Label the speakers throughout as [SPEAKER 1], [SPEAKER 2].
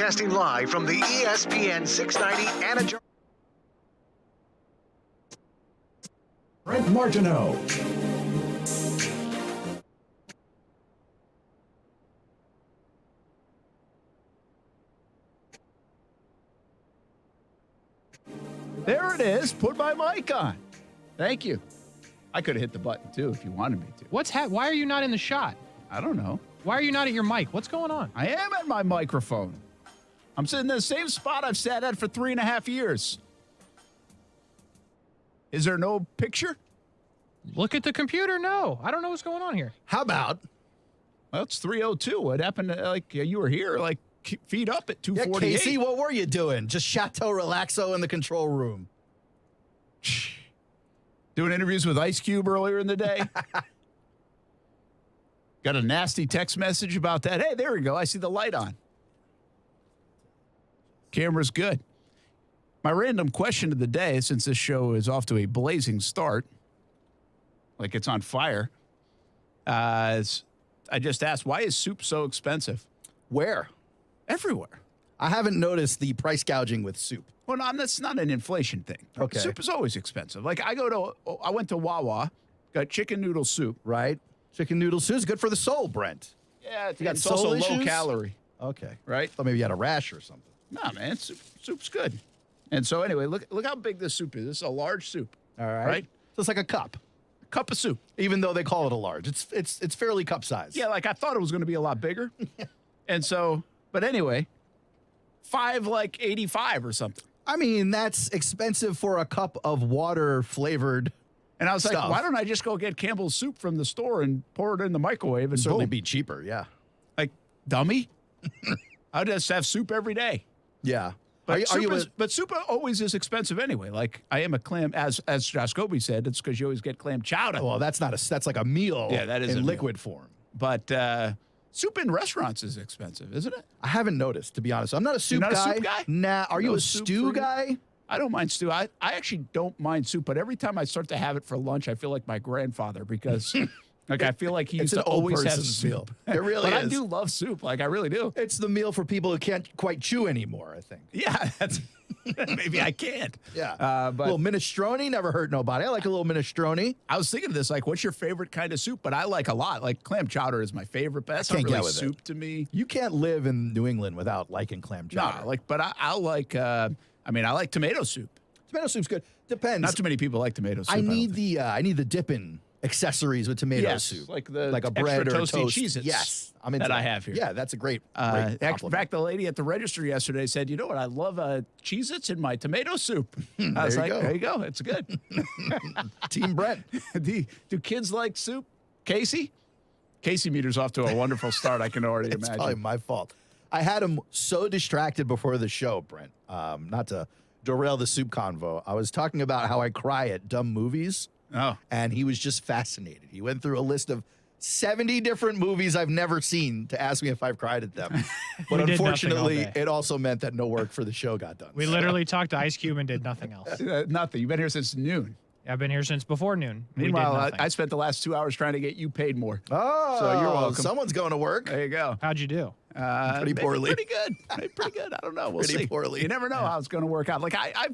[SPEAKER 1] Broadcasting live from the ESPN 690 Anna
[SPEAKER 2] Brent Martineau.
[SPEAKER 3] There it is. Put my mic on. Thank you. I could have hit the button, too, if you wanted me to.
[SPEAKER 4] Why are you not in the shot?
[SPEAKER 3] I don't know.
[SPEAKER 4] Why are you not at your mic? What's going on?
[SPEAKER 3] I am at my microphone. I'm sitting in the same spot I've sat at for 3.5 years. Is there no picture?
[SPEAKER 4] Look at the computer. No, I don't know what's going on here.
[SPEAKER 5] How about?
[SPEAKER 3] Well, it's 3:02. What happened? You were here, feet up at 2:48.
[SPEAKER 5] Yeah, Casey, what were you doing? Just Chateau Relaxo in the control room.
[SPEAKER 3] Doing interviews with Ice Cube earlier in the day. Got a nasty text message about that. Hey, there we go. I see the light on. Camera's good. My random question of the day, since this show is off to a blazing start, like it's on fire, is I just asked, why is soup so expensive?
[SPEAKER 5] Where?
[SPEAKER 3] Everywhere.
[SPEAKER 5] I haven't noticed the price gouging with soup.
[SPEAKER 3] Well, no, that's not an inflation thing.
[SPEAKER 5] Okay.
[SPEAKER 3] Soup is always expensive. Like I went to Wawa, got chicken noodle soup.
[SPEAKER 5] Right? Chicken noodle soup is good for the soul, Brent.
[SPEAKER 3] Yeah,
[SPEAKER 5] You got
[SPEAKER 3] it's
[SPEAKER 5] soul
[SPEAKER 3] also
[SPEAKER 5] issues?
[SPEAKER 3] low calorie.
[SPEAKER 5] Okay.
[SPEAKER 3] Right?
[SPEAKER 5] Thought maybe you had a rash or something.
[SPEAKER 3] No, man, soup's good. And so anyway, look how big this soup is. This is a large soup.
[SPEAKER 5] All right.
[SPEAKER 3] Right?
[SPEAKER 5] So it's like a cup,
[SPEAKER 3] Cup of soup.
[SPEAKER 5] even though they call it a large. It's fairly cup size.
[SPEAKER 3] Yeah, like I thought it was going to be a lot bigger. And so, but anyway, $5.85 or something.
[SPEAKER 5] I mean, that's expensive for a cup of water flavored.
[SPEAKER 3] And I was like,
[SPEAKER 5] Stuff.
[SPEAKER 3] why don't I just go get Campbell's soup from the store and pour it in the microwave and
[SPEAKER 5] Certainly
[SPEAKER 3] boom.
[SPEAKER 5] be cheaper. Yeah.
[SPEAKER 3] Like, dummy? I just have soup every day.
[SPEAKER 5] Yeah.
[SPEAKER 3] But soup always is expensive anyway. Like I am a clam, as Jaskobi said, it's because you always get clam chowder.
[SPEAKER 5] Well, that's like a meal.
[SPEAKER 3] Yeah, that is a
[SPEAKER 5] in
[SPEAKER 3] meal.
[SPEAKER 5] liquid form.
[SPEAKER 3] But soup in restaurants is expensive, isn't it?
[SPEAKER 5] I haven't noticed, to be honest. I'm not a soup
[SPEAKER 3] You're not
[SPEAKER 5] guy.
[SPEAKER 3] a soup guy?
[SPEAKER 5] Nah. Are you
[SPEAKER 3] No
[SPEAKER 5] a
[SPEAKER 3] soup
[SPEAKER 5] stew
[SPEAKER 3] for you?
[SPEAKER 5] guy?
[SPEAKER 3] I don't mind stew. I actually don't mind soup, but every time I start to have it for lunch, I feel like my grandfather because I feel like he used
[SPEAKER 5] It's
[SPEAKER 3] to
[SPEAKER 5] an old
[SPEAKER 3] always have
[SPEAKER 5] person's
[SPEAKER 3] soup.
[SPEAKER 5] meal. It really
[SPEAKER 3] but
[SPEAKER 5] is.
[SPEAKER 3] I do love soup. Like I really do.
[SPEAKER 5] It's the meal for people who can't quite chew anymore, I think.
[SPEAKER 3] Yeah, that's maybe I can't.
[SPEAKER 5] Yeah.
[SPEAKER 3] But
[SPEAKER 5] a little minestrone never hurt nobody. I like a little minestrone.
[SPEAKER 3] I was thinking of this, like, what's your favorite kind of soup? But I like a lot. Like clam chowder is my favorite, but that's not
[SPEAKER 5] can't
[SPEAKER 3] really
[SPEAKER 5] get with
[SPEAKER 3] soup to me.
[SPEAKER 5] You can't live in New England without liking clam chowder.
[SPEAKER 3] No, but I like. I like tomato soup.
[SPEAKER 5] Tomato soup's good. Depends.
[SPEAKER 3] Not too many people like tomato soup.
[SPEAKER 5] I
[SPEAKER 3] don't
[SPEAKER 5] need
[SPEAKER 3] think.
[SPEAKER 5] the dipping accessories with tomato
[SPEAKER 3] Yes,
[SPEAKER 5] soup,
[SPEAKER 3] like the
[SPEAKER 5] a bread
[SPEAKER 3] extra
[SPEAKER 5] or
[SPEAKER 3] toasty
[SPEAKER 5] toast.
[SPEAKER 3] Cheez-Its
[SPEAKER 5] Yes, I'm into
[SPEAKER 3] that I have here.
[SPEAKER 5] Yeah, that's a great.
[SPEAKER 3] In
[SPEAKER 5] compliment.
[SPEAKER 3] fact, the lady at the register yesterday said, "You know what? I love Cheez-Its in my tomato soup." I was
[SPEAKER 5] There
[SPEAKER 3] like,
[SPEAKER 5] you go.
[SPEAKER 3] "There you go. It's good."
[SPEAKER 5] Team Brent.
[SPEAKER 3] Do kids like soup? Casey meter's off to a wonderful start. I can already
[SPEAKER 5] It's
[SPEAKER 3] imagine.
[SPEAKER 5] probably my fault. I had him so distracted before the show, Brent. Not to derail the soup convo. I was talking about how I cry at dumb movies.
[SPEAKER 3] Oh.
[SPEAKER 5] And he was just fascinated. He went through a list of 70 different movies I've never seen to ask me if I've cried at them. But
[SPEAKER 4] We did nothing all
[SPEAKER 5] unfortunately,
[SPEAKER 4] day.
[SPEAKER 5] it also meant that no work for the show got done.
[SPEAKER 4] We literally talked to Ice Cube and did nothing else.
[SPEAKER 3] Nothing. You've been here since noon.
[SPEAKER 4] I've been here since before noon. We did
[SPEAKER 3] Meanwhile,
[SPEAKER 4] nothing.
[SPEAKER 3] I spent the last 2 hours trying to get you paid more.
[SPEAKER 5] Oh,
[SPEAKER 3] So you're welcome.
[SPEAKER 5] Someone's going to work.
[SPEAKER 3] There you go.
[SPEAKER 4] How'd you do?
[SPEAKER 5] Pretty
[SPEAKER 3] maybe
[SPEAKER 5] poorly.
[SPEAKER 3] Pretty good. Maybe pretty good. I don't know. We'll
[SPEAKER 5] Pretty
[SPEAKER 3] see.
[SPEAKER 5] poorly.
[SPEAKER 3] You never know how it's going to work out. Like I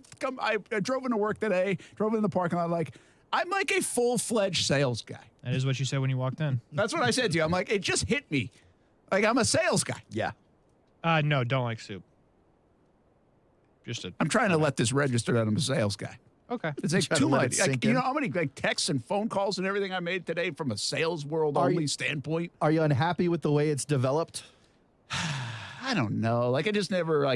[SPEAKER 3] drove into work today, drove in the parking lot. Like I'm like a full-fledged sales guy.
[SPEAKER 4] That is what you said when you walked in.
[SPEAKER 3] That's what I said to you. I'm like, it just hit me. Like I'm a sales guy.
[SPEAKER 5] Yeah.
[SPEAKER 4] No, don't like soup.
[SPEAKER 3] I'm trying to let this register that I'm a sales guy.
[SPEAKER 4] Okay.
[SPEAKER 3] It's like
[SPEAKER 5] Try to
[SPEAKER 3] too
[SPEAKER 5] let
[SPEAKER 3] much.
[SPEAKER 5] it sink
[SPEAKER 3] Like, you
[SPEAKER 5] in.
[SPEAKER 3] know how many texts and phone calls and everything I made today from a sales world only standpoint?
[SPEAKER 5] Are you unhappy with the way it's developed?
[SPEAKER 3] I don't know. Like I just never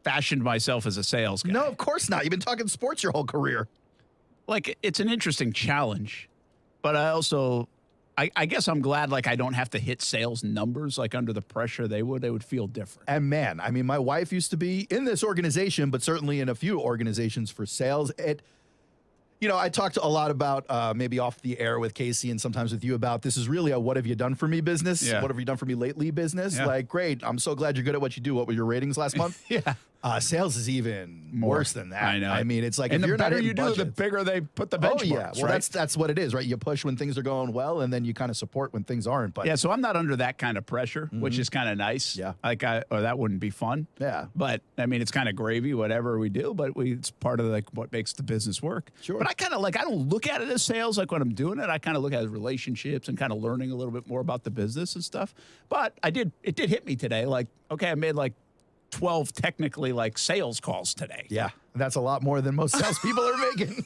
[SPEAKER 3] fashioned myself as a sales guy.
[SPEAKER 5] No, of course not. You've been talking sports your whole career.
[SPEAKER 3] Like it's an interesting challenge, but I also, I guess I'm glad I don't have to hit sales numbers under the pressure they would feel different.
[SPEAKER 5] And man, I mean, my wife used to be in this organization, but certainly in a few organizations for sales. I talked a lot about maybe off the air with Casey and sometimes with you about this is really a what have you done for me business?
[SPEAKER 3] Yeah.
[SPEAKER 5] What have you done for me lately business?
[SPEAKER 3] Yeah.
[SPEAKER 5] Like, great. I'm so glad you're good at what you do. What were your ratings last month?
[SPEAKER 3] Yeah.
[SPEAKER 5] Sales is even
[SPEAKER 3] More.
[SPEAKER 5] worse than that.
[SPEAKER 3] I know.
[SPEAKER 5] I mean, it's like
[SPEAKER 3] And
[SPEAKER 5] if
[SPEAKER 3] the
[SPEAKER 5] you're not
[SPEAKER 3] better
[SPEAKER 5] hitting
[SPEAKER 3] you do, the
[SPEAKER 5] budgets-
[SPEAKER 3] bigger they put the
[SPEAKER 5] Oh
[SPEAKER 3] benchmarks.
[SPEAKER 5] yeah, well
[SPEAKER 3] right?
[SPEAKER 5] that's what it is, right? You push when things are going well, and then you kind of support when things aren't. But
[SPEAKER 3] Yeah, so I'm not under that kind of pressure, which is kind of nice.
[SPEAKER 5] Yeah.
[SPEAKER 3] Or that wouldn't be fun.
[SPEAKER 5] Yeah.
[SPEAKER 3] But I mean, it's kind of gravy, whatever we do, but it's part of like what makes the business work.
[SPEAKER 5] Sure.
[SPEAKER 3] But I kind of like, I don't look at it as sales like when I'm doing it. I kind of look at it as relationships and kind of learning a little bit more about the business and stuff. But it did hit me today. Like, okay, I made like 12 technically like sales calls today.
[SPEAKER 5] yeah, that's a lot more than most salespeople are making.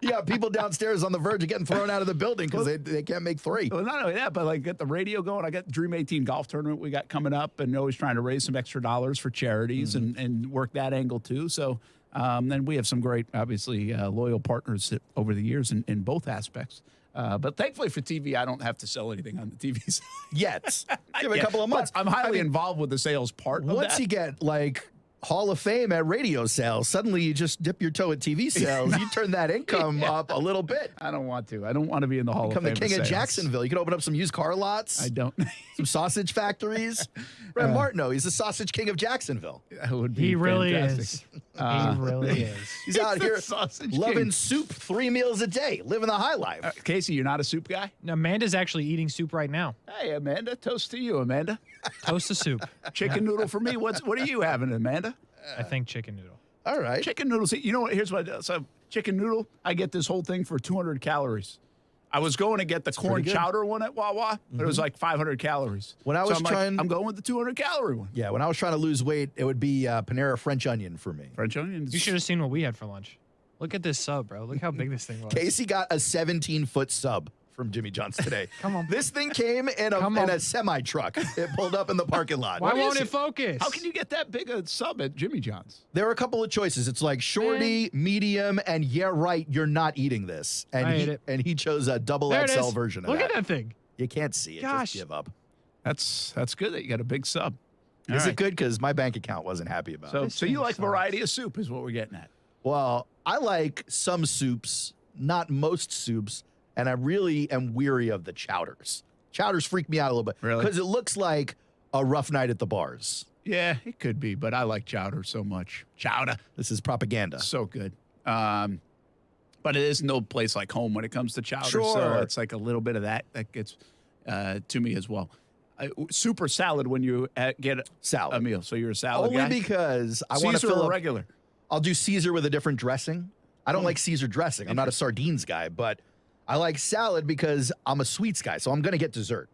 [SPEAKER 5] You got people downstairs on the verge of getting thrown out of the building because they can't make 3.
[SPEAKER 3] Well, not only that, but like get the radio going. I got the Dream 18 golf tournament we got coming up, and always trying to raise some extra dollars for charities and work that angle too. So then we have some great, obviously, loyal partners over the years in both aspects. But thankfully for TV, I don't have to sell anything on the TV side.
[SPEAKER 5] Yet, give it a
[SPEAKER 3] Yeah,
[SPEAKER 5] couple of
[SPEAKER 3] but
[SPEAKER 5] months.
[SPEAKER 3] I'm highly
[SPEAKER 5] I mean,
[SPEAKER 3] involved with the sales part.
[SPEAKER 5] once
[SPEAKER 3] of
[SPEAKER 5] you
[SPEAKER 3] that.
[SPEAKER 5] get like Hall of Fame at radio sales, suddenly you just dip your toe at TV sales. You turn that income up a little bit.
[SPEAKER 3] I don't want to. I don't want to be in the Hall
[SPEAKER 5] Become
[SPEAKER 3] of
[SPEAKER 5] the
[SPEAKER 3] Fame.
[SPEAKER 5] king of
[SPEAKER 3] sales.
[SPEAKER 5] Jacksonville. You could open up some used car lots,
[SPEAKER 3] I don't.
[SPEAKER 5] some sausage factories. Brent Martineau, he's the sausage king of Jacksonville.
[SPEAKER 3] That would be
[SPEAKER 4] He really
[SPEAKER 3] fantastic.
[SPEAKER 4] is. He really is.
[SPEAKER 5] He's out
[SPEAKER 3] the
[SPEAKER 5] here
[SPEAKER 3] sausage
[SPEAKER 5] loving
[SPEAKER 3] king.
[SPEAKER 5] soup 3 meals a day, living the high life.
[SPEAKER 3] Casey, you're not a soup guy?
[SPEAKER 4] Amanda's actually eating soup right now.
[SPEAKER 3] Hey, Amanda. Toast to you, Amanda.
[SPEAKER 4] Toast of soup.
[SPEAKER 3] Chicken noodle for me. What are you having, Amanda?
[SPEAKER 4] I think chicken noodle.
[SPEAKER 5] All right.
[SPEAKER 3] Chicken noodles. You know what? Here's what. So chicken noodle. I get this whole thing for 200 calories. I was going to get the corn
[SPEAKER 5] pretty good.
[SPEAKER 3] chowder one at Wawa, but it was like 500 calories.
[SPEAKER 5] When I
[SPEAKER 3] So
[SPEAKER 5] was
[SPEAKER 3] I'm like,
[SPEAKER 5] trying-
[SPEAKER 3] I'm going with the 200 calorie one.
[SPEAKER 5] Yeah, when I was trying to lose weight, it would be Panera French onion for me.
[SPEAKER 3] French onions.
[SPEAKER 4] You should have seen what we had for lunch. Look at this sub, bro. Look how big this thing was.
[SPEAKER 5] Casey got a 17-foot sub from Jimmy John's today.
[SPEAKER 4] Come on.
[SPEAKER 5] This thing came in a semi-truck. It pulled up in the parking lot.
[SPEAKER 4] Why
[SPEAKER 3] What
[SPEAKER 4] won't
[SPEAKER 3] is
[SPEAKER 4] it
[SPEAKER 3] it?
[SPEAKER 4] focus?
[SPEAKER 3] How can you get that big a sub at Jimmy John's?
[SPEAKER 5] There are a couple of choices. It's like shorty, medium, and yeah, right, you're not eating this. And
[SPEAKER 4] I
[SPEAKER 5] he
[SPEAKER 4] ate it.
[SPEAKER 5] and he chose a double
[SPEAKER 4] There it
[SPEAKER 5] XL
[SPEAKER 4] is.
[SPEAKER 5] version of
[SPEAKER 4] Look
[SPEAKER 5] that.
[SPEAKER 4] at that thing.
[SPEAKER 5] You can't see it.
[SPEAKER 4] Gosh.
[SPEAKER 5] Just give up.
[SPEAKER 3] That's good that you got a big sub. All
[SPEAKER 5] Is
[SPEAKER 3] right.
[SPEAKER 5] it good? Because my bank account wasn't happy about it.
[SPEAKER 3] So you
[SPEAKER 4] thing
[SPEAKER 3] like
[SPEAKER 4] sucks.
[SPEAKER 3] variety of soup is what we're getting at.
[SPEAKER 5] Well, I like some soups, not most soups, and I really am weary of the chowders. Chowders freak me out a little bit.
[SPEAKER 3] Really?
[SPEAKER 5] Because it looks like a rough night at the bars.
[SPEAKER 3] Yeah, it could be, but I like chowder so much. Chowder.
[SPEAKER 5] This is propaganda.
[SPEAKER 3] So good. But it is no place like home when it comes to chowder. So
[SPEAKER 5] Sure.
[SPEAKER 3] it's like a little bit of that gets to me as well. Super salad when you get
[SPEAKER 5] Salad.
[SPEAKER 3] a meal. So you're a salad
[SPEAKER 5] Only
[SPEAKER 3] guy?
[SPEAKER 5] because I want to
[SPEAKER 3] Caesar
[SPEAKER 5] fill
[SPEAKER 3] or
[SPEAKER 5] up.
[SPEAKER 3] regular?
[SPEAKER 5] I'll do Caesar with a different dressing. I don't like Caesar dressing. I'm not a sardines guy, but I like salad because I'm a sweets guy. So I'm going to get dessert.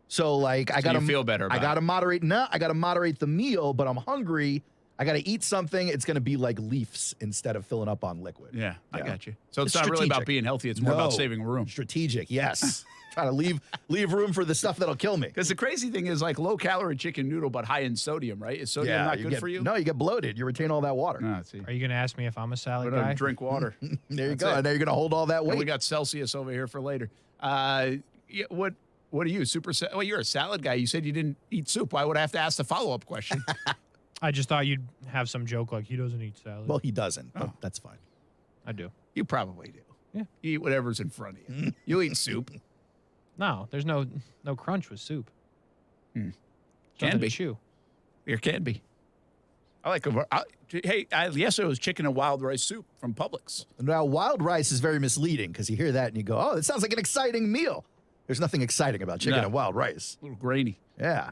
[SPEAKER 5] So like I
[SPEAKER 3] So
[SPEAKER 5] got to
[SPEAKER 3] you feel better
[SPEAKER 5] I
[SPEAKER 3] about
[SPEAKER 5] got to moderate. No, I got to moderate the meal, but I'm hungry. I got to eat something. It's going to be like leaves instead of filling up on liquid.
[SPEAKER 3] Yeah, I
[SPEAKER 5] Yeah.
[SPEAKER 3] got you. So it's
[SPEAKER 5] It's
[SPEAKER 3] not really about
[SPEAKER 5] strategic.
[SPEAKER 3] being healthy. It's more about
[SPEAKER 5] No.
[SPEAKER 3] saving room.
[SPEAKER 5] Strategic, yes. Trying to leave room for the stuff that'll kill me.
[SPEAKER 3] Because the crazy thing is like low calorie chicken noodle, but high in sodium, right? Is sodium not good
[SPEAKER 5] get,
[SPEAKER 3] for you?
[SPEAKER 5] No, you get bloated. You retain all that water.
[SPEAKER 3] Ah, see.
[SPEAKER 4] Are you going to ask me if I'm a salad
[SPEAKER 3] We're gonna
[SPEAKER 4] guy?
[SPEAKER 3] drink water.
[SPEAKER 5] There you
[SPEAKER 3] That's
[SPEAKER 5] go.
[SPEAKER 3] it.
[SPEAKER 5] And now you're going to hold all that
[SPEAKER 3] And we
[SPEAKER 5] weight.
[SPEAKER 3] got Celsius over here for later. Yeah, what are you? Well, you're a salad guy. You said you didn't eat soup. Why would I have to ask the follow-up question?
[SPEAKER 4] I just thought you'd have some joke like he doesn't eat salad.
[SPEAKER 5] Well, he doesn't, but
[SPEAKER 3] Oh.
[SPEAKER 5] that's fine.
[SPEAKER 4] I do.
[SPEAKER 3] You probably do.
[SPEAKER 4] Yeah.
[SPEAKER 3] You eat whatever's in front of you. You eat soup.
[SPEAKER 4] No, there's no crunch with soup.
[SPEAKER 3] Can
[SPEAKER 4] Something
[SPEAKER 3] be.
[SPEAKER 4] to chew.
[SPEAKER 3] There can be. I like yesterday was chicken and wild rice soup from Publix.
[SPEAKER 5] Now, wild rice is very misleading because you hear that and you go, oh, it sounds like an exciting meal. There's nothing exciting about chicken
[SPEAKER 3] No.
[SPEAKER 5] and wild rice.
[SPEAKER 3] A little grainy.
[SPEAKER 5] Yeah.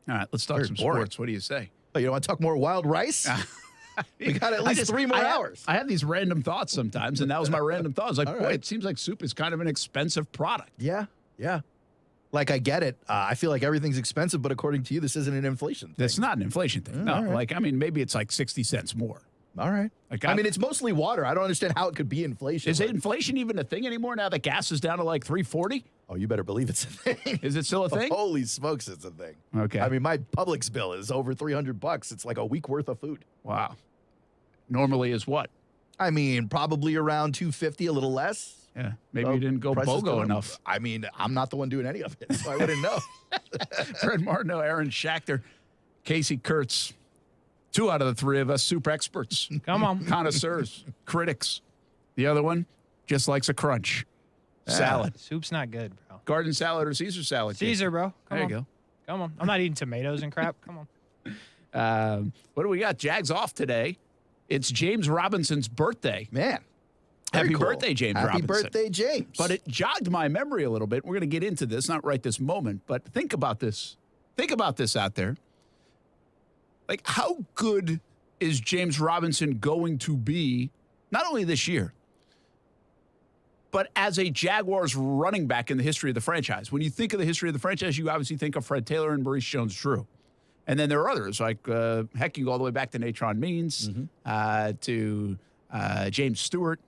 [SPEAKER 3] All right, let's talk
[SPEAKER 5] Very
[SPEAKER 3] some
[SPEAKER 5] boring.
[SPEAKER 3] sports. What do you say?
[SPEAKER 5] Oh, you want to talk more wild rice? We got at least 3 more hours.
[SPEAKER 3] I have these random thoughts sometimes, and that was my random thought. I was like,
[SPEAKER 5] All
[SPEAKER 3] boy,
[SPEAKER 5] right.
[SPEAKER 3] it seems like soup is kind of an expensive product.
[SPEAKER 5] Yeah. Yeah. Like, I get it. I feel like everything's expensive, but according to you, this isn't an inflation thing.
[SPEAKER 3] That's not an inflation thing. No,
[SPEAKER 5] all right.
[SPEAKER 3] like, I mean, maybe it's like 60 cents more.
[SPEAKER 5] All right.
[SPEAKER 3] Like,
[SPEAKER 5] I mean, it's mostly water. I don't understand how it could be inflation.
[SPEAKER 3] Is inflation even a thing anymore now that gas is down to like 340?
[SPEAKER 5] Oh, you better believe it's a thing.
[SPEAKER 3] Is it still a thing?
[SPEAKER 5] Holy smokes, it's a thing.
[SPEAKER 3] Okay.
[SPEAKER 5] I mean, my Publix bill is over $300. It's like a week worth of food.
[SPEAKER 3] Wow. Normally is what?
[SPEAKER 5] I mean, probably around $250, a little less.
[SPEAKER 3] Yeah. Maybe
[SPEAKER 5] So
[SPEAKER 3] you didn't go
[SPEAKER 5] prices
[SPEAKER 3] BOGO
[SPEAKER 5] going up.
[SPEAKER 3] enough.
[SPEAKER 5] I mean, I'm not the one doing any of it, so I wouldn't know.
[SPEAKER 3] Fred Martineau, Aaron Schachter, Casey Kurtz. 2 out of the 3 of us, soup experts.
[SPEAKER 4] Come on.
[SPEAKER 3] Connoisseurs, critics. The other one just likes a crunch. Salad.
[SPEAKER 4] Soup's not good, bro.
[SPEAKER 3] Garden salad or Caesar salad? Casey?
[SPEAKER 4] Caesar, bro. Come
[SPEAKER 3] There
[SPEAKER 4] on.
[SPEAKER 3] you go.
[SPEAKER 4] Come on. I'm not eating tomatoes and crap. Come on.
[SPEAKER 3] What do we got? Jags off today. It's James Robinson's birthday.
[SPEAKER 5] Man.
[SPEAKER 3] Happy
[SPEAKER 5] Very cool.
[SPEAKER 3] birthday, James
[SPEAKER 5] Happy
[SPEAKER 3] Robinson.
[SPEAKER 5] birthday, James.
[SPEAKER 3] But it jogged my memory a little bit. We're going to get into this, not right this moment, but think about this. Think about this out there. Like, how good is James Robinson going to be, not only this year, but as a Jaguars running back in the history of the franchise? When you think of the history of the franchise, you obviously think of Fred Taylor and Maurice Jones-Drew. And then there are others, like, heck, you go all the way back to Natron Means, to James Stewart,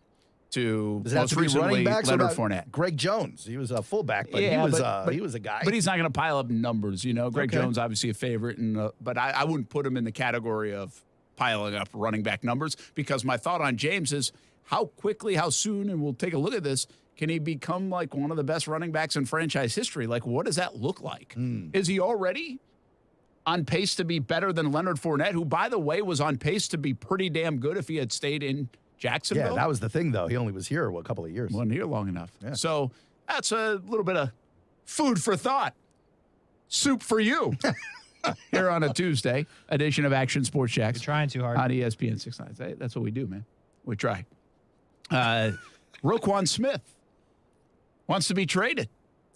[SPEAKER 3] to
[SPEAKER 5] Does it have
[SPEAKER 3] most
[SPEAKER 5] to be
[SPEAKER 3] recently
[SPEAKER 5] running backs?
[SPEAKER 3] Leonard
[SPEAKER 5] What about
[SPEAKER 3] Fournette.
[SPEAKER 5] Greg Jones? He was a fullback, but,
[SPEAKER 3] Yeah,
[SPEAKER 5] he was a guy.
[SPEAKER 3] But he's not going to pile up numbers, you know. Greg
[SPEAKER 5] Okay.
[SPEAKER 3] Jones, obviously a favorite, but I wouldn't put him in the category of piling up running back numbers, because my thought on James is how quickly, how soon, and we'll take a look at this, can he become like one of the best running backs in franchise history? Like, what does that look like? Is he already on pace to be better than Leonard Fournette, who, by the way, was on pace to be pretty damn good if he had stayed in Jacksonville?
[SPEAKER 5] Yeah, that was the thing, though. He only was here, a couple of years.
[SPEAKER 3] Wasn't here long enough.
[SPEAKER 5] Yeah.
[SPEAKER 3] So that's a little bit of food for thought. Soup for you. Here on a Tuesday edition of Action Sports Shacks
[SPEAKER 4] You're trying too hard.
[SPEAKER 3] on ESPN 690. That's what we do, man. We try. Roquan Smith wants to be traded.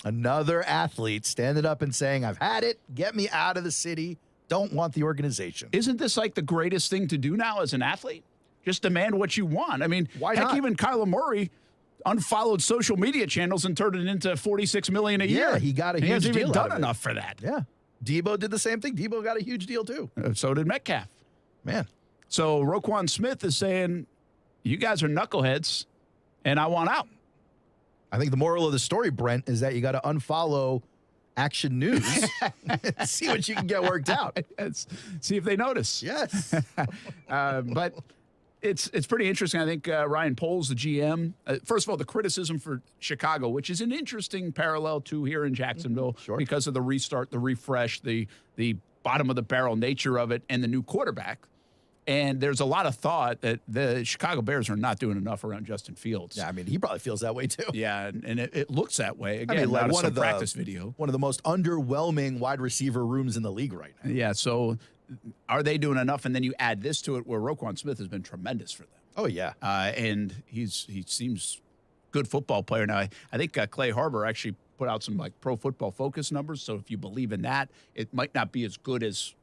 [SPEAKER 5] Another athlete standing up and saying, I've had it. Get me out of the city. Don't want the organization.
[SPEAKER 3] Isn't this like the greatest thing to do now as an athlete? Just demand what you want. I mean,
[SPEAKER 5] Why
[SPEAKER 3] heck,
[SPEAKER 5] not?
[SPEAKER 3] even Kyler Murray unfollowed social media channels and turned it into $46 million a year.
[SPEAKER 5] Yeah, he got a
[SPEAKER 3] And
[SPEAKER 5] huge
[SPEAKER 3] hasn't even
[SPEAKER 5] deal out
[SPEAKER 3] done
[SPEAKER 5] of it.
[SPEAKER 3] enough for that.
[SPEAKER 5] Yeah. Debo did the same thing. Debo got a huge deal, too.
[SPEAKER 3] So did Metcalf.
[SPEAKER 5] Man.
[SPEAKER 3] So Roquan Smith is saying, you guys are knuckleheads, and I want out.
[SPEAKER 5] I think the moral of the story, Brent, is that you got to unfollow Action News and see what you can get worked out.
[SPEAKER 3] See if they notice.
[SPEAKER 5] Yes.
[SPEAKER 3] But it's pretty interesting. I think Ryan Poles, the GM, first of all, the criticism for Chicago, which is an interesting parallel to here in Jacksonville
[SPEAKER 5] Sure.
[SPEAKER 3] because of the restart, the refresh, the bottom of the barrel nature of it, and the new quarterback. And there's a lot of thought that the Chicago Bears are not doing enough around Justin Fields.
[SPEAKER 5] Yeah, I mean, he probably feels that way, too.
[SPEAKER 3] Yeah, and it looks that way. Again,
[SPEAKER 5] I mean, like
[SPEAKER 3] out of
[SPEAKER 5] one
[SPEAKER 3] some
[SPEAKER 5] of the
[SPEAKER 3] practice video.
[SPEAKER 5] One of the most underwhelming wide receiver rooms in the league right now.
[SPEAKER 3] Yeah, so are they doing enough? And then you add this to it where Roquan Smith has been tremendous for them.
[SPEAKER 5] Oh, yeah.
[SPEAKER 3] And he seems good football player. Now, I think Clay Harbor actually put out some like Pro Football Focus numbers. So if you believe in that, it might not be as good as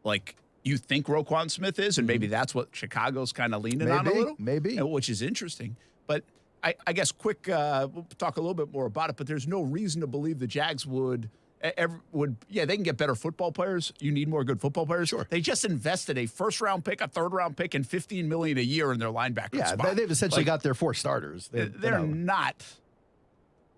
[SPEAKER 3] like you think Roquan Smith is, and maybe that's what Chicago's kind of leaning on a little.
[SPEAKER 5] Maybe.
[SPEAKER 3] Which is interesting. But I guess we'll talk a little bit more about it, but there's no reason to believe the Jags would they can get better football players. You need more good football players.
[SPEAKER 5] Sure.
[SPEAKER 3] They just invested a first-round pick, a third-round pick, and $15 million a year in their linebacker
[SPEAKER 5] Yeah,
[SPEAKER 3] spot.
[SPEAKER 5] they've essentially
[SPEAKER 3] Like,
[SPEAKER 5] got their 4 starters.
[SPEAKER 3] they're not.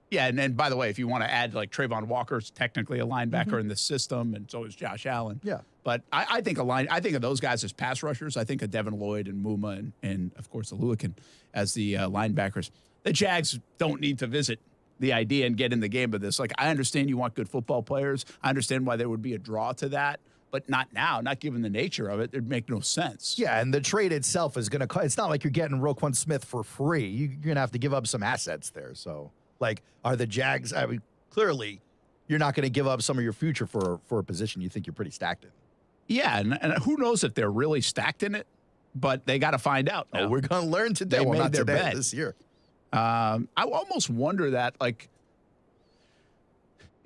[SPEAKER 3] Yeah, and by the way, if you want to add like Trayvon Walker's technically a linebacker in the system, and so is Josh Allen.
[SPEAKER 5] Yeah.
[SPEAKER 3] But I think I think of those guys as pass rushers. I think of Devin Lloyd and Muma and of course Aluakin as the linebackers. The Jags don't need to visit the idea and get in the game of this. Like, I understand you want good football players. I understand why there would be a draw to that, but not now, not given the nature of it. It'd make no sense.
[SPEAKER 5] Yeah, and the trade itself is going to – it's not like you're getting Roquan Smith for free. You're going to have to give up some assets there. So, like, are the Jags – I mean, clearly you're not going to give up some of your future for a position you think you're pretty stacked in.
[SPEAKER 3] Yeah, and who knows if they're really stacked in it, but they got to find out now.
[SPEAKER 5] Oh, we're going to learn today.
[SPEAKER 3] They
[SPEAKER 5] Well,
[SPEAKER 3] made
[SPEAKER 5] not
[SPEAKER 3] their
[SPEAKER 5] today,
[SPEAKER 3] bet.
[SPEAKER 5] this year.
[SPEAKER 3] I almost wonder that, like,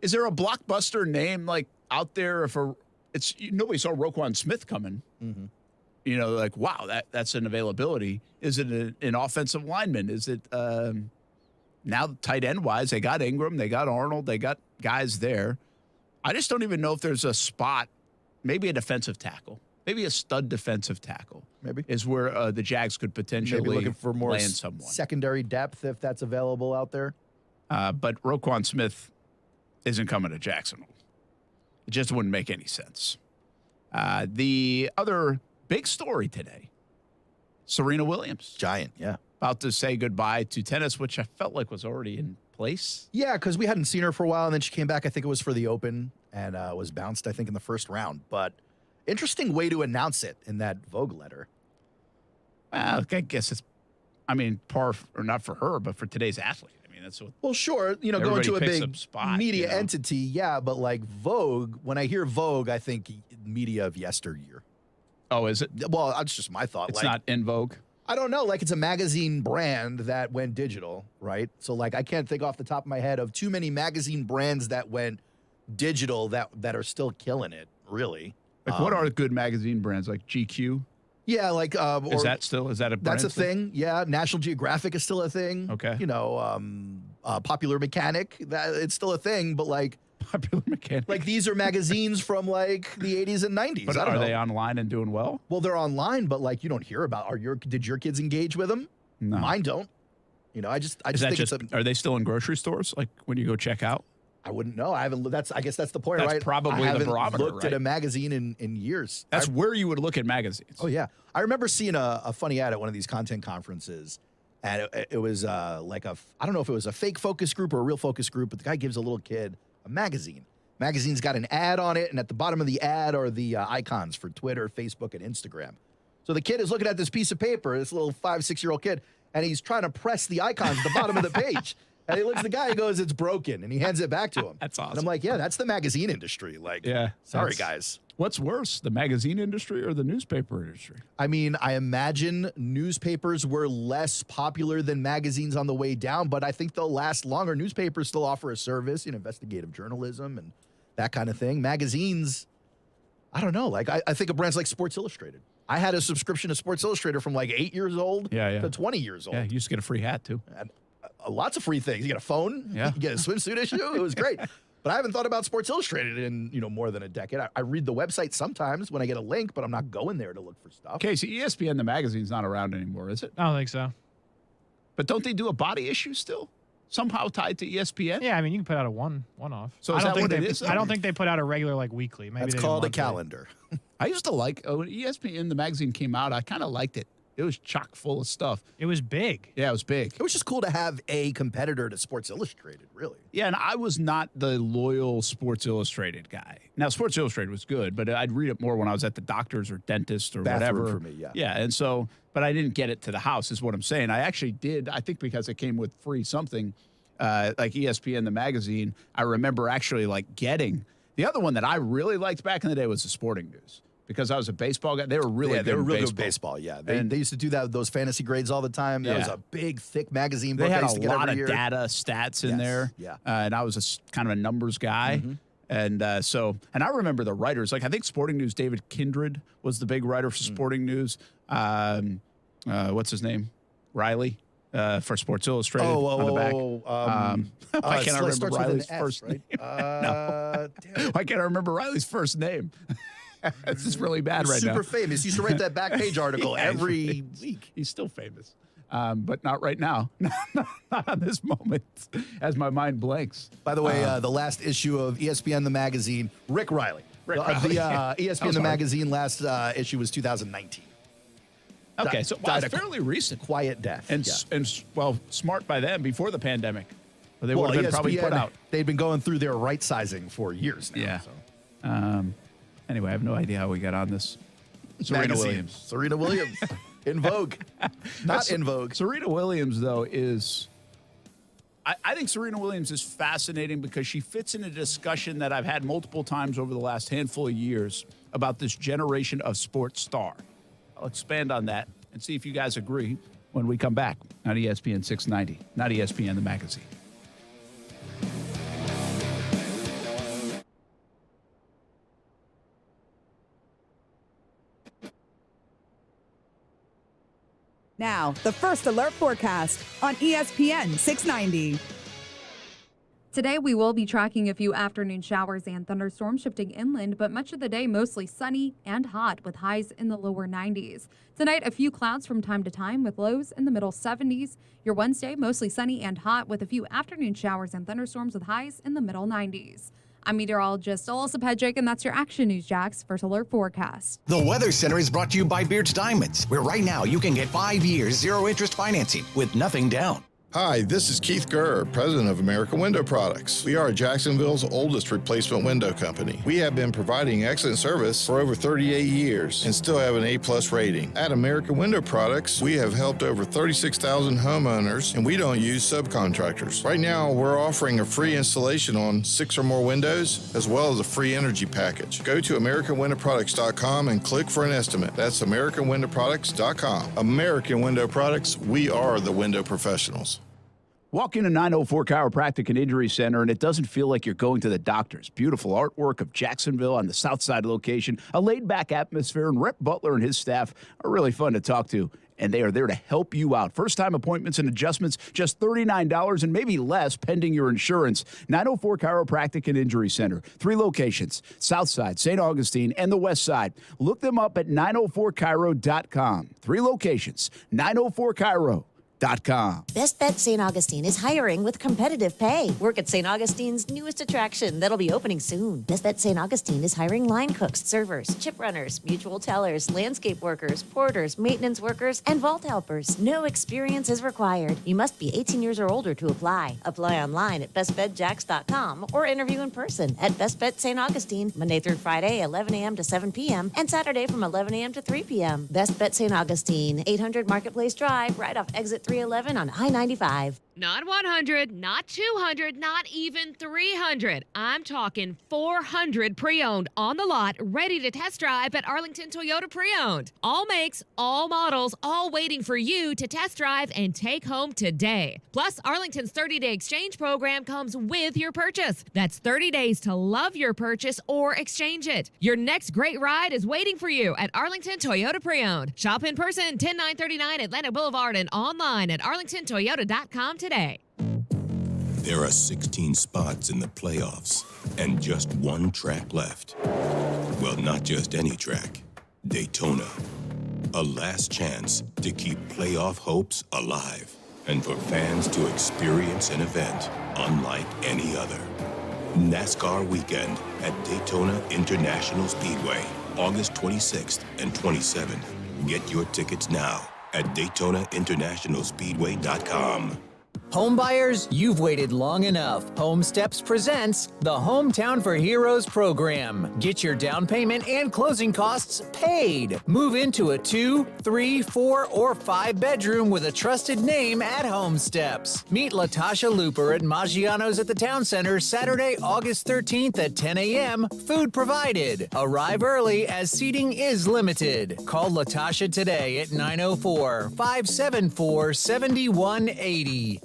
[SPEAKER 3] is there a blockbuster name like out there for it's nobody saw Roquan Smith coming?
[SPEAKER 5] Mm-hmm.
[SPEAKER 3] You know, like, wow, that's an availability. Is it an offensive lineman? Is it now tight end wise? They got Ingram, they got Arnold, they got guys there. I just don't even know if there's a spot. Maybe a defensive tackle, maybe a stud defensive tackle.
[SPEAKER 5] Maybe
[SPEAKER 3] is where the Jags could potentially
[SPEAKER 5] maybe looking for more
[SPEAKER 3] land someone.
[SPEAKER 5] secondary depth if that's available out there.
[SPEAKER 3] But Roquan Smith isn't coming to Jacksonville. It just wouldn't make any sense. The other big story today, Serena Williams.
[SPEAKER 5] Giant, yeah.
[SPEAKER 3] About to say goodbye to tennis, which I felt like was already in place.
[SPEAKER 5] Yeah, because we hadn't seen her for a while, and then she came back. I think it was for the Open, and was bounced, I think, in the first round. But interesting way to announce it in that Vogue letter.
[SPEAKER 3] Well, I guess it's, par or not for her, but for today's athlete. I mean, mean, that's what.
[SPEAKER 5] Well, sure, you know, going
[SPEAKER 3] Everybody
[SPEAKER 5] to a
[SPEAKER 3] picks
[SPEAKER 5] big
[SPEAKER 3] a spot,
[SPEAKER 5] media
[SPEAKER 3] you know?
[SPEAKER 5] entity, yeah, but like Vogue, when I hear Vogue, I think media of yesteryear.
[SPEAKER 3] Oh, is it?
[SPEAKER 5] Well, that's just my thought.
[SPEAKER 3] It's
[SPEAKER 5] like,
[SPEAKER 3] not in vogue.
[SPEAKER 5] I don't know. Like, it's a magazine brand that went digital, right? So, like, I can't think off the top of my head of too many magazine brands that went digital that are still killing it, really.
[SPEAKER 3] Like, what are good magazine brands? Like GQ?
[SPEAKER 5] Yeah, like...
[SPEAKER 3] Is that a brand?
[SPEAKER 5] That's a thing, yeah. National Geographic is still a thing.
[SPEAKER 3] Okay.
[SPEAKER 5] You know, Popular Mechanic, it's still a thing, but, like...
[SPEAKER 3] Popular Mechanic.
[SPEAKER 5] Like, these are magazines from, like, the 80s and 90s.
[SPEAKER 3] But
[SPEAKER 5] I don't
[SPEAKER 3] are
[SPEAKER 5] know.
[SPEAKER 3] they online and doing well?
[SPEAKER 5] Well, they're online, but, like, you don't hear about... Did your kids engage with them?
[SPEAKER 3] No.
[SPEAKER 5] Mine don't. You know, I just
[SPEAKER 3] Is that
[SPEAKER 5] think
[SPEAKER 3] just, are they still in grocery stores? Like, when you go check out?
[SPEAKER 5] I wouldn't know. I haven't. I guess that's the point,
[SPEAKER 3] That's
[SPEAKER 5] right?
[SPEAKER 3] probably
[SPEAKER 5] I
[SPEAKER 3] the
[SPEAKER 5] haven't
[SPEAKER 3] barometer,
[SPEAKER 5] looked at
[SPEAKER 3] right?
[SPEAKER 5] a magazine in years.
[SPEAKER 3] That's where you would look at magazines.
[SPEAKER 5] Oh yeah, I remember seeing a funny ad at one of these content conferences, and it was like I don't know if it was a fake focus group or a real focus group, but the guy gives a little kid a magazine. Magazine's got an ad on it, and at the bottom of the ad are the icons for Twitter, Facebook, and Instagram. So the kid is looking at this piece of paper, this little 5-6-year-old kid, and he's trying to press the icons at the bottom of the page. And he looks at the guy, he goes, "It's broken," and he hands it back to him.
[SPEAKER 3] That's awesome.
[SPEAKER 5] And I'm like, yeah, that's the magazine industry. Like,
[SPEAKER 3] Yeah.
[SPEAKER 5] sorry,
[SPEAKER 3] that's-
[SPEAKER 5] guys.
[SPEAKER 3] What's worse, the magazine industry or the newspaper industry?
[SPEAKER 5] I mean, I imagine newspapers were less popular than magazines on the way down, but I think they'll last longer. Newspapers still offer a service, you know, investigative journalism and that kind of thing. Magazines, I don't know. Like, I think of brands like Sports Illustrated. I had a subscription to Sports Illustrated from like 8 years old to 20 years old.
[SPEAKER 3] Yeah, you used to get a free hat, too.
[SPEAKER 5] And, lots of free things. You get a phone,
[SPEAKER 3] Yeah.
[SPEAKER 5] you get a swimsuit issue. It was great. But I haven't thought about Sports Illustrated in, you know, more than a decade. I read the website sometimes when I get a link, but I'm not going there to look for stuff.
[SPEAKER 3] Casey, ESPN, the magazine's not around anymore, is it?
[SPEAKER 4] I don't think so.
[SPEAKER 3] But don't they do a body issue still? Somehow tied to ESPN?
[SPEAKER 4] Yeah, I mean, you can put out a one-off.
[SPEAKER 3] So
[SPEAKER 4] I
[SPEAKER 3] is
[SPEAKER 4] don't
[SPEAKER 3] that
[SPEAKER 4] think
[SPEAKER 3] what it
[SPEAKER 4] they-
[SPEAKER 3] is,
[SPEAKER 4] I
[SPEAKER 3] though?
[SPEAKER 4] don't think they put out a regular, like, weekly. Maybe
[SPEAKER 5] That's
[SPEAKER 4] they do
[SPEAKER 5] called a
[SPEAKER 4] monthly.
[SPEAKER 5] calendar.
[SPEAKER 3] I used to like, when ESPN, the magazine came out, I kind of liked it. It was chock full of stuff.
[SPEAKER 4] It was big.
[SPEAKER 3] Yeah, it was big.
[SPEAKER 5] It was just cool to have a competitor to Sports Illustrated, really.
[SPEAKER 3] Yeah, and I was not the loyal Sports Illustrated guy. Now, Sports Illustrated was good, but I'd read it more when I was at the doctor's or dentist or
[SPEAKER 5] Bathroom
[SPEAKER 3] whatever.
[SPEAKER 5] for me, yeah.
[SPEAKER 3] Yeah, and so, but I didn't get it to the house, is what I'm saying. I actually did, I think because it came with free something, like ESPN, the magazine, I remember actually like getting. The other one that I really liked back in the day was the Sporting News. Because I was a baseball guy. They were really good.
[SPEAKER 5] They were
[SPEAKER 3] in
[SPEAKER 5] real good
[SPEAKER 3] baseball.
[SPEAKER 5] at baseball, yeah. They used to do those fantasy grades all the time. That was
[SPEAKER 3] Yeah.
[SPEAKER 5] a big, thick magazine book
[SPEAKER 3] They had
[SPEAKER 5] I used
[SPEAKER 3] a
[SPEAKER 5] to get
[SPEAKER 3] lot
[SPEAKER 5] every
[SPEAKER 3] of
[SPEAKER 5] year.
[SPEAKER 3] data, stats in
[SPEAKER 5] Yes,
[SPEAKER 3] there.
[SPEAKER 5] yeah.
[SPEAKER 3] And I was kind of a numbers guy. And and I remember the writers. Like, I think Sporting News, David Kindred was the big writer for Sporting News. What's his name? Riley for Sports Illustrated on the back. Why can't I remember Riley's first name? Why can't I remember Riley's first name? This is really bad right now.
[SPEAKER 5] Super famous. Used to write that back page article
[SPEAKER 3] Yeah, he's
[SPEAKER 5] every
[SPEAKER 3] famous.
[SPEAKER 5] week.
[SPEAKER 3] He's still famous, but not right now. Not on this moment, as my mind blanks.
[SPEAKER 5] By the way, the last issue of ESPN the magazine, Rick Riley.
[SPEAKER 3] Rick Riley. That
[SPEAKER 5] ESPN
[SPEAKER 3] was
[SPEAKER 5] the
[SPEAKER 3] hard.
[SPEAKER 5] magazine last issue was 2019.
[SPEAKER 3] Okay, so
[SPEAKER 5] died
[SPEAKER 3] it's
[SPEAKER 5] a
[SPEAKER 3] fairly recent.
[SPEAKER 5] Quiet death.
[SPEAKER 3] And,
[SPEAKER 5] yeah.
[SPEAKER 3] well, smart by them before the pandemic. But they would have been probably put out.
[SPEAKER 5] They'd been going through their right sizing for years now.
[SPEAKER 3] Yeah.
[SPEAKER 5] So.
[SPEAKER 3] Anyway, I have no idea how we got on this. Serena
[SPEAKER 5] Magazine.
[SPEAKER 3] Williams.
[SPEAKER 5] Serena Williams. In Vogue. Not in Vogue.
[SPEAKER 3] Serena Williams, though, is... I think Serena Williams is fascinating because she fits in a discussion that I've had multiple times over the last handful of years about this generation of sports star. I'll expand on that and see if you guys agree when we come back on ESPN 690, not ESPN the magazine.
[SPEAKER 6] Now, the First Alert forecast on ESPN 690.
[SPEAKER 7] Today, we will be tracking a few afternoon showers and thunderstorms shifting inland, but much of the day mostly sunny and hot with highs in the lower 90s. Tonight, a few clouds from time to time with lows in the middle 70s. Your Wednesday, mostly sunny and hot with a few afternoon showers and thunderstorms with highs in the middle 90s. I'm meteorologist Alyssa Pedrick, and that's your Action News Jax First Alert forecast.
[SPEAKER 1] The Weather Center is brought to you by Beards Diamonds, where right now you can get 5 years, 0 interest financing with nothing down.
[SPEAKER 8] Hi, this is Keith Gurr, president of American Window Products. We are Jacksonville's oldest replacement window company. We have been providing excellent service for over 38 years and still have an A+ rating. At American Window Products, we have helped over 36,000 homeowners, and we don't use subcontractors. Right now, we're offering a free installation on 6 or more windows, as well as a free energy package. Go to AmericanWindowProducts.com and click for an estimate. That's AmericanWindowProducts.com. American Window Products, we are the window professionals.
[SPEAKER 3] Walk into 904 Chiropractic and Injury Center, and it doesn't feel like you're going to the doctors. Beautiful artwork of Jacksonville on the south side location, a laid-back atmosphere, and Rep Butler and his staff are really fun to talk to, and they are there to help you out. First-time appointments and adjustments, just $39 and maybe less pending your insurance. 904 Chiropractic and Injury Center. 3 locations, south side, St. Augustine, and the west side. Look them up at 904chiro.com. 3 locations, 904chiro.com.
[SPEAKER 9] Best Bet St. Augustine is hiring with competitive pay. Work at St. Augustine's newest attraction that'll be opening soon. Best Bet St. Augustine is hiring line cooks, servers, chip runners, mutual tellers, landscape workers, porters, maintenance workers, and vault helpers. No experience is required. You must be 18 years or older to apply. Apply online at bestbetjacks.com or interview in person at Best Bet St. Augustine, Monday through Friday, 11 a.m. to 7 p.m. and Saturday from 11 a.m. to 3 p.m. Best Bet St. Augustine, 800 Marketplace Drive, right off exit 311 on I-95.
[SPEAKER 10] Not 100, not 200, not even 300. I'm talking 400 pre-owned on the lot, ready to test drive at Arlington Toyota Pre-Owned. All makes, all models, all waiting for you to test drive and take home today. Plus, Arlington's 30-day exchange program comes with your purchase. That's 30 days to love your purchase or exchange it. Your next great ride is waiting for you at Arlington Toyota Pre-Owned. Shop in person, 10939 Atlantic Boulevard, and online at arlingtontoyota.com today.
[SPEAKER 11] There are 16 spots in the playoffs and just one track left. Well, not just any track. Daytona. A last chance to keep playoff hopes alive and for fans to experience an event unlike any other. NASCAR weekend at Daytona International Speedway, August 26th and 27th. Get your tickets now at DaytonaInternationalSpeedway.com.
[SPEAKER 12] Home buyers, you've waited long enough. Home Steps presents the Hometown for Heroes program. Get your down payment and closing costs paid. Move into a 2, 3, 4, or 5 bedroom with a trusted name at Home Steps. Meet Latasha Looper at Maggiano's at the Town Center Saturday, August 13th at 10 a.m. Food provided. Arrive early as seating is limited. Call Latasha today at 904-574-7180.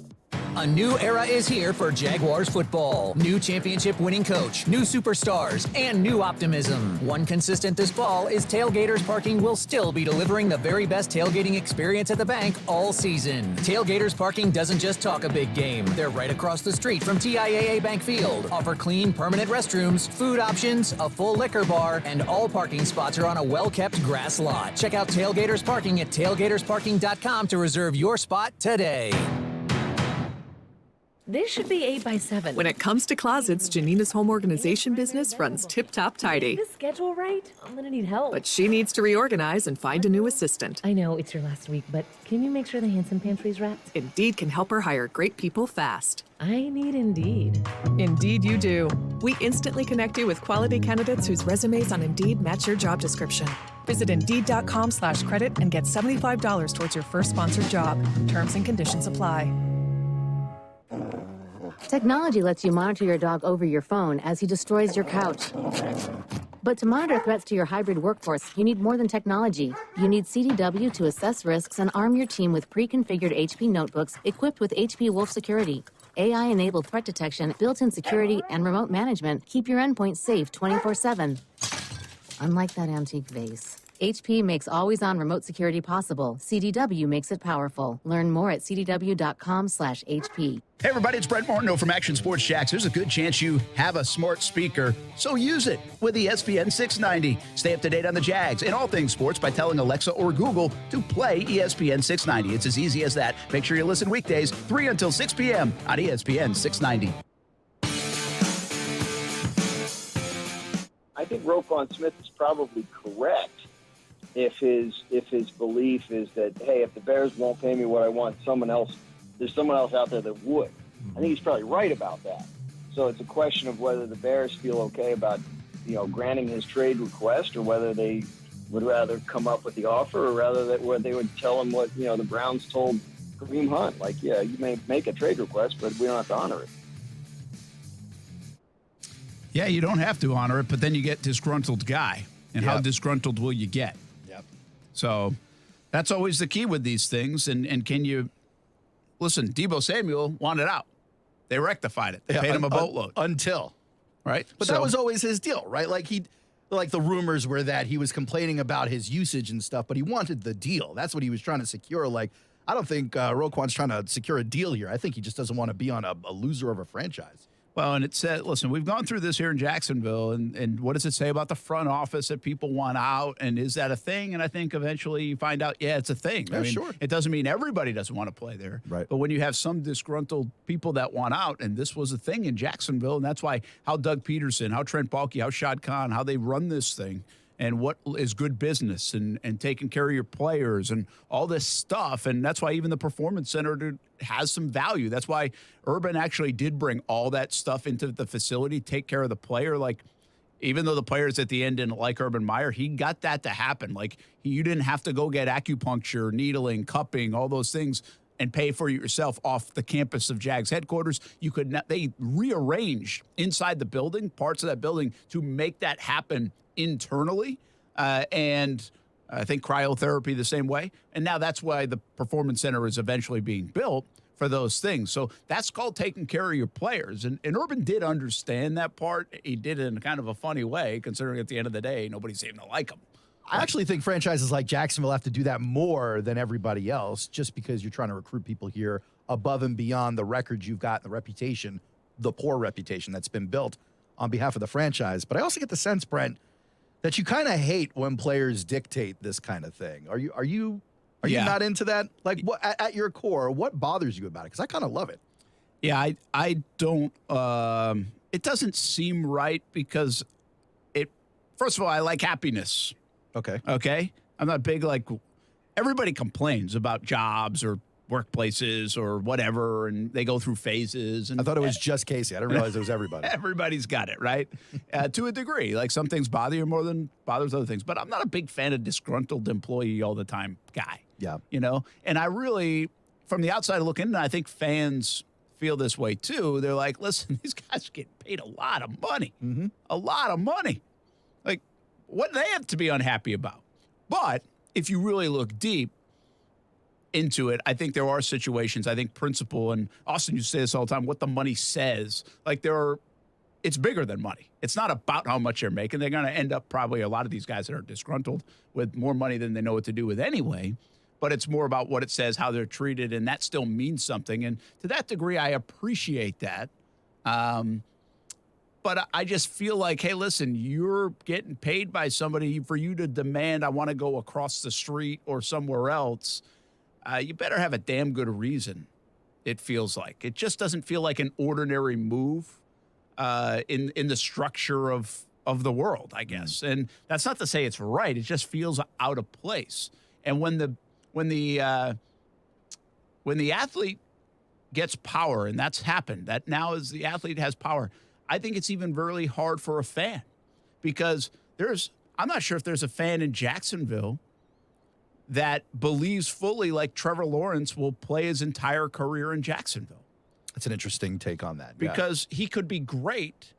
[SPEAKER 12] A new era is here for Jaguars football. New championship-winning coach, new superstars, and new optimism. One consistent this fall is Tailgaters Parking will still be delivering the very best tailgating experience at the bank all season. Tailgaters Parking doesn't just talk a big game. They're right across the street from TIAA Bank Field. Offer clean, permanent restrooms, food options, a full liquor bar, and all parking spots are on a well-kept grass lot. Check out Tailgaters Parking at tailgatersparking.com to reserve your spot today.
[SPEAKER 13] This should be 8 by 7. When it comes to closets, Janina's home organization business runs tip-top tidy.
[SPEAKER 14] Is this schedule right? I'm gonna need help.
[SPEAKER 13] But she needs to reorganize and find a new assistant.
[SPEAKER 14] I know, it's your last week, but can you make sure the Hanson pantry's wrapped?
[SPEAKER 13] Indeed can help her hire great people fast.
[SPEAKER 14] I need Indeed.
[SPEAKER 13] Indeed you do. We instantly connect you with quality candidates whose resumes on Indeed match your job description. Visit Indeed.com/credit and get $75 towards your first sponsored job. Terms and conditions apply.
[SPEAKER 15] Technology lets you monitor your dog over your phone as he destroys your couch. But to monitor threats to your hybrid workforce, you need more than technology. You need CDW to assess risks and arm your team with pre-configured HP notebooks equipped with HP Wolf Security. AI-enabled threat detection, built-in security, and remote management keep your endpoint safe 24/7. Unlike that antique vase. HP makes always-on remote security possible. CDW makes it powerful. Learn more at cdw.com/HP.
[SPEAKER 3] Hey everybody, it's Brent Martineau from Action Sports Jacks. There's a good chance you have a smart speaker, so use it with the ESPN 690. Stay up to date on the Jags and all things sports by telling Alexa or Google to play ESPN 690. It's as easy as that. Make sure you listen weekdays 3 until 6 p.m. on ESPN 690.
[SPEAKER 16] I think Roquan Smith is probably correct if his belief is that, hey, if the Bears won't pay me what I want, someone else there's someone else out there that would. I think he's probably right about that. So it's a question of whether the Bears feel okay about, granting his trade request, or whether they would rather come up with the offer, or rather that where they would tell him what, the Browns told Kareem Hunt, like, yeah, you may make a trade request, but we don't have to honor it.
[SPEAKER 3] Yeah, you don't have to honor it, but then you get disgruntled guy. And how disgruntled will you get?
[SPEAKER 5] Yep.
[SPEAKER 3] So that's always the key with these things. And can you listen? Deebo Samuel wanted out. They rectified it. They paid him a boatload
[SPEAKER 5] until
[SPEAKER 3] right.
[SPEAKER 5] But that was always his deal, right? Like the rumors were that he was complaining about his usage and stuff, but he wanted the deal. That's what he was trying to secure. Like, I don't think Roquan's trying to secure a deal here. I think he just doesn't want to be on a loser of a franchise.
[SPEAKER 3] Well, and it said, listen, we've gone through this here in Jacksonville, and what does it say about the front office that people want out, and is that a thing? And I think eventually you find out, yeah, it's a thing.
[SPEAKER 5] Yeah, sure.
[SPEAKER 3] It doesn't mean everybody doesn't want to play there.
[SPEAKER 5] Right.
[SPEAKER 3] But when you have some disgruntled people that want out, and this was a thing in Jacksonville, and that's why how Doug Peterson, how Trent Baalke, how Shad Khan, how they run this thing, and what is good business and taking care of your players and all this stuff. And that's why even the Performance Center has some value. That's why Urban actually did bring all that stuff into the facility, take care of the player. Like, even though the players at the end didn't like Urban Meyer, he got that to happen. Like, you didn't have to go get acupuncture, needling, cupping, all those things and pay for it yourself off the campus of Jags headquarters. You could not, they rearranged inside the building, parts of that building, to make that happen internally, and I think cryotherapy the same way. And now that's why the Performance Center is eventually being built for those things. So that's called taking care of your players. And Urban did understand that part. He did it in kind of a funny way, considering at the end of the day, nobody seemed to like him.
[SPEAKER 5] I actually think franchises like Jacksonville have to do that more than everybody else, just because you're trying to recruit people here above and beyond the records you've got, the reputation, the poor reputation that's been built on behalf of the franchise. But I also get the sense, Brent, that you kind of hate when players dictate this kind of thing. Are you not into that? Like, what at your core, what bothers you about it? Because I kind of love it.
[SPEAKER 3] Yeah, I don't. It doesn't seem right because first of all, I like happiness. Okay. I'm not big, like, everybody complains about jobs or workplaces or whatever, and they go through phases. And
[SPEAKER 5] I thought it was just Casey. I didn't realize it was everybody.
[SPEAKER 3] Everybody's got it, right? To a degree. Like, some things bother you more than bothers other things. But I'm not a big fan of disgruntled employee all the time guy.
[SPEAKER 5] Yeah.
[SPEAKER 3] And I really, from the outside looking in, I think fans feel this way too. They're like, listen, these guys get paid a lot of money.
[SPEAKER 5] Mm-hmm.
[SPEAKER 3] A lot of money. Like, what do they have to be unhappy about? But if you really look deep into it, I think there are situations, I think principle, and Austin, you say this all the time, what the money says. Like, it's bigger than money. It's not about how much they're making. They're going to end up, probably a lot of these guys that are disgruntled, with more money than they know what to do with anyway. But it's more about what it says, how they're treated, and that still means something. And to that degree, I appreciate that. But I just feel like, hey, listen, you're getting paid by somebody for you to demand, I want to go across the street or somewhere else. You better have a damn good reason, it feels like. It just doesn't feel like an ordinary move in the structure of the world, I guess. And that's not to say it's right. It just feels out of place. And when the athlete gets power, and that's happened, that now is the athlete has power, I think it's even really hard for a fan, because I'm not sure if there's a fan in Jacksonville that believes fully like Trevor Lawrence will play his entire career in Jacksonville.
[SPEAKER 5] That's an interesting take on that.
[SPEAKER 3] Because he could be great,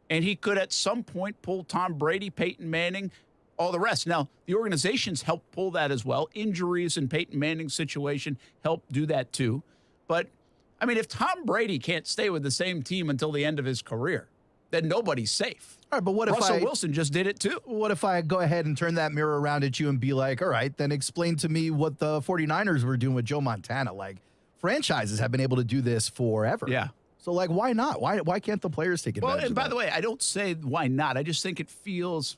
[SPEAKER 3] and he could at some point pull Tom Brady, Peyton Manning, all the rest. Now, the organizations help pull that as well. Injuries in Peyton Manning's situation help do that too. But, I mean, if Tom Brady can't stay with the same team until the end of his career, then nobody's safe.
[SPEAKER 5] All right, but what if
[SPEAKER 3] Russell Wilson just did it too?
[SPEAKER 5] What if I go ahead and turn that mirror around at you and be like, all right, then explain to me what the 49ers were doing with Joe Montana. Like, franchises have been able to do this forever.
[SPEAKER 3] Yeah.
[SPEAKER 5] So, like, why not? Why can't the players take advantage of that?
[SPEAKER 3] Well, and by the way, I don't say why not. I just think it feels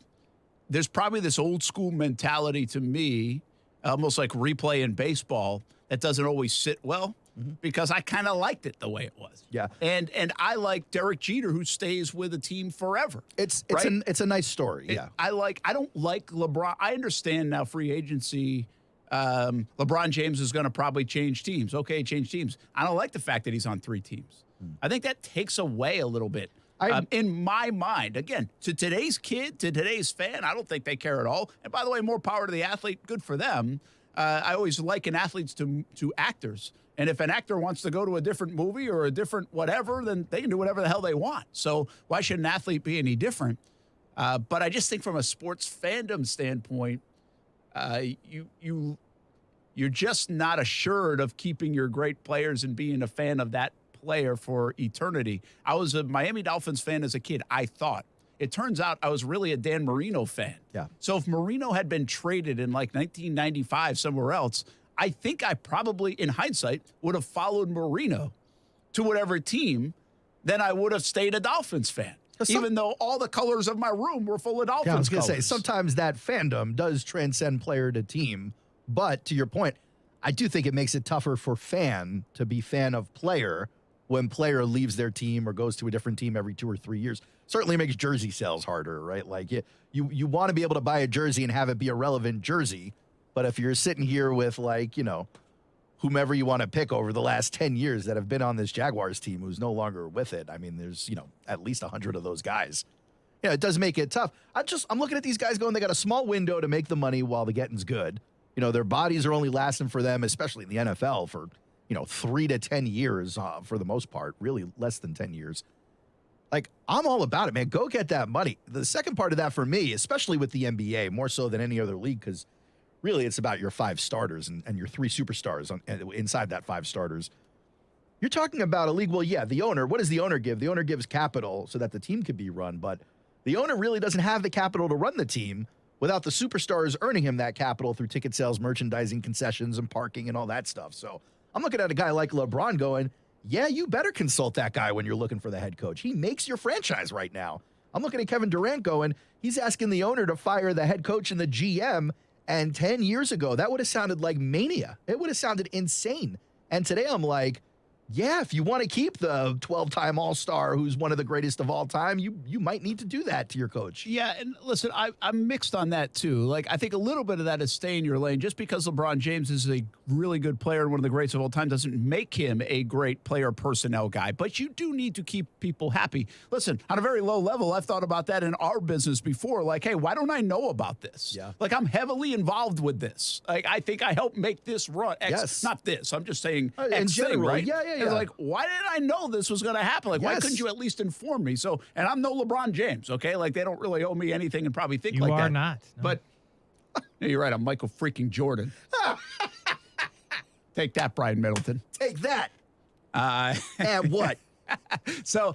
[SPEAKER 3] there's probably this old school mentality to me, almost like replay in baseball, that doesn't always sit well. Because I kind of liked it the way it was.
[SPEAKER 5] Yeah.
[SPEAKER 3] And I like Derek Jeter, who stays with a team forever.
[SPEAKER 5] It's
[SPEAKER 3] right?
[SPEAKER 5] it's a nice story. Yeah.
[SPEAKER 3] I don't like LeBron. I understand now free agency LeBron James is going to probably change teams. Okay, change teams. I don't like the fact that he's on 3 teams. I think that takes away a little bit. In my mind, again, to today's kid, to today's fan, I don't think they care at all. And by the way, more power to the athlete. Good for them. I always liken athletes to actors. And if an actor wants to go to a different movie or a different whatever, then they can do whatever the hell they want. So why should an athlete be any different? But I just think from a sports fandom standpoint, you're just not assured of keeping your great players and being a fan of that player for eternity. I was a Miami Dolphins fan as a kid, I thought. It turns out I was really a Dan Marino fan.
[SPEAKER 5] Yeah.
[SPEAKER 3] So if Marino had been traded in like 1995 somewhere else, I think I probably, in hindsight, would have followed Marino to whatever team, then I would have stayed a Dolphins fan. Even though all the colors of my room were full of Dolphins
[SPEAKER 5] I was going to
[SPEAKER 3] colors.
[SPEAKER 5] say, sometimes that fandom does transcend player to team. But to your point, I do think it makes it tougher for fan to be fan of player when player leaves their team or goes to a different team every 2 or 3 years. Certainly makes jersey sales harder, right? Like you want to be able to buy a jersey and have it be a relevant jersey. But if you're sitting here with whomever you want to pick over the last 10 years that have been on this Jaguars team who's no longer with it, I mean, there's, at least 100 of those guys. Yeah, it does make it tough. I'm looking at these guys going, they got a small window to make the money while the getting's good. Their bodies are only lasting for them, especially in the NFL, for 3 to 10 years for the most part, really less than 10 years. Like, I'm all about it, man. Go get that money. The second part of that for me, especially with the NBA, more so than any other league, because really it's about your 5 starters and your 3 superstars inside that 5 starters. You're talking about a league, well, yeah, the owner, what does the owner give? The owner gives capital so that the team can be run, but the owner really doesn't have the capital to run the team without the superstars earning him that capital through ticket sales, merchandising, concessions, and parking and all that stuff. So I'm looking at a guy like LeBron going, yeah, you better consult that guy when you're looking for the head coach. He makes your franchise right now. I'm looking at Kevin Durant going, he's asking the owner to fire the head coach and the GM, and 10 years ago, that would have sounded like mania. It would have sounded insane. And today I'm like, yeah, if you want to keep the 12-time All-Star who's one of the greatest of all time, you might need to do that to your coach.
[SPEAKER 3] Yeah, and listen, I'm mixed on that too. Like, I think a little bit of that is stay in your lane. Just because LeBron James is a really good player and one of the greats of all time doesn't make him a great player personnel guy. But you do need to keep people happy. Listen, on a very low level, I've thought about that in our business before. Like, hey, why don't I know about this?
[SPEAKER 5] Yeah.
[SPEAKER 3] Like, I'm heavily involved with this. Like, I think I helped make this run.
[SPEAKER 5] Yes.
[SPEAKER 3] Not this. I'm just saying
[SPEAKER 5] in
[SPEAKER 3] X
[SPEAKER 5] general,
[SPEAKER 3] thing, right?
[SPEAKER 5] Yeah.
[SPEAKER 3] It's like, why didn't I know this was going to happen? Like, why couldn't you at least inform me? So, and I'm no LeBron James, okay? Like, they don't really owe me anything and probably think
[SPEAKER 4] You
[SPEAKER 3] like that.
[SPEAKER 4] are not. No.
[SPEAKER 3] But yeah, you're right. I'm Michael freaking Jordan. Take that, Brian Middleton.
[SPEAKER 5] Take that. And what?
[SPEAKER 3] So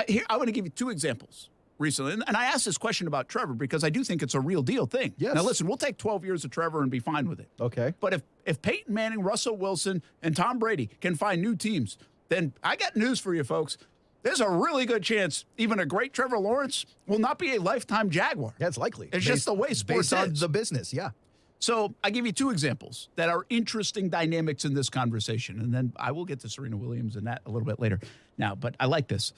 [SPEAKER 3] here, I want to give you 2 examples recently. And I asked this question about Trevor because I do think it's a real deal thing.
[SPEAKER 5] Yes.
[SPEAKER 3] Now, listen, we'll take 12 years of Trevor and be fine with it.
[SPEAKER 5] Okay.
[SPEAKER 3] But if Peyton Manning, Russell Wilson, and Tom Brady can find new teams, then I got news for you folks. There's a really good chance even a great Trevor Lawrence will not be a lifetime Jaguar.
[SPEAKER 5] That's likely.
[SPEAKER 3] It's just the way sports
[SPEAKER 5] based on
[SPEAKER 3] is.
[SPEAKER 5] the business, yeah.
[SPEAKER 3] So I give you 2 examples that are interesting dynamics in this conversation, and then I will get to Serena Williams and that a little bit later. Now, but I like this.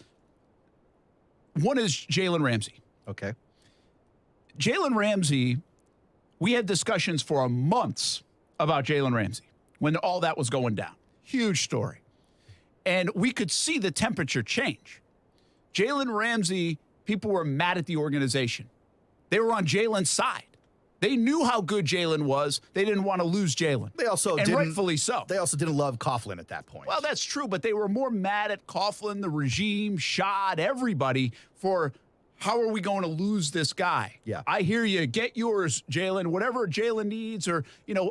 [SPEAKER 3] One is Jalen Ramsey.
[SPEAKER 5] Okay.
[SPEAKER 3] Jalen Ramsey, we had discussions for months about Jalen Ramsey when all that was going down. Huge story. And we could see the temperature change. Jalen Ramsey, people were mad at the organization. They were on Jalen's side. They knew how good Jalen was. They didn't want to lose Jalen.
[SPEAKER 5] They also
[SPEAKER 3] and rightfully so.
[SPEAKER 5] They also didn't love Coughlin at that point.
[SPEAKER 3] Well, that's true, but they were more mad at Coughlin, the regime, Shad, everybody for how are we going to lose this guy?
[SPEAKER 5] Yeah.
[SPEAKER 3] I hear you. Get yours, Jalen, whatever Jalen needs or,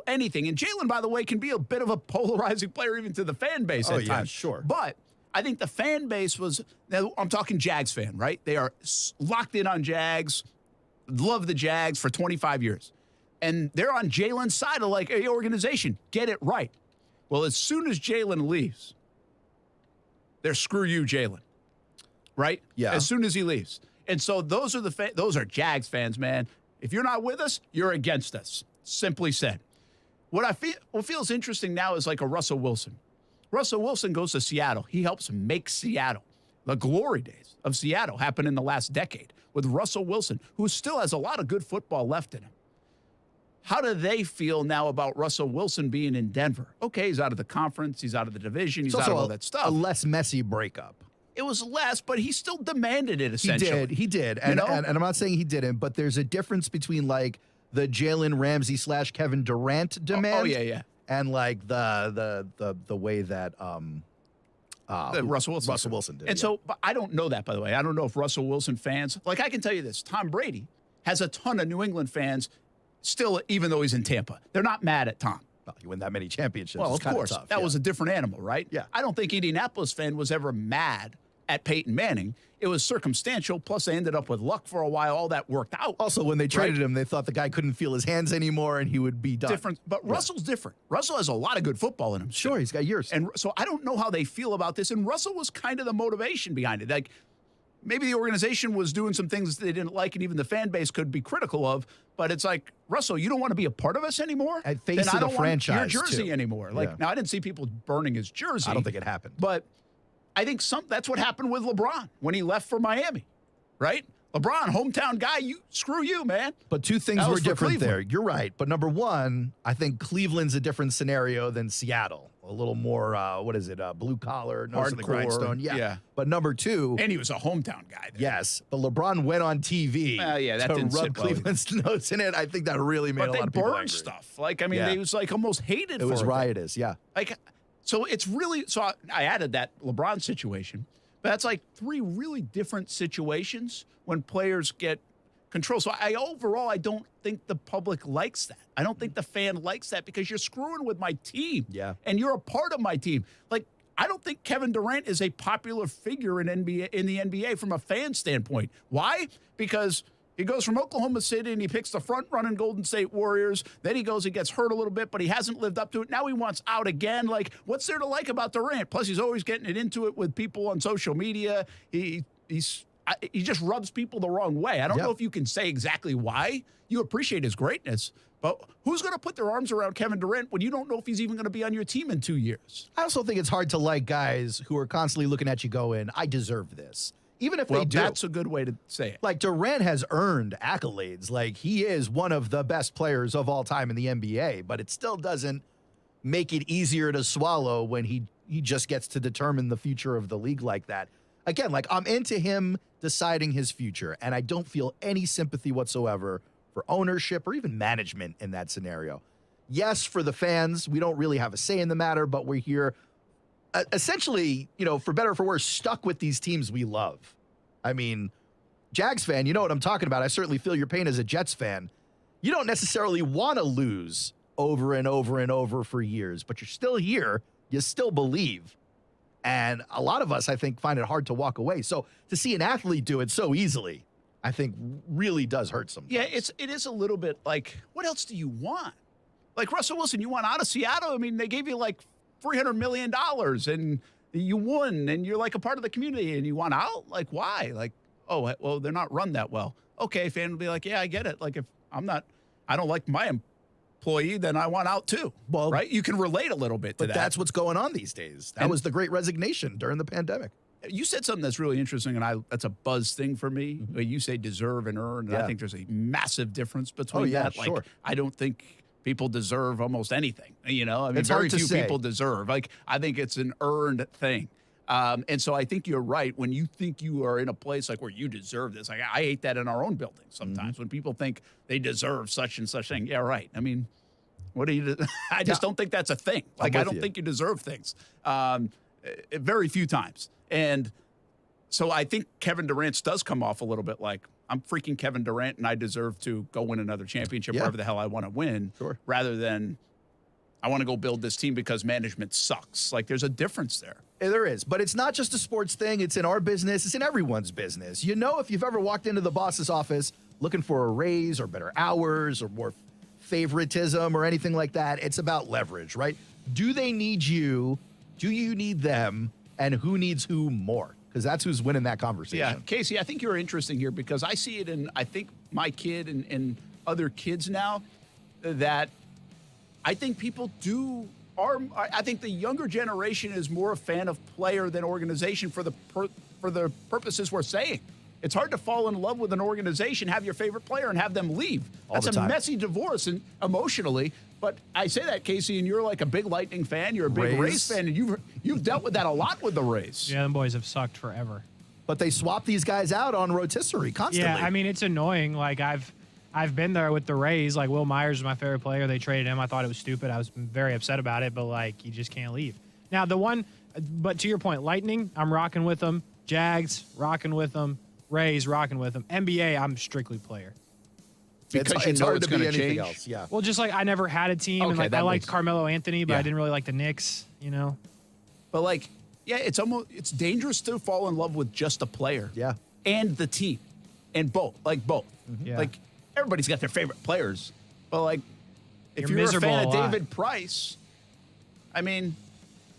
[SPEAKER 3] anything. And Jalen, by the way, can be a bit of a polarizing player even to the fan base at times.
[SPEAKER 5] Sure.
[SPEAKER 3] But I think the fan base was, now I'm talking Jags fan, right? They are locked in on Jags, love the Jags for 25 years. And they're on Jalen's side of like, hey, organization, get it right. Well, as soon as Jalen leaves, they're screw you, Jalen. Right?
[SPEAKER 5] Yeah.
[SPEAKER 3] As soon as he leaves. And so those are Jags fans, man. If you're not with us, you're against us. Simply said. What feels interesting now is like a Russell Wilson. Russell Wilson goes to Seattle. He helps make Seattle. The glory days of Seattle happened in the last decade with Russell Wilson, who still has a lot of good football left in him. how do they feel now about Russell Wilson being in Denver? Okay, he's out of the conference, he's out of the division, he's
[SPEAKER 5] It's
[SPEAKER 3] out of
[SPEAKER 5] also
[SPEAKER 3] all that stuff.
[SPEAKER 5] a less messy breakup.
[SPEAKER 3] It was less, but he still demanded it, essentially.
[SPEAKER 5] He did. And,
[SPEAKER 3] You know?
[SPEAKER 5] and I'm not saying he didn't, but there's a difference between like the Jalen Ramsey / Kevin Durant demand.
[SPEAKER 3] yeah.
[SPEAKER 5] And like the way that
[SPEAKER 3] Russell Wilson
[SPEAKER 5] did.
[SPEAKER 3] And so, but I don't know that, by the way. I don't know if Russell Wilson fans, like I can tell you this, Tom Brady has a ton of New England fans still, even though he's in Tampa. They're not mad at Tom.
[SPEAKER 5] Well, you win that many championships.
[SPEAKER 3] Well,
[SPEAKER 5] it's
[SPEAKER 3] of course.
[SPEAKER 5] tough,
[SPEAKER 3] That was a different animal, right?
[SPEAKER 5] Yeah.
[SPEAKER 3] I don't think Indianapolis fan was ever mad at Peyton Manning. It was circumstantial, plus they ended up with luck for a while. All that worked out.
[SPEAKER 5] Also, when they traded
[SPEAKER 3] right?
[SPEAKER 5] him, they thought the guy couldn't feel his hands anymore and he would be done.
[SPEAKER 3] Different, but Russell's different. Russell has a lot of good football in him.
[SPEAKER 5] Sure, he's got years.
[SPEAKER 3] And so I don't know how they feel about this. And Russell was kind of the motivation behind it. Like maybe the organization was doing some things they didn't like, and even the fan base could be critical of. But it's like, Russell, you don't want to be a part of us anymore?
[SPEAKER 5] At face
[SPEAKER 3] then
[SPEAKER 5] of
[SPEAKER 3] I
[SPEAKER 5] the
[SPEAKER 3] don't
[SPEAKER 5] franchise,
[SPEAKER 3] want your jersey
[SPEAKER 5] too.
[SPEAKER 3] anymore. Like
[SPEAKER 5] Yeah.
[SPEAKER 3] now, I didn't see people burning his jersey.
[SPEAKER 5] I don't think it happened.
[SPEAKER 3] But I think that's what happened with LeBron when he left for Miami, right? LeBron, hometown guy, screw you, man.
[SPEAKER 5] But two things
[SPEAKER 3] That
[SPEAKER 5] were
[SPEAKER 3] was for
[SPEAKER 5] different there.
[SPEAKER 3] Cleveland.
[SPEAKER 5] You're right. But number one, I think Cleveland's a different scenario than Seattle. A little more, blue collar, nose of the
[SPEAKER 3] Hardcore,
[SPEAKER 5] grindstone.
[SPEAKER 3] yeah.
[SPEAKER 5] But number two.
[SPEAKER 3] And he was a hometown guy. There.
[SPEAKER 5] Yes. But LeBron went on TV
[SPEAKER 3] that
[SPEAKER 5] to
[SPEAKER 3] didn't
[SPEAKER 5] rub
[SPEAKER 3] sit well either.
[SPEAKER 5] Cleveland's nose in it. I think that really made
[SPEAKER 3] But
[SPEAKER 5] a
[SPEAKER 3] they
[SPEAKER 5] lot of people
[SPEAKER 3] burned
[SPEAKER 5] angry.
[SPEAKER 3] stuff. Like, I mean,
[SPEAKER 5] Yeah.
[SPEAKER 3] they was like almost hated
[SPEAKER 5] It
[SPEAKER 3] for
[SPEAKER 5] was
[SPEAKER 3] it.
[SPEAKER 5] riotous, yeah.
[SPEAKER 3] Like, so it's really, so I added that LeBron situation, but that's like three really different situations when players get control. So overall, I don't think the public likes that. I don't think the fan likes that because you're screwing with my team.
[SPEAKER 5] Yeah.
[SPEAKER 3] And you're a part of my team. Like, I don't think Kevin Durant is a popular figure in the NBA from a fan standpoint. Why? Because he goes from Oklahoma City and he picks the front-running Golden State Warriors. Then he goes and gets hurt a little bit, but he hasn't lived up to it. Now he wants out again. Like, what's there to like about Durant? Plus, he's always getting it into it with people on social media. He just rubs people the wrong way. I don't know if you can say exactly why. You appreciate his greatness, but who's going to put their arms around Kevin Durant when you don't know if he's even going to be on your team in 2 years?
[SPEAKER 5] I also think it's hard to like guys who are constantly looking at you going, I deserve this. Even if they do.
[SPEAKER 3] That's a good way to say it.
[SPEAKER 5] Like, Durant has earned accolades. Like, he is one of the best players of all time in the NBA, but it still doesn't make it easier to swallow when he just gets to determine the future of the league like that. Again, like, I'm into him deciding his future, and I don't feel any sympathy whatsoever for ownership or even management in that scenario. Yes, for the fans, we don't really have a say in the matter, but we're here essentially, for better or for worse, stuck with these teams we love. I mean, Jags fan, you know what I'm talking about. I certainly feel your pain as a Jets fan. You don't necessarily want to lose over and over and over for years, but you're still here. You still believe. And a lot of us, I think, find it hard to walk away. So to see an athlete do it so easily, I think really does hurt sometimes.
[SPEAKER 3] Yeah, it is a little bit like, what else do you want? Like Russell Wilson, you want out of Seattle? I mean, they gave you like $300 million and you won and you're like a part of the community and you want out? Like, why? Like, oh, well, they're not run that well. Okay, fan will be like, yeah, I get it. Like, if I don't like my employee, then I want out too. Well, right? You can relate a little bit to that.
[SPEAKER 5] But that's what's going on these days. That was the great resignation during the pandemic.
[SPEAKER 3] You said something that's really interesting, and that's a buzz thing for me. You say deserve and earn, and I think there's a massive difference between that. Like,
[SPEAKER 5] sure.
[SPEAKER 3] I don't think people deserve almost anything. I mean,
[SPEAKER 5] It's
[SPEAKER 3] very
[SPEAKER 5] hard to
[SPEAKER 3] few
[SPEAKER 5] say.
[SPEAKER 3] people deserve. Like, I think it's an earned thing. And so I think you're right. When you think you are in a place like where you deserve this, like I hate that in our own building sometimes when people think they deserve such and such thing. Yeah, right. I mean, what do you? I just don't think that's a thing. Like, I don't think you deserve things. Very few times. And so I think Kevin Durant's does come off a little bit like, I'm freaking Kevin Durant and I deserve to go win another championship wherever the hell I want to win, rather than I want to go build this team because management sucks. Like, there's a difference there.
[SPEAKER 5] There is, but it's not just a sports thing. It's in our business. It's in everyone's business. You know, if you've ever walked into the boss's office looking for a raise or better hours or more favoritism or anything like that, it's about leverage, right? Do they need you? Do you need them? And who needs who more? Because that's who's winning that conversation.
[SPEAKER 3] Yeah, Casey, I think you're interesting here because I see it in, I think, my kid and other kids now that I think people I think the younger generation is more a fan of player than organization for the purposes we're saying. It's hard to fall in love with an organization, have your favorite player, and have them leave. That's a messy divorce and emotionally. But I say that, Casey, and you're like a big Lightning fan. You're a big Rays fan, and you've dealt with that a lot with the Rays.
[SPEAKER 4] Yeah, them boys have sucked forever.
[SPEAKER 5] But they swap these guys out on rotisserie constantly.
[SPEAKER 4] Yeah, I mean, it's annoying. Like, I've been there with the Rays. Like, Will Myers is my favorite player. They traded him. I thought it was stupid. I was very upset about it, but, like, you just can't leave. Now, but to your point, Lightning, I'm rocking with them. Jags, rocking with them. Rays, rocking with them. NBA, I'm strictly player.
[SPEAKER 3] Because
[SPEAKER 5] it's hard to be anything
[SPEAKER 3] change.
[SPEAKER 5] else. Yeah.
[SPEAKER 4] Well, just like I never had a team, and like I liked Carmelo Anthony, but I didn't really like the Knicks, you know?
[SPEAKER 3] But, like, yeah, it's dangerous to fall in love with just a player.
[SPEAKER 5] Yeah.
[SPEAKER 3] And the team. And both.
[SPEAKER 4] Mm-hmm. Yeah.
[SPEAKER 3] Like, everybody's got their favorite players. But, like, if
[SPEAKER 4] You're
[SPEAKER 3] you're a fan of
[SPEAKER 4] miserable a lot.
[SPEAKER 3] David Price, I mean,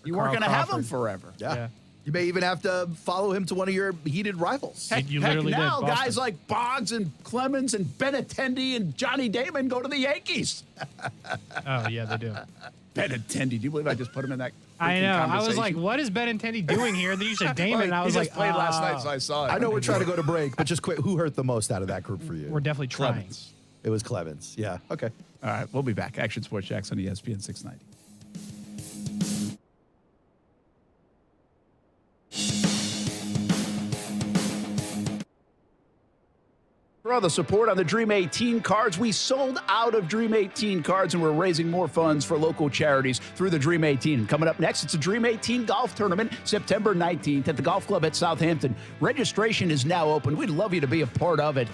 [SPEAKER 3] you
[SPEAKER 4] Carl
[SPEAKER 3] weren't going to have him
[SPEAKER 4] Crawford.
[SPEAKER 3] forever.
[SPEAKER 5] Yeah. You may even have to follow him to one of your heated rivals.
[SPEAKER 3] Heck,
[SPEAKER 4] You literally
[SPEAKER 3] now
[SPEAKER 4] did,
[SPEAKER 3] guys
[SPEAKER 4] Boston.
[SPEAKER 3] like Boggs and Clemens and Benintendi and Johnny Damon go to the Yankees.
[SPEAKER 4] Oh, yeah, they do.
[SPEAKER 3] Benintendi, do you believe I just put him in that?
[SPEAKER 4] I know. I was
[SPEAKER 3] conversation?
[SPEAKER 4] like, what is Benintendi doing here? Then you said Damon, and I was
[SPEAKER 3] he
[SPEAKER 4] like,
[SPEAKER 3] just played last night, so I saw it.
[SPEAKER 5] I know we're trying to go to break, but just quick, who hurt the most out of that group for you?
[SPEAKER 4] We're definitely trying.
[SPEAKER 3] Clemens.
[SPEAKER 5] It was Clemens. Yeah. Okay.
[SPEAKER 3] All right, we'll be back. Action Sports Jacks on ESPN 690. For all the support on the Dream 18 cards, we sold out of Dream 18 cards, and we're raising more funds for local charities through the Dream 18. And coming up next, it's a Dream 18 golf tournament, September 19th at the Golf Club at Southampton. Registration is now open. We'd love you to be a part of it.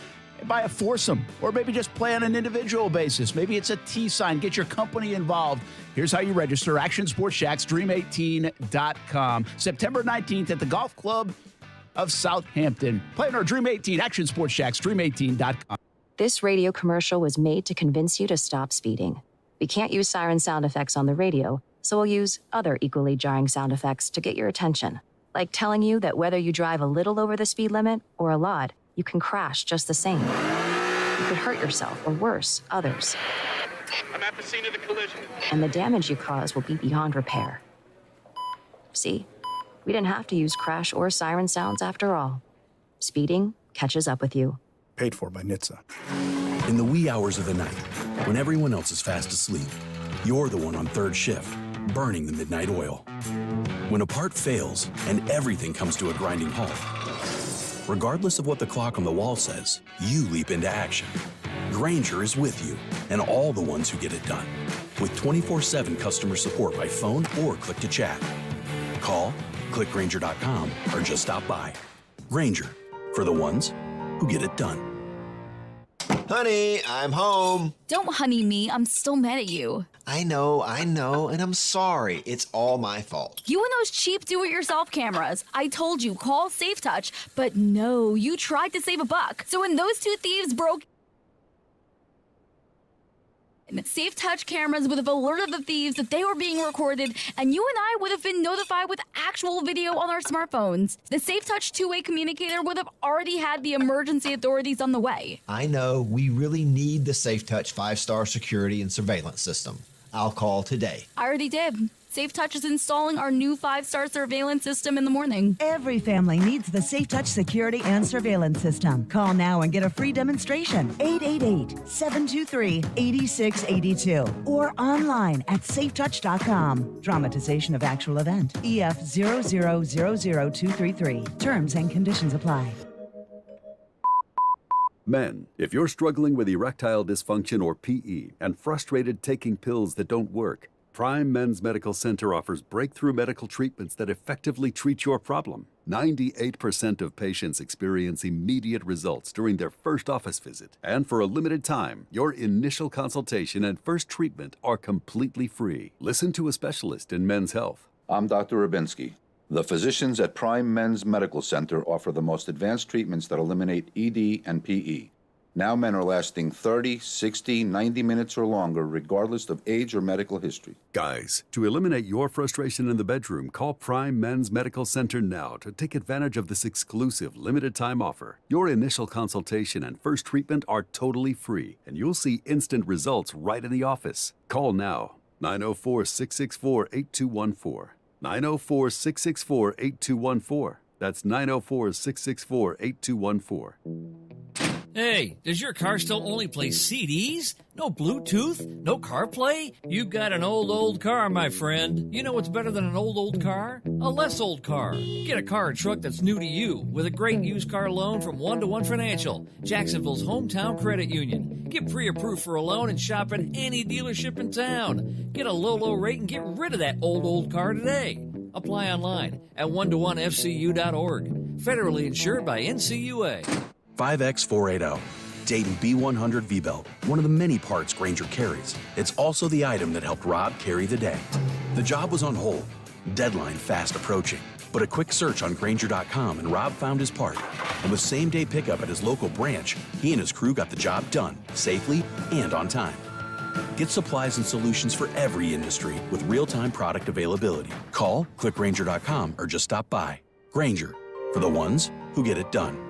[SPEAKER 3] Buy a foursome, or maybe just play on an individual basis. Maybe it's a tee sign. Get your company involved. Here's how you register. Action Sports Jacks, Dream18.com. September 19th at the Golf Club of Southampton. Play on our Dream 18, Action Sports Jacks, Dream18.com.
[SPEAKER 17] This radio commercial was made to convince you to stop speeding. We can't use siren sound effects on the radio, so we'll use other equally jarring sound effects to get your attention. Like telling you that whether you drive a little over the speed limit or a lot, you can crash just the same. You could hurt yourself, or worse, others.
[SPEAKER 18] I'm at the scene of the collision.
[SPEAKER 17] And the damage you cause will be beyond repair. See? We didn't have to use crash or siren sounds after all. Speeding catches up with you.
[SPEAKER 19] Paid for by NHTSA. In the wee hours of the night, when everyone else is fast asleep, you're the one on third shift, burning the midnight oil. When a part fails and everything comes to a grinding halt, regardless of what the clock on the wall says, you leap into action. Grainger is with you and all the ones who get it done. With 24/7 customer support by phone or click to chat. Call, click Grainger.com, or just stop by. Grainger, for the ones who get it done.
[SPEAKER 20] Honey, I'm home.
[SPEAKER 21] Don't honey me. I'm still mad at you.
[SPEAKER 20] I know, and I'm sorry. It's all my fault.
[SPEAKER 21] You and those cheap do-it-yourself cameras. I told you, call SafeTouch, but no, you tried to save a buck. So when those two thieves broke SafeTouch cameras would have alerted the thieves that they were being recorded, and you and I would have been notified with actual video on our smartphones. The SafeTouch two-way communicator would have already had the emergency authorities on the way.
[SPEAKER 20] I know we really need the SafeTouch 5-star security and surveillance system. I'll call today.
[SPEAKER 21] I already did. SafeTouch is installing our new 5-star surveillance system in the morning.
[SPEAKER 22] Every family needs the SafeTouch security and surveillance system. Call now and get a free demonstration. 888-723-8682 or online at safetouch.com. Dramatization of actual event. EF 0000233. Terms and conditions apply.
[SPEAKER 23] Men, if you're struggling with erectile dysfunction or PE and frustrated taking pills that don't work, Prime Men's Medical Center offers breakthrough medical treatments that effectively treat your problem. 98% of patients experience immediate results during their first office visit. And for a limited time, your initial consultation and first treatment are completely free. Listen to a specialist in men's health.
[SPEAKER 24] I'm Dr. Rubinsky. The physicians at Prime Men's Medical Center offer the most advanced treatments that eliminate ED and PE. Now men are lasting 30, 60, 90 minutes or longer, regardless of age or medical history.
[SPEAKER 23] Guys, to eliminate your frustration in the bedroom, call Prime Men's Medical Center now to take advantage of this exclusive limited-time offer. Your initial consultation and first treatment are totally free, and you'll see instant results right in the office. Call now, 904-664-8214. 904-664-8214. That's 904-664-8214.
[SPEAKER 1] Hey, does your car still only play CDs? No Bluetooth? No CarPlay? You've got an old car, my friend. You know what's better than an old car? A less old car. Get a car or truck that's new to you with a great used car loan from 1-to-1 Financial, Jacksonville's hometown credit union. Get pre-approved for a loan and shop at any dealership in town. Get a low rate and get rid of that old car today. Apply online at 1to1fcu.org. Federally insured by NCUA.
[SPEAKER 19] 5X480. Dayton B100 V-Belt, one of the many parts Grainger carries. It's also the item that helped Rob carry the day. The job was on hold, deadline fast approaching, but a quick search on Grainger.com and Rob found his part. And with same-day pickup at his local branch, he and his crew got the job done, safely and on time. Get supplies and solutions for every industry with real-time product availability. Call, click Grainger.com, or just stop by. Grainger, for the ones who get it done.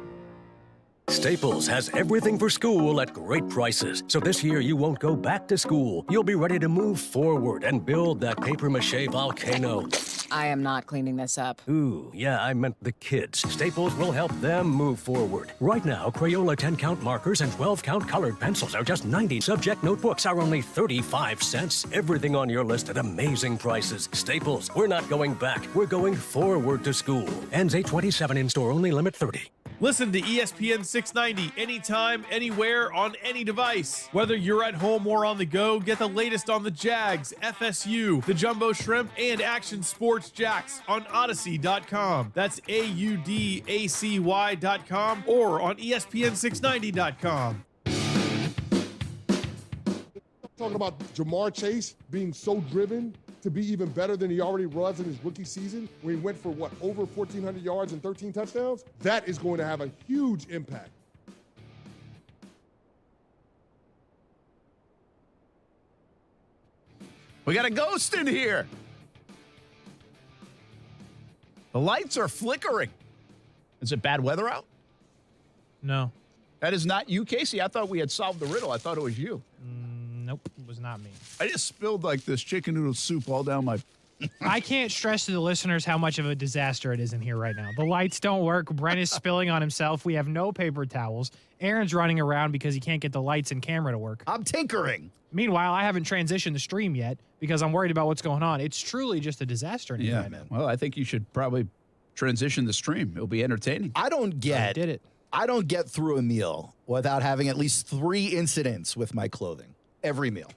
[SPEAKER 2] Staples has everything for school at great prices. So this year you won't go back to school. You'll be ready to move forward and build that papier-mâché volcano.
[SPEAKER 6] I am not cleaning this up.
[SPEAKER 2] Ooh, yeah, I meant the kids. Staples will help them move forward. Right now, Crayola 10-count markers and 12-count colored pencils are just 90. Subject notebooks are only 35 cents. Everything on your list at amazing prices. Staples, we're not going back. We're going forward to school. Ends 8/27 in-store only, limit 30.
[SPEAKER 7] Listen to ESPN 690 anytime, anywhere, on any device. Whether you're at home or on the go, get the latest on the Jags, FSU, the Jumbo Shrimp, and Action Sports Jacks on Odyssey.com. That's AUDACY.com or on ESPN690.com.
[SPEAKER 25] Talking about Jamar Chase being so driven to be even better than he already was in his rookie season, when he went for, over 1,400 yards and 13 touchdowns? That is going to have a huge impact.
[SPEAKER 3] We got a ghost in here. The lights are flickering. Is it bad weather out?
[SPEAKER 4] No.
[SPEAKER 3] That is not you, Casey. I thought we had solved the riddle. I thought it was you.
[SPEAKER 4] Nope, it was not me.
[SPEAKER 3] I just spilled like this chicken noodle soup all down my...
[SPEAKER 4] I can't stress to the listeners how much of a disaster it is in here right now. The lights don't work. Brent is spilling on himself. We have no paper towels. Aaron's running around because he can't get the lights and camera to work.
[SPEAKER 5] I'm tinkering.
[SPEAKER 4] Meanwhile, I haven't transitioned the stream yet because I'm worried about what's going on. It's truly just a disaster in here right now.
[SPEAKER 3] Well, I think you should probably transition the stream. It'll be entertaining.
[SPEAKER 5] I don't get
[SPEAKER 4] did it.
[SPEAKER 5] I don't get through a meal without having at least 3 incidents with my clothing. Every meal.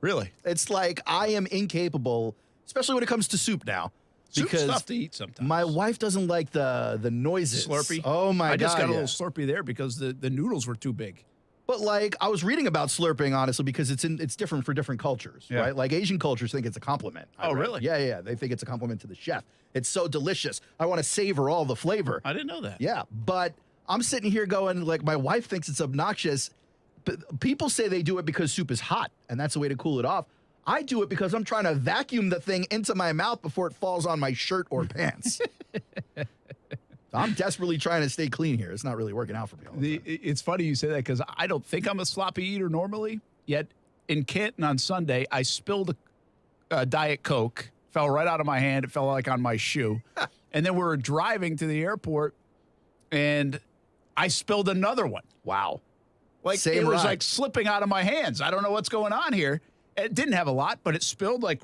[SPEAKER 3] Really?
[SPEAKER 5] It's like I am incapable, especially when it comes to soup now.
[SPEAKER 3] Soup's
[SPEAKER 5] Because
[SPEAKER 3] tough to eat sometimes.
[SPEAKER 5] my wife doesn't like the noises.
[SPEAKER 3] Slurpee.
[SPEAKER 5] Oh my God.
[SPEAKER 3] I just got a
[SPEAKER 5] yeah.
[SPEAKER 3] little Slurpee there because the noodles were too big.
[SPEAKER 5] But like I was reading about slurping, honestly, because it's different for different cultures,
[SPEAKER 3] Yeah.
[SPEAKER 5] right? Like Asian cultures think it's a compliment. I
[SPEAKER 3] Oh,
[SPEAKER 5] read.
[SPEAKER 3] really?
[SPEAKER 5] Yeah. They think it's a compliment to the chef. It's so delicious. I want to savor all the flavor.
[SPEAKER 3] I didn't know that.
[SPEAKER 5] Yeah, but I'm sitting here going like my wife thinks it's obnoxious. But people say they do it because soup is hot, and that's a way to cool it off. I do it because I'm trying to vacuum the thing into my mouth before it falls on my shirt or pants. I'm desperately trying to stay clean here. It's not really working out for me all the time.
[SPEAKER 3] It's funny you say that because I don't think I'm a sloppy eater normally. Yet in Canton on Sunday, I spilled a Diet Coke, fell right out of my hand. It fell like on my shoe. And then we were driving to the airport, and I spilled another one.
[SPEAKER 5] Wow.
[SPEAKER 3] Like
[SPEAKER 5] Same
[SPEAKER 3] it was
[SPEAKER 5] ride.
[SPEAKER 3] like slipping out of my hands. I don't know what's going on here. It didn't have a lot, but it spilled like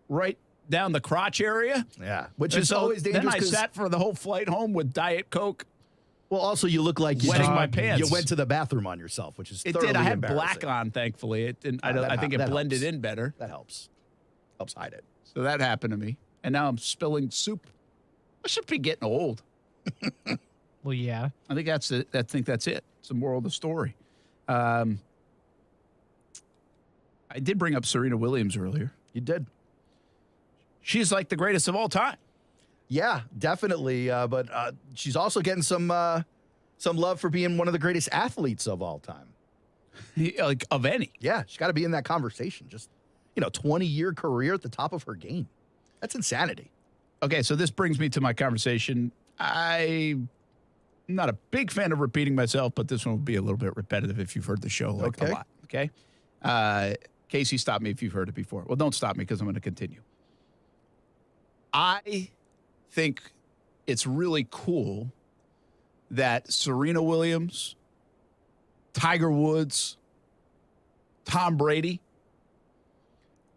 [SPEAKER 3] right down the crotch area.
[SPEAKER 5] Yeah, which
[SPEAKER 3] And
[SPEAKER 5] is
[SPEAKER 3] so
[SPEAKER 5] always dangerous.
[SPEAKER 3] Then I
[SPEAKER 5] 'cause-
[SPEAKER 3] sat for the whole flight home with Diet Coke.
[SPEAKER 5] Well, also you look like you
[SPEAKER 3] Wetting my pants.
[SPEAKER 5] You went to the bathroom on yourself, which is
[SPEAKER 3] It
[SPEAKER 5] thoroughly
[SPEAKER 3] did. I had
[SPEAKER 5] embarrassing.
[SPEAKER 3] black on, thankfully. It didn't. I
[SPEAKER 5] that
[SPEAKER 3] think it
[SPEAKER 5] that
[SPEAKER 3] blended
[SPEAKER 5] helps.
[SPEAKER 3] in better.
[SPEAKER 5] That helps. Helps hide it.
[SPEAKER 3] So that happened to me, and now I'm spilling soup. I should be getting old.
[SPEAKER 4] Well, yeah.
[SPEAKER 3] I think that's it. I think that's it. It's the moral of the story. I did bring up Serena Williams earlier.
[SPEAKER 5] You did.
[SPEAKER 3] She's like the greatest of all time.
[SPEAKER 5] Yeah, definitely. But she's also getting some love for being one of the greatest athletes of all time.
[SPEAKER 3] Like of any.
[SPEAKER 5] Yeah, she's got to be in that conversation. Just 20-year career at the top of her game. That's insanity.
[SPEAKER 3] Okay, so this brings me to my conversation. I'm not a big fan of repeating myself, but this one will be a little bit repetitive if you've heard the show a lot. Okay. Casey, stop me if you've heard it before. Well, don't stop me because I'm going to continue. I think it's really cool that Serena Williams, Tiger Woods, Tom Brady,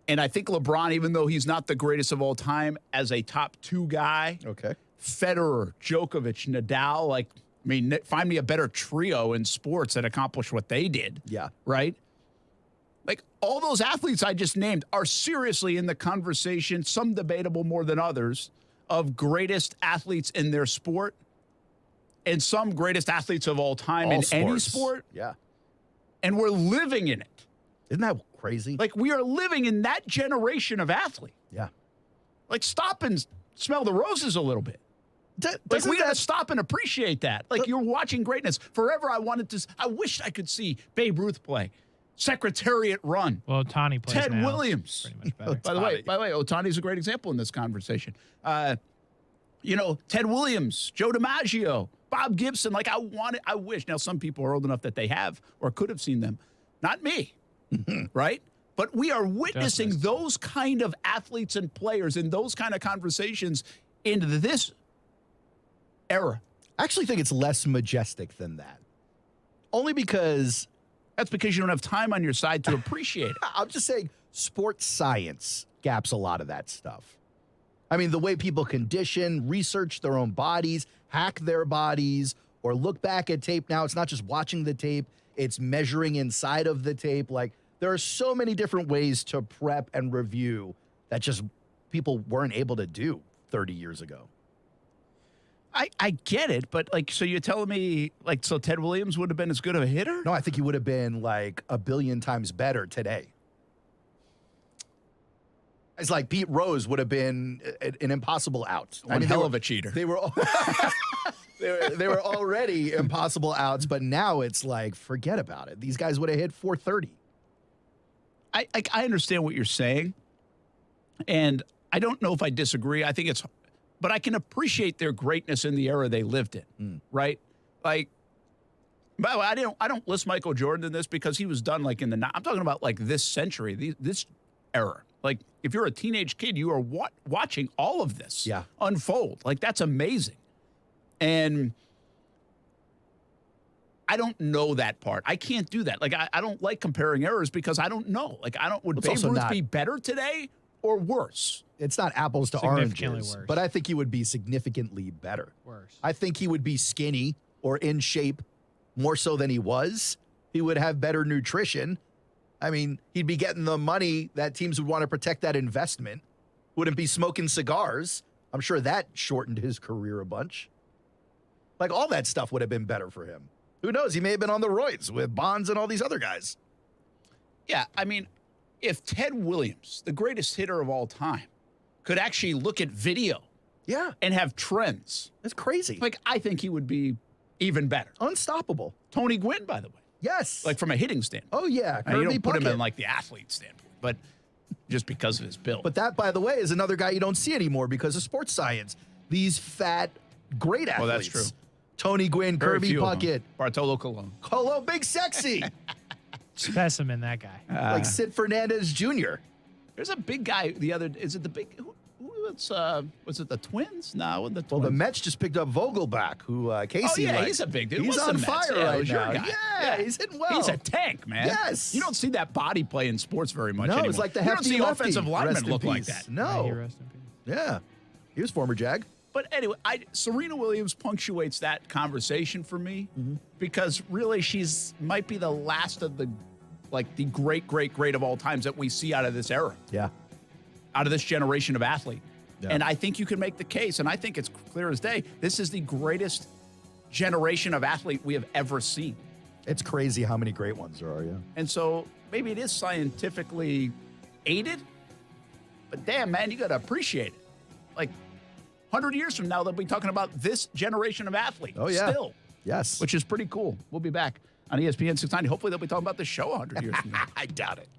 [SPEAKER 3] and I think LeBron, even though he's not the greatest of all time, as a top 2 guy.
[SPEAKER 5] Okay.
[SPEAKER 3] Federer, Djokovic, Nadal, like, I mean, find me a better trio in sports that accomplished what they did.
[SPEAKER 5] Yeah.
[SPEAKER 3] Right? Like, all those athletes I just named are seriously in the conversation, some debatable more than others, of greatest athletes in their sport and some greatest athletes of all time in any sport.
[SPEAKER 5] Yeah.
[SPEAKER 3] And we're living in it.
[SPEAKER 5] Isn't that crazy?
[SPEAKER 3] Like, we are living in that generation of athlete.
[SPEAKER 5] Yeah.
[SPEAKER 3] Like, stop and smell the roses a little bit. Like, we got to stop and appreciate that. Like, you're watching greatness. Forever, I wish I could see Babe Ruth play. Secretariat run.
[SPEAKER 4] Well, Otani plays
[SPEAKER 3] Ted
[SPEAKER 4] now.
[SPEAKER 3] Williams.
[SPEAKER 4] Pretty much better.
[SPEAKER 3] By the way, Otani's a great example in this conversation. Ted Williams, Joe DiMaggio, Bob Gibson. Like, I wish. Now, some people are old enough that they have or could have seen them. Not me, right? But we are witnessing those kind of athletes and players in those kind of conversations in this era.
[SPEAKER 5] I actually think it's less majestic than that. Only because...
[SPEAKER 3] That's because you don't have time on your side to appreciate it.
[SPEAKER 5] I'm just saying sports science gaps a lot of that stuff. I mean, the way people condition, research their own bodies, hack their bodies, or look back at tape now. It's not just watching the tape. It's measuring inside of the tape. Like, there are so many different ways to prep and review that just people weren't able to do 30 years ago.
[SPEAKER 3] I get it, but, like, so you're telling me, like, so Ted Williams would have been as good of a hitter?
[SPEAKER 5] No, I think he would have been, like, 1 billion times better today. It's like Pete Rose would have been an impossible out.
[SPEAKER 3] One hell of a cheater.
[SPEAKER 5] They were all, they were already impossible outs, but now it's like, forget about it. These guys would have hit 430.
[SPEAKER 3] I understand what you're saying, and I don't know if I disagree. I think it's... But I can appreciate their greatness in the era they lived in, right? Like, by the way, I don't list Michael Jordan in this because he was done like in the... I'm talking about like this century, this era. Like, if you're a teenage kid, you are watching all of this unfold. Like, that's amazing. And I don't know that part. I can't do that. Like, I don't like comparing eras because I don't know. Like, would Babe Ruth be better today or worse?
[SPEAKER 5] It's not apples to oranges, but I think he would be significantly better.
[SPEAKER 4] Worse.
[SPEAKER 5] I think he would be skinny or in shape more so than he was. He would have better nutrition. I mean, he'd be getting the money that teams would want to protect that investment. Wouldn't be smoking cigars. I'm sure that shortened his career a bunch. Like, all that stuff would have been better for him. Who knows? He may have been on the roids with Bonds and all these other guys.
[SPEAKER 3] Yeah, I mean, if Ted Williams, the greatest hitter of all time, could actually look at video and have trends.
[SPEAKER 5] That's crazy.
[SPEAKER 3] Like, I think he would be even better.
[SPEAKER 5] Unstoppable.
[SPEAKER 3] Tony Gwynn, by the way.
[SPEAKER 5] Yes.
[SPEAKER 3] Like, from a hitting standpoint.
[SPEAKER 5] Oh, yeah.
[SPEAKER 3] You don't put him in, like, the athlete standpoint, but just because of his build.
[SPEAKER 5] But that, by the way, is another guy you don't see anymore because of sports science. These fat, great athletes.
[SPEAKER 3] Well, that's true.
[SPEAKER 5] Tony Gwynn,
[SPEAKER 3] Very
[SPEAKER 5] Kirby
[SPEAKER 3] few of
[SPEAKER 5] Puckett.
[SPEAKER 3] them. Bartolo Colon.
[SPEAKER 5] Hello, Big Sexy.
[SPEAKER 4] Specimen, that guy.
[SPEAKER 5] Like Sid Fernandez Jr.
[SPEAKER 3] There's a big guy. Is it the big? Was it the Twins? No, the Twins.
[SPEAKER 5] Well, the Mets just picked up Vogelbach, who Casey.
[SPEAKER 3] Oh yeah, he's a big dude.
[SPEAKER 5] He's
[SPEAKER 3] What's
[SPEAKER 5] on
[SPEAKER 3] the Mets?
[SPEAKER 5] fire
[SPEAKER 3] Yeah,
[SPEAKER 5] right
[SPEAKER 3] it was your
[SPEAKER 5] now.
[SPEAKER 3] guy.
[SPEAKER 5] Yeah, he's hitting well.
[SPEAKER 3] He's a tank, man.
[SPEAKER 5] Yes.
[SPEAKER 3] You don't see that body play in sports very much
[SPEAKER 5] No,
[SPEAKER 3] anymore.
[SPEAKER 5] it's like the
[SPEAKER 3] you don't
[SPEAKER 5] hefty
[SPEAKER 3] see
[SPEAKER 5] lefty.
[SPEAKER 3] offensive linemen
[SPEAKER 5] Rest in
[SPEAKER 3] look like
[SPEAKER 5] peace.
[SPEAKER 3] that.
[SPEAKER 5] No.
[SPEAKER 4] May he rest in peace.
[SPEAKER 5] Yeah, he was former Jag.
[SPEAKER 3] But anyway, Serena Williams punctuates that conversation for me because really might be the last of the great of all times that we see out of this era.
[SPEAKER 5] Yeah.
[SPEAKER 3] Out of this generation of athlete.
[SPEAKER 5] Yeah.
[SPEAKER 3] And I think you can make the case, and I think it's clear as day, this is the greatest generation of athlete we have ever seen.
[SPEAKER 5] It's crazy how many great ones there are, yeah.
[SPEAKER 3] And so maybe it is scientifically aided, but damn, man, you got to appreciate it. Like, 100 years from now, they'll be talking about this generation of athletes.
[SPEAKER 5] Oh, yeah.
[SPEAKER 3] Still.
[SPEAKER 5] Yes.
[SPEAKER 3] Which is pretty cool. We'll be back on ESPN 690. Hopefully, they'll be talking about this show 100 years from now.
[SPEAKER 5] I doubt it.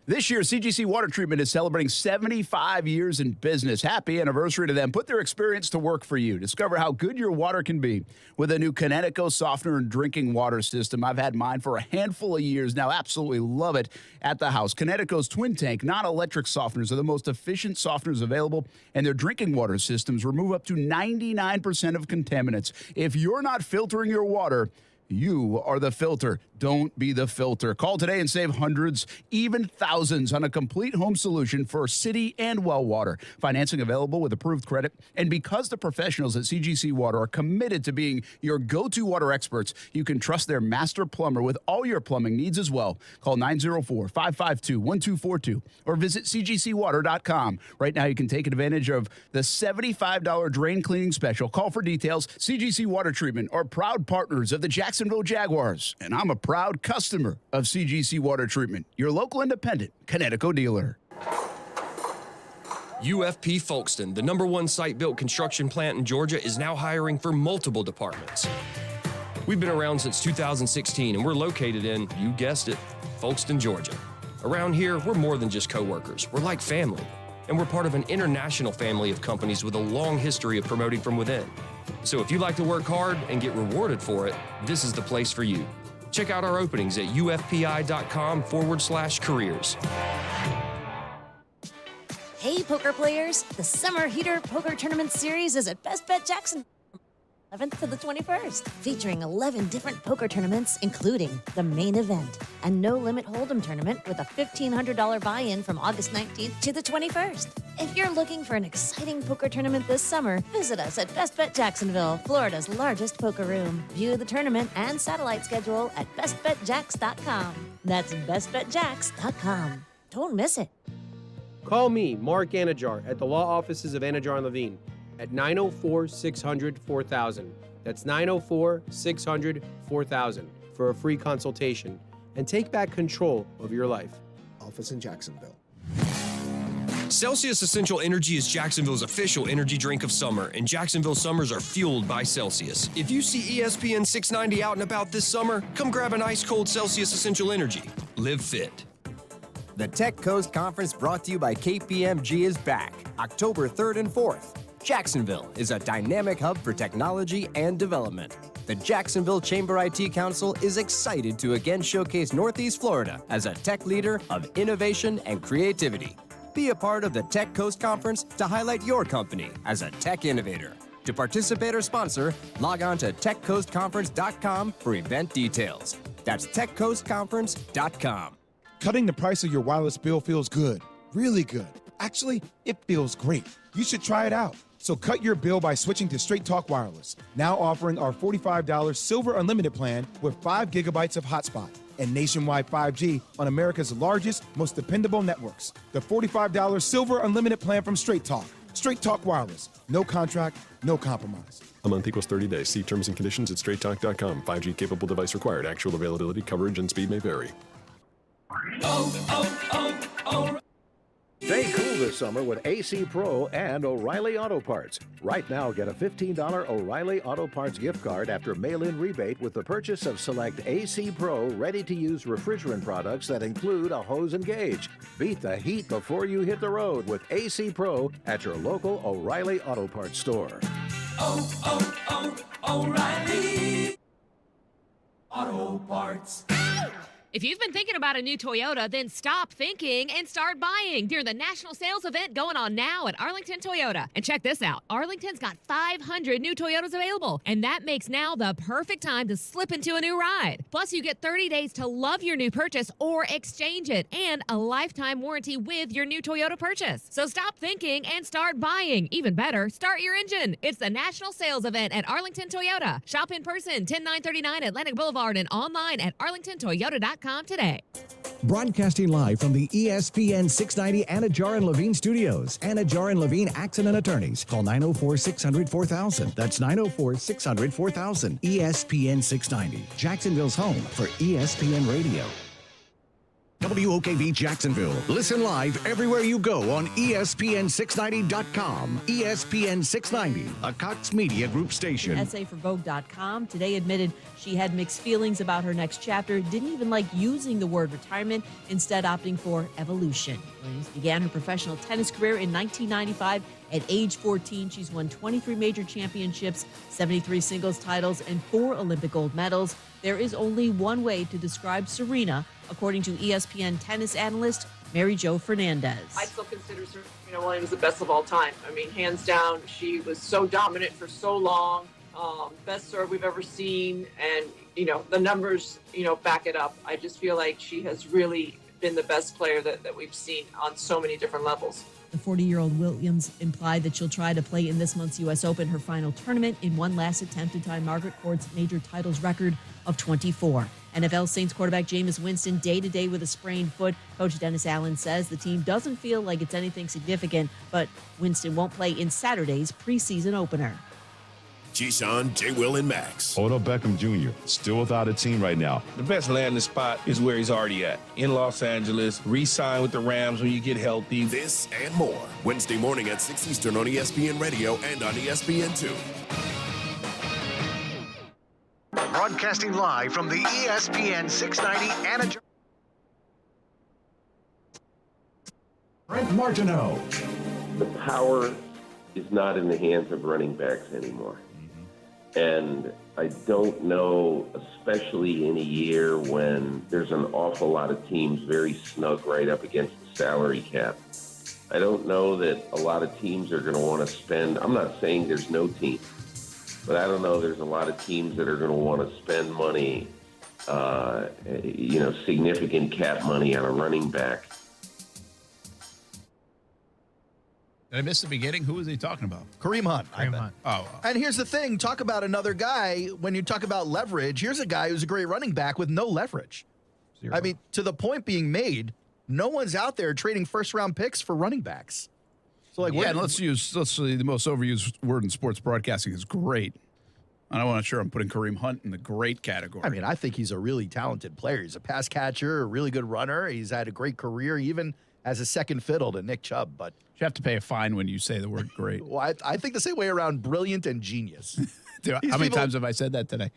[SPEAKER 3] This year, CGC Water Treatment is celebrating 75 years in business. Happy anniversary to them. Put their experience to work for you. Discover how good your water can be with a new Connecticut softener and drinking water system. I've had mine for a handful of years now. Absolutely love it at the house. Connecticut's twin tank, non-electric softeners are the most efficient softeners available, and their drinking water systems remove up to 99% of contaminants. If you're not filtering your water, you are the filter. Don't be the filter. Call today and save hundreds, even thousands on a complete home solution for city and well water. Financing available with approved credit. And because the professionals at CGC Water are committed to being your go-to water experts, you can trust their master plumber with all your plumbing needs as well. Call 904-552-1242 or visit cgcwater.com. Right now you can take advantage of the $75 drain cleaning special. Call for details. CGC Water Treatment are proud partners of the Jacksonville Jaguars, and I'm a proud customer of CGC Water Treatment, your local independent Connecticut dealer.
[SPEAKER 8] UFP Folkestone, the #1 site-built construction plant in Georgia, is now hiring for multiple departments. We've been around since 2016, and we're located in, you guessed it, Folkestone, Georgia. Around here, we're more than just coworkers. We're like family, and we're part of an international family of companies with a long history of promoting from within. So if you like to work hard and get rewarded for it, this is the place for you. Check out our openings at ufpi.com/careers.
[SPEAKER 9] Hey, poker players! The Summer Heater Poker Tournament Series is at Best Bet Jacksonville, 11th to the 21st, featuring 11 different poker tournaments, including the main event, a no-limit hold'em tournament with a $1,500 buy-in from August 19th to the 21st. If you're looking for an exciting poker tournament this summer, visit us at Best Bet Jacksonville, Florida's largest poker room. View the tournament and satellite schedule at bestbetjacks.com. That's bestbetjacks.com. Don't miss it.
[SPEAKER 10] Call me, Mark Anajar, at the law offices of Anajar and Levine at 904-600-4000. That's 904-600-4000 for a free consultation and take back control of your life.
[SPEAKER 11] Office in Jacksonville.
[SPEAKER 8] Celsius Essential Energy is Jacksonville's official energy drink of summer, and Jacksonville summers are fueled by Celsius. If you see ESPN 690 out and about this summer, come grab an ice-cold Celsius Essential Energy. Live fit.
[SPEAKER 12] The Tech Coast Conference brought to you by KPMG is back, October 3rd and 4th. Jacksonville is a dynamic hub for technology and development. The Jacksonville Chamber IT Council is excited to again showcase Northeast Florida as a tech leader of innovation and creativity. Be a part of the Tech Coast Conference to highlight your company as a tech innovator. To participate or sponsor, log on to techcoastconference.com for event details. That's techcoastconference.com.
[SPEAKER 26] Cutting the price of your wireless bill feels good, really good. Actually, it feels great. You should try it out. So cut your bill by switching to Straight Talk Wireless, now offering our $45 Silver Unlimited plan with 5 gigabytes of hotspot and nationwide 5G on America's largest, most dependable networks. The $45 Silver Unlimited plan from Straight Talk. Straight Talk Wireless. No contract, no compromise.
[SPEAKER 27] A month equals 30 days. See terms and conditions at straighttalk.com. 5G capable device required. Actual availability, coverage, and speed may vary.
[SPEAKER 28] Stay cool this summer with AC Pro and O'Reilly Auto Parts. Right now, get a $15 O'Reilly Auto Parts gift card after mail-in rebate with the purchase of select AC Pro ready-to-use refrigerant products that include a hose and gauge. Beat the heat before you hit the road with AC Pro at your local O'Reilly Auto Parts store.
[SPEAKER 29] O'Reilly Auto Parts.
[SPEAKER 30] If you've been thinking about a new Toyota, then stop thinking and start buying during the national sales event going on now at Arlington Toyota. And check this out. Arlington's got 500 new Toyotas available, and that makes now the perfect time to slip into a new ride. Plus, you get 30 days to love your new purchase or exchange it, and a lifetime warranty with your new Toyota purchase. So stop thinking and start buying. Even better, start your engine. It's the national sales event at Arlington Toyota. Shop in person, 10939 Atlantic Boulevard, and online at arlingtontoyota.com today.
[SPEAKER 31] Broadcasting live from the ESPN 690 Anajar and Levine studios. Anajar and Levine Accident Attorneys. Call 904-600-4000. That's 904-600-4000. ESPN 690. Jacksonville's home for ESPN Radio. WOKV Jacksonville. Listen live everywhere you go on ESPN690.com. ESPN 690, a Cox Media Group station.
[SPEAKER 11] Essay for Vogue.com today admitted she had mixed feelings about her next chapter, didn't even like using the word retirement, instead opting for evolution. Williams began her professional tennis career in 1995. At age 14, she's won 23 major championships, 73 singles titles, and 4 Olympic gold medals. There is only one way to describe Serena, according to ESPN tennis analyst Mary Jo Fernandez.
[SPEAKER 13] I still consider Serena Williams the best of all time. I mean, hands down, she was so dominant for so long. Best serve we've ever seen. And, the numbers, back it up. I just feel like she has really been the best player that we've seen on so many different levels.
[SPEAKER 11] The 40-year-old Williams implied that she'll try to play in this month's U.S. Open, her final tournament, in one last attempt to tie Margaret Court's major titles record of 24. NFL Saints quarterback Jameis Winston day-to-day with a sprained foot. Coach Dennis Allen says the team doesn't feel like it's anything significant, but Winston won't play in Saturday's preseason opener.
[SPEAKER 14] Keyshawn, J. Will, and Max.
[SPEAKER 15] Odell Beckham Jr. still without a team right now.
[SPEAKER 16] The best landing spot is where he's already at, in Los Angeles. Re-sign with the Rams when you get healthy.
[SPEAKER 14] This and more, Wednesday morning at 6 Eastern on ESPN Radio and on ESPN2.
[SPEAKER 31] Broadcasting live from the ESPN 690 Anajar. Brent Martineau.
[SPEAKER 17] The power is not in the hands of running backs anymore. And I don't know, especially in a year when there's an awful lot of teams very snug right up against the salary cap. I don't know that a lot of teams are going to want to spend. I'm not saying there's no team, but I don't know there's a lot of teams that are going to want to spend money, significant cap money on a running back.
[SPEAKER 3] Did I miss the beginning? Who was he talking about?
[SPEAKER 5] Kareem Hunt.
[SPEAKER 4] Kareem Hunt.
[SPEAKER 3] Oh.
[SPEAKER 5] And here's the thing. Talk about another guy. When you talk about leverage, here's a guy who's a great running back with no leverage.
[SPEAKER 4] Zero.
[SPEAKER 5] I mean, to the point being made, no one's out there trading first-round picks for running backs. So,
[SPEAKER 3] let's say the most overused word in sports broadcasting is great. And I'm not sure I'm putting Kareem Hunt in the great category.
[SPEAKER 5] I mean, I think he's a really talented player. He's a pass catcher, a really good runner. He's had a great career, even as a second fiddle to Nick Chubb. But
[SPEAKER 3] you have to pay a fine when you say the word great.
[SPEAKER 5] Well, I think the same way around brilliant and genius.
[SPEAKER 3] How many times have I said that today?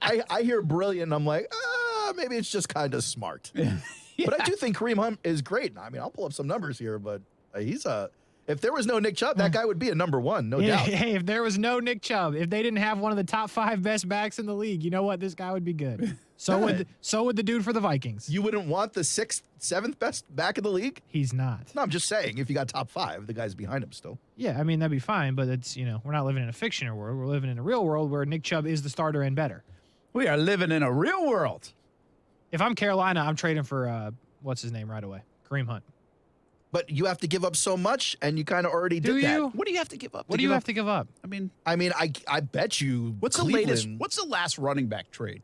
[SPEAKER 5] I hear brilliant, and I'm like, maybe it's just kind of smart. Yeah. But I do think Kareem Hunt is great. I mean, I'll pull up some numbers here, but if there was no Nick Chubb, that guy would be a number one, no doubt.
[SPEAKER 4] Hey, if there was no Nick Chubb, if they didn't have one of the top 5 best backs in the league, you know what? This guy would be good. So would the dude for the Vikings.
[SPEAKER 5] You wouldn't want the 6th, 7th best back in the league?
[SPEAKER 4] He's not.
[SPEAKER 5] No, I'm just saying, if you got top 5, the guy's behind him still.
[SPEAKER 4] Yeah, I mean, that'd be fine, but it's, we're not living in a fictional world. We're living in a real world where Nick Chubb is the starter and better.
[SPEAKER 3] We are living in a real world.
[SPEAKER 4] If I'm Carolina, I'm trading for, what's his name right away? Kareem Hunt.
[SPEAKER 5] But you have to give up so much, and you kind of already did that.
[SPEAKER 3] What do you have to give up?
[SPEAKER 4] What do you have to give up?
[SPEAKER 3] I mean,
[SPEAKER 5] I bet you.
[SPEAKER 3] What's the last running back trade?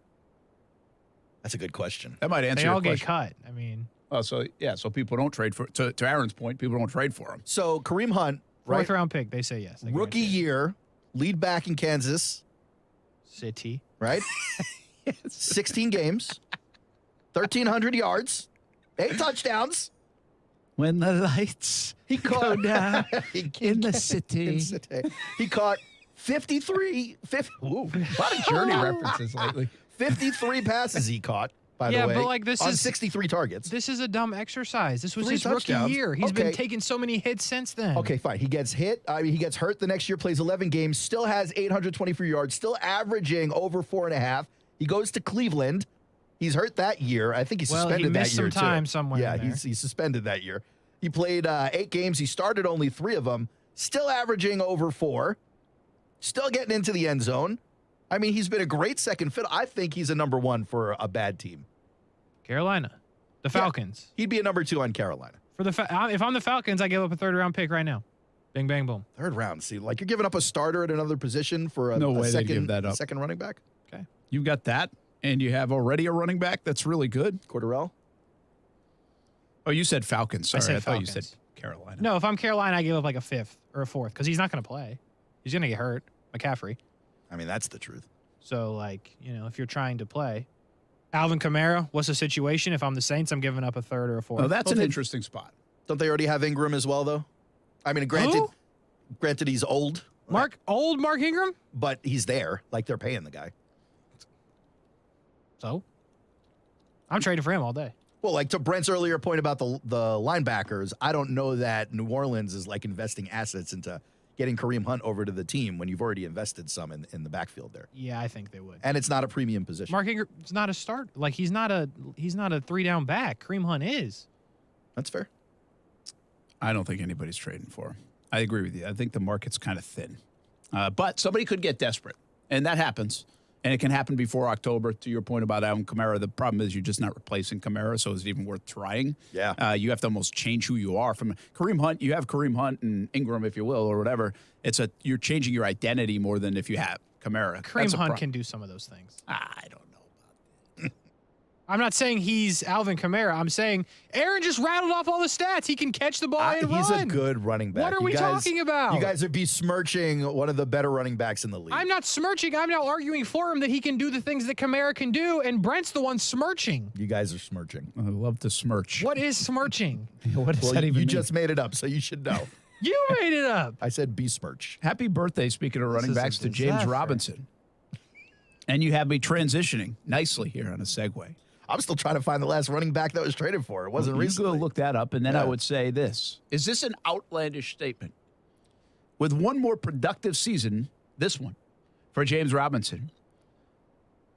[SPEAKER 5] That's a good question.
[SPEAKER 3] That might answer
[SPEAKER 4] your
[SPEAKER 3] question.
[SPEAKER 4] They all get cut. I mean.
[SPEAKER 3] Oh, so people don't trade for. To Aaron's point, people don't trade for him.
[SPEAKER 5] So Kareem Hunt, right?
[SPEAKER 4] 4th round pick. They say yes.
[SPEAKER 5] Rookie year, lead back in Kansas
[SPEAKER 4] City,
[SPEAKER 5] right? 16 games, 1,300 yards, 8 touchdowns.
[SPEAKER 3] When the lights
[SPEAKER 5] go
[SPEAKER 3] down in the city.
[SPEAKER 5] He caught 53. A lot of Journey references lately. 53 passes he caught, by the way.
[SPEAKER 4] Yeah, but this
[SPEAKER 5] on
[SPEAKER 4] is
[SPEAKER 5] 63 targets.
[SPEAKER 4] This is a dumb exercise. This was
[SPEAKER 5] 3
[SPEAKER 4] his
[SPEAKER 5] touchdowns.
[SPEAKER 4] rookie year. He's been taking so many hits since then.
[SPEAKER 5] Okay, fine. He gets hit. He gets hurt the next year, plays 11 games, still has 824 yards, still averaging over 4.5. He goes to Cleveland. He's hurt that year. I think he's suspended that year,
[SPEAKER 4] he missed some time somewhere.
[SPEAKER 5] Yeah,
[SPEAKER 4] in there.
[SPEAKER 5] he's suspended that year. He played 8 games. He started only 3 of them. Still averaging over 4. Still getting into the end zone. I mean, he's been a great second fiddle. I think he's a number 1 for a bad team.
[SPEAKER 4] Carolina. The Falcons.
[SPEAKER 5] Yeah, he'd be a number 2 on Carolina.
[SPEAKER 4] If I'm the Falcons, I give up a 3rd round pick right now. Bing, bang, boom.
[SPEAKER 5] 3rd round. See, you're giving up a starter at another position for a second running back?
[SPEAKER 4] Okay.
[SPEAKER 3] You got that, and you have already a running back that's really good.
[SPEAKER 5] Cordarrelle?
[SPEAKER 3] Oh, you said Falcons. Sorry, I thought you
[SPEAKER 4] Falcons.
[SPEAKER 3] said Carolina.
[SPEAKER 4] No, if I'm Carolina, I give up like a 5th or a 4th because he's not going to play. He's going to get hurt. McCaffrey.
[SPEAKER 5] I mean, that's the truth.
[SPEAKER 4] So, if you're trying to play, Alvin Kamara, what's the situation? If I'm the Saints, I'm giving up a third or a fourth.
[SPEAKER 3] Oh, that's an interesting spot.
[SPEAKER 5] Don't they already have Ingram as well, though? I mean, granted he's old.
[SPEAKER 4] Mark Ingram?
[SPEAKER 5] But he's there. Like, they're paying the guy.
[SPEAKER 4] So? I'm trading for him all day.
[SPEAKER 5] Well, like to Brent's earlier point about the linebackers, I don't know that New Orleans is like investing assets into getting Kareem Hunt over to the team when you've already invested some in the backfield there.
[SPEAKER 4] Yeah, I think they would.
[SPEAKER 5] And it's not a premium position.
[SPEAKER 4] Mark Ingram's not a start. Like, he's not a 3-down back. Kareem Hunt is.
[SPEAKER 5] That's fair.
[SPEAKER 3] I don't think anybody's trading for him. I agree with you. I think the market's kind of thin. But somebody could get desperate, and that happens. And it can happen before October. To your point about Alvin Kamara, the problem is you're just not replacing Kamara, so is it even worth trying?
[SPEAKER 5] Yeah.
[SPEAKER 3] You have to almost change who you are. From Kareem Hunt, you have Kareem Hunt and Ingram, if you will, or whatever. You're changing your identity more than if you have Kamara.
[SPEAKER 4] Kareem Hunt can do some of those things.
[SPEAKER 3] I don't know.
[SPEAKER 4] I'm not saying he's Alvin Kamara. I'm saying Aaron just rattled off all the stats. He can catch the ball and
[SPEAKER 5] He's
[SPEAKER 4] run.
[SPEAKER 5] a good running back.
[SPEAKER 4] What are we talking about?
[SPEAKER 5] You guys would be smirching one of the better running backs in the league.
[SPEAKER 4] I'm not smirching. I'm now arguing for him that he can do the things that Kamara can do, and Brent's the one smirching.
[SPEAKER 5] You guys are smirching.
[SPEAKER 3] I love to smirch.
[SPEAKER 4] What is smirching?
[SPEAKER 3] What does that even mean?
[SPEAKER 5] You just made it up, so you should know.
[SPEAKER 4] You made it up.
[SPEAKER 5] I said besmirch.
[SPEAKER 3] Happy birthday, speaking of running backs, to James Robinson. And you have me transitioning nicely here on a segue.
[SPEAKER 5] I'm still trying to find the last running back that was traded for. It wasn't recently.
[SPEAKER 3] You go look that up, and then I would say this. Is this an outlandish statement? With one more productive season, this one, for James Robinson,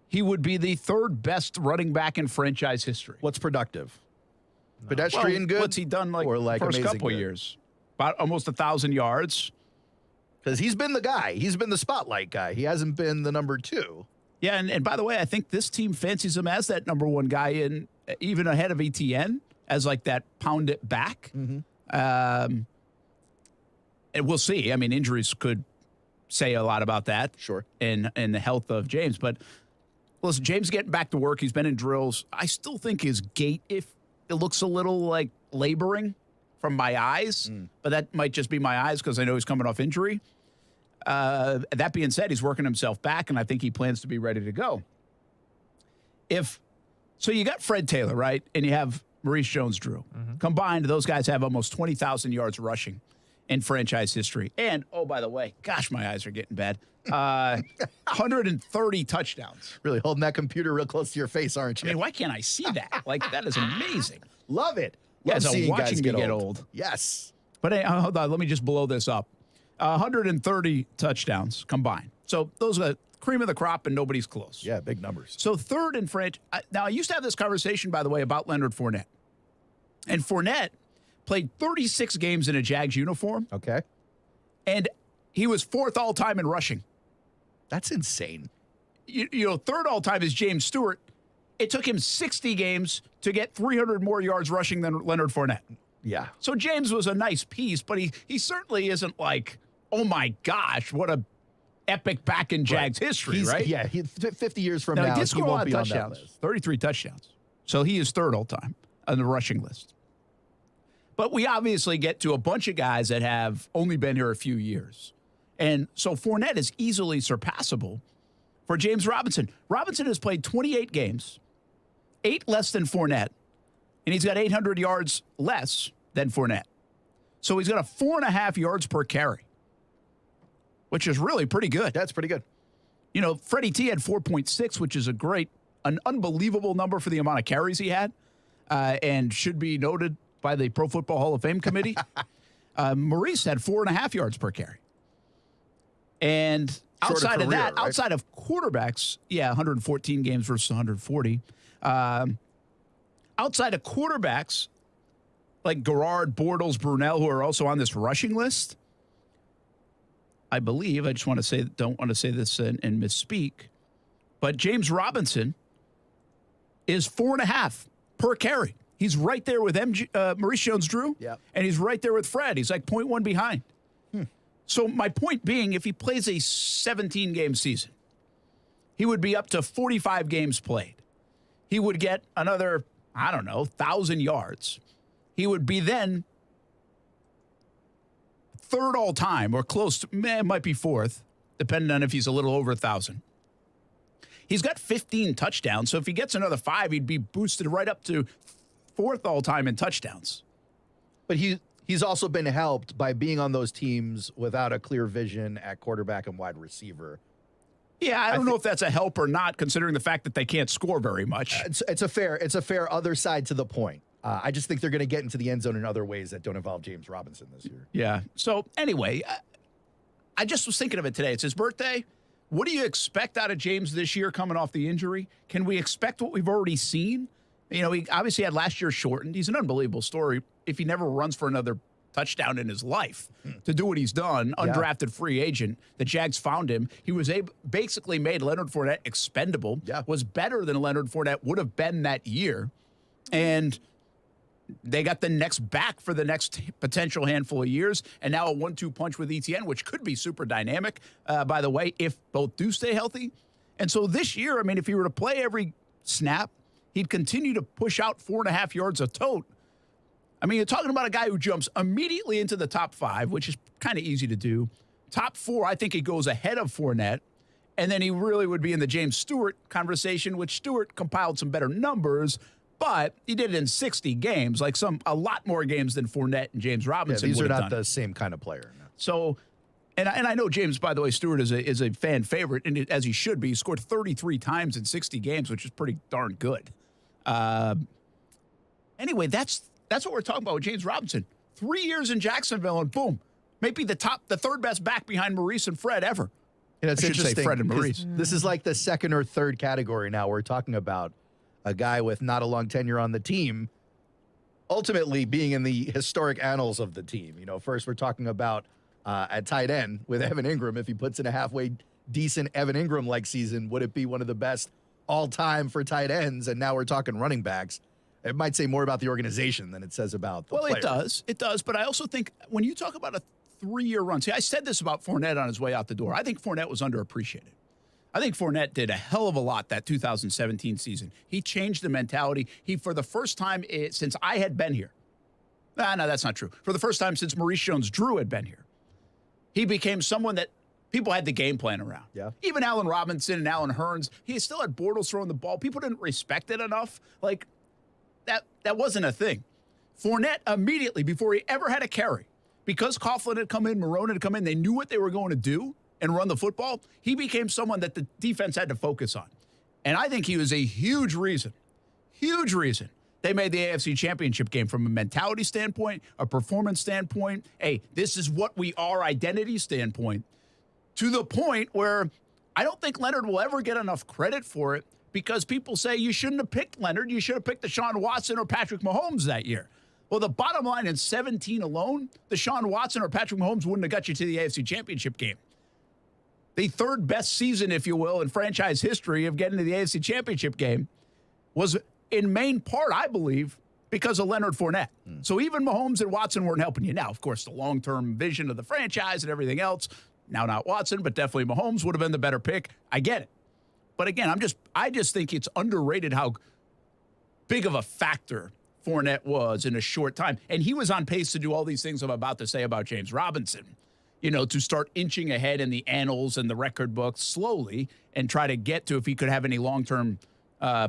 [SPEAKER 3] he would be the third best running back in franchise history.
[SPEAKER 5] What's productive? Pedestrian good?
[SPEAKER 3] What's he done
[SPEAKER 5] or like
[SPEAKER 3] first
[SPEAKER 5] amazing
[SPEAKER 3] couple
[SPEAKER 5] good?
[SPEAKER 3] Years? About almost 1,000 yards.
[SPEAKER 5] Because he's been the guy. He's been the spotlight guy. He hasn't been the number 2.
[SPEAKER 3] Yeah, and by the way, I think this team fancies him as that number 1 guy, in even ahead of ETN, as like that pound it back.
[SPEAKER 5] Mm-hmm.
[SPEAKER 3] And we'll see. I mean, injuries could say a lot about that.
[SPEAKER 5] Sure.
[SPEAKER 3] And the health of James. But listen, James getting back to work. He's been in drills. I still think his gait, if it looks a little like laboring from my eyes, but that might just be my eyes because I know he's coming off injury. That being said, he's working himself back, and I think he plans to be ready to go. So you got Fred Taylor, right? And you have Maurice Jones-Drew. Combined, those guys have almost 20,000 yards rushing in franchise history. And, oh, by the way, gosh, my eyes are getting bad. 130 touchdowns.
[SPEAKER 5] Really holding that computer real close to your face, aren't you?
[SPEAKER 3] I mean, why can't I see that? Like, that is amazing.
[SPEAKER 5] Love it.
[SPEAKER 3] Yeah,
[SPEAKER 5] Love
[SPEAKER 3] so
[SPEAKER 5] seeing
[SPEAKER 3] watching
[SPEAKER 5] guys
[SPEAKER 3] me
[SPEAKER 5] get
[SPEAKER 3] get
[SPEAKER 5] old.
[SPEAKER 3] old.
[SPEAKER 5] Yes.
[SPEAKER 3] But hey, hold on, let me just blow this up. 130 touchdowns combined. So those are the cream of the crop, and nobody's close.
[SPEAKER 5] Yeah, big numbers.
[SPEAKER 3] So third in French. Now, I used to have this conversation, by the way, about Leonard Fournette. And Fournette played 36 games in a Jags uniform.
[SPEAKER 5] Okay.
[SPEAKER 3] And he was 4th all-time in rushing.
[SPEAKER 5] That's insane.
[SPEAKER 3] You know, 3rd all-time is James Stewart. It took him 60 games to get 300 more yards rushing than Leonard Fournette.
[SPEAKER 5] Yeah.
[SPEAKER 3] So James was a nice piece, but he certainly isn't like, oh my gosh, what a epic back in Jags history, right?
[SPEAKER 5] Yeah, 50 years from
[SPEAKER 3] Now,
[SPEAKER 5] now,
[SPEAKER 3] he did score a lot
[SPEAKER 5] won't
[SPEAKER 3] of
[SPEAKER 5] be on that
[SPEAKER 3] touchdowns,
[SPEAKER 5] list.
[SPEAKER 3] 33 touchdowns. So he is 3rd all-time on the rushing list. But we obviously get to a bunch of guys that have only been here a few years. And so Fournette is easily surpassable for James Robinson. Robinson has played 28 games, 8 less than Fournette, and he's got 800 yards less than Fournette. So he's got a 4.5 yards per carry, which is really pretty good.
[SPEAKER 5] That's pretty good.
[SPEAKER 3] You know, Freddie T had 4.6, which is an unbelievable number for the amount of carries he had, and should be noted by the Pro Football Hall of Fame committee. Maurice had 4.5 yards per carry. And outside of that,
[SPEAKER 5] right?
[SPEAKER 3] outside of quarterbacks, 114 games versus 140. Outside of quarterbacks, like Garrard, Bortles, Brunell, who are also on this rushing list, I believe, I just want to say, don't want to say this and misspeak, but James Robinson is 4.5 per carry. He's right there with Maurice Jones-Drew, and he's right there with Fred. He's like 0.1 behind. So my point being, if he plays a 17-game season, he would be up to 45 games played. He would get another, 1,000 yards. He would be then 3rd all-time or close to, it might be 4th, depending on if he's a little over 1,000. He's got 15 touchdowns, so if he gets another 5, he'd be boosted right up to 4th all-time in touchdowns.
[SPEAKER 5] But he's also been helped by being on those teams without a clear vision at quarterback and wide receiver.
[SPEAKER 3] Yeah, I don't know if that's a help or not, considering the fact that they can't score very much.
[SPEAKER 5] It's a fair other side to the point. I just think they're going to get into the end zone in other ways that don't involve James Robinson this year.
[SPEAKER 3] Yeah. So anyway, I just was thinking of it today. It's his birthday. What do you expect out of James this year coming off the injury? Can we expect what we've already seen? You know, he obviously had last year shortened. He's an unbelievable story if he never runs for another touchdown in his life to do what he's done, undrafted free agent. The Jags found him. He was basically made Leonard Fournette expendable, was better than Leonard Fournette would have been that year. And they got the next back for the next potential handful of years. And now a 1-2 punch with ETN, which could be super dynamic, by the way, if both do stay healthy. And so this year, I mean, if he were to play every snap, he'd continue to push out 4.5 yards a tote. I mean, you're talking about a guy who jumps immediately into the top 5, which is kind of easy to do. Top 4, I think he goes ahead of Fournette. And then he really would be in the James Stewart conversation, which Stewart compiled some better numbers, but he did it in 60 games, like a lot more games than Fournette and James Robinson.
[SPEAKER 5] These are not
[SPEAKER 3] done.
[SPEAKER 5] the same kind of player. No.
[SPEAKER 3] So, and I know James, by the way, Stewart is a fan favorite, and as he should be. He scored 33 times in 60 games, which is pretty darn good. Anyway, that's what we're talking about with James Robinson. 3 years in Jacksonville, and boom, maybe the third best back behind Maurice and Fred ever.
[SPEAKER 5] And it's
[SPEAKER 3] I should say
[SPEAKER 5] interesting.
[SPEAKER 3] Fred and Maurice.
[SPEAKER 5] This is like the second or third category now. We're talking about a guy with not a long tenure on the team, ultimately being in the historic annals of the team. You know, first we're talking about at tight end with Evan Ingram. If he puts in a halfway decent Evan Ingram-like season, would it be one of the best all-time for tight ends? And now we're talking running backs. It might say more about the organization than it says about the player.
[SPEAKER 3] It does. But I also think when you talk about a 3-year run, see, I said this about Fournette on his way out the door. I think Fournette was underappreciated. I think Fournette did a hell of a lot that 2017 season. He changed the mentality. He, for the first time since I had been here, no, that's not true. For the first time since Maurice Jones-Drew had been here, he became someone that people had the game plan around.
[SPEAKER 5] Yeah.
[SPEAKER 3] Even Allen Robinson and Allen Hurns, he still had Bortles throwing the ball. People didn't respect it enough. Like, that wasn't a thing. Fournette, immediately, before he ever had a carry, because Coughlin had come in, Marone had come in, they knew what they were going to do and run the football. He became someone that the defense had to focus on. And I think he was a huge reason they made the AFC Championship game from a mentality standpoint, a performance standpoint. Hey, this is what we are, identity standpoint, to the point where I don't think Leonard will ever get enough credit for it, because people say you shouldn't have picked Leonard. You should have picked Deshaun Watson or Patrick Mahomes that year. Well, the bottom line in 17 alone, Deshaun Watson or Patrick Mahomes wouldn't have got you to the AFC Championship game. The third best season, if you will, in franchise history of getting to the AFC Championship game was in main part, I believe, because of Leonard Fournette. So even Mahomes and Watson weren't helping you. Now, of course, the long-term vision of the franchise and everything else, now not Watson, but definitely Mahomes would have been the better pick. I get it. But again, I just think it's underrated how big of a factor Fournette was in a short time. And he was on pace to do all these things I'm about to say about James Robinson, you know, to start inching ahead in the annals and the record books slowly and try to get to if he could have any long-term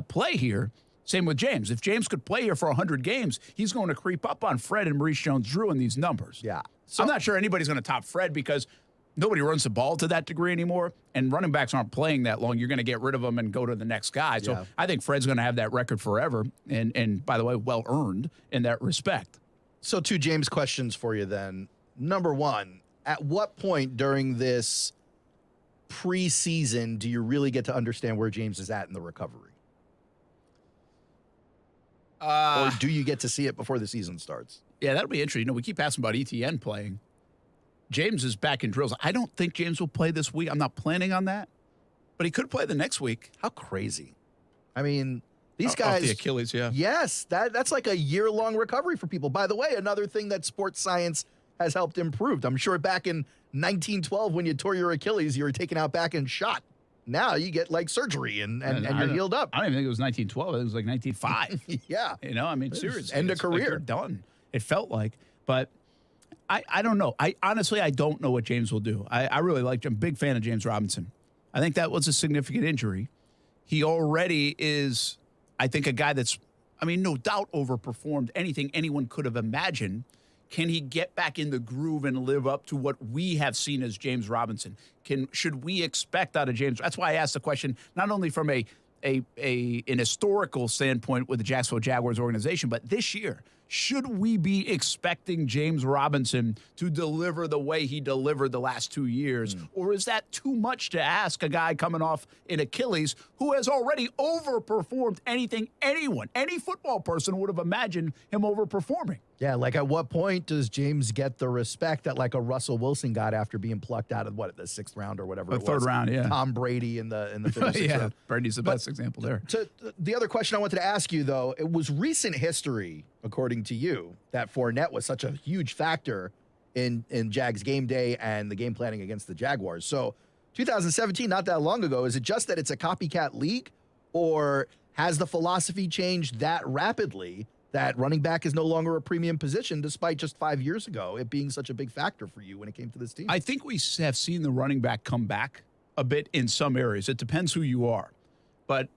[SPEAKER 3] play here. Same with James. If James could play here for 100 games, he's going to creep up on Fred and Maurice Jones-Drew in these numbers.
[SPEAKER 5] Yeah.
[SPEAKER 3] So I'm not sure anybody's going to top Fred because nobody runs the ball to that degree anymore, and running backs aren't playing that long. You're going to get rid of them and go to the next guy. So I think Fred's going to have that record forever, and by the way, well-earned in that respect.
[SPEAKER 5] So 2 James questions for you then. Number 1, at what point during this preseason do you really get to understand where James is at in the recovery? Or do you get to see it before the season starts?
[SPEAKER 3] Yeah, that'll be interesting. You know, we keep asking about ETN playing. James is back in drills. I don't think James will play this week. I'm not planning on that. But he could play the next week.
[SPEAKER 5] How crazy. I mean, these guys.
[SPEAKER 3] Off the Achilles, yeah.
[SPEAKER 5] Yes, that's like a year-long recovery for people. By the way, another thing that sports science has helped improve. I'm sure back in 1912 when you tore your Achilles, you were taken out back and shot. Now you get like surgery and you're healed up.
[SPEAKER 3] I don't even think it was 1912. It was like 1905.
[SPEAKER 5] Yeah.
[SPEAKER 3] You know, I mean, seriously.
[SPEAKER 5] End of career.
[SPEAKER 3] Like you're done. It felt like. But I don't know. I don't know what James will do. I really liked him. Big fan of James Robinson. I think that was a significant injury. he already is, I think, a guy that's, no doubt overperformed anything anyone could have imagined. Can he get back in the groove and live up to what we have seen as James Robinson? Should we expect out of James? That's why I asked the question, not only from an historical standpoint with the Jacksonville Jaguars organization, but this year, should we be expecting James Robinson to deliver the way he delivered the last 2 years? Or is that too much to ask a guy coming off an Achilles who has already overperformed any football person would have imagined him overperforming?
[SPEAKER 5] Yeah, like at what point does James get the respect that like a Russell Wilson got after being plucked out of the 6th round or whatever it was?
[SPEAKER 3] Third round, yeah.
[SPEAKER 5] Tom Brady in the 56th round.
[SPEAKER 3] Brady's the best example there.
[SPEAKER 5] The other question I wanted to ask you, though, it was recent history, according to you, that Fournette was such a huge factor in Jags game day and the game planning against the Jaguars. So 2017, not that long ago, is it just that it's a copycat league, or has the philosophy changed that rapidly that running back is no longer a premium position, despite just 5 years ago it being such a big factor for you when it came to this team?
[SPEAKER 3] I think we have seen the running back come back a bit in some areas. It depends who you are. But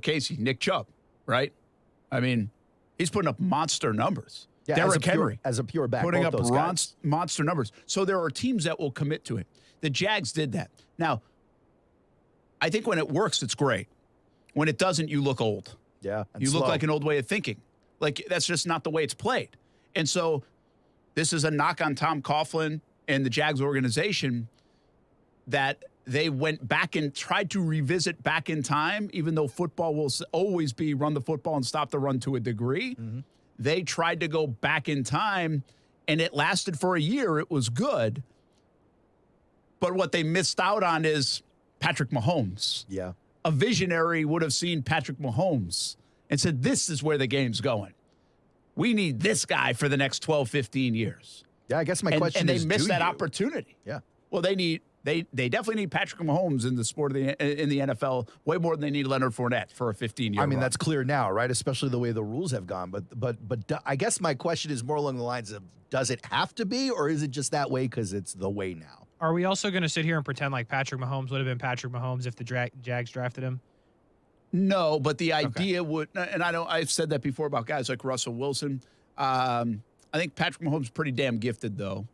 [SPEAKER 3] Casey, Nick Chubb, right? He's putting up monster numbers.
[SPEAKER 5] Yeah,
[SPEAKER 3] Derrick Henry
[SPEAKER 5] as a pure back,
[SPEAKER 3] putting up
[SPEAKER 5] those guys.
[SPEAKER 3] monster numbers. So there are teams that will commit to it. The Jags did that. Now, I think when it works, it's great. When it doesn't, you look old.
[SPEAKER 5] Yeah,
[SPEAKER 3] you look like an old way of thinking. Like, that's just not the way it's played. And so this is a knock on Tom Coughlin and the Jags organization that they went back and tried to revisit back in time, even though football will always be run the football and stop the run to a degree. They tried to go back in time, and it lasted for a year. It was good. But what they missed out on is Patrick Mahomes.
[SPEAKER 5] Yeah.
[SPEAKER 3] A visionary would have seen Patrick Mahomes and said, this is where the game's going. We need this guy for the next 12, 15 years.
[SPEAKER 5] Yeah, I guess my question is,
[SPEAKER 3] and they missed that opportunity.
[SPEAKER 5] Yeah.
[SPEAKER 3] Well, they definitely need Patrick Mahomes in the sport in the NFL way more than they need Leonard Fournette for a 15-year run.
[SPEAKER 5] That's clear now, right? Especially the way the rules have gone. But I guess my question is more along the lines of, does it have to be, or is it just that way because it's the way now?
[SPEAKER 4] Are we also going to sit here and pretend like Patrick Mahomes would have been Patrick Mahomes if the Jags drafted him?
[SPEAKER 3] No, but the idea would, and I've said that before about guys like Russell Wilson. I think Patrick Mahomes is pretty damn gifted, though.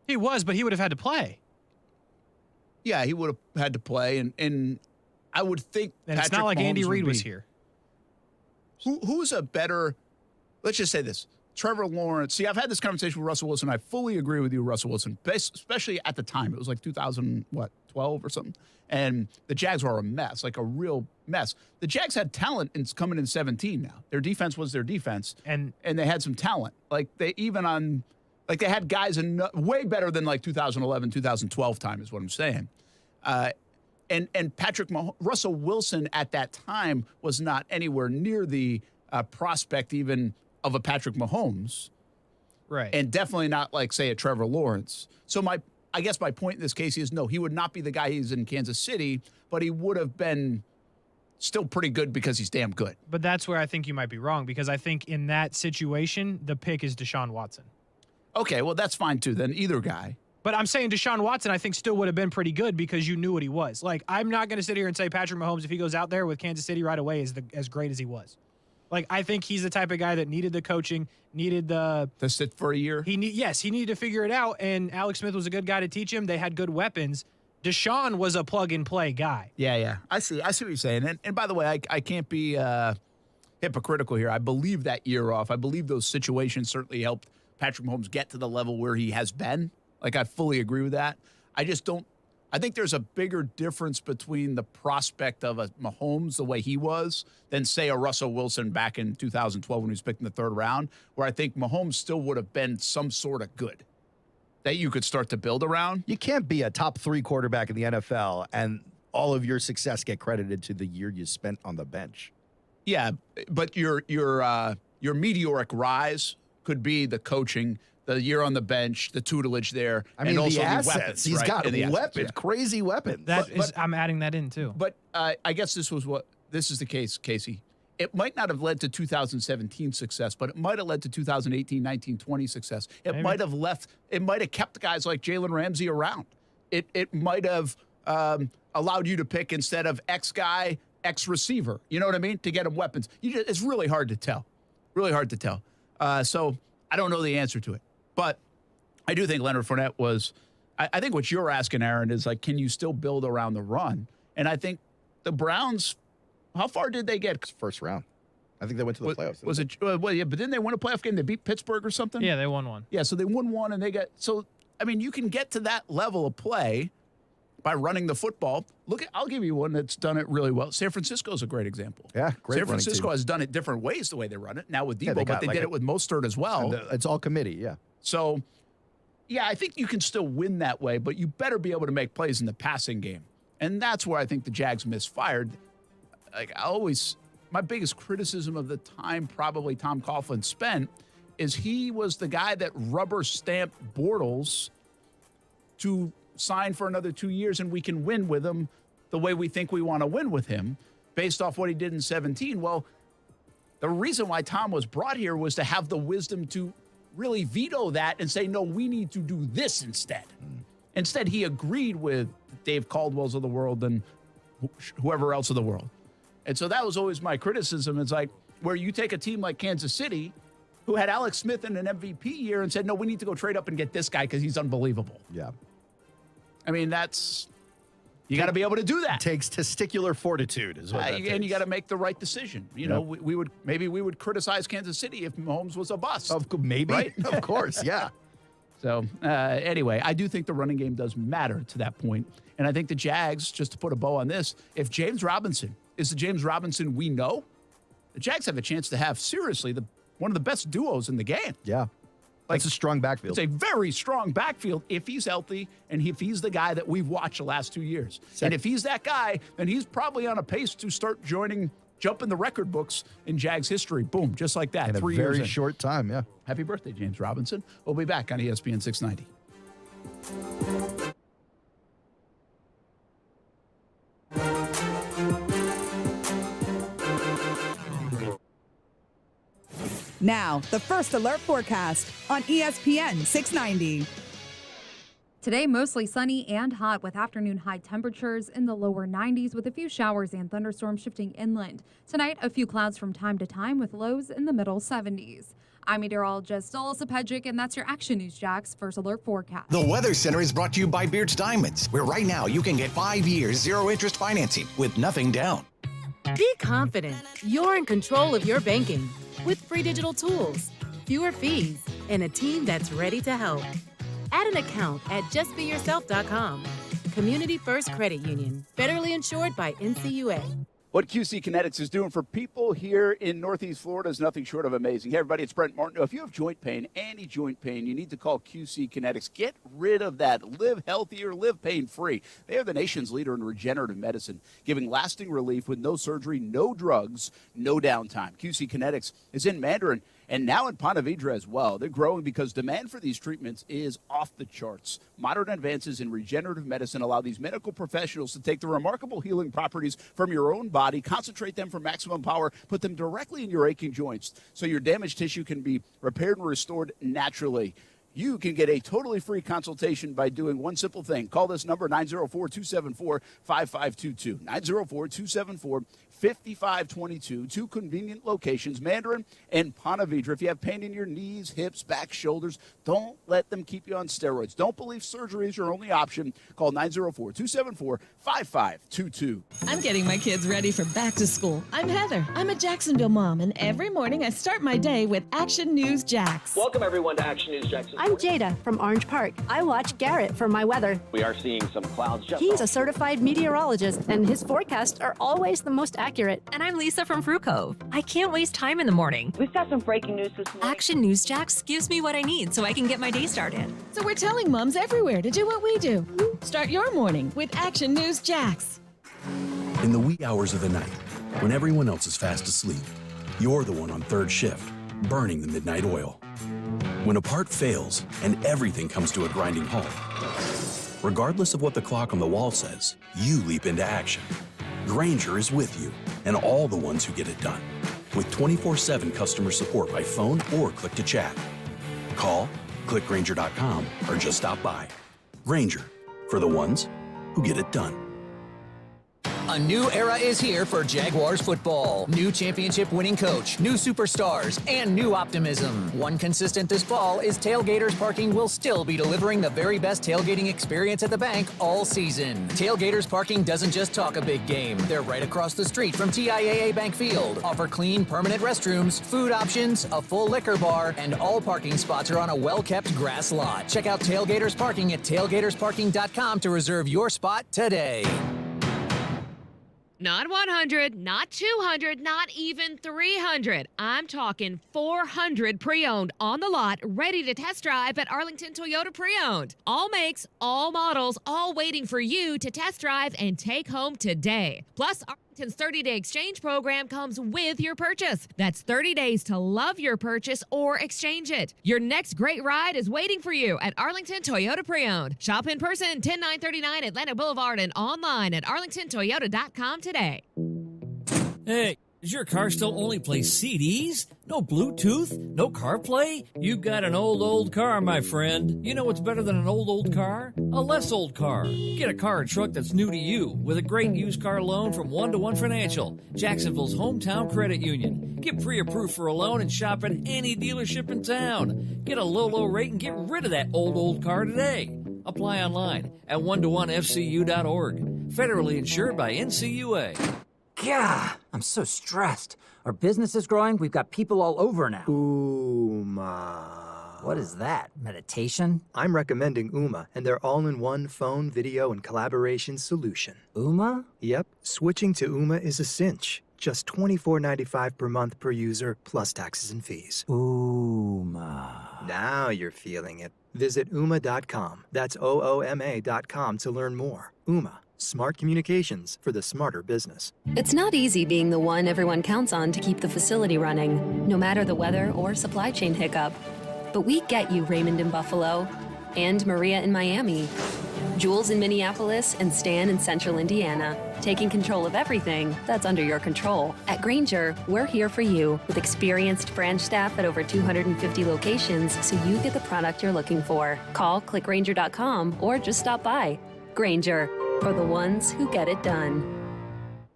[SPEAKER 4] He was, but he would have had to play.
[SPEAKER 3] Yeah, he would have had to play, and I would think
[SPEAKER 4] and it's not like Andy Reid was here.
[SPEAKER 3] Who's a better, let's just say this, Trevor Lawrence. See, I've had this conversation with Russell Wilson. I fully agree with you, Russell Wilson, especially at the time. It was like 2012 or something, and the Jags were a mess, like a real mess. The Jags had talent coming in 17 now. Their defense was their defense, and they had some talent. Like they had guys way better than like 2011, 2012 time is what I'm saying. And Russell Wilson at that time was not anywhere near the prospect even of a Patrick Mahomes.
[SPEAKER 4] Right.
[SPEAKER 3] And definitely not like, say, a Trevor Lawrence. So I guess my point in this case is, no, he would not be the guy he's in Kansas City, but he would have been still pretty good because he's damn good.
[SPEAKER 4] But that's where I think you might be wrong, because I think in that situation, the pick is Deshaun Watson.
[SPEAKER 3] Okay, well, that's fine too, then either guy.
[SPEAKER 4] But I'm saying Deshaun Watson, I think, still would have been pretty good because you knew what he was. Like, I'm not going to sit here and say Patrick Mahomes, if he goes out there with Kansas City right away, is as great as he was. Like, I think he's the type of guy that needed the coaching, needed the...
[SPEAKER 3] To sit for a year?
[SPEAKER 4] Yes, he needed to figure it out, and Alex Smith was a good guy to teach him. They had good weapons. Deshaun was a plug-and-play guy.
[SPEAKER 3] Yeah. I see what you're saying. And by the way, I can't be hypocritical here. I believe that year off. I believe those situations certainly helped Patrick Mahomes get to the level where he has been. Like, I fully agree with that. I just don't... I think there's a bigger difference between the prospect of a Mahomes, the way he was, than, say, a Russell Wilson back in 2012 when he was picked in the third round, where I think Mahomes still would have been some sort of good that you could start to build around.
[SPEAKER 5] You can't be a top 3 quarterback in the NFL and all of your success get credited to the year you spent on the bench.
[SPEAKER 3] Yeah, but your meteoric rise could be the coaching, the year on the bench, the tutelage there, and also
[SPEAKER 5] the assets.
[SPEAKER 3] The weapons.
[SPEAKER 5] He's got
[SPEAKER 3] weapons,
[SPEAKER 5] crazy weapons.
[SPEAKER 4] I'm adding that in too.
[SPEAKER 3] But I guess this is the case, Casey. It might not have led to 2017 success, but it might have led to 2018, 19, 20 success. It might have kept guys like Jalen Ramsey around. It might have allowed you to pick, instead of X guy, X receiver. You know what I mean? To get him weapons. It's really hard to tell. Really hard to tell. So I don't know the answer to it. But I do think Leonard Fournette was, I think what you're asking, Aaron, is like, can you still build around the run? And I think the Browns, how far did they get?
[SPEAKER 5] First round. I think they went to the playoffs.
[SPEAKER 3] Was it? Well, yeah, but didn't they win a playoff game? They beat Pittsburgh or something?
[SPEAKER 4] Yeah, they won one.
[SPEAKER 3] Yeah, so they won one and they got, so, I mean, you can get to that level of play by running the football. I'll give you one that's done it really well. San Francisco is a great example.
[SPEAKER 5] Yeah, great.
[SPEAKER 3] San Francisco has done it different ways the way they run it now with Debo, but they did it with Mostert as well.
[SPEAKER 5] It's all committee, yeah.
[SPEAKER 3] So, yeah, I think you can still win that way, but you better be able to make plays in the passing game. And that's where I think the Jags misfired. Like, my biggest criticism of the time probably Tom Coughlin spent is he was the guy that rubber stamped Bortles to sign for another 2 years and we can win with him the way we think we want to win with him based off what he did in 2017. Well, the reason why Tom was brought here was to have the wisdom to really veto that and say, no, we need to do this instead. Instead, he agreed with Dave Caldwell's of the world and whoever else of the world. And so that was always my criticism. It's like where you take a team like Kansas City, who had Alex Smith in an MVP year and said, no, we need to go trade up and get this guy because he's unbelievable.
[SPEAKER 5] Yeah.
[SPEAKER 3] I mean, you got to be able to do that.
[SPEAKER 5] It takes testicular fortitude is what that
[SPEAKER 3] and you got to make the right decision. You know, we would criticize Kansas City if Mahomes was a bust.
[SPEAKER 5] Maybe,
[SPEAKER 3] right?
[SPEAKER 5] Of course, yeah.
[SPEAKER 3] So anyway, I do think the running game does matter to that point. And I think the Jags, just to put a bow on this, if James Robinson is the James Robinson we know, the Jags have a chance to have, seriously, one of the best duos in the game.
[SPEAKER 5] Yeah. Like, it's a strong backfield.
[SPEAKER 3] It's a very strong backfield if he's healthy and if he's the guy that we've watched the last 2 years. And if he's that guy, then he's probably on a pace to start jumping the record books in Jags history. Boom, just like that.
[SPEAKER 5] In a
[SPEAKER 3] 3 years
[SPEAKER 5] very
[SPEAKER 3] in.
[SPEAKER 5] short time, yeah.
[SPEAKER 3] Happy birthday, James Robinson. We'll be back on ESPN 690.
[SPEAKER 1] Now, the First Alert forecast on ESPN 690.
[SPEAKER 2] Today, mostly sunny and hot with afternoon high temperatures in the lower 90s with a few showers and thunderstorms shifting inland. Tonight, a few clouds from time to time with lows in the middle 70s. I'm meteorologist Alyssa Pedrick, and that's your Action News Jax First Alert forecast.
[SPEAKER 6] The Weather Center is brought to you by Beards Diamonds, where right now you can get 5 years, 0-interest financing with nothing down.
[SPEAKER 7] Be confident you're in control of your banking with free digital tools, fewer fees, and a team that's ready to help. Add an account at justbeyourself.com. Community First Credit Union, federally insured by NCUA.
[SPEAKER 3] What QC Kinetics is doing for people here in Northeast Florida is nothing short of amazing. Hey, everybody, it's Brent Martin. If you have joint pain, any joint pain, you need to call QC Kinetics. Get rid of that. Live healthier, live pain-free. They are the nation's leader in regenerative medicine, giving lasting relief with no surgery, no drugs, no downtime. QC Kinetics is in Mandarin and now in Ponte Vedra as well. They're growing because demand for these treatments is off the charts. Modern advances in regenerative medicine allow these medical professionals to take the remarkable healing properties from your own body, concentrate them for maximum power, put them directly in your aching joints so your damaged tissue can be repaired and restored naturally. You can get a totally free consultation by doing one simple thing. Call this number, 904-274-5522. 904-274-5522. Two convenient locations, Mandarin and Ponte Vedra. If you have pain in your knees, hips, back, shoulders, don't let them keep you on steroids. Don't believe surgery is your only option. Call 904-274-5522.
[SPEAKER 18] I'm getting my kids ready for back to school. I'm Heather. I'm a Jacksonville mom, and every morning I start my day with Action News Jax.
[SPEAKER 19] Welcome, everyone, to Action News Jackson.
[SPEAKER 20] I'm Jada from Orange Park. I watch Garrett for my weather.
[SPEAKER 19] We are seeing some clouds just
[SPEAKER 20] He's a certified meteorologist, and his forecasts are always the most accurate.
[SPEAKER 21] And I'm Lisa from Fruit Cove. I can't waste time in the morning.
[SPEAKER 20] We've got some breaking news this morning.
[SPEAKER 21] Action News Jax gives me what I need so I can get my day started.
[SPEAKER 18] So we're telling moms everywhere to do what we do. Start your morning with Action News Jax.
[SPEAKER 22] In the wee hours of the night, when everyone else is fast asleep, you're the one on third shift, burning the midnight oil. When a part fails and everything comes to a grinding halt, regardless of what the clock on the wall says, you leap into action. Grainger is with you and all the ones who get it done. With 24/7 customer support by phone or click to chat. Call, click Grainger.com, or just stop by. Grainger, for the ones who get it done.
[SPEAKER 8] A new era is here for Jaguars football. New championship-winning coach, new superstars, and new optimism. One consistent this fall is Tailgaters Parking will still be delivering the very best tailgating experience at the bank all season. Tailgaters Parking doesn't just talk a big game. They're right across the street from TIAA Bank Field. Offer clean, permanent restrooms, food options, a full liquor bar, and all parking spots are on a well-kept grass lot. Check out Tailgaters Parking at tailgatersparking.com to reserve your spot today.
[SPEAKER 30] Not 100, not 200, not even 300. I'm talking 400 pre-owned on the lot, ready to test drive at Arlington Toyota Pre-Owned. All makes, all models, all waiting for you to test drive and take home today. Plus, Arlington's 30-day exchange program comes with your purchase. That's 30 days to love your purchase or exchange it. Your next great ride is waiting for you at Arlington Toyota Pre-Owned. Shop in person, 10939 Atlanta Boulevard, and online at arlingtontoyota.com today.
[SPEAKER 9] Hey, does your car still only play CDs? No Bluetooth? No CarPlay? You've got an old car, my friend. You know what's better than an old car? A less old car. Get a car or truck that's new to you with a great used car loan from 1-to-1 Financial, Jacksonville's hometown credit union. Get pre-approved for a loan and shop at any dealership in town. Get a low rate and get rid of that old car today. Apply online at 1to1fcu.org. Federally insured by NCUA.
[SPEAKER 10] Gah, I'm so stressed. Our business is growing. We've got people all over now.
[SPEAKER 12] Ooma.
[SPEAKER 10] What is that? Meditation?
[SPEAKER 12] I'm recommending Ooma and their all-in-one phone, video, and collaboration solution.
[SPEAKER 10] Ooma?
[SPEAKER 12] Yep. Switching to Ooma is a cinch. Just $24.95 per month per user, plus taxes and fees.
[SPEAKER 10] Ooma.
[SPEAKER 12] Now you're feeling it. Visit Ooma.com. That's OOMA.com to learn more. Ooma. Smart communications for the smarter business.
[SPEAKER 23] It's not easy being the one everyone counts on to keep the facility running, no matter the weather or supply chain hiccup. But we get you, Raymond in Buffalo, and Maria in Miami, Jules in Minneapolis, and Stan in Central Indiana, taking control of everything that's under your control. At Grainger, we're here for you with experienced branch staff at over 250 locations so you get the product you're looking for. Call, click Grainger.com, or just stop by. Grainger, for the ones who get it done.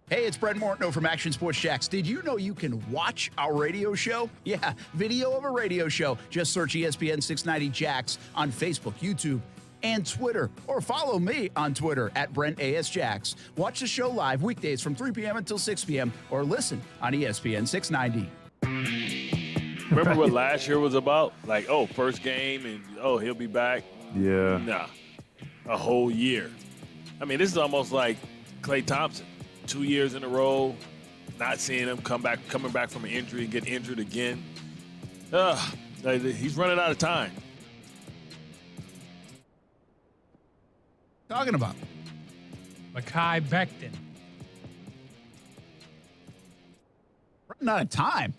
[SPEAKER 3] Hey, it's Brett Mortno from Action Sports Jacks. Did you know you can watch our radio show? Yeah, video of a radio show. Just search ESPN 690 Jacks on Facebook, YouTube, and Twitter. Or follow me on Twitter at Brent A.S. Jacks. Watch the show live weekdays from 3 p.m. until 6 p.m. or listen on ESPN 690.
[SPEAKER 16] Remember what last year was about? Like, first game and, he'll be back?
[SPEAKER 15] Yeah.
[SPEAKER 16] Nah, a whole year. I mean, this is almost like Klay Thompson. 2 years in a row, not seeing him coming back from an injury and get injured again. He's running out of time.
[SPEAKER 3] Talking about
[SPEAKER 4] Mekhi Becton.
[SPEAKER 3] Running out of time.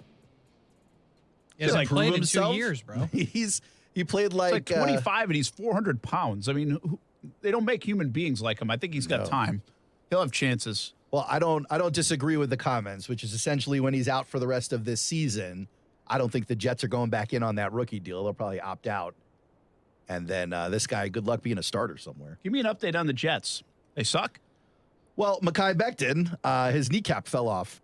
[SPEAKER 4] It's like played in 2 years, bro.
[SPEAKER 5] He played like
[SPEAKER 3] 25 and he's 400 pounds. I mean, they don't make human beings like him. I think he's got time. He'll have chances.
[SPEAKER 5] Well, I don't disagree with the comments, which is essentially when he's out for the rest of this season, I don't think the Jets are going back in on that rookie deal. They'll probably opt out. And then this guy, good luck being a starter somewhere.
[SPEAKER 3] Give me an update on the Jets. They suck?
[SPEAKER 5] Well, Mekhi Becton, his kneecap fell off.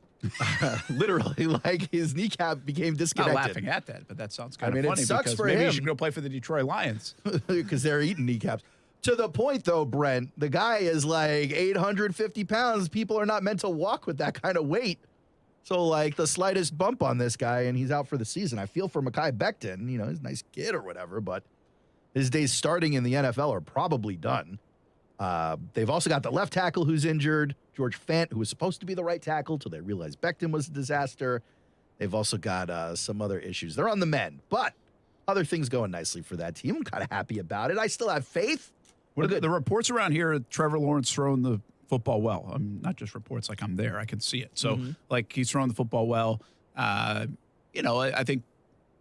[SPEAKER 5] Literally, like his kneecap became disconnected.
[SPEAKER 3] Not laughing at that, but that sounds kind of funny.
[SPEAKER 5] It sucks
[SPEAKER 3] because
[SPEAKER 5] for
[SPEAKER 3] maybe
[SPEAKER 5] him.
[SPEAKER 3] he should go play for the Detroit Lions.
[SPEAKER 5] Because they're eating kneecaps. To the point, though, Brent, the guy is like 850 pounds. People are not meant to walk with that kind of weight. So, like, the slightest bump on this guy, and he's out for the season. I feel for Mekhi Becton. You know, he's a nice kid or whatever, but his days starting in the NFL are probably done. They've also got the left tackle who's injured, George Fant, who was supposed to be the right tackle till they realized Becton was a disaster. They've also got some other issues. They're on the mend, but other things going nicely for that team. I'm kind of happy about it. I still have faith.
[SPEAKER 3] What are the reports around here? Trevor Lawrence throwing the football well. Not just reports, like I'm there. I can see it. So, like, he's throwing the football well. You know, I think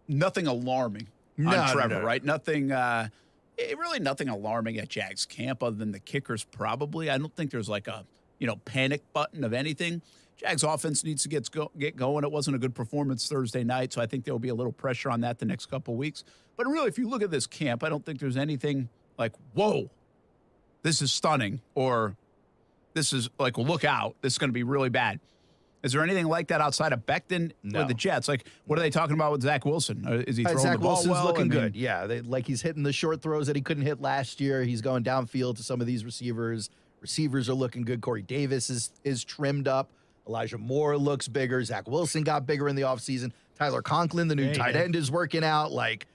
[SPEAKER 3] nothing alarming on Trevor, right? Nothing, really nothing alarming at Jags camp other than the kickers probably. I don't think there's like a, panic button of anything. Jags offense needs to get going. It wasn't a good performance Thursday night, so I think there will be a little pressure on that the next couple of weeks. But really, if you look at this camp, I don't think there's anything like, whoa, this is stunning, or this is like, look out, this is going to be really bad. Is there anything like that outside of Becton with the Jets? Like, what are they talking about with Zach Wilson? Is he throwing
[SPEAKER 5] Zach
[SPEAKER 3] the ball
[SPEAKER 5] Wilson's
[SPEAKER 3] well?
[SPEAKER 5] looking good. Yeah, like he's hitting the short throws that he couldn't hit last year. He's going downfield to some of these receivers. Receivers are looking good. Corey Davis is trimmed up. Elijah Moore looks bigger. Zach Wilson got bigger in the offseason. Tyler Conklin, the new tight end, is working out. Like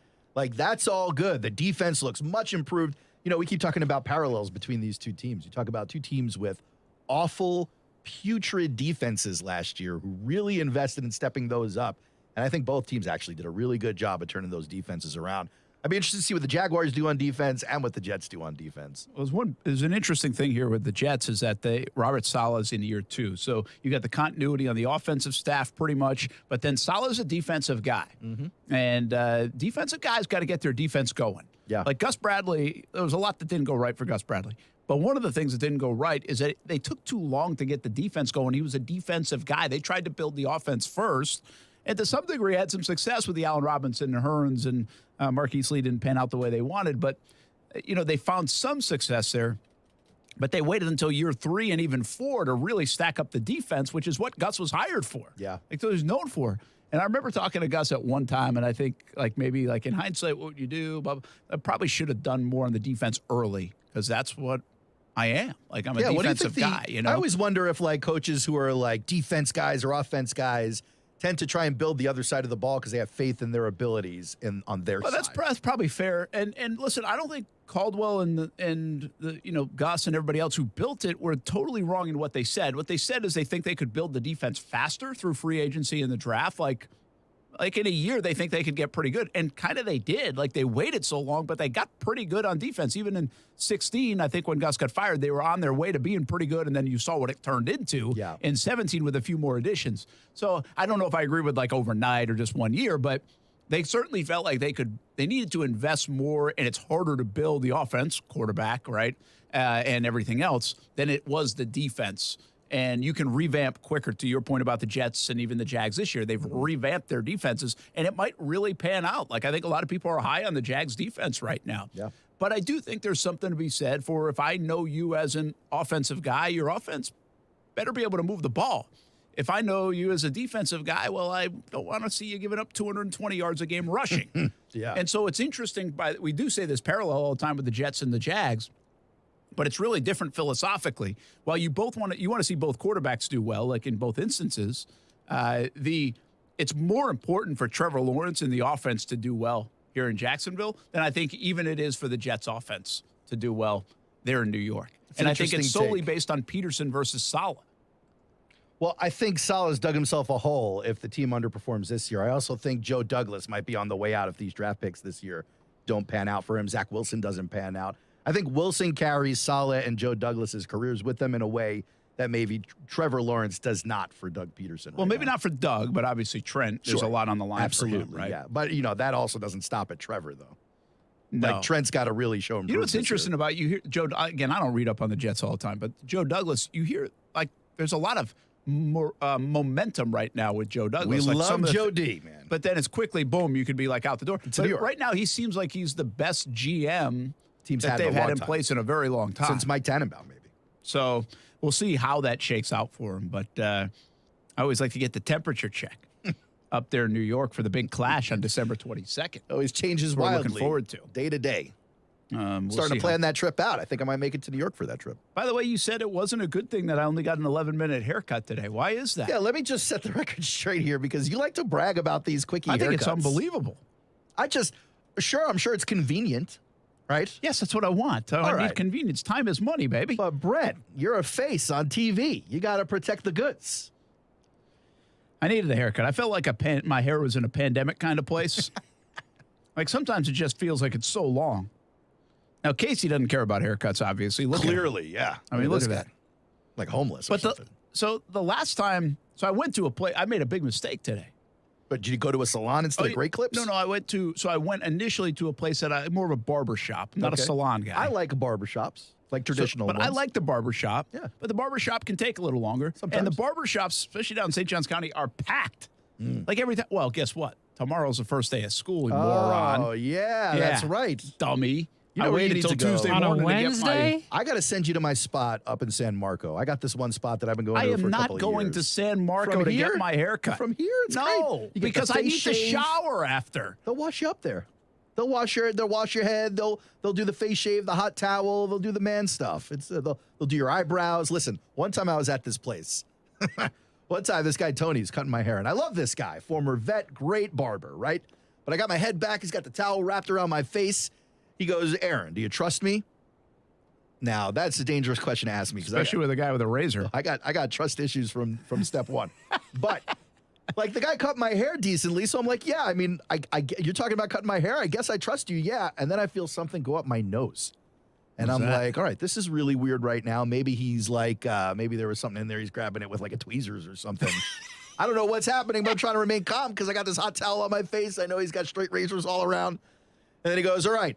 [SPEAKER 5] that's all good. The defense looks much improved. You know, we keep talking about parallels between these two teams. You talk about two teams with awful, putrid defenses last year who really invested in stepping those up. And I think both teams actually did a really good job of turning those defenses around. I'd be interested to see what the Jaguars do on defense and what the Jets do on defense.
[SPEAKER 3] Well, there's an interesting thing here with the Jets is that Robert Saleh's in year 2. So you got the continuity on the offensive staff pretty much, but then Saleh's a defensive guy. And defensive guys got to get their defense going.
[SPEAKER 5] Yeah.
[SPEAKER 3] Like Gus Bradley, there was a lot that didn't go right for Gus Bradley. But one of the things that didn't go right is that they took too long to get the defense going. He was a defensive guy. They tried to build the offense first. And to some degree, had some success with the Allen Robinson and Hearns, and Marquise Lee didn't pan out the way they wanted. But, you know, they found some success there. But they waited until year 3 and even 4 to really stack up the defense, which is what Gus was hired for.
[SPEAKER 5] Yeah.
[SPEAKER 3] Like, so he's known for. And I remember talking to Gus at one time, and I think, like, maybe, like, in hindsight, what would you do? But I probably should have done more on the defense early, because that's what I am. Like, I'm a defensive guy, you know?
[SPEAKER 5] I always wonder if, like, coaches who are, like, defense guys or offense guys tend to try and build the other side of the ball because they have faith in their abilities on their side.
[SPEAKER 3] That's probably fair. And listen, I don't think Caldwell and the you know, Gus and everybody else who built it were totally wrong in what they said. What they said is they think they could build the defense faster through free agency and the draft. Like in a year, they think they could get pretty good. And kind of they did. Like, they waited so long, but they got pretty good on defense. Even in 16, I think when Gus got fired, they were on their way to being pretty good. And then you saw what it turned into in 17 with a few more additions. So I don't know if I agree with, like, overnight or just 1 year, but they certainly felt like they needed to invest more, and it's harder to build the offense, quarterback, right, and everything else, than it was the defense. And you can revamp quicker, to your point about the Jets and even the Jags this year. They've revamped their defenses, and it might really pan out. Like, I think a lot of people are high on the Jags defense right now.
[SPEAKER 5] Yeah.
[SPEAKER 3] But I do think there's something to be said for, if I know you as an offensive guy, your offense better be able to move the ball. If I know you as a defensive guy, well, I don't want to see you giving up 220 yards a game rushing.
[SPEAKER 5] Yeah.
[SPEAKER 3] And so it's interesting. We do say this parallel all the time with the Jets and the Jags, but it's really different philosophically. While you want to see both quarterbacks do well, like in both instances, it's more important for Trevor Lawrence and the offense to do well here in Jacksonville than I think even it is for the Jets offense to do well there in New York. And I think it's solely based on Peterson versus Saleh.
[SPEAKER 5] Well, I think Saleh's dug himself a hole if the team underperforms this year. I also think Joe Douglas might be on the way out if these draft picks this year don't pan out for him. Zach Wilson doesn't pan out. I think Wilson carries Saleh and Joe Douglas's careers with them in a way that maybe Trevor Lawrence does not for Doug Peterson.
[SPEAKER 3] Well, maybe not for Doug, but obviously Trent. There's a lot on the line for him, right?
[SPEAKER 5] Yeah. But, you know, that also doesn't stop at Trevor, though.
[SPEAKER 3] No.
[SPEAKER 5] Like, Trent's got to really show him.
[SPEAKER 3] You know what's interesting about you hear Joe? Again, I don't read up on the Jets all the time, but Joe Douglas, you hear, like, there's a lot of more momentum right now with Joe Douglas.
[SPEAKER 5] We
[SPEAKER 3] like
[SPEAKER 5] love Joe D, man.
[SPEAKER 3] But then it's quickly, boom, you could be like out the door.
[SPEAKER 5] It's New York.
[SPEAKER 3] Right now, he seems like he's the best GM
[SPEAKER 5] teams
[SPEAKER 3] that they've had in place in a very long time.
[SPEAKER 5] Since Mike Tannenbaum, maybe.
[SPEAKER 3] So we'll see how that shakes out for him. But I always like to get the temperature check up there in New York for the big clash on December 22nd.
[SPEAKER 5] Always changes
[SPEAKER 3] We're
[SPEAKER 5] wildly.
[SPEAKER 3] looking forward to.
[SPEAKER 5] Day to day.
[SPEAKER 3] We'll
[SPEAKER 5] starting to plan that trip out. I think I might make it to New York for that trip.
[SPEAKER 3] By the way, you said it wasn't a good thing that I only got an 11-minute haircut today. Why is that?
[SPEAKER 5] Yeah, let me just set the record straight here because you like to brag about these quickie haircuts.
[SPEAKER 3] I think it's unbelievable.
[SPEAKER 5] I'm sure it's convenient, right?
[SPEAKER 3] Yes, that's what I want. I need convenience. Time is money, baby.
[SPEAKER 5] But Brett, you're a face on TV. You got to protect the goods.
[SPEAKER 3] I needed a haircut. I felt like my hair was in a pandemic kind of place. Like sometimes it just feels like it's so long. Now, Casey doesn't care about haircuts, obviously.
[SPEAKER 5] Clearly, yeah.
[SPEAKER 3] I mean, look at that.
[SPEAKER 5] Like homeless or something.
[SPEAKER 3] So the last time, I went to a place, I made a big mistake today.
[SPEAKER 5] But did you go to a salon instead of Great Clips?
[SPEAKER 3] No, I went initially to a place that more of a barber shop. I'm not a salon guy.
[SPEAKER 5] I like barbershops, like traditional ones.
[SPEAKER 3] But I like the barbershop.
[SPEAKER 5] Yeah.
[SPEAKER 3] But the barbershop can take a little longer.
[SPEAKER 5] Sometimes.
[SPEAKER 3] And the barbershops, especially down in St. Johns County, are packed. Like every time. Well, guess what? Tomorrow's the first day of school, you moron.
[SPEAKER 5] Oh, yeah, that's right.
[SPEAKER 3] Dummy.
[SPEAKER 5] You know
[SPEAKER 3] I
[SPEAKER 5] where you
[SPEAKER 3] waited
[SPEAKER 5] need
[SPEAKER 3] till
[SPEAKER 5] to go.
[SPEAKER 3] Tuesday
[SPEAKER 4] On a
[SPEAKER 3] morning to get
[SPEAKER 4] Wednesday?
[SPEAKER 5] I got to send you to my spot up in San Marco. I got this one spot that I've been going
[SPEAKER 3] I
[SPEAKER 5] to for
[SPEAKER 3] am
[SPEAKER 5] a couple
[SPEAKER 3] not
[SPEAKER 5] of
[SPEAKER 3] going
[SPEAKER 5] years.
[SPEAKER 3] to San Marco
[SPEAKER 5] From
[SPEAKER 3] to
[SPEAKER 5] here?
[SPEAKER 3] get my haircut.
[SPEAKER 5] From here? It's
[SPEAKER 3] no,
[SPEAKER 5] great. You get
[SPEAKER 3] because
[SPEAKER 5] the
[SPEAKER 3] I need
[SPEAKER 5] face
[SPEAKER 3] to
[SPEAKER 5] shave.
[SPEAKER 3] shower after.
[SPEAKER 5] They'll wash you up there. They'll wash your head. They'll do the face shave, the hot towel. They'll do the man stuff. It's they'll do your eyebrows. Listen, one time I was at this place. One time this guy Tony's cutting my hair, and I love this guy, former vet, great barber, right? But I got my head back. He's got the towel wrapped around my face. He goes, Aaron, do you trust me? Now, that's a dangerous question to ask me.
[SPEAKER 3] Especially with a guy with a razor.
[SPEAKER 5] I got trust issues from step one. But, like, the guy cut my hair decently, so I'm like, yeah, I mean, you're talking about cutting my hair? I guess I trust you, yeah. And then I feel something go up my nose. And I'm like, all right, this is really weird right now. Maybe he's like, maybe there was something in there. He's grabbing it with, like, a tweezers or something. I don't know what's happening, but I'm trying to remain calm because I got this hot towel on my face. I know he's got straight razors all around. And then he goes, all right,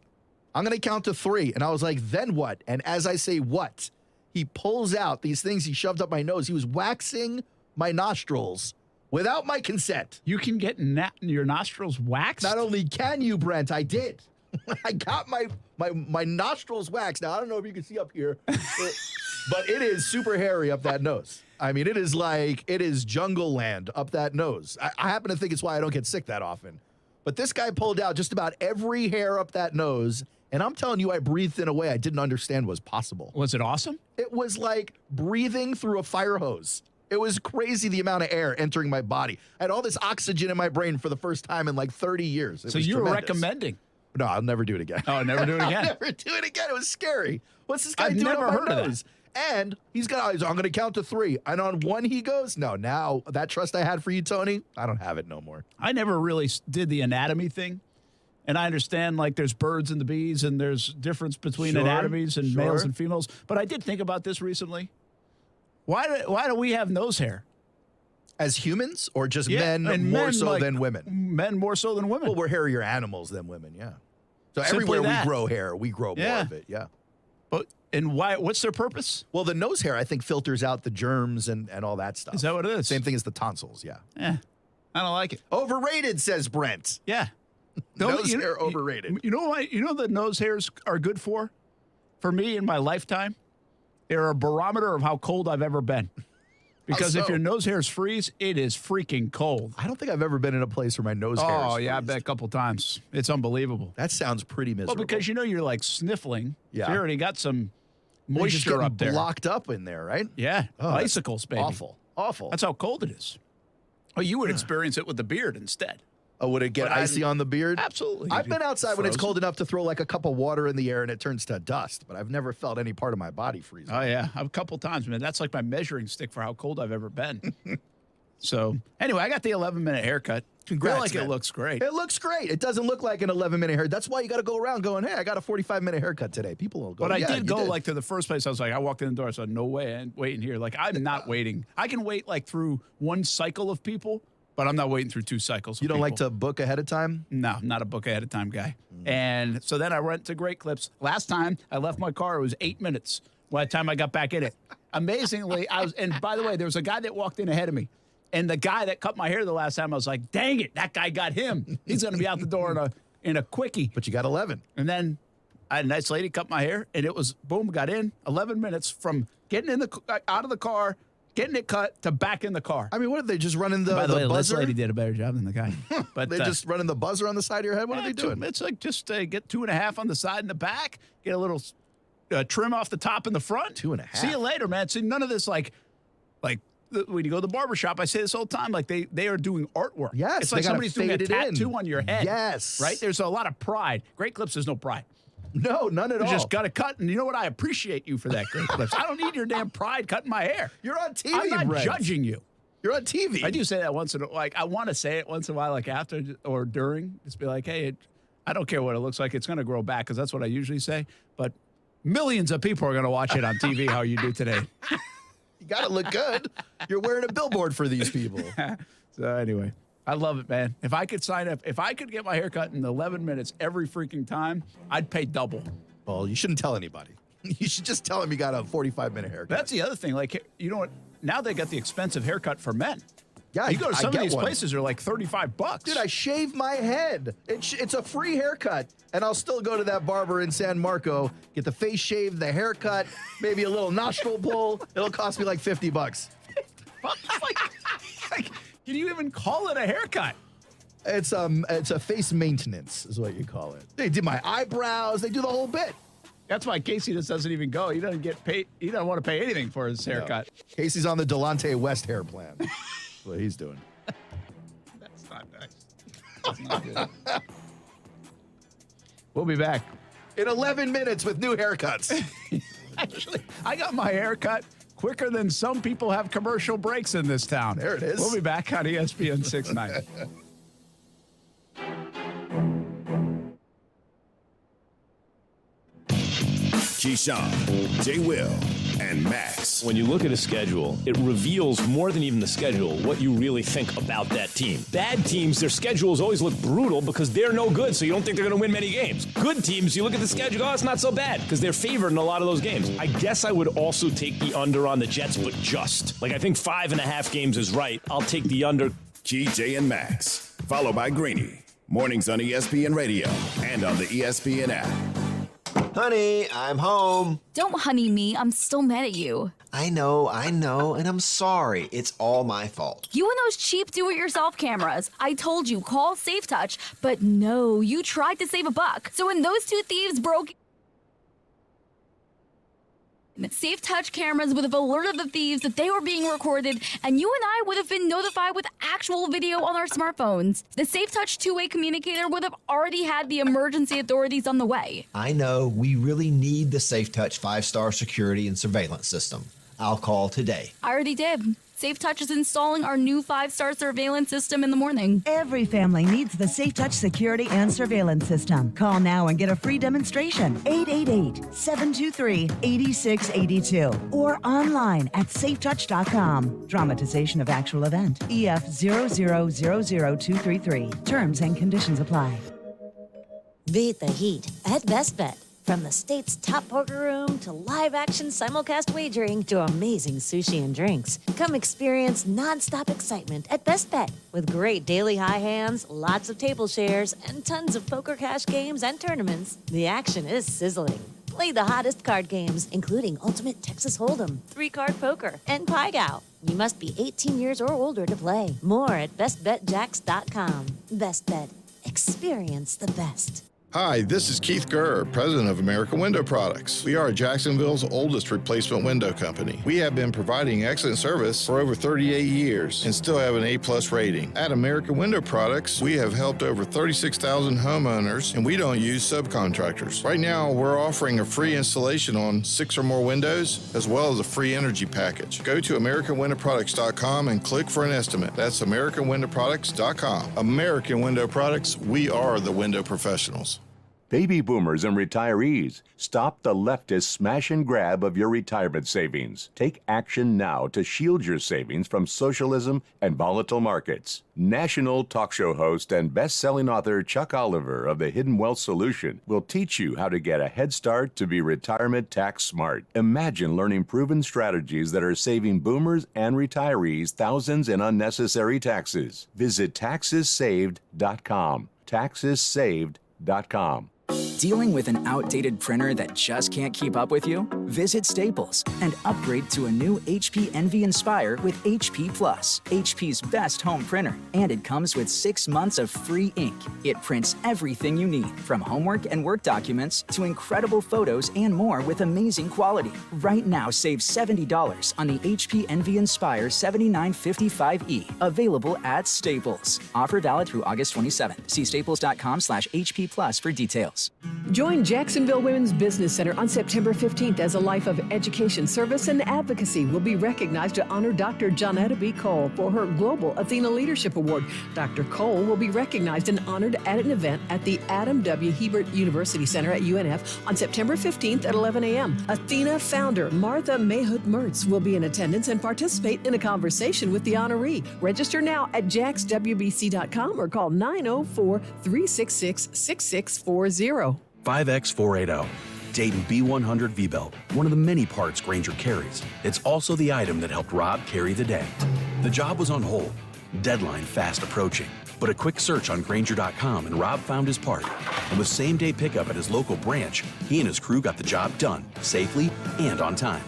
[SPEAKER 5] I'm going to count to 3. And I was like, then what? And as I say what, he pulls out these things he shoved up my nose. He was waxing my nostrils without my consent.
[SPEAKER 3] You can get your nostrils waxed?
[SPEAKER 5] Not only can you, Brent, I did. I got my nostrils waxed. Now, I don't know if you can see up here, but it is super hairy up that nose. I mean, it is jungle land up that nose. I happen to think it's why I don't get sick that often. But this guy pulled out just about every hair up that nose, and I'm telling you, I breathed in a way I didn't understand was possible.
[SPEAKER 3] Was it awesome?
[SPEAKER 5] It was like breathing through a fire hose. It was crazy the amount of air entering my body. I had all this oxygen in my brain for the first time in like 30 years.
[SPEAKER 3] So you were recommending?
[SPEAKER 5] No, I'll never do it again.
[SPEAKER 3] Oh, never do it again?
[SPEAKER 5] I'll never do it again. It was scary. What's this guy
[SPEAKER 3] I've
[SPEAKER 5] doing
[SPEAKER 3] never
[SPEAKER 5] on my
[SPEAKER 3] heard of
[SPEAKER 5] nose? And I'm going to count to 3. And on 1, he goes, no, now that trust I had for you, Tony, I don't have it no more.
[SPEAKER 3] I never really did the anatomy thing. And I understand, like, there's birds and the bees, and there's difference between anatomies and males and females. But I did think about this recently. Why do we have nose hair?
[SPEAKER 5] As humans, or just men more so than women?
[SPEAKER 3] Men more so than women.
[SPEAKER 5] Well, we're hairier animals than women, yeah. So
[SPEAKER 3] Simply
[SPEAKER 5] everywhere
[SPEAKER 3] that.
[SPEAKER 5] we grow hair, we grow more of it, yeah.
[SPEAKER 3] And what's their purpose?
[SPEAKER 5] Well, the nose hair, I think, filters out the germs and all that stuff.
[SPEAKER 3] Is that what it is?
[SPEAKER 5] Same thing as the tonsils, yeah.
[SPEAKER 3] I don't like it.
[SPEAKER 5] Overrated, says Brent.
[SPEAKER 3] Yeah.
[SPEAKER 5] Nose hair overrated.
[SPEAKER 3] You know what? You know the nose hairs are good for? For me in my lifetime, they're a barometer of how cold I've ever been. Because if your nose hairs freeze, it is freaking cold.
[SPEAKER 5] I don't think I've ever been in a place where my nose hairs
[SPEAKER 3] Oh, yeah, I bet a couple times. It's unbelievable.
[SPEAKER 5] That sounds pretty miserable.
[SPEAKER 3] Well, because you're like sniffling.
[SPEAKER 5] Yeah.
[SPEAKER 3] So you already got some
[SPEAKER 5] You're just
[SPEAKER 3] moisture
[SPEAKER 5] getting
[SPEAKER 3] up there.
[SPEAKER 5] blocked up in there, right?
[SPEAKER 3] Yeah.
[SPEAKER 5] Oh, that's
[SPEAKER 3] Icicles, baby.
[SPEAKER 5] Awful.
[SPEAKER 3] That's how cold it is. Oh, you would experience it with the beard instead.
[SPEAKER 5] Oh, would it get icy on the beard?
[SPEAKER 3] Absolutely.
[SPEAKER 5] I've been outside when it's cold enough to throw like a cup of water in the air and it turns to dust, but I've never felt any part of my body freezing.
[SPEAKER 3] Oh, yeah. A couple times, man. That's like my measuring stick for how cold I've ever been. So, anyway, I got the 11-minute haircut.
[SPEAKER 5] Congrats,
[SPEAKER 3] feel like
[SPEAKER 5] man.
[SPEAKER 3] it looks great.
[SPEAKER 5] It looks great. It doesn't look like an 11-minute haircut. That's why you got to go around going, hey, I got a 45-minute haircut today. People will go,
[SPEAKER 3] But I
[SPEAKER 5] yeah,
[SPEAKER 3] did go like to the first place. I was like, I walked in the door. I said, no way. I'm waiting here. Like, I'm not waiting. I can wait like through one cycle of people, but I'm not waiting through 2 cycles.
[SPEAKER 5] You don't like to book ahead of time?
[SPEAKER 3] No, I'm not a book ahead of time guy. And so then I went to Great Clips. Last time I left my car, it was 8 minutes by the time I got back in it. Amazingly, and by the way, there was a guy that walked in ahead of me. And the guy that cut my hair the last time, I was like, dang it, that guy got him. He's going to be out the door in a quickie.
[SPEAKER 5] But you got 11.
[SPEAKER 3] And then I had a nice lady cut my hair, and it was, boom, got in 11 minutes from getting out of the car, getting it cut, to back in the car.
[SPEAKER 5] I mean, what are they just running the
[SPEAKER 3] By the way,
[SPEAKER 5] buzzer?
[SPEAKER 3] this lady did a better job than the guy. But
[SPEAKER 5] They're just running the buzzer on the side of your head? What are they doing?
[SPEAKER 3] It's like just get 2.5 on the side and the back, get a little trim off the top and the front.
[SPEAKER 5] 2.5.
[SPEAKER 3] See you later, man. See, none of this like when you go to the barbershop, I say this all the time, like they are doing artwork.
[SPEAKER 5] Yes,
[SPEAKER 3] it's like
[SPEAKER 5] they gotta
[SPEAKER 3] somebody's doing a
[SPEAKER 5] fade it in.
[SPEAKER 3] tattoo on your head.
[SPEAKER 5] Yes.
[SPEAKER 3] Right? There's a lot of pride. Great Clips, there's no pride.
[SPEAKER 5] No, none at all.
[SPEAKER 3] You just got to cut, and you know what? I appreciate you for that, Great Clips. I don't need your damn pride cutting my hair.
[SPEAKER 5] You're on TV,
[SPEAKER 3] I'm not
[SPEAKER 5] Brent.
[SPEAKER 3] judging you.
[SPEAKER 5] You're on TV.
[SPEAKER 3] I do say that once in a while. Like, I want to say it once in a while, like after or during. Just be like, hey, I don't care what it looks like. It's going to grow back, because that's what I usually say. But millions of people are going to watch it on TV how you do today.
[SPEAKER 5] You got to look good. You're wearing a billboard for these people.
[SPEAKER 3] So anyway, I love it, man. If I could sign up, if I could get my hair cut in 11 minutes every freaking time, I'd pay double.
[SPEAKER 5] Well, you shouldn't tell anybody. You should just tell them you got a 45-minute haircut.
[SPEAKER 3] That's the other thing. Like, you know what? Now they got the expensive haircut for men.
[SPEAKER 5] Yeah,
[SPEAKER 3] you go to some of these
[SPEAKER 5] one.
[SPEAKER 3] places, they're like $35.
[SPEAKER 5] Dude, I shave my head. It's a free haircut, and I'll still go to that barber in San Marco, get the face shaved, the haircut, maybe a little nostril pull. It'll cost me like $50.
[SPEAKER 3] Can you even call it a haircut?
[SPEAKER 5] It's a face maintenance is what you call it. They did my eyebrows. They do the whole bit.
[SPEAKER 3] That's why Casey just doesn't even go. He doesn't get paid. He doesn't want to pay anything for his haircut.
[SPEAKER 5] No. Casey's on the Delonte West hair plan. That's what he's doing.
[SPEAKER 3] That's not nice. That's not good. We'll be back
[SPEAKER 5] in 11 minutes with new haircuts.
[SPEAKER 3] Actually, I got my haircut quicker than some people have commercial breaks in this town.
[SPEAKER 5] There it is.
[SPEAKER 3] We'll be back on ESPN 690.
[SPEAKER 11] Keyshawn, J. Will, and Max.
[SPEAKER 13] When you look at a schedule, it reveals more than even the schedule what you really think about that team. Bad teams, their schedules always look brutal because they're no good, so you don't think they're going to win many games. Good teams, you look at the schedule, oh, it's not so bad because they're favored in a lot of those games. I guess I would also take the under on the Jets, but just. Like, I think 5.5 games is right. I'll take the under.
[SPEAKER 11] Key, J, and Max, followed by Greeny. Mornings on ESPN Radio and on the ESPN app.
[SPEAKER 14] Honey, I'm home.
[SPEAKER 17] Don't honey me. I'm still mad at you.
[SPEAKER 14] I know, and I'm sorry. It's all my fault.
[SPEAKER 17] You and those cheap do-it-yourself cameras. I told you, call SafeTouch, but no, you tried to save a buck. So when those two thieves broke... SafeTouch cameras would have alerted the thieves that they were being recorded, and you and I would have been notified with actual video on our smartphones. The SafeTouch two-way communicator would have already had the emergency authorities on the way.
[SPEAKER 14] I know. We really need the SafeTouch 5-star security and surveillance system. I'll call today.
[SPEAKER 17] I already did. SafeTouch is installing our new 5-star surveillance system in the morning.
[SPEAKER 24] Every family needs the SafeTouch security and surveillance system. Call now and get a free demonstration. 888-723-8682 or online at safetouch.com. Dramatization of actual event. EF 0000233. Terms and conditions apply.
[SPEAKER 25] Beat the heat at Best Bet. From the state's top poker room to live-action simulcast wagering to amazing sushi and drinks. Come experience non-stop excitement at Best Bet with great daily high hands, lots of table shares, and tons of poker cash games and tournaments. The action is sizzling. Play the hottest card games, including Ultimate Texas Hold'em, 3-card poker, and Pai Gow. You must be 18 years or older to play. More at bestbetjacks.com. Best Bet. Experience the best.
[SPEAKER 26] Hi, this is Keith Gurr, president of American Window Products. We are Jacksonville's oldest replacement window company. We have been providing excellent service for over 38 years and still have an A+ rating. At American Window Products, we have helped over 36,000 homeowners, and we don't use subcontractors. Right now, we're offering a free installation on 6 or more windows, as well as a free energy package. Go to AmericanWindowProducts.com and click for an estimate. That's AmericanWindowProducts.com. American Window Products, we are the window professionals.
[SPEAKER 15] Baby boomers and retirees, stop the leftist smash and grab of your retirement savings. Take action now to shield your savings from socialism and volatile markets. National talk show host and best-selling author Chuck Oliver of The Hidden Wealth Solution will teach you how to get a head start to be retirement tax smart. Imagine learning proven strategies that are saving boomers and retirees thousands in unnecessary taxes. Visit taxessaved.com. Taxessaved.com.
[SPEAKER 27] Dealing with an outdated printer that just can't keep up with you? Visit Staples and upgrade to a new HP Envy Inspire with HP Plus, HP's best home printer. And it comes with 6 months of free ink. It prints everything you need, from homework and work documents to incredible photos and more with amazing quality. Right now, save $70 on the HP Envy Inspire 7955E, available at Staples. Offer valid through August 27th. See staples.com/HP Plus for details.
[SPEAKER 28] Join Jacksonville Women's Business Center on September 15th as a life of education, service, and advocacy will be recognized to honor Dr. Johnetta B. Cole for her Global Athena Leadership Award. Dr. Cole will be recognized and honored at an event at the Adam W. Hebert University Center at UNF on September 15th at 11 a.m. Athena founder Martha Mayhood Mertz will be in attendance and participate in a conversation with the honoree. Register now at jaxwbc.com or call 904-366-6640.
[SPEAKER 22] 5X480. Dayton B100 V-Belt, one of the many parts Grainger carries. It's also the item that helped Rob carry the day. The job was on hold, Deadline fast approaching, but a quick search on Grainger.com and Rob found his part. And with same-day pickup at his local branch, he and his crew got the job done, safely and on time.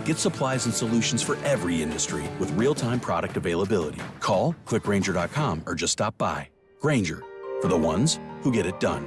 [SPEAKER 22] Get supplies and solutions for every industry with real-time product availability. Call, click Grainger.com, or just stop by. Grainger, for the ones who get it done.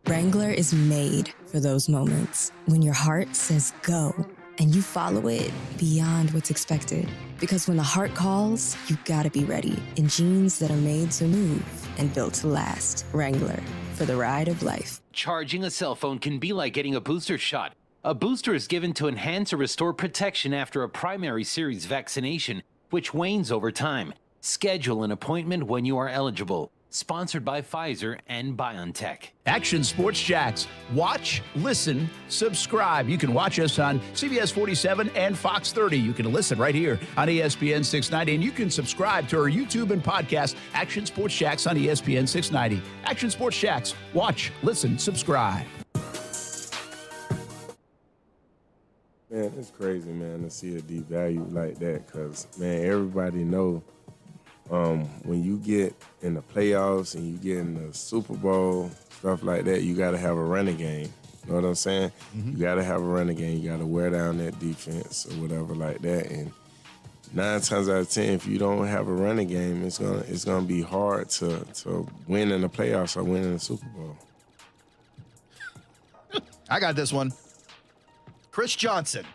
[SPEAKER 1] Wrangler is made for those moments when your heart says go and you follow it beyond what's expected. Because when the heart calls, you gotta be ready in jeans that are made to move and built to last. Wrangler, for the ride of life.
[SPEAKER 2] Charging a cell phone can be like getting a booster shot. A booster is given to enhance or restore protection after a primary series vaccination, which wanes over time. Schedule an appointment when you are eligible. Sponsored by Pfizer and BioNTech.
[SPEAKER 3] Action Sports Jacks. Watch, listen, subscribe. You can watch us on CBS 47 and Fox 30. You can listen right here on ESPN 690. And you can subscribe to our YouTube and podcast, Action Sports Jacks on ESPN 690. Action Sports Jacks. Watch, listen, subscribe.
[SPEAKER 6] Man, it's crazy, man, to see a devalue like that because, man, everybody know when you get in the playoffs and you get in the Super Bowl, stuff like that, you got to have a running game. You know what I'm saying? You got to have a running game. You got to wear down that defense or whatever like that. And 9 times out of 10, if you don't have a running game, it's gonna be hard to win in the playoffs or win in the Super Bowl.
[SPEAKER 5] I got this one. Chris Johnson.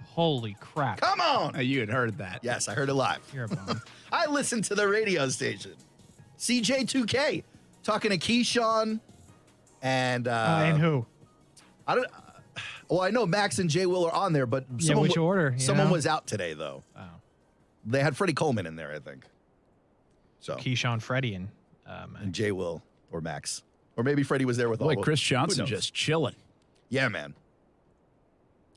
[SPEAKER 4] Holy crap.
[SPEAKER 5] Come on.
[SPEAKER 3] You had heard that.
[SPEAKER 5] Yes, I heard it live.
[SPEAKER 4] You're a bum.
[SPEAKER 5] I listened to the radio station. CJ2K talking to Keyshawn and
[SPEAKER 4] who?
[SPEAKER 5] I don't. Well, I know Max and Jay Will are on there, but
[SPEAKER 4] Which order?
[SPEAKER 5] Someone was out today though.
[SPEAKER 4] Oh.
[SPEAKER 5] They had Freddie Coleman in there, I think. So
[SPEAKER 4] Keyshawn, Freddie, and
[SPEAKER 5] Jay Will or Max, or maybe Freddie was there with all.
[SPEAKER 3] Boy, Chris Johnson just chilling.
[SPEAKER 5] Yeah, man.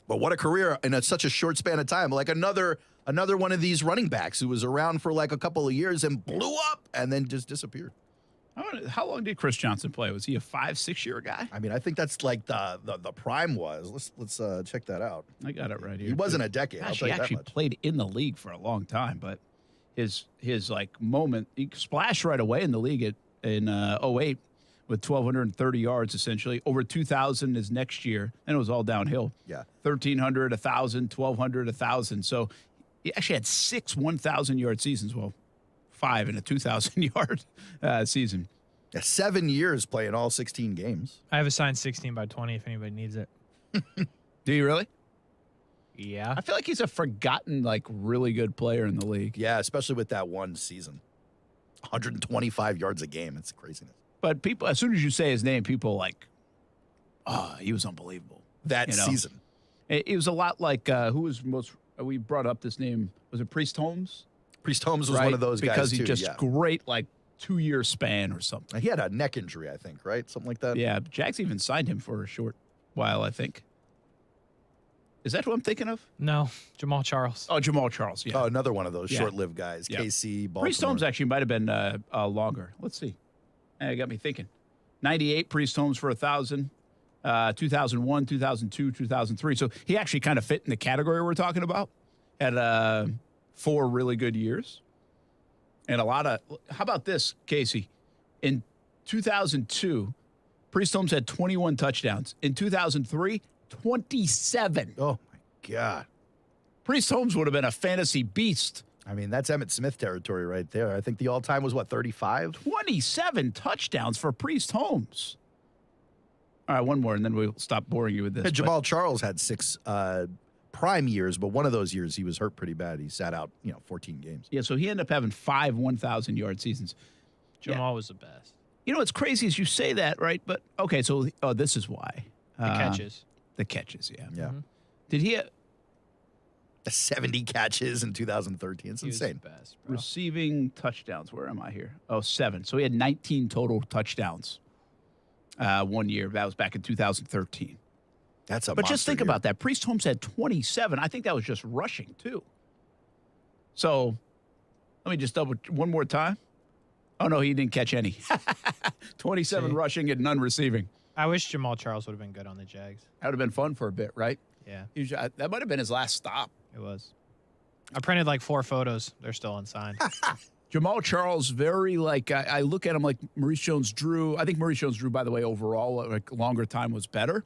[SPEAKER 5] But what a career in such a short span of time. Like another one of these running backs who was around for like a couple of years and blew up and then just disappeared.
[SPEAKER 3] How long did Chris Johnson play? Was he a 5-6 year guy?
[SPEAKER 5] I mean, I think that's like the prime was. Let's check that out.
[SPEAKER 3] I got it right here.
[SPEAKER 5] He wasn't a decade.
[SPEAKER 3] Gosh,
[SPEAKER 5] I'll tell
[SPEAKER 3] he
[SPEAKER 5] you that
[SPEAKER 3] actually
[SPEAKER 5] much.
[SPEAKER 3] played in the league for a long time, but his like moment, he splashed right away in the league in 08 with 1,230 yards essentially. Over 2,000 is next year, and it was all downhill.
[SPEAKER 5] Yeah,
[SPEAKER 3] 1,300, 1,000, 1,200, 1,000. So he actually had 6 1,000-yard seasons. Well, 5 in a 2,000-yard season.
[SPEAKER 5] Yeah, 7 years playing all 16 games.
[SPEAKER 4] I have a signed 16 by 20 if anybody needs it.
[SPEAKER 3] Do you really?
[SPEAKER 4] Yeah.
[SPEAKER 3] I feel like he's a forgotten, like, really good player in the league.
[SPEAKER 5] Yeah, especially with that one season. 125 yards a game. It's craziness.
[SPEAKER 3] But people, as soon as you say his name, people are like, oh, he was unbelievable.
[SPEAKER 5] That season.
[SPEAKER 3] It was a lot like, who was most, we brought up this name, was it Priest Holmes?
[SPEAKER 5] Priest Holmes was one of those guys,
[SPEAKER 3] because he
[SPEAKER 5] too,
[SPEAKER 3] just
[SPEAKER 5] yeah.
[SPEAKER 3] great, like, 2-year span or something.
[SPEAKER 5] He had a neck injury, I think, right? Something like that.
[SPEAKER 3] Yeah, Jags even signed him for a short while, I think. Is that who I'm thinking of?
[SPEAKER 4] No, Jamal Charles.
[SPEAKER 3] Oh, Jamal Charles, yeah.
[SPEAKER 5] Oh, another one of those
[SPEAKER 3] Yeah.
[SPEAKER 5] short-lived guys.
[SPEAKER 3] Yeah.
[SPEAKER 5] KC, Baltimore.
[SPEAKER 3] Priest Holmes actually might have been longer. Let's see. It got me thinking. 98, Priest Holmes for 1,000. 2001, 2002, 2003. So he actually kind of fit in the category we're talking about. Had 4 really good years. And a lot of, how about this, Casey? In 2002, Priest Holmes had 21 touchdowns. In 2003, 27.
[SPEAKER 5] Oh, my God.
[SPEAKER 3] Priest Holmes would have been a fantasy beast.
[SPEAKER 5] I mean, that's Emmitt Smith territory right there. I think the all-time was, 35?
[SPEAKER 3] 27 touchdowns for Priest Holmes. All right, one more, and then we'll stop boring you with this.
[SPEAKER 5] Yeah, Jamal Charles had 6 prime years, but one of those years he was hurt pretty bad. He sat out, 14 games.
[SPEAKER 3] Yeah, so he ended up having 5 1,000-yard seasons.
[SPEAKER 4] Jamal was the best.
[SPEAKER 3] You know, what's crazy is you say that, right? But, okay, so this is why.
[SPEAKER 4] The catches.
[SPEAKER 3] The catches, yeah.
[SPEAKER 5] Yeah.
[SPEAKER 4] Mm-hmm.
[SPEAKER 3] Did he
[SPEAKER 5] 70 catches in 2013. It's insane.
[SPEAKER 4] Best,
[SPEAKER 3] receiving touchdowns? Where am I here? 7. So he had 19 total touchdowns 1 year. That was back in 2013.
[SPEAKER 5] That's a
[SPEAKER 3] But just
[SPEAKER 5] monster
[SPEAKER 3] think
[SPEAKER 5] year.
[SPEAKER 3] about that. Priest Holmes had 27. I think that was just rushing, too. So let me just double one more time. Oh, no, he didn't catch any. 27 rushing and none receiving.
[SPEAKER 4] I wish Jamal Charles would have been good on the Jags.
[SPEAKER 3] That would have been fun for a bit, right?
[SPEAKER 4] Yeah.
[SPEAKER 3] That might have been his last stop.
[SPEAKER 4] It was. I printed like 4 photos. They're still unsigned.
[SPEAKER 3] Jamal Charles, very I look at him like Maurice Jones-Drew. I think Maurice Jones-Drew, by the way, overall, like longer time was better.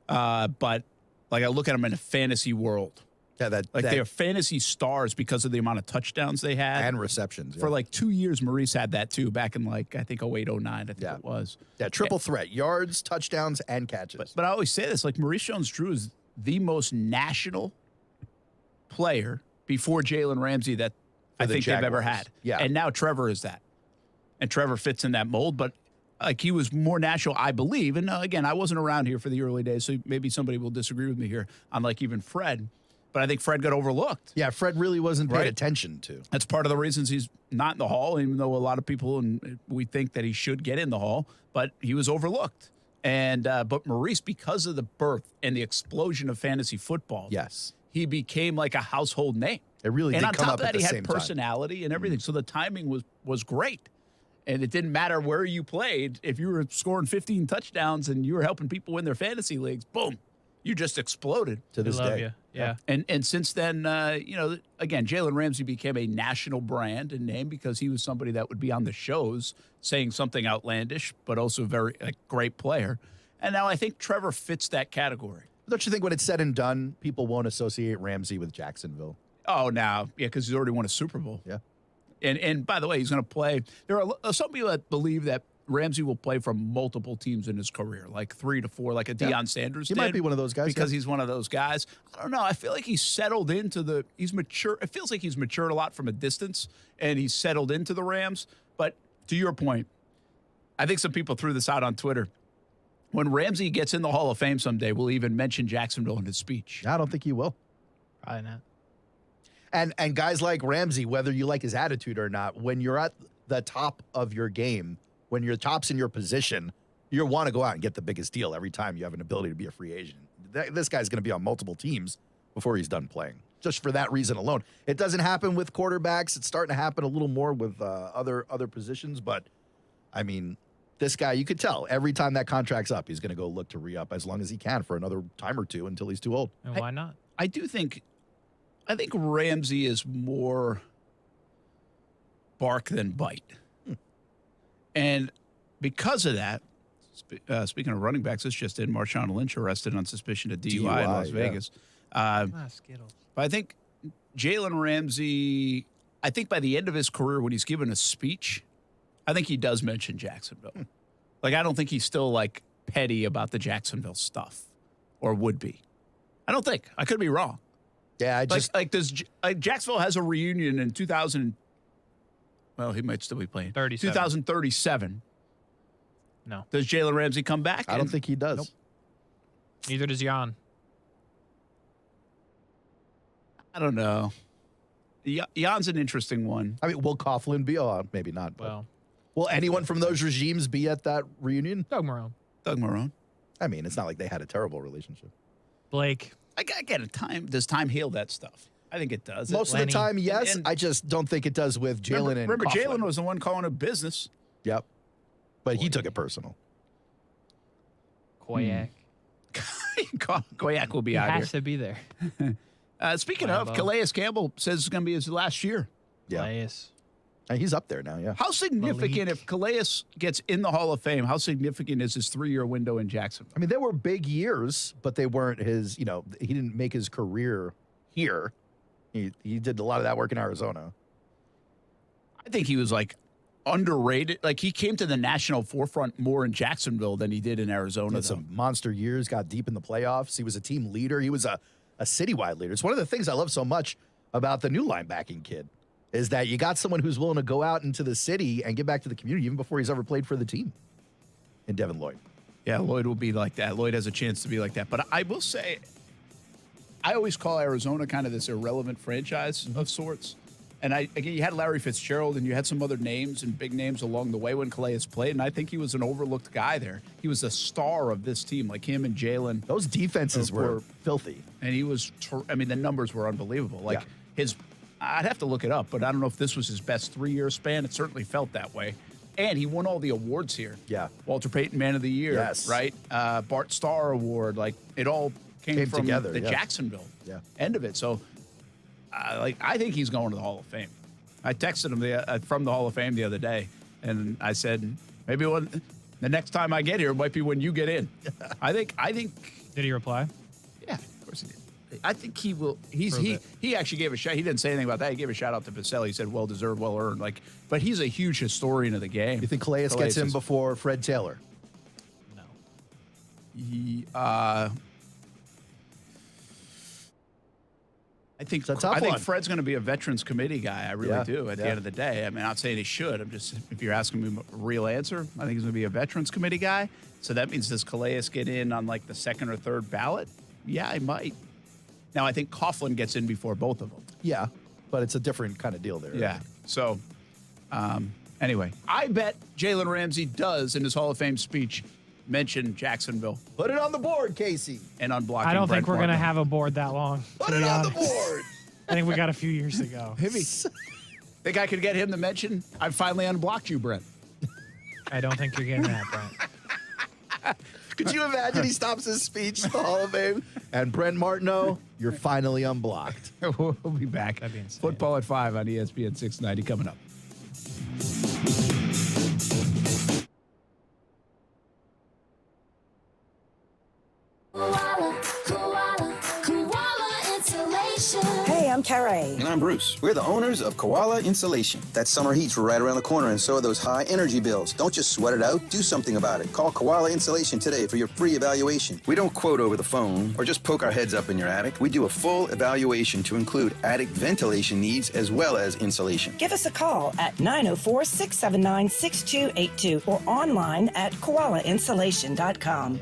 [SPEAKER 3] But I look at him in a fantasy world.
[SPEAKER 5] Yeah,
[SPEAKER 3] they're fantasy stars because of the amount of touchdowns they had.
[SPEAKER 5] And receptions.
[SPEAKER 3] For 2 years, Maurice had that too, back in I think 08, 09, I think it was.
[SPEAKER 5] Yeah, triple threat, yards, touchdowns, and catches.
[SPEAKER 3] But I always say this, Maurice Jones-Drew is the most national player before Jalen Ramsey that I think they've ever had.
[SPEAKER 5] Yeah.
[SPEAKER 3] And now Trevor is that. And Trevor fits in that mold, but he was more national, I believe. And again, I wasn't around here for the early days, so maybe somebody will disagree with me here on even Fred. But I think Fred got overlooked.
[SPEAKER 5] Yeah, Fred really wasn't paid attention to.
[SPEAKER 3] That's part of the reasons he's not in the Hall, even though a lot of people, and we think that he should get in the Hall, but he was overlooked. And but Maurice, because of the birth and the explosion of fantasy football, he became like a household name.
[SPEAKER 5] It really
[SPEAKER 3] and
[SPEAKER 5] did
[SPEAKER 3] on
[SPEAKER 5] come
[SPEAKER 3] top
[SPEAKER 5] up
[SPEAKER 3] of
[SPEAKER 5] at
[SPEAKER 3] that,
[SPEAKER 5] the
[SPEAKER 3] he
[SPEAKER 5] same
[SPEAKER 3] had
[SPEAKER 5] time.
[SPEAKER 3] personality and everything. So the timing was great. And it didn't matter where you played. If you were scoring 15 touchdowns and you were helping people win their fantasy leagues, boom, you just exploded.
[SPEAKER 5] To this day.
[SPEAKER 4] You. Yeah.
[SPEAKER 3] And since then, again, Jalen Ramsey became a national brand and name because he was somebody that would be on the shows saying something outlandish, but also very great player. And now I think Trevor fits that category.
[SPEAKER 5] Don't you think when it's said and done, people won't associate Ramsey with Jacksonville?
[SPEAKER 3] Oh, now, yeah, because he's already won a Super Bowl.
[SPEAKER 5] Yeah.
[SPEAKER 3] And by the way, he's going to play. There are some people that believe that Ramsey will play for multiple teams in his career, 3 to 4, like a Deion Sanders
[SPEAKER 5] He
[SPEAKER 3] did.
[SPEAKER 5] might be one of those guys.
[SPEAKER 3] Because he's one of those guys. I don't know. I feel like he's settled into he's mature. It feels like he's matured a lot from a distance, and he's settled into the Rams. But to your point, I think some people threw this out on Twitter. When Ramsey gets in the Hall of Fame someday, we'll even mention Jacksonville in his speech.
[SPEAKER 5] I don't think he will.
[SPEAKER 4] Probably not.
[SPEAKER 5] And guys like Ramsey, whether you like his attitude or not, when you're at the top of your game, when you're tops in your position, you want to go out and get the biggest deal every time you have an ability to be a free agent. This guy's going to be on multiple teams before he's done playing, just for that reason alone. It doesn't happen with quarterbacks. It's starting to happen a little more with other positions. But, I mean, this guy, you could tell every time that contract's up, he's going to go look to re-up as long as he can for another time or two until he's too old.
[SPEAKER 4] And why not?
[SPEAKER 3] I think Ramsey is more bark than bite. And because of that, speaking of running backs, this just in, Marshawn Lynch arrested on suspicion of DUI in Las Vegas.
[SPEAKER 4] Skittles.
[SPEAKER 3] But I think Jalen Ramsey, I think by the end of his career, when he's given a speech, I think he does mention Jacksonville. I don't think he's still petty about the Jacksonville stuff, or would be. I don't think. I could be wrong.
[SPEAKER 5] Yeah, I just
[SPEAKER 3] Jacksonville has a reunion in 2000. Well, he might still be playing. 2037.
[SPEAKER 4] No.
[SPEAKER 3] Does Jalen Ramsey come back?
[SPEAKER 5] I don't think he does.
[SPEAKER 3] Nope.
[SPEAKER 4] Neither does Jan.
[SPEAKER 3] I don't know. Jan's an interesting one.
[SPEAKER 5] I mean, will Coughlin be? Oh, maybe not. But will anyone from those regimes be at that reunion?
[SPEAKER 4] Doug Marrone.
[SPEAKER 5] I mean, it's not like they had a terrible relationship.
[SPEAKER 4] Blake.
[SPEAKER 3] I get it. Does time heal that stuff? I think it does.
[SPEAKER 5] Most of the time, yes. I just don't think it does with Jalen and
[SPEAKER 3] remember,
[SPEAKER 5] Coughlin.
[SPEAKER 3] Jalen was the one calling it business.
[SPEAKER 5] Yep. But he took it personal.
[SPEAKER 4] Koyak.
[SPEAKER 3] Koyak will be
[SPEAKER 4] He
[SPEAKER 3] out
[SPEAKER 4] has
[SPEAKER 3] here.
[SPEAKER 4] to be there.
[SPEAKER 3] Speaking of, Calais Campbell says it's going to be his last year.
[SPEAKER 5] Yeah.
[SPEAKER 4] Calais.
[SPEAKER 5] And he's up there now, yeah.
[SPEAKER 3] How significant, if Calais gets in the Hall of Fame, how significant is his 3-year window in Jacksonville?
[SPEAKER 5] I mean, there were big years, but they weren't his, he didn't make his career here. He did a lot of that work in Arizona.
[SPEAKER 3] I think he was underrated. He came to the national forefront more in Jacksonville than he did in Arizona.
[SPEAKER 5] Had some monster years, got deep in the playoffs. He was a team leader. He was a citywide leader. It's one of the things I love so much about the new linebacking kid is that you got someone who's willing to go out into the city and get back to the community even before he's ever played for the team in Devin Lloyd.
[SPEAKER 3] Yeah, Lloyd will be like that. Lloyd has a chance to be like that. But I will say, I always call Arizona kind of this irrelevant franchise of sorts. And again, you had Larry Fitzgerald and you had some other names and big names along the way when Calais played. And I think he was an overlooked guy there. He was the star of this team, like him and Jalen.
[SPEAKER 5] Those defenses were filthy.
[SPEAKER 3] And he was, the numbers were unbelievable. I'd have to look it up, but I don't know if this was his best 3-year span. It certainly felt that way. And he won all the awards here.
[SPEAKER 5] Yeah.
[SPEAKER 3] Walter Payton Man of the Year.
[SPEAKER 5] Yes.
[SPEAKER 3] Right? Bart Starr Award. It all came from
[SPEAKER 5] together,
[SPEAKER 3] the Jacksonville end of it. So I think he's going to the Hall of Fame. I texted him from the Hall of Fame the other day, and I said, maybe the next time I get here might be when you get in. I think.
[SPEAKER 4] Did he reply?
[SPEAKER 3] Yeah, of course he did. I think he will. He actually gave a shout. He didn't say anything about that. He gave a shout out to Pacelli. He said, "Well deserved, well earned." But he's a huge historian of the game.
[SPEAKER 5] You think Calais gets him before Fred Taylor?
[SPEAKER 3] I think Fred's going to be a Veterans Committee guy. I really do. At the end of the day, I mean, I'm not saying he should. I'm just, if you're asking me a real answer, I think he's going to be a Veterans Committee guy. So that means, does Calais get in on like the second or third ballot? Yeah, he might. Now I think Coughlin gets in before both of them.
[SPEAKER 5] Yeah, but it's a different kind of deal there.
[SPEAKER 3] Yeah. So, anyway, I bet Jalen Ramsey does in his Hall of Fame speech mention Jacksonville.
[SPEAKER 5] Put it on the board, Casey.
[SPEAKER 3] And unblocking.
[SPEAKER 4] I don't think we're going to
[SPEAKER 3] Martin.
[SPEAKER 4] have a board that long.
[SPEAKER 5] Put it on the board.
[SPEAKER 4] I think we got a few years to go.
[SPEAKER 3] Maybe. Think I could get him to mention, I finally unblocked you, Brent.
[SPEAKER 4] I don't think you're getting that, Brent.
[SPEAKER 5] Could you imagine he stops his speech in the Hall of Fame? And Brent Martineau, you're finally unblocked.
[SPEAKER 3] We'll be back.
[SPEAKER 4] That'd be insane.
[SPEAKER 3] Football at 5 on ESPN 690 coming up.
[SPEAKER 7] Hey, I'm Carrie.
[SPEAKER 8] And I'm Bruce. We're the owners of Koala Insulation. That summer heat's right around the corner, and so are those high energy bills. Don't just sweat it out, do something about it. Call Koala Insulation today for your free evaluation. We don't quote over the phone or just poke our heads up in your attic. We do a full evaluation to include attic ventilation needs as well as insulation.
[SPEAKER 7] Give us a call at 904-679-6282 or online at koalainsulation.com.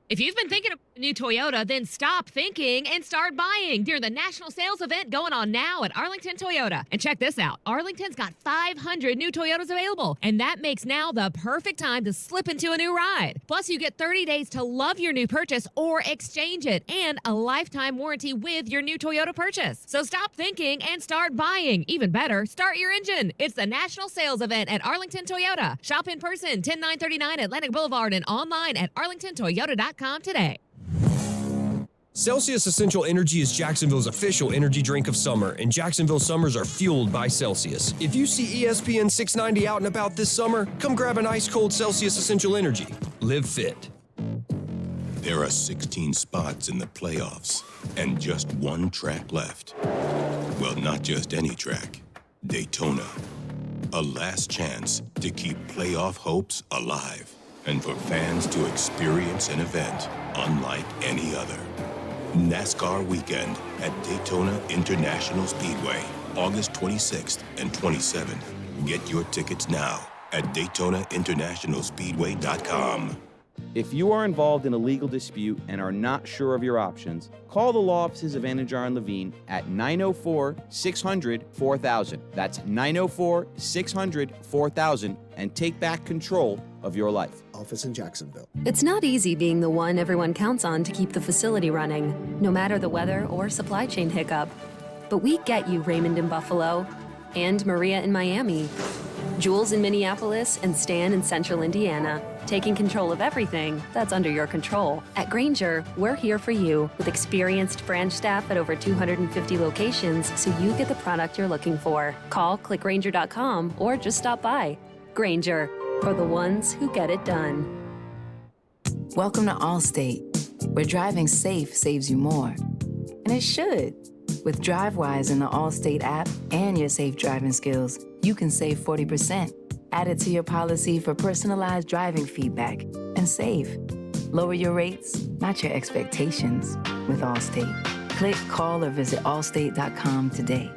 [SPEAKER 9] If you've been thinking of a new Toyota, then stop thinking and start buying during the national sales event going on now at Arlington Toyota. And check this out. Arlington's got 500 new Toyotas available, and that makes now the perfect time to slip into a new ride. Plus, you get 30 days to love your new purchase or exchange it, and a lifetime warranty with your new Toyota purchase. So stop thinking and start buying. Even better, start your engine. It's the national sales event at Arlington Toyota. Shop in person, 10939 Atlantic Boulevard, and online at arlingtontoyota.com today.
[SPEAKER 10] Celsius Essential Energy is Jacksonville's official energy drink of summer, and Jacksonville summers are fueled by Celsius. If you see ESPN 690 out and about this summer, come grab an ice-cold Celsius Essential Energy. Live fit.
[SPEAKER 18] There are 16 spots in the playoffs and just one track left. Well, not just any track. Daytona. A last chance to keep playoff hopes alive and for fans to experience an event unlike any other. NASCAR Weekend at Daytona International Speedway, August 26th and 27th. Get your tickets now at DaytonaInternationalSpeedway.com.
[SPEAKER 19] If you are involved in a legal dispute and are not sure of your options, call the law offices of Anajar and Levine at 904-600-4000. That's 904-600-4000 and take back control of your life.
[SPEAKER 20] Office in Jacksonville.
[SPEAKER 23] It's not easy being the one everyone counts on to keep the facility running, no matter the weather or supply chain hiccup. But we get you, Raymond in Buffalo, and Maria in Miami, Jules in Minneapolis, and Stan in Central Indiana, taking control of everything that's under your control. At Grainger, we're here for you with experienced branch staff at over 250 locations so you get the product you're looking for. Call, click Grainger.com, or just stop by. Grainger, for the ones who get it done.
[SPEAKER 21] Welcome to Allstate, where driving safe saves you more. And it should. With DriveWise in the Allstate app and your safe driving skills, you can save 40%. Add it to your policy for personalized driving feedback and save. Lower your rates, match your expectations with Allstate. Click, call, or visit allstate.com today.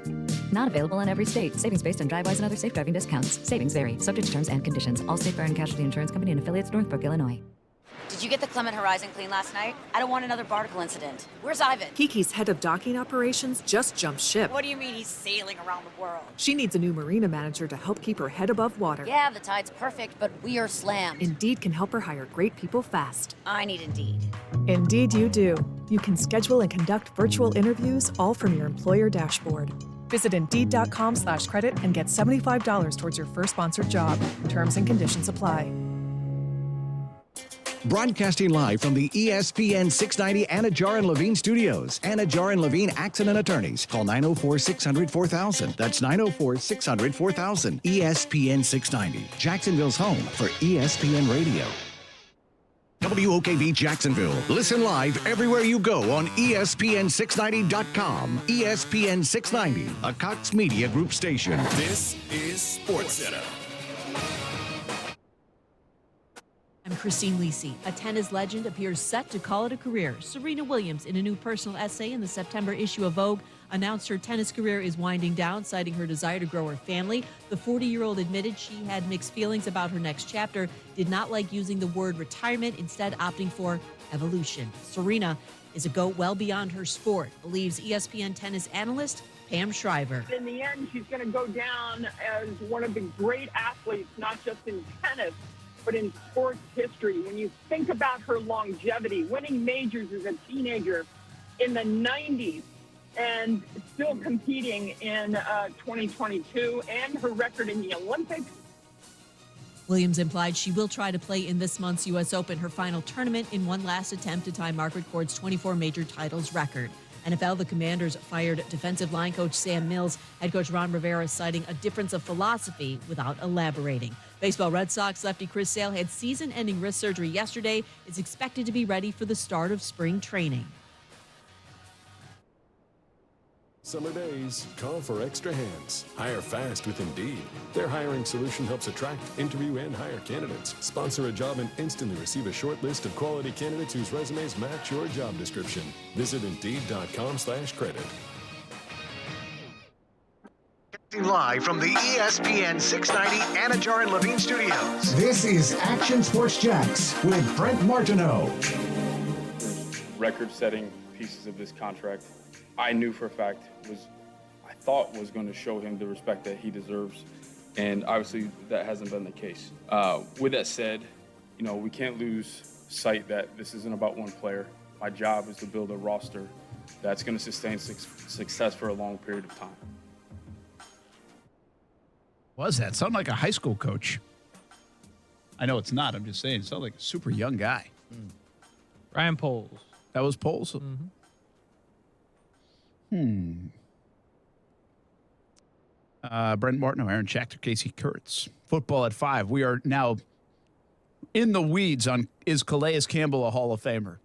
[SPEAKER 29] Not available in every state. Savings based on DriveWise and other safe driving discounts. Savings vary. Subject to terms and conditions. Allstate Fire and Casualty Insurance Company and affiliates, Northbrook, Illinois.
[SPEAKER 30] Did you get the Clement Horizon clean last night? I don't want another barnacle incident. Where's Ivan?
[SPEAKER 31] Kiki's head of docking operations just jumped ship.
[SPEAKER 30] What do you mean he's sailing around the world?
[SPEAKER 31] She needs a new marina manager to help keep her head above water.
[SPEAKER 30] Yeah, the tide's perfect, but we are slammed.
[SPEAKER 31] Indeed can help her hire great people fast.
[SPEAKER 30] I need Indeed.
[SPEAKER 31] Indeed you do. You can schedule and conduct virtual interviews all from your employer dashboard. Visit Indeed.com/credit and get $75 towards your first sponsored job. Terms and conditions apply.
[SPEAKER 11] Broadcasting live from the ESPN 690 Anna Jar and Levine studios. Anna Jar and Levine Accident Attorneys. Call 904-600-4000. That's 904-600-4000. ESPN 690. Jacksonville's home for ESPN Radio. WOKV Jacksonville. Listen live everywhere you go on ESPN690.com. ESPN 690, a Cox Media Group station.
[SPEAKER 18] This is SportsCenter.
[SPEAKER 12] I'm Christine Lisi. A tennis legend appears set to call it a career. Serena Williams, in a new personal essay in the September issue of Vogue, announced her tennis career is winding down, citing her desire to grow her family. The 40-year-old admitted she had mixed feelings about her next chapter, did not like using the word retirement, instead opting for evolution. Serena is a GOAT well beyond her sport, believes ESPN tennis analyst Pam Shriver.
[SPEAKER 13] In the end, she's going to go down as one of the great athletes, not just in tennis, but in sports history. When you think about her longevity, winning majors as a teenager in the 90s and still competing in 2022, and her record in the Olympics.
[SPEAKER 12] Williams implied she will try to play in this month's U.S. Open, her final tournament, in one last attempt to tie Margaret Court's 24 major titles record. NFL, the Commanders fired defensive line coach Sam Mills, head coach Ron Rivera citing a difference of philosophy without elaborating. Baseball Red Sox lefty Chris Sale had season-ending wrist surgery yesterday, is expected to be ready for the start of spring training.
[SPEAKER 14] Summer days call for extra hands. Hire fast with Indeed. Their hiring solution helps attract, interview, and hire candidates. Sponsor a job and instantly receive a short list of quality candidates whose resumes match your job description. Visit Indeed.com/credit.
[SPEAKER 11] Live from the ESPN 690 Anna Jar and Levine studios.
[SPEAKER 15] This is Action Sports Jacks with Brent Martineau.
[SPEAKER 16] Record-setting pieces of this contract, I knew for a fact I thought was going to show him the respect that he deserves, and obviously that hasn't been the case. With that said, we can't lose sight that this isn't about one player. My job is to build a roster that's going to sustain success for a long period of time.
[SPEAKER 3] Was that? Sound like a high school coach. I know it's not. I'm just saying. It sounds like a super young guy.
[SPEAKER 4] Ryan Poles.
[SPEAKER 3] That was Poles? Brent Martineau, Aaron Schachter, Casey Kurtz. Football at 5. We are now in the weeds on, is Calais Campbell a Hall of Famer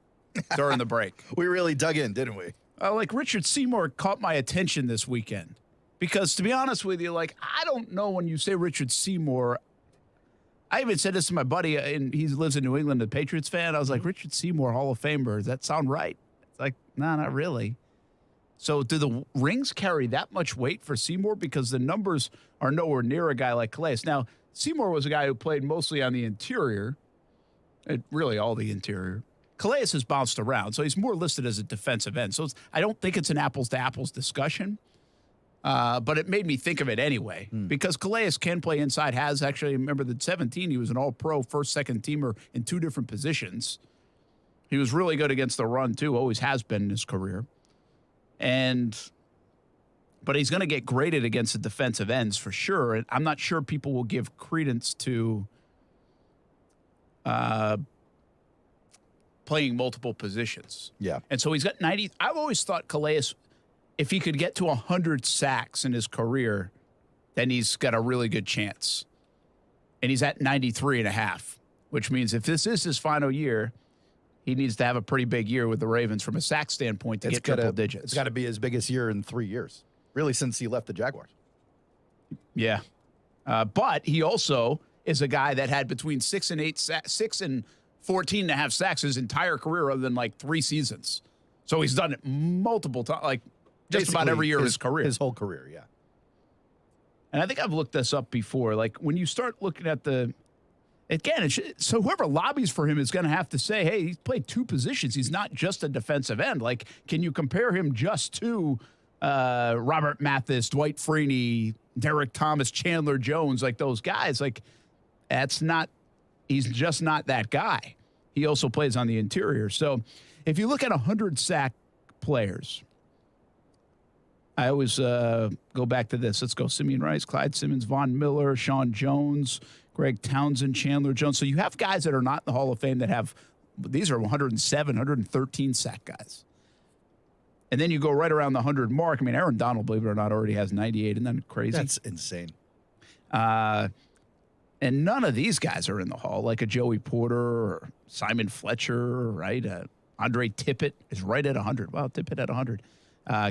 [SPEAKER 3] during the break?
[SPEAKER 5] We really dug in, didn't we?
[SPEAKER 3] Like Richard Seymour caught my attention this weekend. Because to be honest with you, I don't know when you say Richard Seymour. I even said this to my buddy, and he lives in New England, a Patriots fan. I was like, Richard Seymour, Hall of Famer. Does that sound right? It's like, no, not really. So do the rings carry that much weight for Seymour? Because the numbers are nowhere near a guy like Calais. Now, Seymour was a guy who played mostly on the interior, really all the interior. Calais has bounced around, so he's more listed as a defensive end. So I don't think it's an apples-to-apples discussion. But it made me think of it anyway, because Calais can play inside, has actually, remember the 17, he was an all-pro first, second teamer in 2 different positions. He was really good against the run, too, always has been in his career. But he's going to get graded against the defensive ends for sure. And I'm not sure people will give credence to playing multiple positions.
[SPEAKER 5] Yeah.
[SPEAKER 3] And so he's got 90. I've always thought Calais, if he could get to 100 sacks in his career, then he's got a really good chance. And he's at 93.5, which means if this is his final year, he needs to have a pretty big year with the Ravens from a sack standpoint to get triple digits.
[SPEAKER 5] It's got to be his biggest year in 3 years, really, since he left the Jaguars.
[SPEAKER 3] Yeah. But he also is a guy that had between 6 and 14.5 sacks his entire career other than 3 seasons. So he's done it multiple times, just
[SPEAKER 5] Basically,
[SPEAKER 3] about every year of his career.
[SPEAKER 5] His whole career, yeah.
[SPEAKER 3] And I think I've looked this up before. When you start looking at so whoever lobbies for him is going to have to say, hey, he's played 2 positions. He's not just a defensive end. Can you compare him just to Robert Mathis, Dwight Freeney, Derek Thomas, Chandler Jones, those guys? He's just not that guy. He also plays on the interior. So if you look at 100 sack players, I always go back to this. Let's go. Simeon Rice, Clyde Simmons, Von Miller, Sean Jones, Greg Townsend, Chandler Jones. So you have guys that are not in the Hall of Fame that have, these are 107, 113 sack guys. And then you go right around the 100 mark. I mean, Aaron Donald, believe it or not, already has 98. Isn't that crazy?
[SPEAKER 5] That's insane.
[SPEAKER 3] And none of these guys are in the Hall, like a Joey Porter or Simon Fletcher, right? Andre Tippett is right at 100. Wow, Tippett at 100.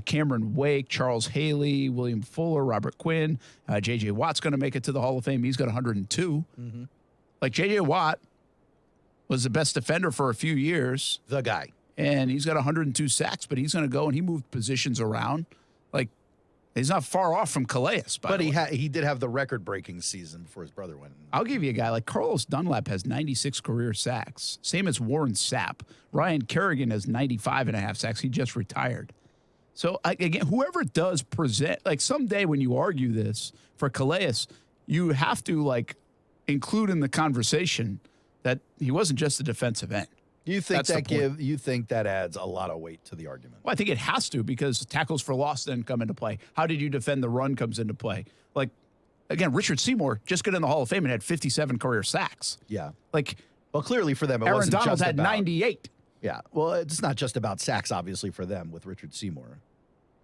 [SPEAKER 3] Cameron Wake, Charles Haley, William Fuller, Robert Quinn. J.J. Watt's going to make it to the Hall of Fame. He's got 102.
[SPEAKER 5] Mm-hmm.
[SPEAKER 3] Like, J.J. Watt was the best defender for a few years.
[SPEAKER 5] The guy.
[SPEAKER 3] And he's got 102 sacks, but he's going to go and he moved positions around. Like, he's not far off from Calais.
[SPEAKER 5] But he did have the record-breaking season before his brother went.
[SPEAKER 3] I'll give you a guy like Carlos Dunlap has 96 career sacks. Same as Warren Sapp. Ryan Kerrigan has 95 and a half sacks. He just retired. So, again, whoever does present, like someday when you argue this for Calais, you have to, like, include in the conversation that he wasn't just a defensive end.
[SPEAKER 5] You think you think that adds a lot of weight to the argument?
[SPEAKER 3] Well, I think it has to, because tackles for loss then come into play. How did you defend the run comes into play. Like, again, Richard Seymour just got in the Hall of Fame and had 57 career sacks.
[SPEAKER 5] Yeah.
[SPEAKER 3] Like,
[SPEAKER 5] well, clearly for them, it
[SPEAKER 3] Aaron
[SPEAKER 5] wasn't
[SPEAKER 3] Donald
[SPEAKER 5] just
[SPEAKER 3] had
[SPEAKER 5] about
[SPEAKER 3] 98.
[SPEAKER 5] Yeah. Well, it's not just about sacks, obviously, for them with Richard Seymour.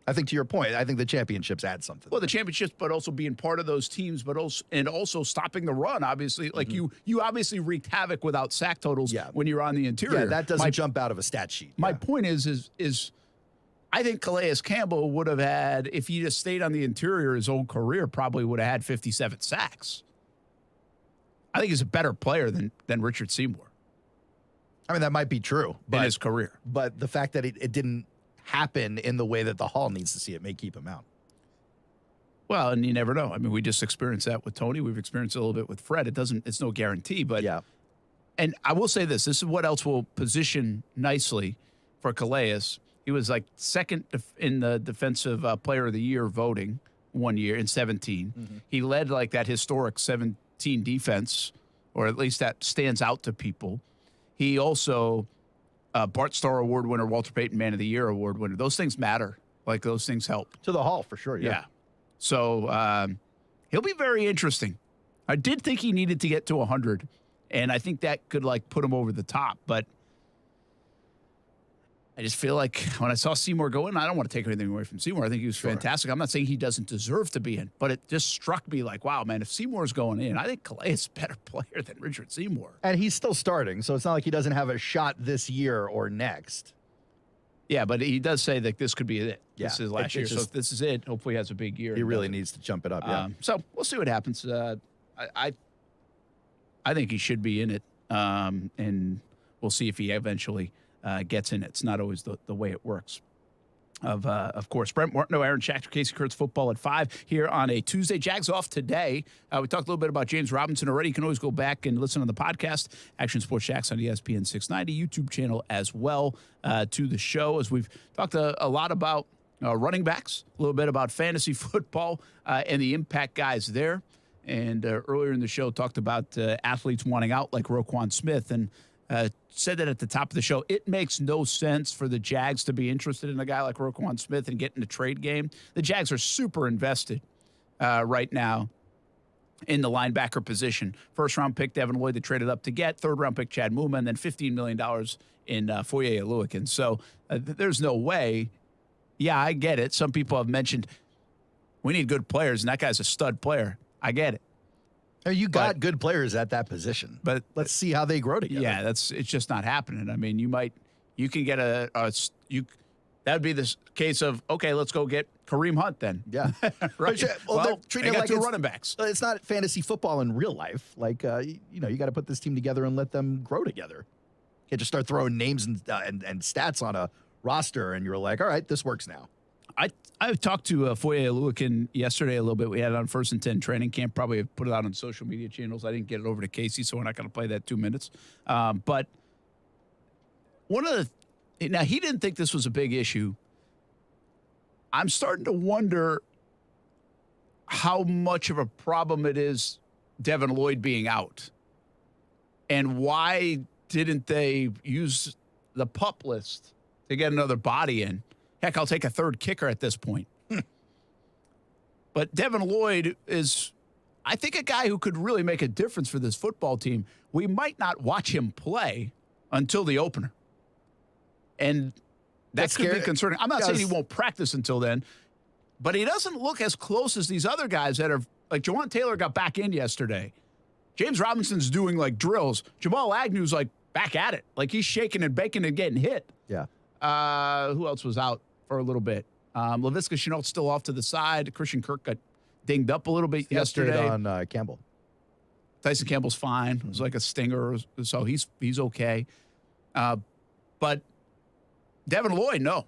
[SPEAKER 5] I think to your point, I think the championships add something.
[SPEAKER 3] Well, the championships, but also being part of those teams, but also stopping the run. Obviously, like you obviously wreaked havoc without sack totals when you're on the interior.
[SPEAKER 5] Yeah, that doesn't jump out of a stat sheet.
[SPEAKER 3] My point is I think Calais Campbell would have had, if he just stayed on the interior his whole career, probably would have had 57 sacks. I think he's a better player than Richard Seymour.
[SPEAKER 5] I mean, that might be true
[SPEAKER 3] in his career,
[SPEAKER 5] but the fact that it didn't happen in the way that the Hall needs to see it may keep him out.
[SPEAKER 3] Well, and you never know. I mean, we just experienced that with Tony. We've experienced it a little bit with Fred. It's no guarantee, but yeah. And I will say this is what else will position nicely for Calais. He was like second in the defensive player of the year voting one year in 17.
[SPEAKER 5] Mm-hmm.
[SPEAKER 3] He led like that historic 17 defense, or at least that stands out to people. He also Bart Starr Award winner, Walter Payton Man of the Year Award winner. Those things matter. Like, those things help.
[SPEAKER 5] To the Hall, for sure, yeah.
[SPEAKER 3] So he'll be very interesting. I did think he needed to get to 100, and I think that could, like, put him over the top. But I just feel like when I saw Seymour go in, I don't want to take anything away from Seymour. I think he was fantastic. I'm not saying he doesn't deserve to be in, but it just struck me like, wow, man, if Seymour's going in, I think Calais is a better player than Richard Seymour.
[SPEAKER 5] And he's still starting, so it's not like he doesn't have a shot this year or next.
[SPEAKER 3] Yeah, but he does say that this could be it.
[SPEAKER 5] Yeah,
[SPEAKER 3] this is last year, so if this is it, hopefully he has a big year.
[SPEAKER 5] He really needs to jump it up, yeah.
[SPEAKER 3] So we'll see what happens. I think he should be in it, and we'll see if he eventually gets in it. It's not always the way it works. Of course, Brent Martineau, Aaron Schachter, Casey Kurtz, football at 5 here on a Tuesday. Jags off today. We talked a little bit about James Robinson already. You can always go back and listen on the podcast, Action Sports Jacks on ESPN 690, YouTube channel as well to the show. As we've talked a lot about running backs, a little bit about fantasy football and the impact guys there. And earlier in the show, talked about athletes wanting out like Roquan Smith, and said that at the top of the show. It makes no sense for the Jags to be interested in a guy like Roquan Smith and get in the trade game. The Jags are super invested right now in the linebacker position. First-round pick Devin Lloyd, they traded up to get. Third-round pick Chad Muma, and then $15 million in Foye Oluokun. So there's no way. Yeah, I get it. Some people have mentioned we need good players, and that guy's a stud player. I get it.
[SPEAKER 5] You got good players at that position, but let's see how they grow together.
[SPEAKER 3] Yeah, it's just not happening. I mean, you can get that would be the case of, okay, let's go get Kareem Hunt then.
[SPEAKER 5] Yeah,
[SPEAKER 3] right.
[SPEAKER 5] Well, they're treating
[SPEAKER 3] they
[SPEAKER 5] it
[SPEAKER 3] got
[SPEAKER 5] like
[SPEAKER 3] two
[SPEAKER 5] it's
[SPEAKER 3] running backs.
[SPEAKER 5] It's not fantasy football in real life. Like you got to put this team together and let them grow together. You can't just start throwing names and stats on a roster, and you're like, all right, this works now.
[SPEAKER 3] I talked to Foye Oluokun yesterday a little bit. We had it on First and 10 training camp. Probably have put it out on social media channels. I didn't get it over to Casey, so we're not going to play that 2 minutes. But one of the now he didn't think this was a big issue. I'm starting to wonder how much of a problem it is Devin Lloyd being out, and why didn't they use the PUP list to get another body in? Heck, I'll take a third kicker at this point. But Devin Lloyd is I think a guy who could really make a difference for this football team, we might not watch him play until the opener. And that could be concerning. I'm not saying he won't practice until then, but he doesn't look as close as these other guys that are, like Jawan Taylor got back in yesterday. James Robinson's doing like drills. Jamal Agnew's like back at it. Like he's shaking and baking and getting hit.
[SPEAKER 5] Yeah.
[SPEAKER 3] Who else was out for a little bit? Laviska Shenault's still off to the side. Christian Kirk got dinged up a little bit yesterday.
[SPEAKER 5] On Campbell.
[SPEAKER 3] Tyson Campbell's fine. It was like a stinger, so he's okay. But Devin Lloyd, no.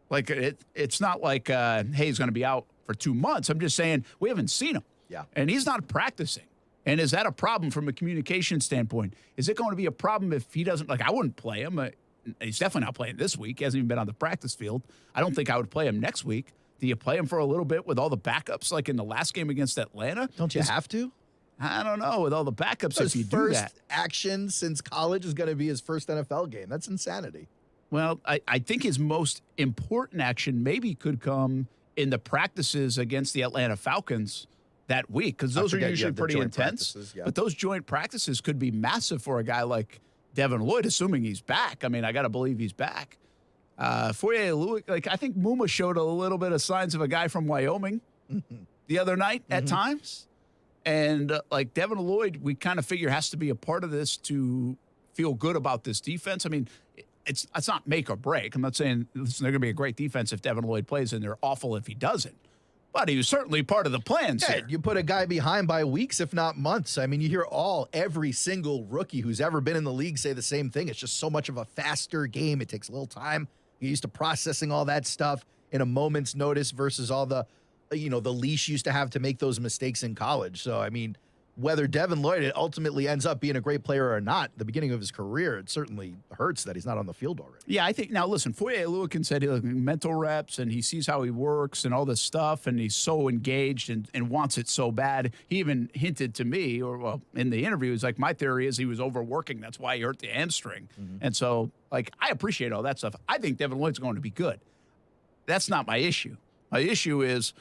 [SPEAKER 3] Like it's not like hey, he's going to be out for 2 months. I'm just saying we haven't seen him.
[SPEAKER 5] Yeah.
[SPEAKER 3] And he's not practicing. And is that a problem from a communication standpoint? Is it going to be a problem if he doesn't, like I wouldn't play him. He's definitely not playing this week. He hasn't even been on the practice field. I don't think I would play him next week. Do you play him for a little bit with all the backups like in the last game against Atlanta?
[SPEAKER 5] Don't you have to?
[SPEAKER 3] I don't know. With all the backups,
[SPEAKER 5] His
[SPEAKER 3] if you do that.
[SPEAKER 5] first action since college is going to be his first NFL game. That's insanity.
[SPEAKER 3] Well, I think his most important action maybe could come in the practices against the Atlanta Falcons that week, because those are usually pretty intense.
[SPEAKER 5] Yeah.
[SPEAKER 3] But those joint practices could be massive for a guy like Devin Lloyd, assuming he's back. I mean, I got to believe he's back. Foye Louis, like I think Muma showed a little bit of signs of a guy from Wyoming the other night at times. And like Devin Lloyd, we kind of figure has to be a part of this to feel good about this defense. I mean, it's not make or break. I'm not saying listen, they're going to be a great defense if Devin Lloyd plays, and they're awful if he doesn't. But he was certainly part of the plans here.
[SPEAKER 5] You put a guy behind by weeks, if not months. I mean, you hear every single rookie who's ever been in the league say the same thing. It's just so much of a faster game. It takes a little time. You're used to processing all that stuff in a moment's notice versus all the, the leash used to have to make those mistakes in college. So, I mean, whether Devin Lloyd ultimately ends up being a great player or not, the beginning of his career, it certainly hurts that he's not on the field already.
[SPEAKER 3] Yeah, I think, now listen, Foye Oluokun said he mental reps and he sees how he works and all this stuff, and he's so engaged and wants it so bad. He even hinted to me, in the interview, he's like, my theory is he was overworking. That's why he hurt the hamstring. And so, like, I appreciate all that stuff. I think Devin Lloyd's going to be good. That's not my issue. My issue is,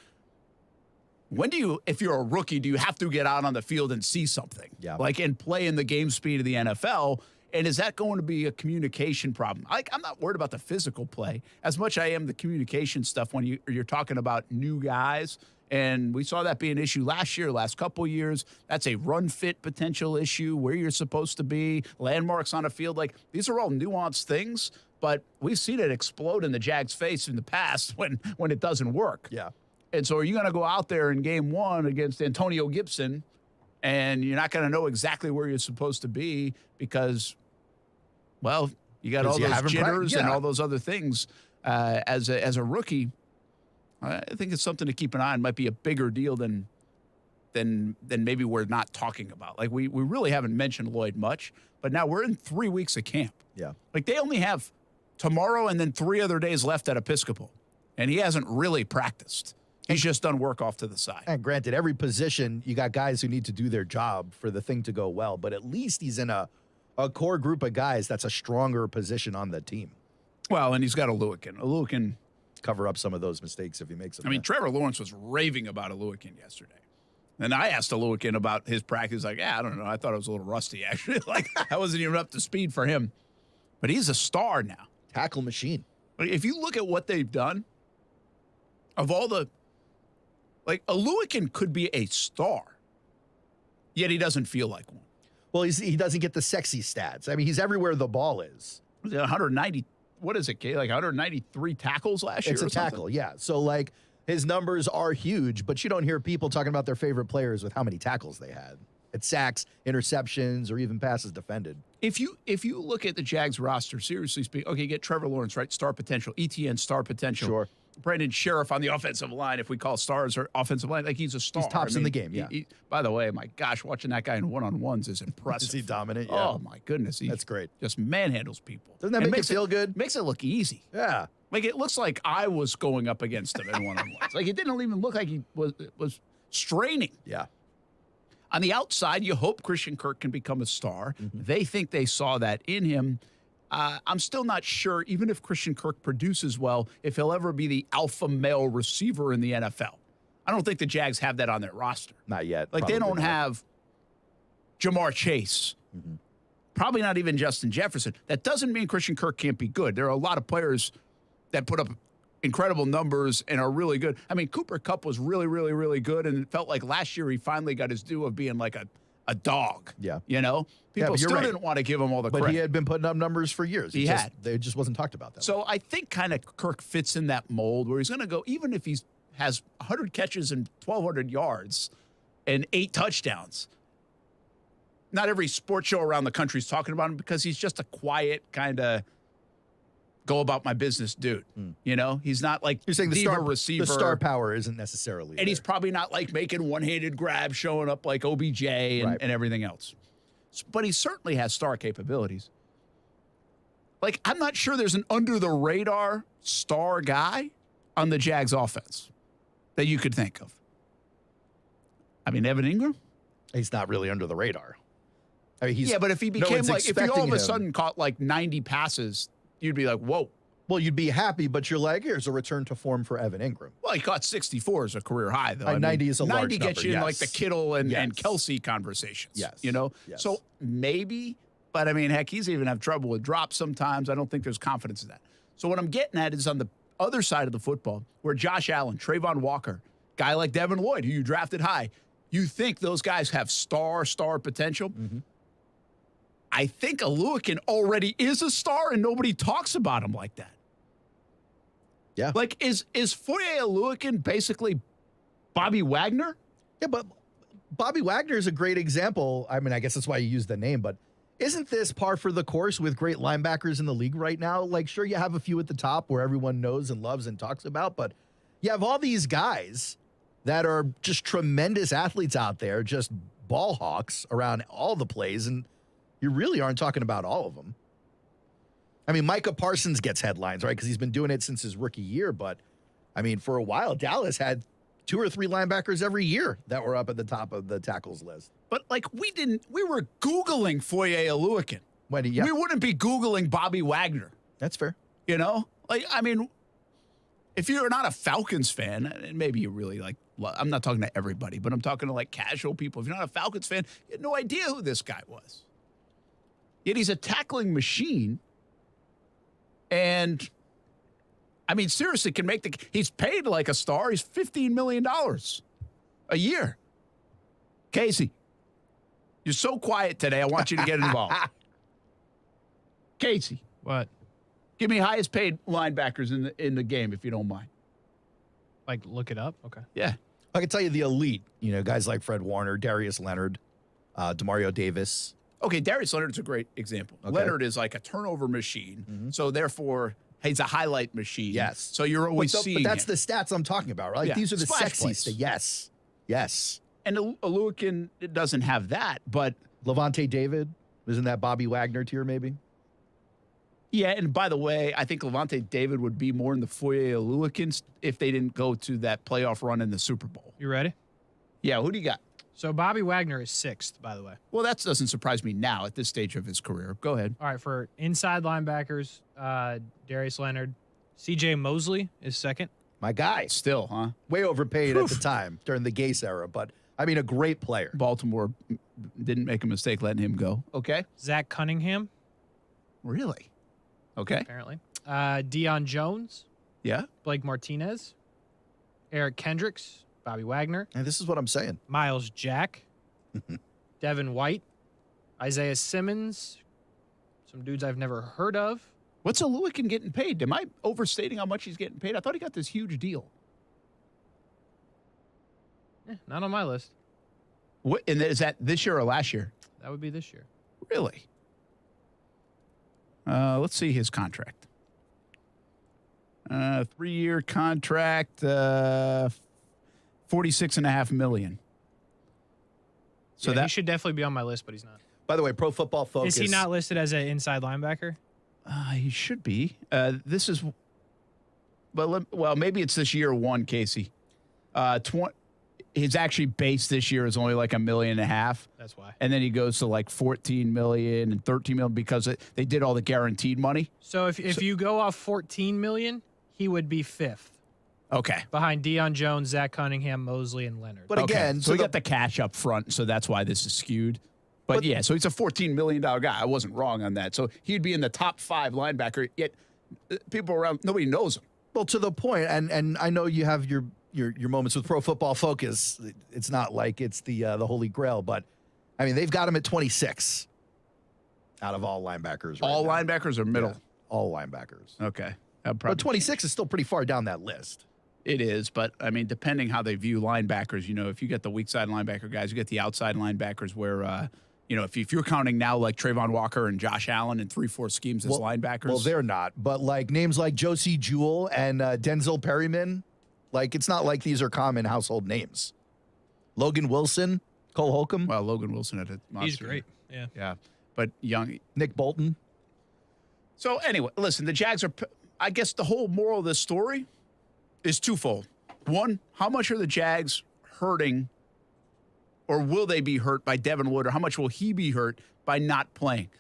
[SPEAKER 3] if you're a rookie, do you have to get out on the field and see something?
[SPEAKER 5] Yeah.
[SPEAKER 3] Like, and play in the game speed of the NFL? And is that going to be a communication problem? I'm not worried about the physical play as much I am the communication stuff when you're talking about new guys. And we saw that be an issue last couple years. That's a run fit potential issue, where you're supposed to be, landmarks on a field. Like, these are all nuanced things, but we've seen it explode in the Jags' face in the past when it doesn't work.
[SPEAKER 5] Yeah.
[SPEAKER 3] And so are you going to go out there in game one against Antonio Gibson and you're not going to know exactly where you're supposed to be because, well, you got all those jitters and all those other things as a rookie? I think it's something to keep an eye on. Might be a bigger deal than maybe we're not talking about. Like, we really haven't mentioned Lloyd much, but now we're in 3 weeks of camp.
[SPEAKER 5] Yeah.
[SPEAKER 3] Like, they only have tomorrow and then 3 other days left at Episcopal, and he hasn't really practiced. He's just done work off to the side.
[SPEAKER 5] And granted, every position, you got guys who need to do their job for the thing to go well, but at least he's in a core group of guys that's a stronger position on the team.
[SPEAKER 3] Well, and he's got Oluokun
[SPEAKER 5] cover up some of those mistakes if he makes them.
[SPEAKER 3] I mean, Trevor Lawrence was raving about Oluokun yesterday. And I asked Oluokun about his practice. Like, I don't know. I thought it was a little rusty, actually. Like, I wasn't even up to speed for him. But he's a star now.
[SPEAKER 5] Tackle machine.
[SPEAKER 3] But if you look at what they've done, of all the, like, Oluokun could be a star, yet he doesn't feel like one.
[SPEAKER 5] Well, he doesn't get the sexy stats. I mean, he's everywhere the ball is.
[SPEAKER 3] 190, what is it, Kay? Like 193 tackles last year?
[SPEAKER 5] It's a tackle, yeah. So, like, his numbers are huge, but you don't hear people talking about their favorite players with how many tackles they had. It's sacks, interceptions, or even passes defended. If you
[SPEAKER 3] look at the Jags roster, seriously speaking, okay, you get Trevor Lawrence, right? Star potential. ETN, star potential.
[SPEAKER 5] Sure.
[SPEAKER 3] Brandon Sheriff on the offensive line, if we call stars or offensive line, like, he's a star.
[SPEAKER 5] He's tops in the game, yeah.
[SPEAKER 3] By the way, my gosh, watching that guy in one-on-ones is impressive.
[SPEAKER 5] Is he dominant? Yeah.
[SPEAKER 3] Oh, my goodness.
[SPEAKER 5] That's great.
[SPEAKER 3] Just manhandles people.
[SPEAKER 5] Doesn't that make you feel good?
[SPEAKER 3] Makes it look easy.
[SPEAKER 5] Yeah.
[SPEAKER 3] Like, it looks like I was going up against him in one-on-ones. Like, it didn't even look like he was straining.
[SPEAKER 5] Yeah.
[SPEAKER 3] On the outside, you hope Christian Kirk can become a star. They think they saw that in him. I'm still not sure, even if Christian Kirk produces well, if he'll ever be the alpha male receiver in the NFL. I don't think the Jags have that on their roster.
[SPEAKER 5] Not yet.
[SPEAKER 3] Like, they
[SPEAKER 5] Probably
[SPEAKER 3] don't
[SPEAKER 5] not.
[SPEAKER 3] have Jamar Chase. Probably not even Justin Jefferson. That doesn't mean Christian Kirk can't be good. There are a lot of players that put up incredible numbers and are really good. I mean, Cooper Kupp was really, really, really good, and it felt like last year he finally got his due of being like a dog.
[SPEAKER 5] Yeah.
[SPEAKER 3] You know? People
[SPEAKER 5] but you're
[SPEAKER 3] still
[SPEAKER 5] right.
[SPEAKER 3] didn't want to give him all the
[SPEAKER 5] But
[SPEAKER 3] credit.
[SPEAKER 5] he had been putting up numbers for years.
[SPEAKER 3] He had.
[SPEAKER 5] They just wasn't talked about that.
[SPEAKER 3] So I think kind of Kirk fits in that mold where he's going to go, even if he has 100 catches and 1,200 yards and 8 touchdowns. Not every sports show around the country is talking about him because he's just a quiet kind of go about my business dude. You know, he's not like
[SPEAKER 5] You're saying the
[SPEAKER 3] diva
[SPEAKER 5] star
[SPEAKER 3] receiver.
[SPEAKER 5] The star power isn't necessarily
[SPEAKER 3] And he's probably not like making one-handed grabs, showing up like OBJ and everything else. But he certainly has star capabilities. Like, I'm not sure there's an under-the-radar star guy on the Jags offense that you could think of. I mean, Evan Ingram?
[SPEAKER 5] He's not really under the radar. I mean,
[SPEAKER 3] Yeah, but if he
[SPEAKER 5] no
[SPEAKER 3] became
[SPEAKER 5] one's
[SPEAKER 3] like, if he all
[SPEAKER 5] expecting
[SPEAKER 3] of a
[SPEAKER 5] him.
[SPEAKER 3] sudden caught like 90 passes, you'd be like, whoa.
[SPEAKER 5] Well, you'd be happy, but you're like, here's a return to form for Evan Ingram.
[SPEAKER 3] Well, he caught 64 as a career high, though.
[SPEAKER 5] 90 is a large
[SPEAKER 3] 90 gets
[SPEAKER 5] number,
[SPEAKER 3] you in
[SPEAKER 5] yes.
[SPEAKER 3] like the Kittle and
[SPEAKER 5] Yes.
[SPEAKER 3] Kelsey conversations.
[SPEAKER 5] Yes.
[SPEAKER 3] You know?
[SPEAKER 5] Yes.
[SPEAKER 3] So maybe, but I mean, heck, he's even have trouble with drops sometimes. I don't think there's confidence in that. So what I'm getting at is on the other side of the football, where Josh Allen, Trayvon Walker, guy like Devin Lloyd, who you drafted high, you think those guys have star potential. I think Aluakin already is a star, and nobody talks about him like that.
[SPEAKER 5] Yeah.
[SPEAKER 3] Like, is Foye Aluakin basically Bobby Wagner?
[SPEAKER 5] Yeah, but Bobby Wagner is a great example. I mean, I guess that's why you use the name, but isn't this par for the course with great linebackers in the league right now? Like, sure, you have a few at the top where everyone knows and loves and talks about, but you have all these guys that are just tremendous athletes out there, just ball hawks around all the plays, and you really aren't talking about all of them. I mean, Micah Parsons gets headlines, right? Because he's been doing it since his rookie year. But, I mean, for a while, Dallas had 2 or 3 linebackers every year that were up at the top of the tackles list.
[SPEAKER 3] But, like, we were Googling Foye Aluakin. We wouldn't be Googling Bobby Wagner.
[SPEAKER 5] That's fair.
[SPEAKER 3] You know? Like, I mean, if you're not a Falcons fan, and maybe you really, like, I'm not talking to everybody, but I'm talking to, like, casual people. If you're not a Falcons fan, you had no idea who this guy was. Yet he's a tackling machine. And, I mean, seriously, he's paid like a star. He's $15 million a year. Casey, you're so quiet today. I want you to get involved. Casey.
[SPEAKER 4] What?
[SPEAKER 3] Give me highest paid linebackers in the game, if you don't mind.
[SPEAKER 4] Like, look it up? Okay.
[SPEAKER 3] Yeah.
[SPEAKER 5] I can tell you the elite, you know, guys like Fred Warner, Darius Leonard, Demario Davis.
[SPEAKER 3] Okay, Darius Leonard's a great example.
[SPEAKER 5] Okay.
[SPEAKER 3] Leonard is like a turnover machine, so therefore he's a highlight machine.
[SPEAKER 5] Yes.
[SPEAKER 3] So you're always seeing
[SPEAKER 5] But that's
[SPEAKER 3] it.
[SPEAKER 5] the stats I'm talking about, right?
[SPEAKER 3] Yeah.
[SPEAKER 5] These are the
[SPEAKER 3] Splash
[SPEAKER 5] sexy
[SPEAKER 3] plays.
[SPEAKER 5] stats. Yes. Yes.
[SPEAKER 3] And Aluakin doesn't have that, but
[SPEAKER 5] Levante David, isn't that Bobby Wagner tier maybe?
[SPEAKER 3] yeah, and by the way, I think Levante David would be more in the Foye Aluakins if they didn't go to that playoff run in the Super Bowl.
[SPEAKER 4] You ready?
[SPEAKER 3] Yeah, who do you got?
[SPEAKER 4] So Bobby Wagner is 6th, by the way.
[SPEAKER 3] Well, that doesn't surprise me now at this stage of his career. Go ahead.
[SPEAKER 4] All right, for inside linebackers, Darius Leonard. C.J. Mosley is 2nd.
[SPEAKER 5] My guy.
[SPEAKER 3] Still, huh?
[SPEAKER 5] Way overpaid at the time during the Gase era, but I mean, a great player.
[SPEAKER 3] Baltimore didn't make a mistake letting him go. Okay.
[SPEAKER 4] Zach Cunningham.
[SPEAKER 3] Really? Okay.
[SPEAKER 4] Apparently. Deion Jones.
[SPEAKER 3] Yeah.
[SPEAKER 4] Blake Martinez. Eric Kendricks. Bobby Wagner.
[SPEAKER 5] And this is what I'm saying.
[SPEAKER 4] Miles Jack. Devin White. Isaiah Simmons. Some dudes I've never heard of.
[SPEAKER 3] What's Aluakin getting paid? Am I overstating how much he's getting paid? I thought he got this huge deal.
[SPEAKER 4] Not on my list.
[SPEAKER 3] What? And is that this year or last year?
[SPEAKER 4] That would be this year.
[SPEAKER 3] Really? Let's see his contract. 3-year contract, $46.5 million. So
[SPEAKER 4] Yeah, he should definitely be on my list, but he's not.
[SPEAKER 5] By the way, Pro Football Focus.
[SPEAKER 4] Is he not listed as an inside linebacker?
[SPEAKER 3] He should be. This is, well, maybe it's this year 1, Casey. His actually base this year is only like $1.5 million.
[SPEAKER 4] That's why.
[SPEAKER 3] And then he goes to like 14 million and 13 million because they did all the guaranteed money.
[SPEAKER 4] So if you go off 14 million, he would be 5th.
[SPEAKER 3] Okay.
[SPEAKER 4] Behind Deion Jones, Zach Cunningham, Mosley, and Leonard.
[SPEAKER 5] But again,
[SPEAKER 3] so we got the cash up front, so that's why this is skewed. But yeah, so he's a $14 million guy. I wasn't wrong on that. So he'd be in the top 5 linebacker, yet people around, nobody knows him.
[SPEAKER 5] Well, to the point, and I know you have your moments with Pro Football Focus. It's not like it's the Holy Grail, but I mean they've got him at 26 out of all linebackers.
[SPEAKER 3] All linebackers or middle?
[SPEAKER 5] Yeah, all linebackers.
[SPEAKER 3] Okay,
[SPEAKER 5] but 26 is still pretty far down that list.
[SPEAKER 3] It is, but I mean, depending how they view linebackers, if you get the weak side linebacker guys, you get the outside linebackers where. If you're counting now like Trayvon Walker and Josh Allen and 3-4 schemes as linebackers.
[SPEAKER 5] Well, they're not. But like names like Josie Jewell and Denzel Perryman, like it's not like these are common household names. Logan Wilson, Cole Holcomb.
[SPEAKER 3] Well, Logan Wilson had a monster.
[SPEAKER 4] He's great. Yeah.
[SPEAKER 3] Yeah. But young.
[SPEAKER 5] Nick Bolton.
[SPEAKER 3] So anyway, listen, the Jags are, I guess the whole moral of this story is twofold. One, how much are the Jags hurting or will they be hurt by Devin Wood, or how much will he be hurt by not playing?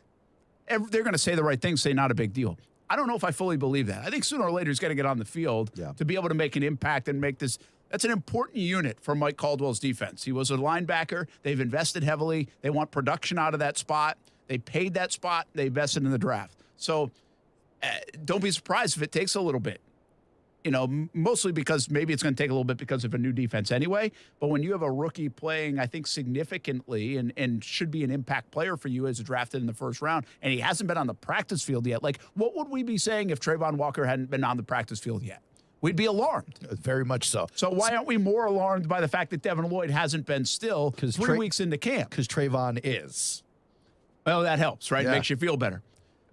[SPEAKER 3] They're going to say the right thing, say not a big deal. I don't know if I fully believe that. I think sooner or later he's got to get on the field to be able to make an impact and make this. That's an important unit for Mike Caldwell's defense. He was a linebacker. They've invested heavily. They want production out of that spot. They paid that spot. They invested in the draft. So don't be surprised if it takes a little bit. Mostly because maybe it's going to take a little bit because of a new defense anyway. But when you have a rookie playing, I think, significantly and should be an impact player for you as drafted in the first round, and he hasn't been on the practice field yet, like what would we be saying if Trayvon Walker hadn't been on the practice field yet? We'd be alarmed.
[SPEAKER 5] Very much so.
[SPEAKER 3] So why aren't we more alarmed by the fact that Devin Lloyd hasn't been still 3 weeks into camp?
[SPEAKER 5] Because Trayvon is.
[SPEAKER 3] Well, that helps, right?
[SPEAKER 5] Yeah.
[SPEAKER 3] Makes you feel better.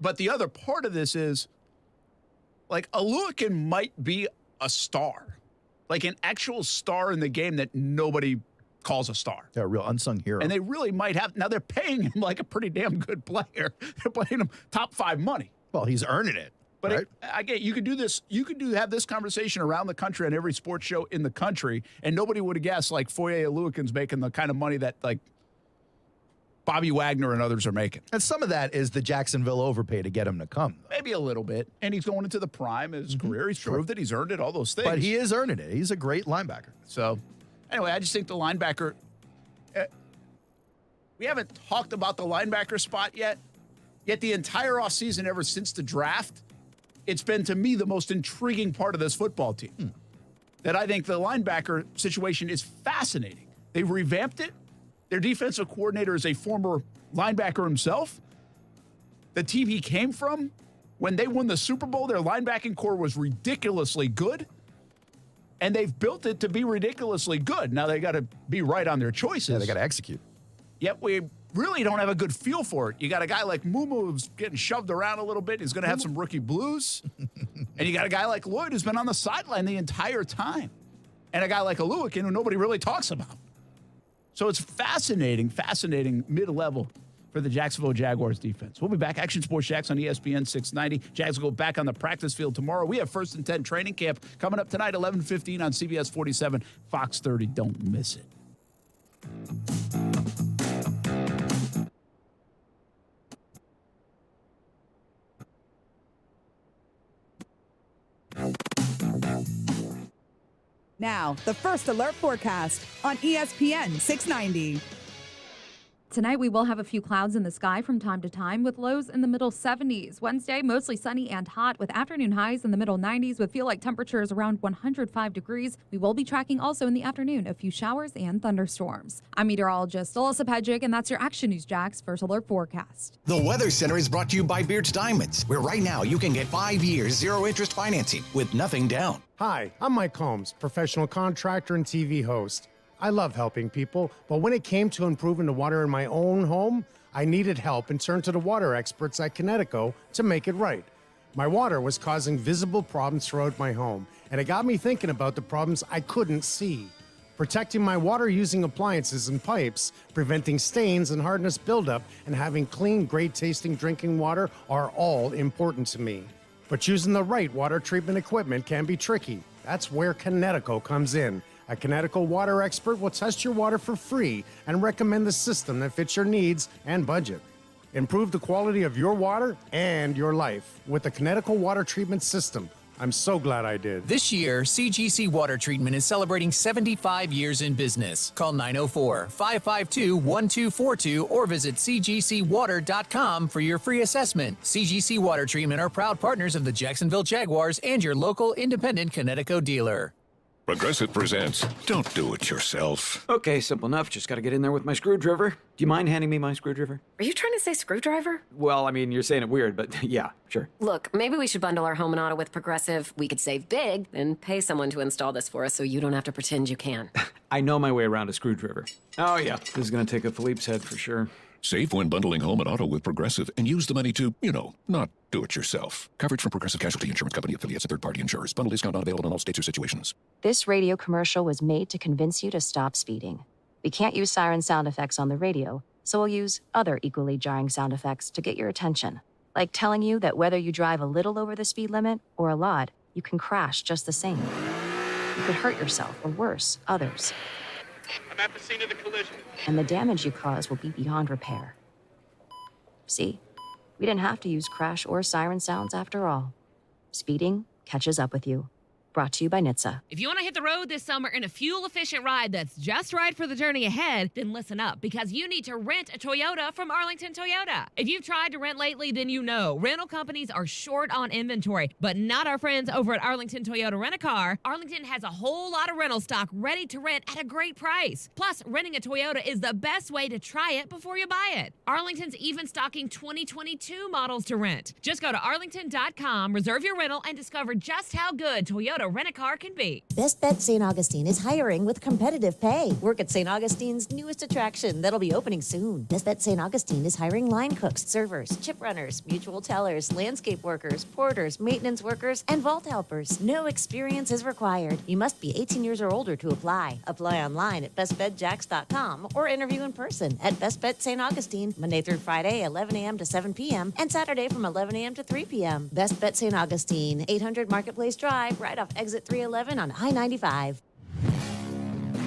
[SPEAKER 3] But the other part of this is, like, Aluakin might be a star, like an actual star in the game that nobody calls a star.
[SPEAKER 5] Yeah, a real unsung hero.
[SPEAKER 3] And they really might have. Now, they're paying him like a pretty damn good player. They're paying him top 5 money.
[SPEAKER 5] Well, he's earning it.
[SPEAKER 3] But
[SPEAKER 5] right?
[SPEAKER 3] again, you could do this. You could have this conversation around the country on every sports show in the country, and nobody would have guessed, like, Foye Aluakin's making the kind of money that, like, Bobby Wagner and others are making.
[SPEAKER 5] And some of that is the Jacksonville overpay to get him to come.
[SPEAKER 3] Maybe a little bit. And he's going into the prime of his career. He's proved it. He's earned it, all those things.
[SPEAKER 5] But he is earning it. He's a great linebacker.
[SPEAKER 3] So, anyway, I just think the linebacker, we haven't talked about the linebacker spot yet the entire offseason ever since the draft, it's been, to me, the most intriguing part of this football team. That I think the linebacker situation is fascinating. They've revamped it. Their defensive coordinator is a former linebacker himself. The team he came from, when they won the Super Bowl, their linebacking core was ridiculously good. And they've built it to be ridiculously good. Now they got to be right on their choices.
[SPEAKER 5] Yeah, they got to execute.
[SPEAKER 3] Yet we really don't have a good feel for it. You got a guy like Mumu who's getting shoved around a little bit. He's going to have some rookie blues. And you got a guy like Lloyd who's been on the sideline the entire time. And a guy like Aluakin who nobody really talks about. So it's fascinating mid-level for the Jacksonville Jaguars defense. We'll be back. Action Sports Jacks on ESPN 690. Jags will go back on the practice field tomorrow. We have First and 10 training camp coming up tonight, 11:15 on CBS 47, Fox 30. Don't miss it.
[SPEAKER 1] Now, the First Alert forecast on ESPN 690.
[SPEAKER 2] Tonight, we will have a few clouds in the sky from time to time with lows in the middle 70s. Wednesday, mostly sunny and hot with afternoon highs in the middle 90s with feel-like temperatures around 105 degrees. We will be tracking also in the afternoon a few showers and thunderstorms. I'm meteorologist Alyssa Pedjic, and that's your Action News Jax First Alert forecast.
[SPEAKER 6] The Weather Center is brought to you by Beards Diamonds, where right now you can get 5 years, zero-interest financing with nothing down.
[SPEAKER 17] Hi, I'm Mike Holmes, professional contractor and TV host. I love helping people, but when it came to improving the water in my own home, I needed help and turned to the water experts at Connecticut to make it right. My water was causing visible problems throughout my home, and it got me thinking about the problems I couldn't see. Protecting my water using appliances and pipes, preventing stains and hardness buildup, and having clean, great-tasting drinking water are all important to me. But choosing the right water treatment equipment can be tricky. That's where Connecticut comes in. A Connecticut water expert will test your water for free and recommend the system that fits your needs and budget. Improve the quality of your water and your life with the Connecticut water treatment system. I'm so glad I did.
[SPEAKER 7] This year, CGC Water Treatment is celebrating 75 years in business. Call 904-552-1242 or visit cgcwater.com for your free assessment. CGC Water Treatment are proud partners of the Jacksonville Jaguars and your local independent Connecticut dealer.
[SPEAKER 8] Progressive presents Don't Do It Yourself.
[SPEAKER 9] Okay, simple enough. Just got to get in there with my screwdriver. Do you mind handing me my screwdriver?
[SPEAKER 23] Are you trying to say screwdriver?
[SPEAKER 9] Well, I mean, you're saying it weird, but yeah, sure.
[SPEAKER 23] Look, maybe we should bundle our home and auto with Progressive. We could save big and pay someone to install this for us so you don't have to pretend you can.
[SPEAKER 9] I know my way around a screwdriver. Oh, yeah. This is going to take a Philippe's head for sure.
[SPEAKER 8] Save when bundling home and auto with Progressive and use the money to, not do it yourself. Coverage from Progressive Casualty Insurance Company affiliates and third-party insurers. Bundle discount not available in all states or situations.
[SPEAKER 10] This radio commercial was made to convince you to stop speeding. We can't use siren sound effects on the radio, so we'll use other equally jarring sound effects to get your attention. Like telling you that whether you drive a little over the speed limit or a lot, you can crash just the same. You could hurt yourself or worse, others.
[SPEAKER 20] I'm at the scene of the collision.
[SPEAKER 10] And the damage you cause will be beyond repair. See? We didn't have to use crash or siren sounds after all. Speeding catches up with you. Brought to you by NHTSA.
[SPEAKER 22] If you want to hit the road this summer in a fuel-efficient ride that's just right for the journey ahead, then listen up, because you need to rent a Toyota from Arlington Toyota. If you've tried to rent lately, then you know rental companies are short on inventory, but not our friends over at Arlington Toyota Rent-A-Car. Arlington has a whole lot of rental stock ready to rent at a great price. Plus, renting a Toyota is the best way to try it before you buy it. Arlington's even stocking 2022 models to rent. Just go to arlington.com, reserve your rental, and discover just how good Toyota Rent-A-Car can be.
[SPEAKER 24] Best Bet St. Augustine is hiring with competitive pay. Work at St. Augustine's newest attraction that'll be opening soon. Best Bet St. Augustine is hiring line cooks, servers, chip runners, mutual tellers, landscape workers, porters, maintenance workers, and vault helpers. No experience is required. You must be 18 years or older to apply. Apply online at bestbetjax.com or interview in person at Best Bet St. Augustine, Monday through Friday, 11 a.m. to 7 p.m., and Saturday from 11 a.m. to 3 p.m. Best Bet St. Augustine, 800 Marketplace Drive, right off exit 311 on I-95.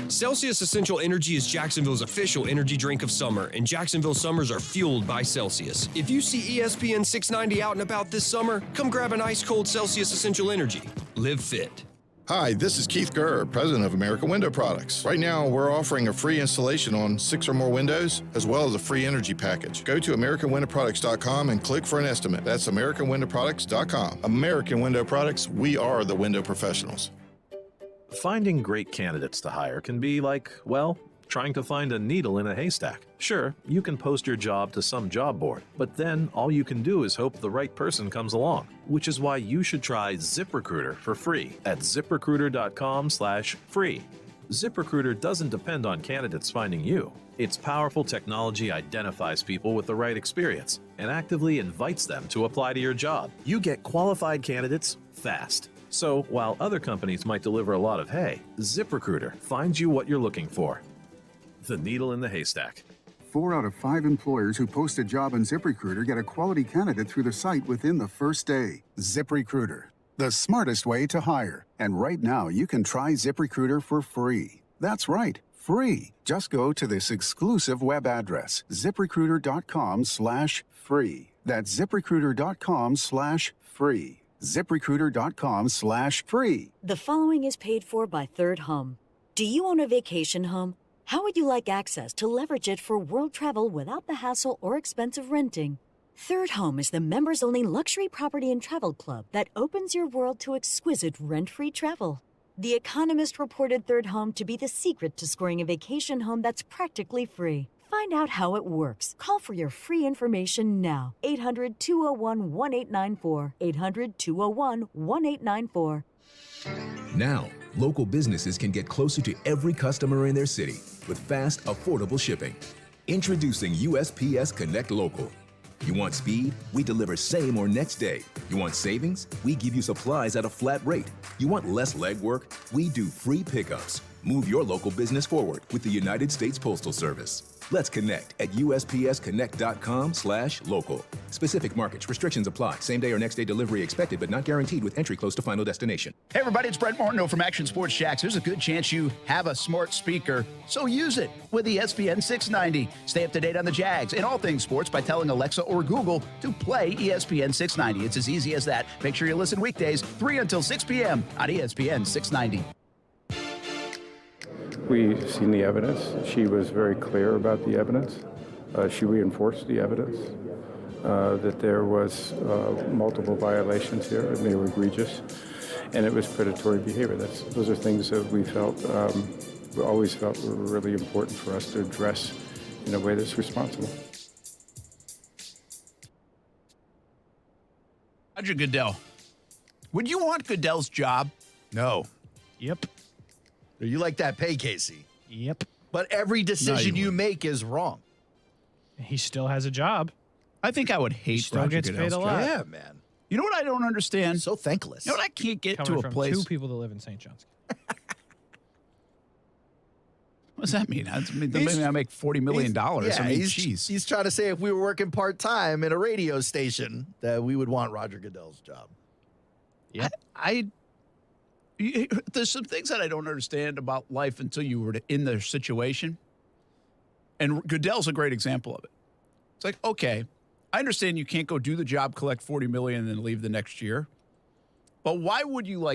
[SPEAKER 25] Celsius Essential Energy is Jacksonville's official energy drink of summer, and Jacksonville summers are fueled by Celsius. If you see ESPN 690 out and about this summer, come grab an ice-cold Celsius Essential Energy. Live fit.
[SPEAKER 26] Hi, this is Keith Gurr, president of American Window Products. Right now, we're offering a free installation on 6 or more windows, as well as a free energy package. Go to AmericanWindowProducts.com and click for an estimate. That's AmericanWindowProducts.com. American Window Products, we are the window professionals.
[SPEAKER 27] Finding great candidates to hire can be like, well, trying to find a needle in a haystack. Sure, you can post your job to some job board, but then all you can do is hope the right person comes along, which is why you should try ZipRecruiter for free at ZipRecruiter.com/free. ZipRecruiter doesn't depend on candidates finding you. Its powerful technology identifies people with the right experience and actively invites them to apply to your job. You get qualified candidates fast. So while other companies might deliver a lot of hay, ZipRecruiter finds you what you're looking for. The needle in the haystack.
[SPEAKER 28] 4 out of 5 employers who post a job on ZipRecruiter get a quality candidate through the site within the first day. ZipRecruiter, the smartest way to hire. And right now, you can try ZipRecruiter for free. That's right, free. Just go to this exclusive web address, ZipRecruiter.com/free. That's ZipRecruiter.com/free. ZipRecruiter.com/free.
[SPEAKER 32] The following is paid for by Third Home. Do you own a vacation home? How would you like access to leverage it for world travel without the hassle or expense of renting? Third Home is the members-only luxury property and travel club that opens your world to exquisite rent-free travel. The Economist reported Third Home to be the secret to scoring a vacation home that's practically free. Find out how it works. Call for your free information now. 800-201-1894. 800-201-1894.
[SPEAKER 33] Now, local businesses can get closer to every customer in their city with fast, affordable shipping. Introducing USPS Connect Local. You want speed? We deliver same or next day. You want savings? We give you supplies at a flat rate. You want less legwork? We do free pickups. Move your local business forward with the United States Postal Service. Let's connect at USPSConnect.com/local. Specific markets, restrictions apply. Same day or next day delivery expected, but not guaranteed with entry close to final destination.
[SPEAKER 3] Hey, everybody, it's Brent Martineau from Action Sports Jacks. There's a good chance you have a smart speaker, so use it with ESPN 690. Stay up to date on the Jags and all things sports by telling Alexa or Google to play ESPN 690. It's as easy as that. Make sure you listen weekdays, 3 until 6 p.m. on ESPN 690.
[SPEAKER 4] We've seen the evidence. She was very clear about the evidence. She reinforced the evidence that there was multiple violations here, and they were egregious, and it was predatory behavior. Those are things that we always felt were really important for us to address in a way that's responsible.
[SPEAKER 3] Roger Goodell. Would you want Goodell's job?
[SPEAKER 5] No.
[SPEAKER 11] Yep.
[SPEAKER 5] You like that pay, Casey?
[SPEAKER 11] Yep.
[SPEAKER 5] But every decision you make is wrong.
[SPEAKER 11] He still has a job.
[SPEAKER 3] I think I would hate
[SPEAKER 11] Still
[SPEAKER 3] Roger
[SPEAKER 11] gets
[SPEAKER 3] Goodell's
[SPEAKER 11] paid a
[SPEAKER 3] job.
[SPEAKER 11] lot.
[SPEAKER 5] Yeah, man.
[SPEAKER 3] You know what I don't understand?
[SPEAKER 5] So thankless.
[SPEAKER 3] You know what I can't get
[SPEAKER 11] Coming
[SPEAKER 3] to a
[SPEAKER 11] from
[SPEAKER 3] place?
[SPEAKER 11] two people that live in St. John's.
[SPEAKER 3] What does that mean? Maybe I make $40 million.
[SPEAKER 5] He's trying to say if we were working part-time in a radio station that we would want Roger Goodell's job.
[SPEAKER 11] Yeah.
[SPEAKER 3] There's some things that I don't understand about life until you were in their situation. And Goodell's a great example of it. It's like, okay, I understand you can't go do the job, collect $40 million, and then leave the next year. But why would you,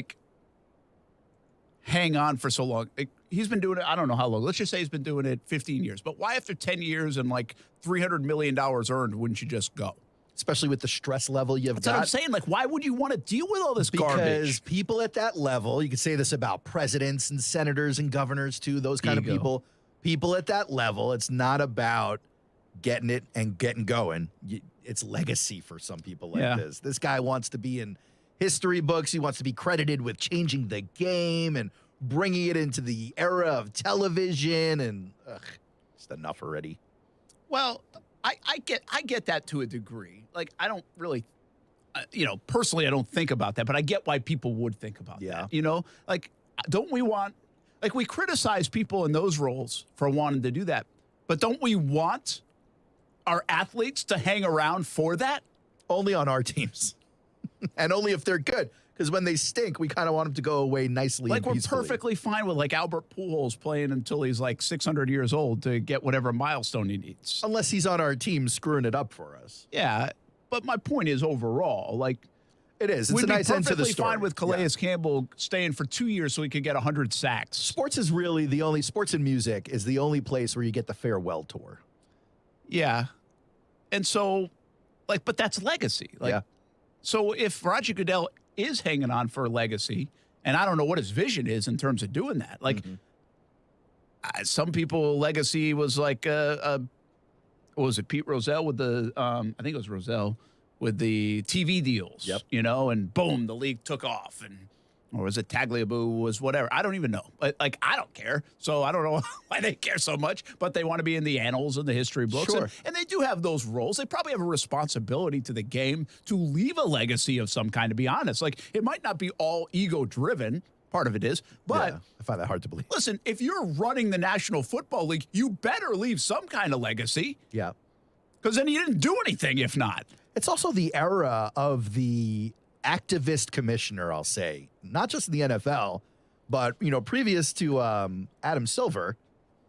[SPEAKER 3] hang on for so long? He's been doing it, I don't know how long. Let's just say he's been doing it 15 years. But why after 10 years and $300 million earned wouldn't you just go?
[SPEAKER 5] Especially with the stress level you've
[SPEAKER 3] That's
[SPEAKER 5] got.
[SPEAKER 3] what I'm saying. Why would you want to deal with all this
[SPEAKER 5] because
[SPEAKER 3] garbage?
[SPEAKER 5] People at that level, you could say this about presidents and senators and governors too, those kind of people. People at that level, it's not about getting it and getting going. It's legacy for some people like this. This guy wants to be in history books. He wants to be credited with changing the game and bringing it into the era of television, and just enough already.
[SPEAKER 3] Well, I get that to a degree. I don't really, personally, I don't think about that, but I get why people would think about that. Don't we want, we criticize people in those roles for wanting to do that, but don't we want our athletes to hang around for that?
[SPEAKER 5] Only on our teams. And only if they're good. Because when they stink, we kind of want them to go away nicely and peacefully.
[SPEAKER 3] We're perfectly fine with Albert Pujols playing until he's 600 years old to get whatever milestone he needs.
[SPEAKER 5] Unless he's on our team screwing it up for us.
[SPEAKER 3] Yeah, but my point is overall,
[SPEAKER 5] it is. It's a nice end to the story.
[SPEAKER 3] We'd be perfectly fine with Calais Campbell staying for 2 years so he could get 100 sacks.
[SPEAKER 5] Sports is really sports and music is the only place where you get the farewell tour.
[SPEAKER 3] Yeah. And so, but that's legacy. So if Roger Goodell is hanging on for a legacy, and I don't know what his vision is in terms of doing that. Some people, legacy was what was it, Pete Rozelle with the, I think it was Rozelle, with the TV deals, and boom, the league took off. Or was it Tagliabue was whatever? I don't even know. I don't care. So I don't know why they care so much, but they want to be in the annals and the history books.
[SPEAKER 5] Sure.
[SPEAKER 3] And they do have those roles. They probably have a responsibility to the game to leave a legacy of some kind, to be honest. It might not be all ego-driven. Part of it is. But
[SPEAKER 5] I find that hard to believe.
[SPEAKER 3] Listen, if you're running the National Football League, you better leave some kind of legacy.
[SPEAKER 5] Yeah.
[SPEAKER 3] Because then you didn't do anything if not.
[SPEAKER 5] It's also the era of the activist commissioner, I'll say, not just in the NFL, but previous to Adam Silver,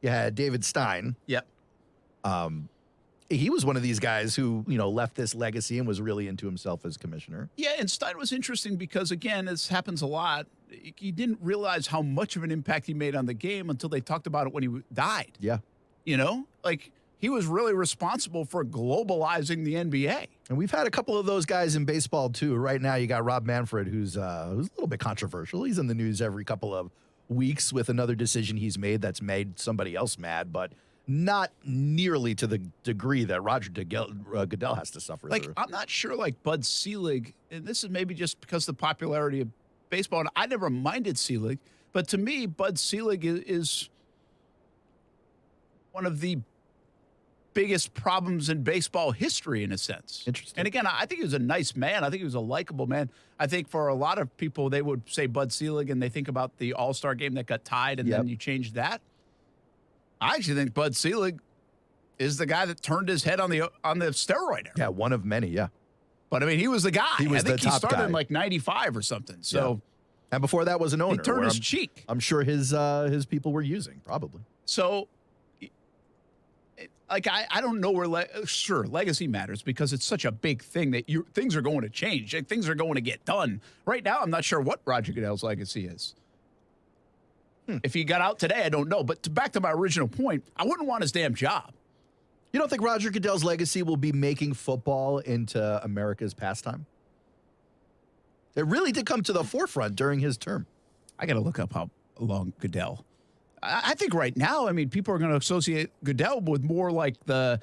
[SPEAKER 5] you had David Stein.
[SPEAKER 3] Yep.
[SPEAKER 5] He was one of these guys who left this legacy and was really into himself as commissioner.
[SPEAKER 3] Yeah, and Stein was interesting because again, this happens a lot. You didn't realize how much of an impact he made on the game until they talked about it when he died.
[SPEAKER 5] Yeah.
[SPEAKER 3] He was really responsible for globalizing the NBA.
[SPEAKER 5] And we've had a couple of those guys in baseball, too. Right now, you got Rob Manfred, who's a little bit controversial. He's in the news every couple of weeks with another decision he's made that's made somebody else mad, but not nearly to the degree that Roger Goodell has to suffer through.
[SPEAKER 3] I'm not sure Bud Selig, and this is maybe just because of the popularity of baseball, and I never minded Selig, but to me, Bud Selig is one of the biggest problems in baseball history, in a sense.
[SPEAKER 5] Interesting.
[SPEAKER 3] And again, I think he was a nice man. I think he was a likable man. I think for a lot of people, they would say Bud Selig and they think about the All-Star game that got tied and then you changed that. I actually think Bud Selig is the guy that turned his head on the steroid era.
[SPEAKER 5] Yeah, one of many, yeah.
[SPEAKER 3] But, I mean, he was the guy.
[SPEAKER 5] He was
[SPEAKER 3] I think
[SPEAKER 5] the top
[SPEAKER 3] he started
[SPEAKER 5] guy.
[SPEAKER 3] in like 95 or something. So,
[SPEAKER 5] Yeah. And before that was an owner.
[SPEAKER 3] he turned
[SPEAKER 5] where
[SPEAKER 3] his
[SPEAKER 5] I'm-
[SPEAKER 3] cheek.
[SPEAKER 5] I'm sure his people were using, probably.
[SPEAKER 3] So, like, I don't know where, sure, legacy matters because it's such a big thing that things are going to change. Like, things are going to get done. Right now, I'm not sure what Roger Goodell's legacy is. If he got out today, I don't know. But back to my original point, I wouldn't want his damn job.
[SPEAKER 5] You don't think Roger Goodell's legacy will be making football into America's pastime? It really did come to the forefront during his term.
[SPEAKER 3] I got to look up how long Goodell. I think right now, I mean, people are going to associate Goodell with more like the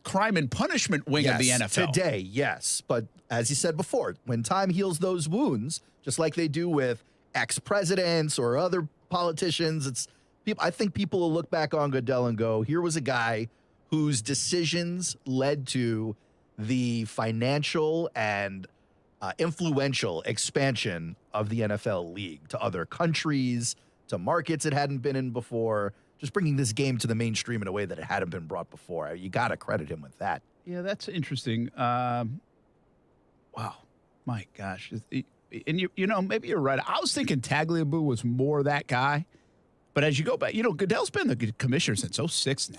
[SPEAKER 3] crime and punishment wing of the NFL.
[SPEAKER 5] Today, yes. But as you said before, when time heals those wounds, just like they do with ex-presidents or other politicians, it's people. I think people will look back on Goodell and go, here was a guy whose decisions led to the financial and influential expansion of the NFL league to other countries, to markets it hadn't been in before, just bringing this game to the mainstream in a way that it hadn't been brought before. You got to credit him with that.
[SPEAKER 3] Yeah, that's interesting. Wow, my gosh. And you know, maybe you're right. I was thinking Tagliabue was more that guy. But as you go back, you know, Goodell's been the commissioner since 06 now.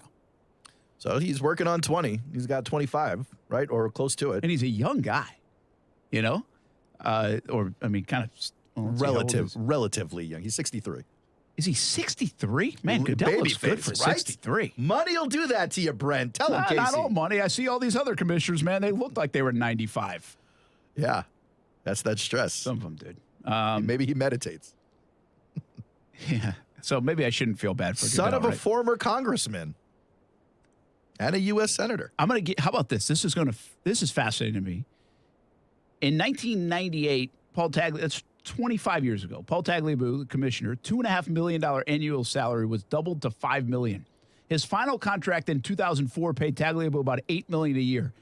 [SPEAKER 5] So he's working on 20. He's got 25, right? Or close to it.
[SPEAKER 3] And he's a young guy, you know? Or, I mean, kind of...
[SPEAKER 5] Relatively young. He's 63.
[SPEAKER 3] Is he 63? Man, Goodell looks good for 63.
[SPEAKER 5] Money will do that to you, Brent. Tell him, Casey.
[SPEAKER 3] Not all money. I see all these other commissioners, man. They looked like they were 95.
[SPEAKER 5] Yeah. That's that stress.
[SPEAKER 3] Some of them did.
[SPEAKER 5] Maybe he meditates.
[SPEAKER 3] Yeah. So maybe I shouldn't feel bad for Goodell,
[SPEAKER 5] Son of a
[SPEAKER 3] right?
[SPEAKER 5] former congressman and a U.S. senator.
[SPEAKER 3] I'm going to get, how about this? This is fascinating to me. In 1998, Paul Tagliabue, that's 25 years ago, Paul Tagliabue, the commissioner, $2.5 million annual salary was doubled to $5 million. His final contract in 2004 paid Tagliabue about $8 million a year.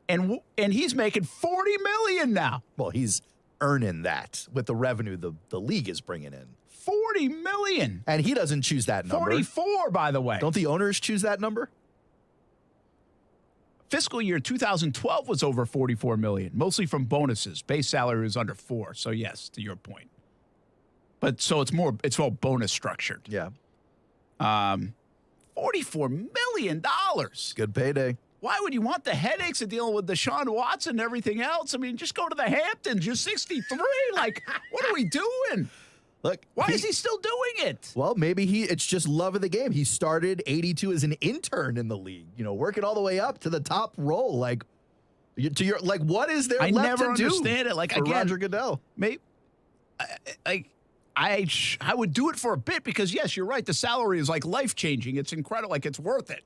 [SPEAKER 3] And he's making $40 million now.
[SPEAKER 5] Well, he's earning that with the revenue the league is bringing in.
[SPEAKER 3] $40 million.
[SPEAKER 5] And he doesn't choose that number.
[SPEAKER 3] 44, by the way.
[SPEAKER 5] Don't the owners choose that number?
[SPEAKER 3] Fiscal year 2012 was over $44 million, mostly from bonuses. Base salary was under $4 million. So yes, to your point. But so it's all bonus structured.
[SPEAKER 5] Yeah.
[SPEAKER 3] $44 million.
[SPEAKER 5] Good payday.
[SPEAKER 3] Why would you want the headaches of dealing with Deshaun Watson and everything else? I mean, just go to the Hamptons. You're 63. Like, what are we doing?
[SPEAKER 5] Look,
[SPEAKER 3] why is he still doing it?
[SPEAKER 5] Well, maybe it's just love of the game. He started 82 as an intern in the league, you know, working all the way up to the top role. Like, what is there left to do?
[SPEAKER 3] I never understand it. Like,
[SPEAKER 5] for
[SPEAKER 3] again,
[SPEAKER 5] Roger Goodell.
[SPEAKER 3] Maybe, I would do it for a bit because, yes, you're right. The salary is like life-changing. It's incredible. Like, it's worth it.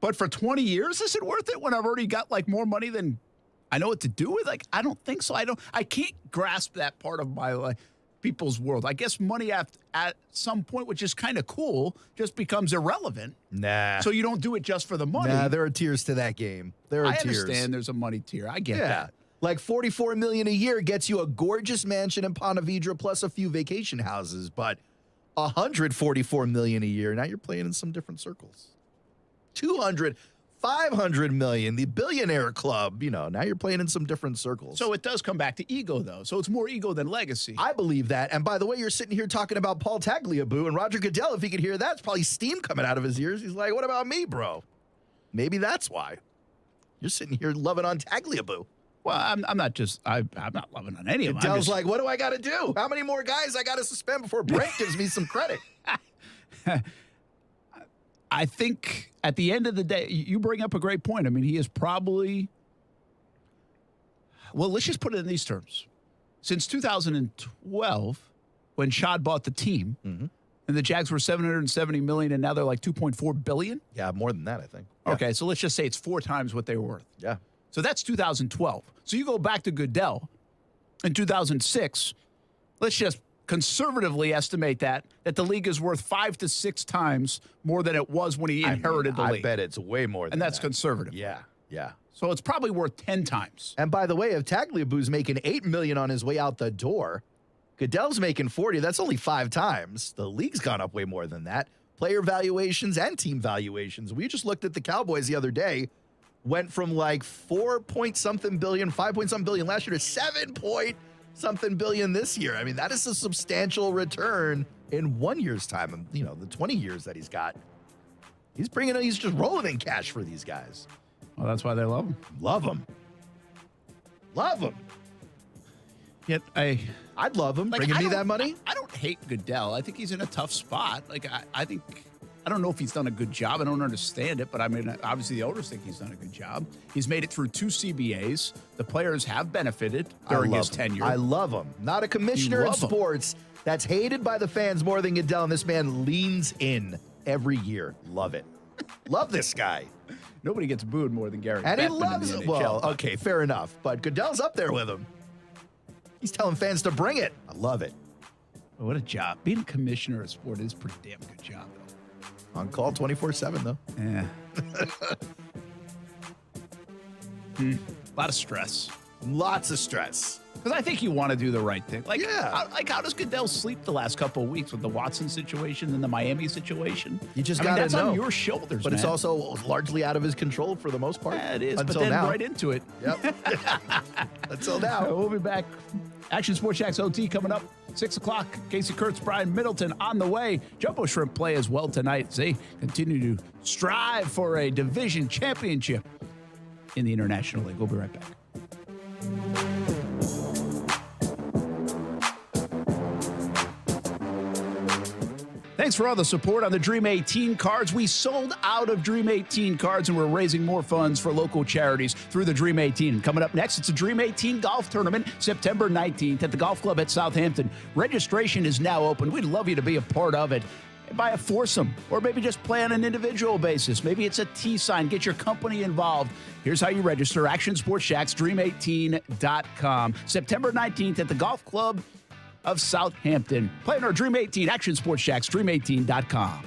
[SPEAKER 3] But for 20 years, is it worth it when I've already got, like, more money than I know what to do with? Like, I don't think so. I can't grasp that part of my life. People's world. I guess money at some point, which is kind of cool, just becomes irrelevant.
[SPEAKER 5] Nah.
[SPEAKER 3] So you don't do it just for the money.
[SPEAKER 5] Nah, there are tiers to that game. There are
[SPEAKER 3] I
[SPEAKER 5] tiers.
[SPEAKER 3] understand there's a money tier. I get that.
[SPEAKER 5] Like $44 million a year gets you a gorgeous mansion in Ponte Vedra plus a few vacation houses, but $144 million a year. Now you're playing in some different circles. 200, 500 million, the billionaire club, you know, now you're playing in some different circles.
[SPEAKER 3] So it does come back to ego, though. So it's more ego than legacy.
[SPEAKER 5] I believe that. And by the way, you're sitting here talking about Paul Tagliabue and Roger Goodell. If he could hear that, it's probably steam coming out of his ears. He's like, what about me, bro? Maybe that's why. You're sitting here loving on Tagliabue.
[SPEAKER 3] Well, I'm not loving on any of them.
[SPEAKER 5] Goodell's like, what do I got to do? How many more guys I got to suspend before Brent gives me some credit?
[SPEAKER 3] I think at the end of the day, you bring up a great point. I mean, he is probably, well, let's just put it in these terms. Since 2012, when Shad bought the team, and the Jags were $770 million, and now they're like $2.4 billion?
[SPEAKER 5] Yeah, more than that, I think.
[SPEAKER 3] Okay, so let's just say it's 4 times what they were worth.
[SPEAKER 5] Yeah.
[SPEAKER 3] So that's 2012. So you go back to Goodell in 2006, let's just conservatively estimate that the league is worth 5 to 6 times more than it was when he inherited the league.
[SPEAKER 5] I bet it's way more than that.
[SPEAKER 3] And that's conservative.
[SPEAKER 5] Yeah, yeah.
[SPEAKER 3] So it's probably worth 10 times.
[SPEAKER 5] And by the way, if Tagliabue's making $8 million on his way out the door, Goodell's making 40. That's only 5 times. The league's gone up way more than that. player valuations and team valuations. We just looked at the Cowboys the other day, went from like 4-point-something billion, 5-point-something billion last year to 7-point-something billion this year. I mean, that is a substantial return in 1 year's time. You know, the 20 years that he's got. He's just rolling in cash for these guys.
[SPEAKER 3] Well, that's why they love him.
[SPEAKER 5] Love him. Love him.
[SPEAKER 3] Yet
[SPEAKER 5] I'd love him. Bringing me that money.
[SPEAKER 3] I don't hate Goodell. I think he's in a tough spot. I don't know if he's done a good job. I don't understand it, but I mean, obviously the owners think he's done a good job. He's made it through 2 CBAs. The players have benefited during his tenure.
[SPEAKER 5] I love him. Not a commissioner in sports that's hated by the fans more than Goodell, and this man leans in every year. Love it. Love this guy.
[SPEAKER 3] Nobody gets booed more than Gary
[SPEAKER 5] And
[SPEAKER 3] Bettman
[SPEAKER 5] he loves
[SPEAKER 3] in the
[SPEAKER 5] it.
[SPEAKER 3] NHL.
[SPEAKER 5] Well, okay, fair enough. But Goodell's up there with him. He's telling fans to bring it. I love it.
[SPEAKER 3] What a job. Being a commissioner of sport is a pretty damn good job, though.
[SPEAKER 5] On call 24/7, though.
[SPEAKER 3] Yeah. A lot of stress.
[SPEAKER 5] Lots of stress.
[SPEAKER 3] Because I think you want to do the right thing. How does Goodell sleep the last couple of weeks with the Watson situation and the Miami situation?
[SPEAKER 5] You just
[SPEAKER 3] got to know.
[SPEAKER 5] That's
[SPEAKER 3] on your shoulders,
[SPEAKER 5] But
[SPEAKER 3] man.
[SPEAKER 5] it's also largely out of his control for the most part.
[SPEAKER 3] Yeah, it is.
[SPEAKER 5] Until
[SPEAKER 3] but then
[SPEAKER 5] now.
[SPEAKER 3] right into it.
[SPEAKER 5] Yep. Until now.
[SPEAKER 3] We'll be back. Action Sports Shacks OT coming up. 6 o'clock. Casey Kurtz, Brian Middleton on the way. Jumbo Shrimp play as well tonight as they continue to strive for a division championship in the International League. We'll be right back. Thanks for all the support on the Dream 18 cards. We sold out of Dream 18 cards, and we're raising more funds for local charities through the Dream 18. And coming up next, it's a Dream 18 golf tournament, September 19th at the Golf Club at Southampton. Registration is now open. We'd love you to be a part of it. Buy a foursome, or maybe just play on an individual basis. Maybe it's a tee sign. Get your company involved. Here's how you register. Action Sports Shacks, dream18.com. September 19th at the Golf Club of Southampton. Play in our Dream 18, Action Sports Shacks, dream18.com.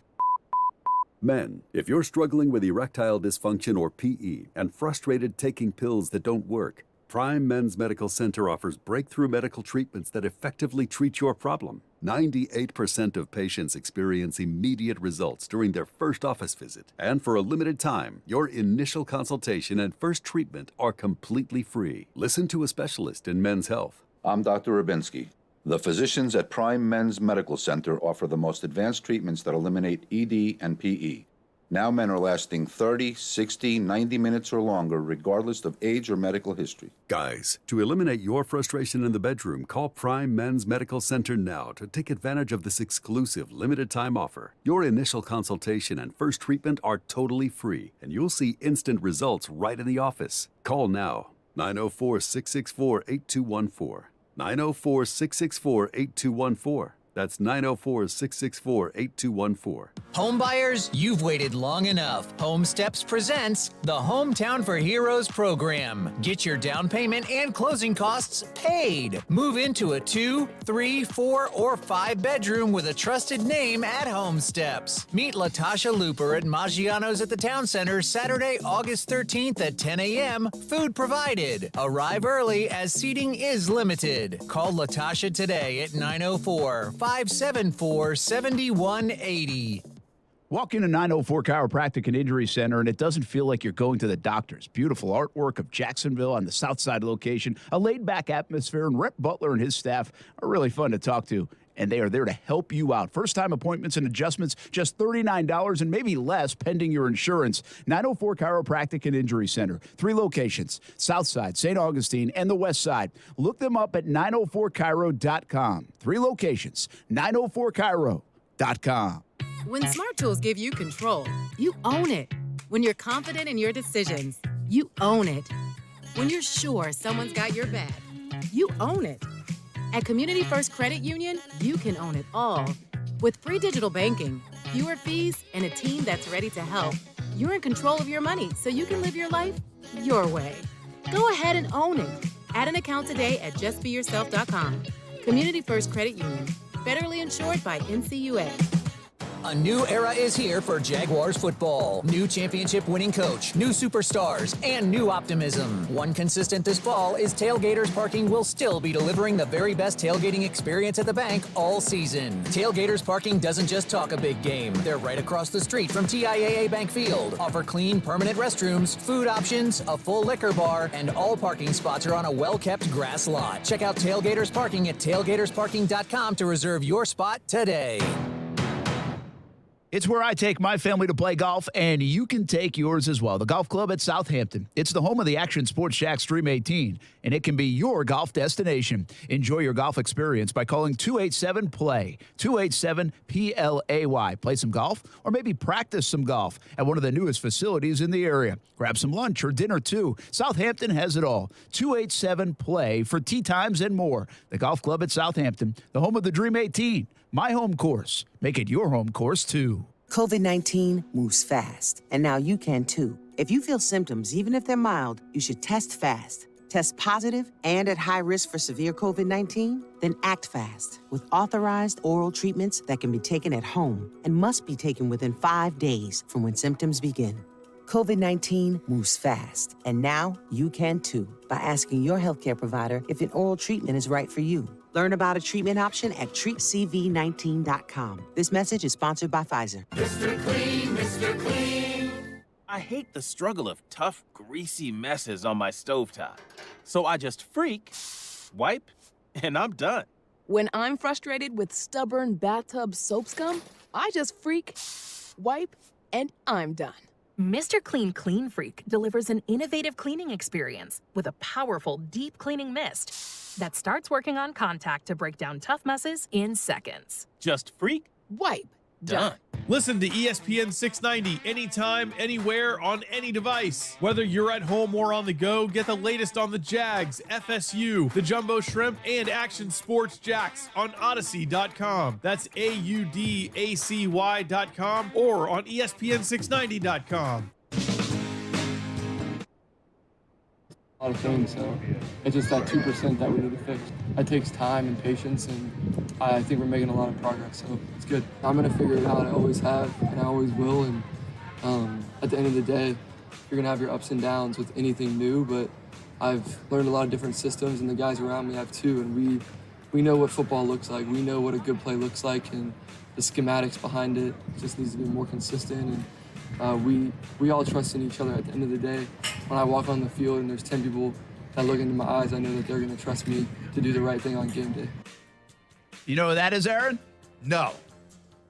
[SPEAKER 1] Men, if you're struggling with erectile dysfunction or PE and frustrated taking pills that don't work, Prime Men's Medical Center offers breakthrough medical treatments that effectively treat your problem. 98% of patients experience immediate results during their first office visit. And for a limited time, your initial consultation and first treatment are completely free. Listen to a specialist in men's health.
[SPEAKER 2] I'm Dr. Rubinsky. The physicians at Prime Men's Medical Center offer the most advanced treatments that eliminate ED and PE. Now men are lasting 30, 60, 90 minutes or longer, regardless of age or medical history.
[SPEAKER 1] Guys, to eliminate your frustration in the bedroom, call Prime Men's Medical Center now to take advantage of this exclusive limited-time offer. Your initial consultation and first treatment are totally free, and you'll see instant results right in the office. Call now, 904-664-8214. 904-664-8214. That's 904-664-8214.
[SPEAKER 7] Home buyers, you've waited long enough. Home Steps presents the Hometown for Heroes program. Get your down payment and closing costs paid. Move into a 2, 3, 4, or 5 bedroom with a trusted name at Home Steps. Meet Latasha Looper at Maggiano's at the Town Center Saturday, August 13th at 10 a.m. Food provided. Arrive early as seating is limited. Call Latasha today at 904-574-7180.
[SPEAKER 3] Walk into 904 Chiropractic and Injury Center, and it doesn't feel like you're going to the doctors. Beautiful artwork of Jacksonville on the south side location, a laid-back atmosphere, and Rep Butler and his staff are really fun to talk to, and they are there to help you out. First-time appointments and adjustments, just $39 and maybe less pending your insurance. 904 Chiropractic and Injury Center. 3 locations, south side, St. Augustine, and the west side. Look them up at 904chiro.com. 3 locations, 904chiro.com.
[SPEAKER 12] When Smart Tools give you control, you own it. When you're confident in your decisions, you own it. When you're sure someone's got your back, you own it. At Community First Credit Union, you can own it all. With free digital banking, fewer fees, and a team that's ready to help, you're in control of your money so you can live your life your way. Go ahead and own it. Add an account today at justbeyourself.com. Community First Credit Union, federally insured by NCUA.
[SPEAKER 7] A new era is here for Jaguars football. New championship-winning coach, new superstars, and new optimism. One consistent this fall is Tailgaters Parking will still be delivering the very best tailgating experience at the bank all season. Tailgaters Parking doesn't just talk a big game. They're right across the street from TIAA Bank Field. Offer clean, permanent restrooms, food options, a full liquor bar, and all parking spots are on a well-kept grass lot. Check out Tailgaters Parking at tailgatorsparking.com to reserve your spot today.
[SPEAKER 3] It's where I take my family to play golf, and you can take yours as well. The Golf Club at Southampton. It's the home of the Action Sports Jax Stream 18, and it can be your golf destination. Enjoy your golf experience by calling 287-PLAY, 287-PLAY. Play some golf or maybe practice some golf at one of the newest facilities in the area. Grab some lunch or dinner, too. Southampton has it all. 287-PLAY for tee times and more. The Golf Club at Southampton, the home of the Dream 18. My home course. Make it your home course, too.
[SPEAKER 6] COVID-19 moves fast, and now you can, too. If you feel symptoms, even if they're mild, you should test fast. Test positive and at high risk for severe COVID-19? Then act fast with authorized oral treatments that can be taken at home and must be taken within 5 days from when symptoms begin. COVID-19 moves fast, and now you can, too, by asking your healthcare provider if an oral treatment is right for you. Learn about a treatment option at treatcv19.com. This message is sponsored by Pfizer.
[SPEAKER 13] Mr. Clean, Mr. Clean. I hate the struggle of tough, greasy messes on my stovetop. So I just freak, wipe, and I'm done.
[SPEAKER 14] When I'm frustrated with stubborn bathtub soap scum, I just freak, wipe, and I'm done.
[SPEAKER 15] Mr. Clean Clean Freak delivers an innovative cleaning experience with a powerful, deep cleaning mist that starts working on contact to break down tough messes in seconds.
[SPEAKER 13] Just freak,
[SPEAKER 14] wipe,
[SPEAKER 13] done.
[SPEAKER 16] Listen to ESPN 690 anytime, anywhere, on any device. Whether you're at home or on the go, get the latest on the Jags, FSU, the Jumbo Shrimp, and Action Sports Jax on Odyssey.com. That's AUDACY.com or on ESPN690.com.
[SPEAKER 17] A lot of things, so it's just that 2% that we need to fix. It takes time and patience, and I think we're making a lot of progress, so it's good. I'm going to figure it out. I always have, and I always will, and at the end of the day, you're going to have your ups and downs with anything new, but I've learned a lot of different systems, and the guys around me have too, and we know what football looks like. We know what a good play looks like, and the schematics behind it just needs to be more consistent, and we all trust in each other at the end of the day. When I walk on the field and there's 10 people that look into my eyes, I know that they're going to trust me to do the right thing on game day.
[SPEAKER 3] You know who that is, Aaron?
[SPEAKER 5] No.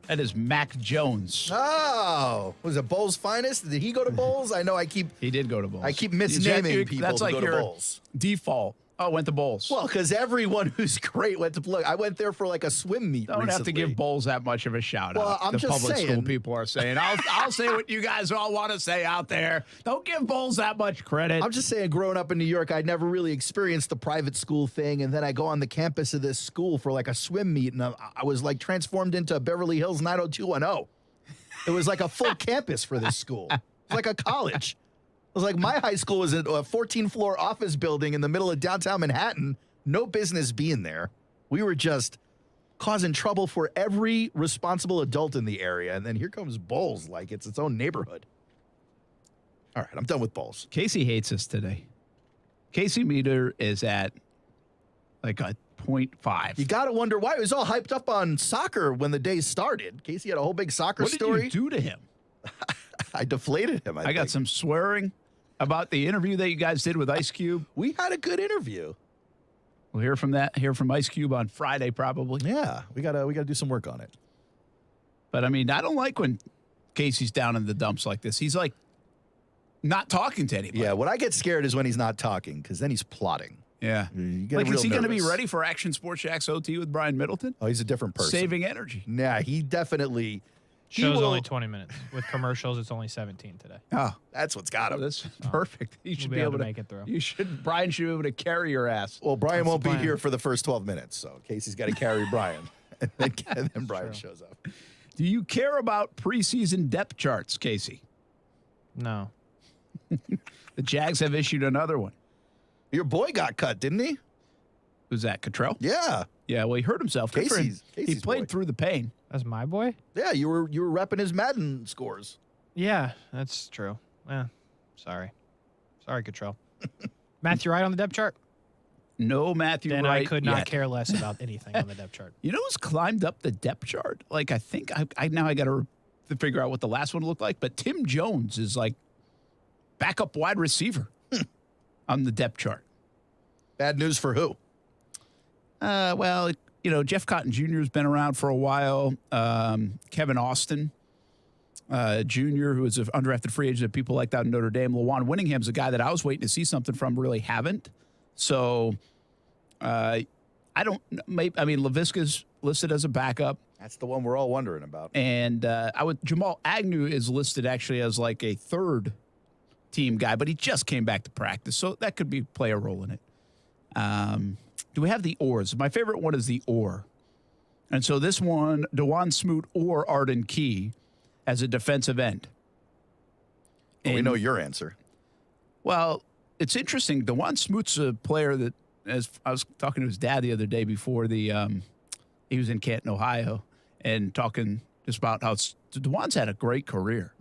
[SPEAKER 3] That is Mac Jones.
[SPEAKER 5] Oh, was it Bowles' finest? Did he go to Bowles? I know
[SPEAKER 3] He did go to Bowles.
[SPEAKER 5] I keep misnaming people
[SPEAKER 3] That's
[SPEAKER 5] to
[SPEAKER 3] like
[SPEAKER 5] go to
[SPEAKER 3] your
[SPEAKER 5] Bowles.
[SPEAKER 3] default. Oh, went to Bowles.
[SPEAKER 5] Well, because everyone who's great went to look. I went there for like a swim meet.
[SPEAKER 3] Don't have to give Bowles that much of a shout
[SPEAKER 5] Well,
[SPEAKER 3] out.
[SPEAKER 5] I'm
[SPEAKER 3] the
[SPEAKER 5] just
[SPEAKER 3] public
[SPEAKER 5] saying.
[SPEAKER 3] school people are saying. I'll say what you guys all want to say out there. Don't give Bowles that much credit.
[SPEAKER 5] I'm just saying, growing up in New York, I'd never really experienced the private school thing, and then I go on the campus of this school for like a swim meet, and I was like transformed into Beverly Hills 90210. It was like a full campus for this school. It was like a college. It was like my high school was a 14-floor office building in the middle of downtown Manhattan. No business being there. We were just causing trouble for every responsible adult in the area. And then here comes Bowles like it's its own neighborhood. All right, I'm done with Bowles.
[SPEAKER 3] Casey hates us today. Casey meter is at like a 0.5.
[SPEAKER 5] You got to wonder why. It was all hyped up on soccer when the day started. Casey had a whole big soccer story.
[SPEAKER 3] What did you do to him?
[SPEAKER 5] I deflated him,
[SPEAKER 3] I got some swearing about the interview that you guys did with Ice Cube.
[SPEAKER 5] We had a good interview.
[SPEAKER 3] We'll hear from Ice Cube on Friday, probably.
[SPEAKER 5] Yeah, we gotta do some work on it.
[SPEAKER 3] But I mean, I don't like when Casey's down in the dumps like this. He's like not talking to anybody.
[SPEAKER 5] Yeah, what I get scared is when he's not talking, because then he's plotting.
[SPEAKER 3] Yeah.
[SPEAKER 5] Like,
[SPEAKER 3] is he going to be ready for Action Sports Jax OT with Brian Middleton?
[SPEAKER 5] Oh, he's a different person.
[SPEAKER 3] Saving energy.
[SPEAKER 5] Nah, he definitely.
[SPEAKER 11] Show's only 20 minutes. With commercials, it's only 17 today.
[SPEAKER 3] Oh,
[SPEAKER 5] that's what's got him.
[SPEAKER 3] That's perfect. You should
[SPEAKER 11] We'll
[SPEAKER 3] be able to
[SPEAKER 11] make it through.
[SPEAKER 3] Brian should be able to carry your ass.
[SPEAKER 5] Well, Brian
[SPEAKER 3] That's
[SPEAKER 5] won't
[SPEAKER 3] the
[SPEAKER 5] be
[SPEAKER 3] plan.
[SPEAKER 5] here for the first 12 minutes, so Casey's got to carry Brian. and then Brian shows up.
[SPEAKER 3] Do you care about preseason depth charts, Casey?
[SPEAKER 11] No.
[SPEAKER 3] The Jags have issued another one.
[SPEAKER 5] Your boy got cut, didn't he?
[SPEAKER 3] Who's that, Cottrell?
[SPEAKER 5] Yeah.
[SPEAKER 3] Yeah, well, he hurt himself. Good for him.
[SPEAKER 5] Casey's
[SPEAKER 3] he played
[SPEAKER 5] boy.
[SPEAKER 3] through the pain.
[SPEAKER 11] That's my boy?
[SPEAKER 5] Yeah, you were repping his Madden scores.
[SPEAKER 11] Yeah, that's true. Sorry. Sorry, Cottrell. Matthew Wright on the depth chart?
[SPEAKER 3] No Matthew
[SPEAKER 11] Then
[SPEAKER 3] Wright
[SPEAKER 11] I could not
[SPEAKER 3] yet.
[SPEAKER 11] care less about anything on the depth chart.
[SPEAKER 3] You know who's climbed up the depth chart? Like, I think I got to figure out what the last one looked like, but Tim Jones is like backup wide receiver on the depth chart.
[SPEAKER 5] Bad news for who?
[SPEAKER 3] Well, Jeff Cotton Jr. has been around for a while. Kevin Austin Jr., who is an undrafted free agent, people like that in Notre Dame. Lawan Whittingham's a guy that I was waiting to see something from, really haven't. So Laviska's listed as a backup.
[SPEAKER 5] That's the one we're all wondering about.
[SPEAKER 3] And Jamal Agnew is listed actually as like a third team guy, but he just came back to practice, so that could play a role in it. Do we have the oars? My favorite one is the oar. And so this one, DeJuan Smoot or Arden Key as a defensive end.
[SPEAKER 5] We know your answer.
[SPEAKER 3] Well, it's interesting. DeJuan Smoot's a player that, as I was talking to his dad the other day before he was in Canton, Ohio, and talking just about how DeJuan's had a great career.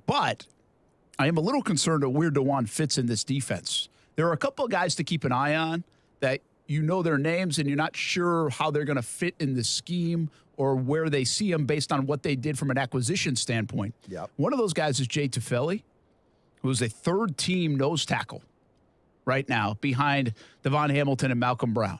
[SPEAKER 3] But I am a little concerned at where DeJuan fits in this defense. There are a couple of guys to keep an eye on that you know their names and you're not sure how they're going to fit in the scheme or where they see them based on what they did from an acquisition standpoint.
[SPEAKER 5] Yep.
[SPEAKER 3] One of those guys is Jay Tufele, who's a third-team nose tackle right now behind Devon Hamilton and Malcolm Brown.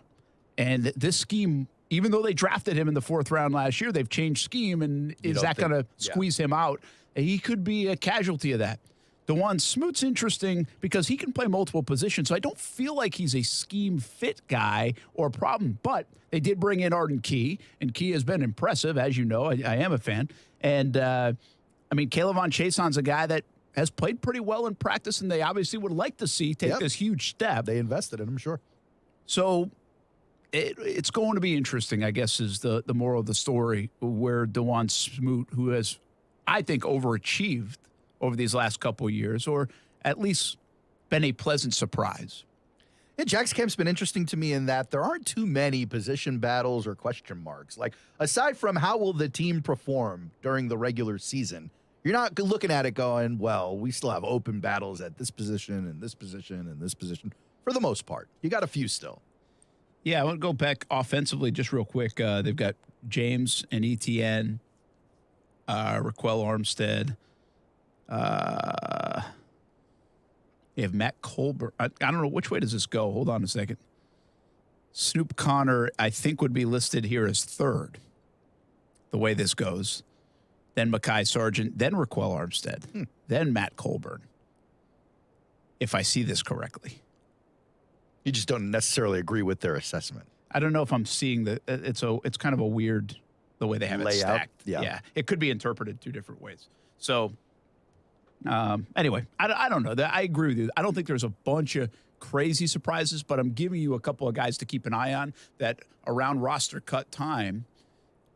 [SPEAKER 3] And this scheme, even though they drafted him in the 4th round last year, they've changed scheme, and is that going to squeeze him out? He could be a casualty of that. DeJuan Smoot's interesting because he can play multiple positions, so I don't feel like he's a scheme fit guy or a problem. But they did bring in Arden Key, and Key has been impressive, as you know. I am a fan. And, Caleb Chason's a guy that has played pretty well in practice, and they obviously would like to see take this huge step.
[SPEAKER 5] They invested in him, sure.
[SPEAKER 3] So it's going to be interesting, I guess, is the moral of the story, where DeJuan Smoot, who has, I think, overachieved over these last couple of years, or at least been a pleasant surprise.
[SPEAKER 5] Yeah, Jack's camp's been interesting to me in that there aren't too many position battles or question marks. Like, aside from how will the team perform during the regular season, you're not looking at it going, well, we still have open battles at this position and this position and this position. For the most part, you got a few still.
[SPEAKER 3] Yeah, I want to go back offensively just real quick. They've got James and Etienne, Raquel Armstead. You have Matt Colbert. I don't know, which way does this go? Hold on a second. Snoop Connor, I think, would be listed here as third, the way this goes. Then Mekhi Sargent, then Raquel Armstead, then Matt Colburn, if I see this correctly.
[SPEAKER 5] You just don't necessarily agree with their assessment.
[SPEAKER 3] I don't know if I'm seeing it's kind of a weird, the way they have it stacked.
[SPEAKER 5] Yeah.
[SPEAKER 3] It could be interpreted two different ways. So anyway, I don't know. I agree with you. I don't think there's a bunch of crazy surprises, but I'm giving you a couple of guys to keep an eye on that around roster cut time.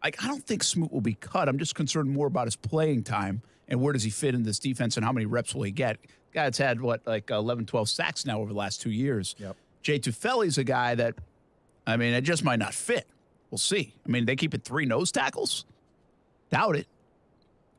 [SPEAKER 3] I don't think Smoot will be cut. I'm just concerned more about his playing time and where does he fit in this defense and how many reps will he get. Guy's had, 11, 12 sacks now over the last 2 years.
[SPEAKER 5] Yep.
[SPEAKER 3] Jay Tufele's a guy that, it just might not fit. We'll see. They keep it 3 nose tackles. Doubt it.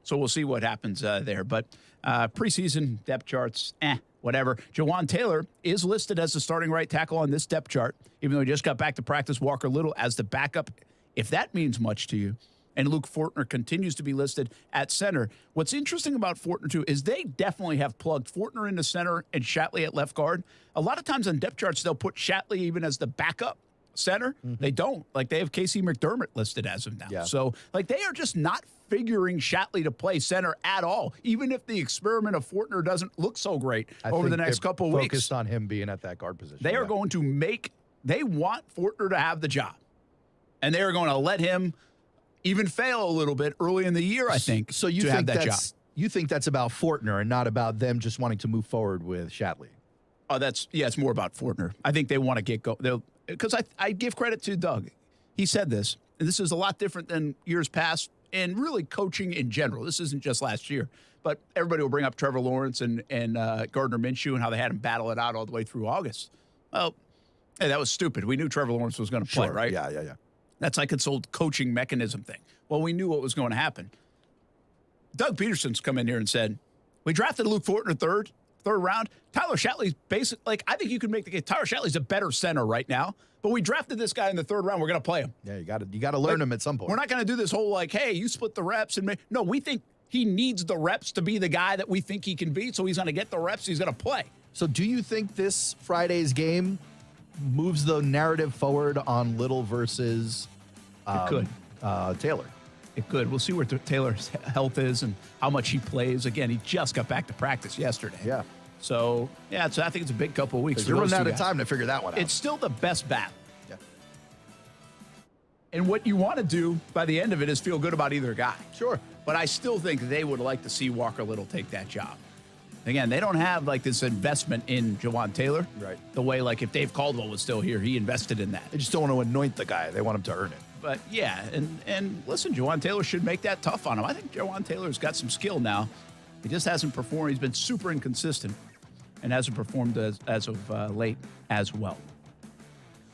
[SPEAKER 3] So we'll see what happens there. But preseason depth charts, whatever. Jawan Taylor is listed as the starting right tackle on this depth chart, even though he just got back to practice. Walker Little as the backup, if that means much to you. And Luke Fortner continues to be listed at center. What's interesting about Fortner, too, is they definitely have plugged Fortner into center and Shatley at left guard. A lot of times on depth charts, they'll put Shatley even as the backup center. They don't. They have Casey McDermott listed as of now.
[SPEAKER 5] Yeah.
[SPEAKER 3] So, they are just not figuring Shatley to play center at all, even if the experiment of Fortner doesn't look so great over the next couple of weeks.
[SPEAKER 5] Focused on him being at that guard position.
[SPEAKER 3] They are going to they want Fortner to have the job. And they are going to let him even fail a little bit early in the year, I think,
[SPEAKER 5] so you
[SPEAKER 3] to
[SPEAKER 5] think
[SPEAKER 3] have that job.
[SPEAKER 5] You think that's about Fortner and not about them just wanting to move forward with Shatley?
[SPEAKER 3] Oh, it's more about Fortner. I think they want to get going. Because I give credit to Doug. He said this, and this is a lot different than years past and really coaching in general. This isn't just last year. But everybody will bring up Trevor Lawrence and Gardner Minshew and how they had him battle it out all the way through August. Well, Hey, that was stupid. We knew Trevor Lawrence was going to play, right?
[SPEAKER 5] Yeah.
[SPEAKER 3] That's like its old coaching mechanism thing. Well, we knew what was going to happen. Doug Peterson's come in here and said, we drafted Luke Fort in the third round. Tyler Shatley's I think you could make the case. Tyler Shatley's a better center right now, but we drafted this guy in the third round. We're going to play him.
[SPEAKER 5] Yeah, you got to learn him at some point.
[SPEAKER 3] We're not going to do this whole hey, you split the reps no. We think he needs the reps to be the guy that we think he can be. So he's going to get the reps. He's going to play.
[SPEAKER 5] So do you think this Friday's game moves the narrative forward on Little versus Taylor?
[SPEAKER 3] It could. We'll see where Taylor's health is and how much he plays. Again, he just got back to practice yesterday.
[SPEAKER 5] Yeah.
[SPEAKER 3] So I think it's a big couple of weeks.
[SPEAKER 5] You're running out of time to figure that one out.
[SPEAKER 3] It's still the best bat.
[SPEAKER 5] Yeah.
[SPEAKER 3] And what you want to do by the end of it is feel good about either guy.
[SPEAKER 5] Sure.
[SPEAKER 3] But I still think they would like to see Walker Little take that job. Again, they don't have this investment in Jawan Taylor.
[SPEAKER 5] Right.
[SPEAKER 3] The way if Dave Caldwell was still here, he invested in that.
[SPEAKER 5] They just don't want to anoint the guy. They want him to earn it.
[SPEAKER 3] But yeah, and listen, Jawan Taylor should make that tough on him. I think Jawan Taylor's got some skill now. He just hasn't performed. He's been super inconsistent and hasn't performed as of late as well.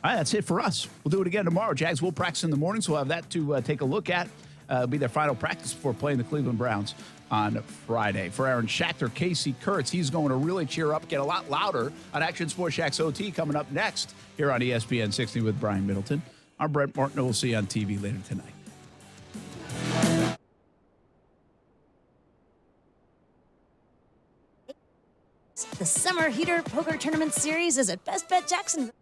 [SPEAKER 3] All right, that's it for us. We'll do it again tomorrow. Jags will practice in the morning, so we'll have that to take a look at. It'll be their final practice before playing the Cleveland Browns on Friday. For Aaron Schachter, Casey Kurtz, he's going to really cheer up, get a lot louder on Action Sports Shacks OT coming up next here on ESPN 60 with Brian Middleton. I'm Brent Martin. We'll see you on TV later tonight.
[SPEAKER 8] The Summer Heater Poker Tournament Series is at Best Bet Jacksonville.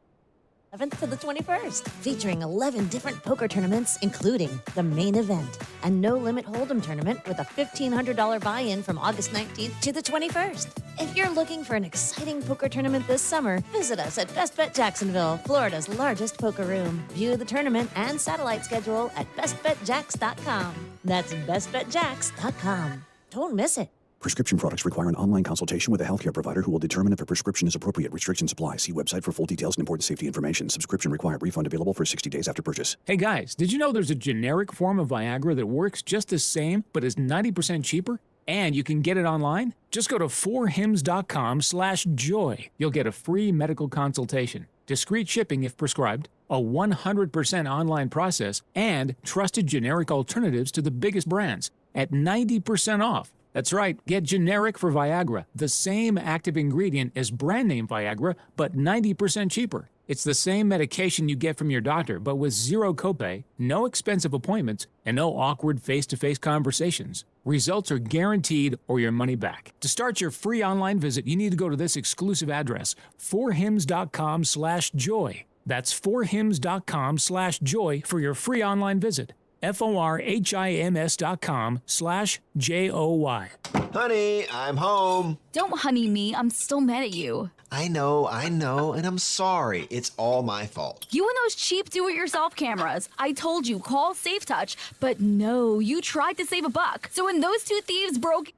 [SPEAKER 8] 11th to the 21st, featuring 11 different poker tournaments, including the main event, a no-limit hold'em tournament with a $1,500 buy-in from August 19th to the 21st. If you're looking for an exciting poker tournament this summer, visit us at Best Bet Jacksonville, Florida's largest poker room. View the tournament and satellite schedule at bestbetjacks.com. That's bestbetjacks.com. Don't miss it.
[SPEAKER 9] Prescription products require an online consultation with a healthcare provider who will determine if a prescription is appropriate. Restrictions apply. See website for full details and important safety information. Subscription required. Refund available for 60 days after purchase.
[SPEAKER 10] Hey guys, did you know there's a generic form of Viagra that works just the same but is 90% cheaper? And you can get it online? Just go to 4hims.com/joy. You'll get a free medical consultation, discreet shipping if prescribed, a 100% online process, and trusted generic alternatives to the biggest brands at 90% off. That's right, get generic for Viagra, the same active ingredient as brand name Viagra, but 90% cheaper. It's the same medication you get from your doctor, but with zero copay, no expensive appointments, and no awkward face-to-face conversations. Results are guaranteed or your money back. To start your free online visit, you need to go to this exclusive address, 4hims.com/joy. That's 4hims.com/joy for your free online visit. FORHIMS.com/JOY.
[SPEAKER 18] Honey, I'm home.
[SPEAKER 19] Don't honey me. I'm still mad at you.
[SPEAKER 18] I know, and I'm sorry. It's all my fault.
[SPEAKER 19] You and those cheap do-it-yourself cameras. I told you, call SafeTouch, but no, you tried to save a buck. So when those two thieves broke...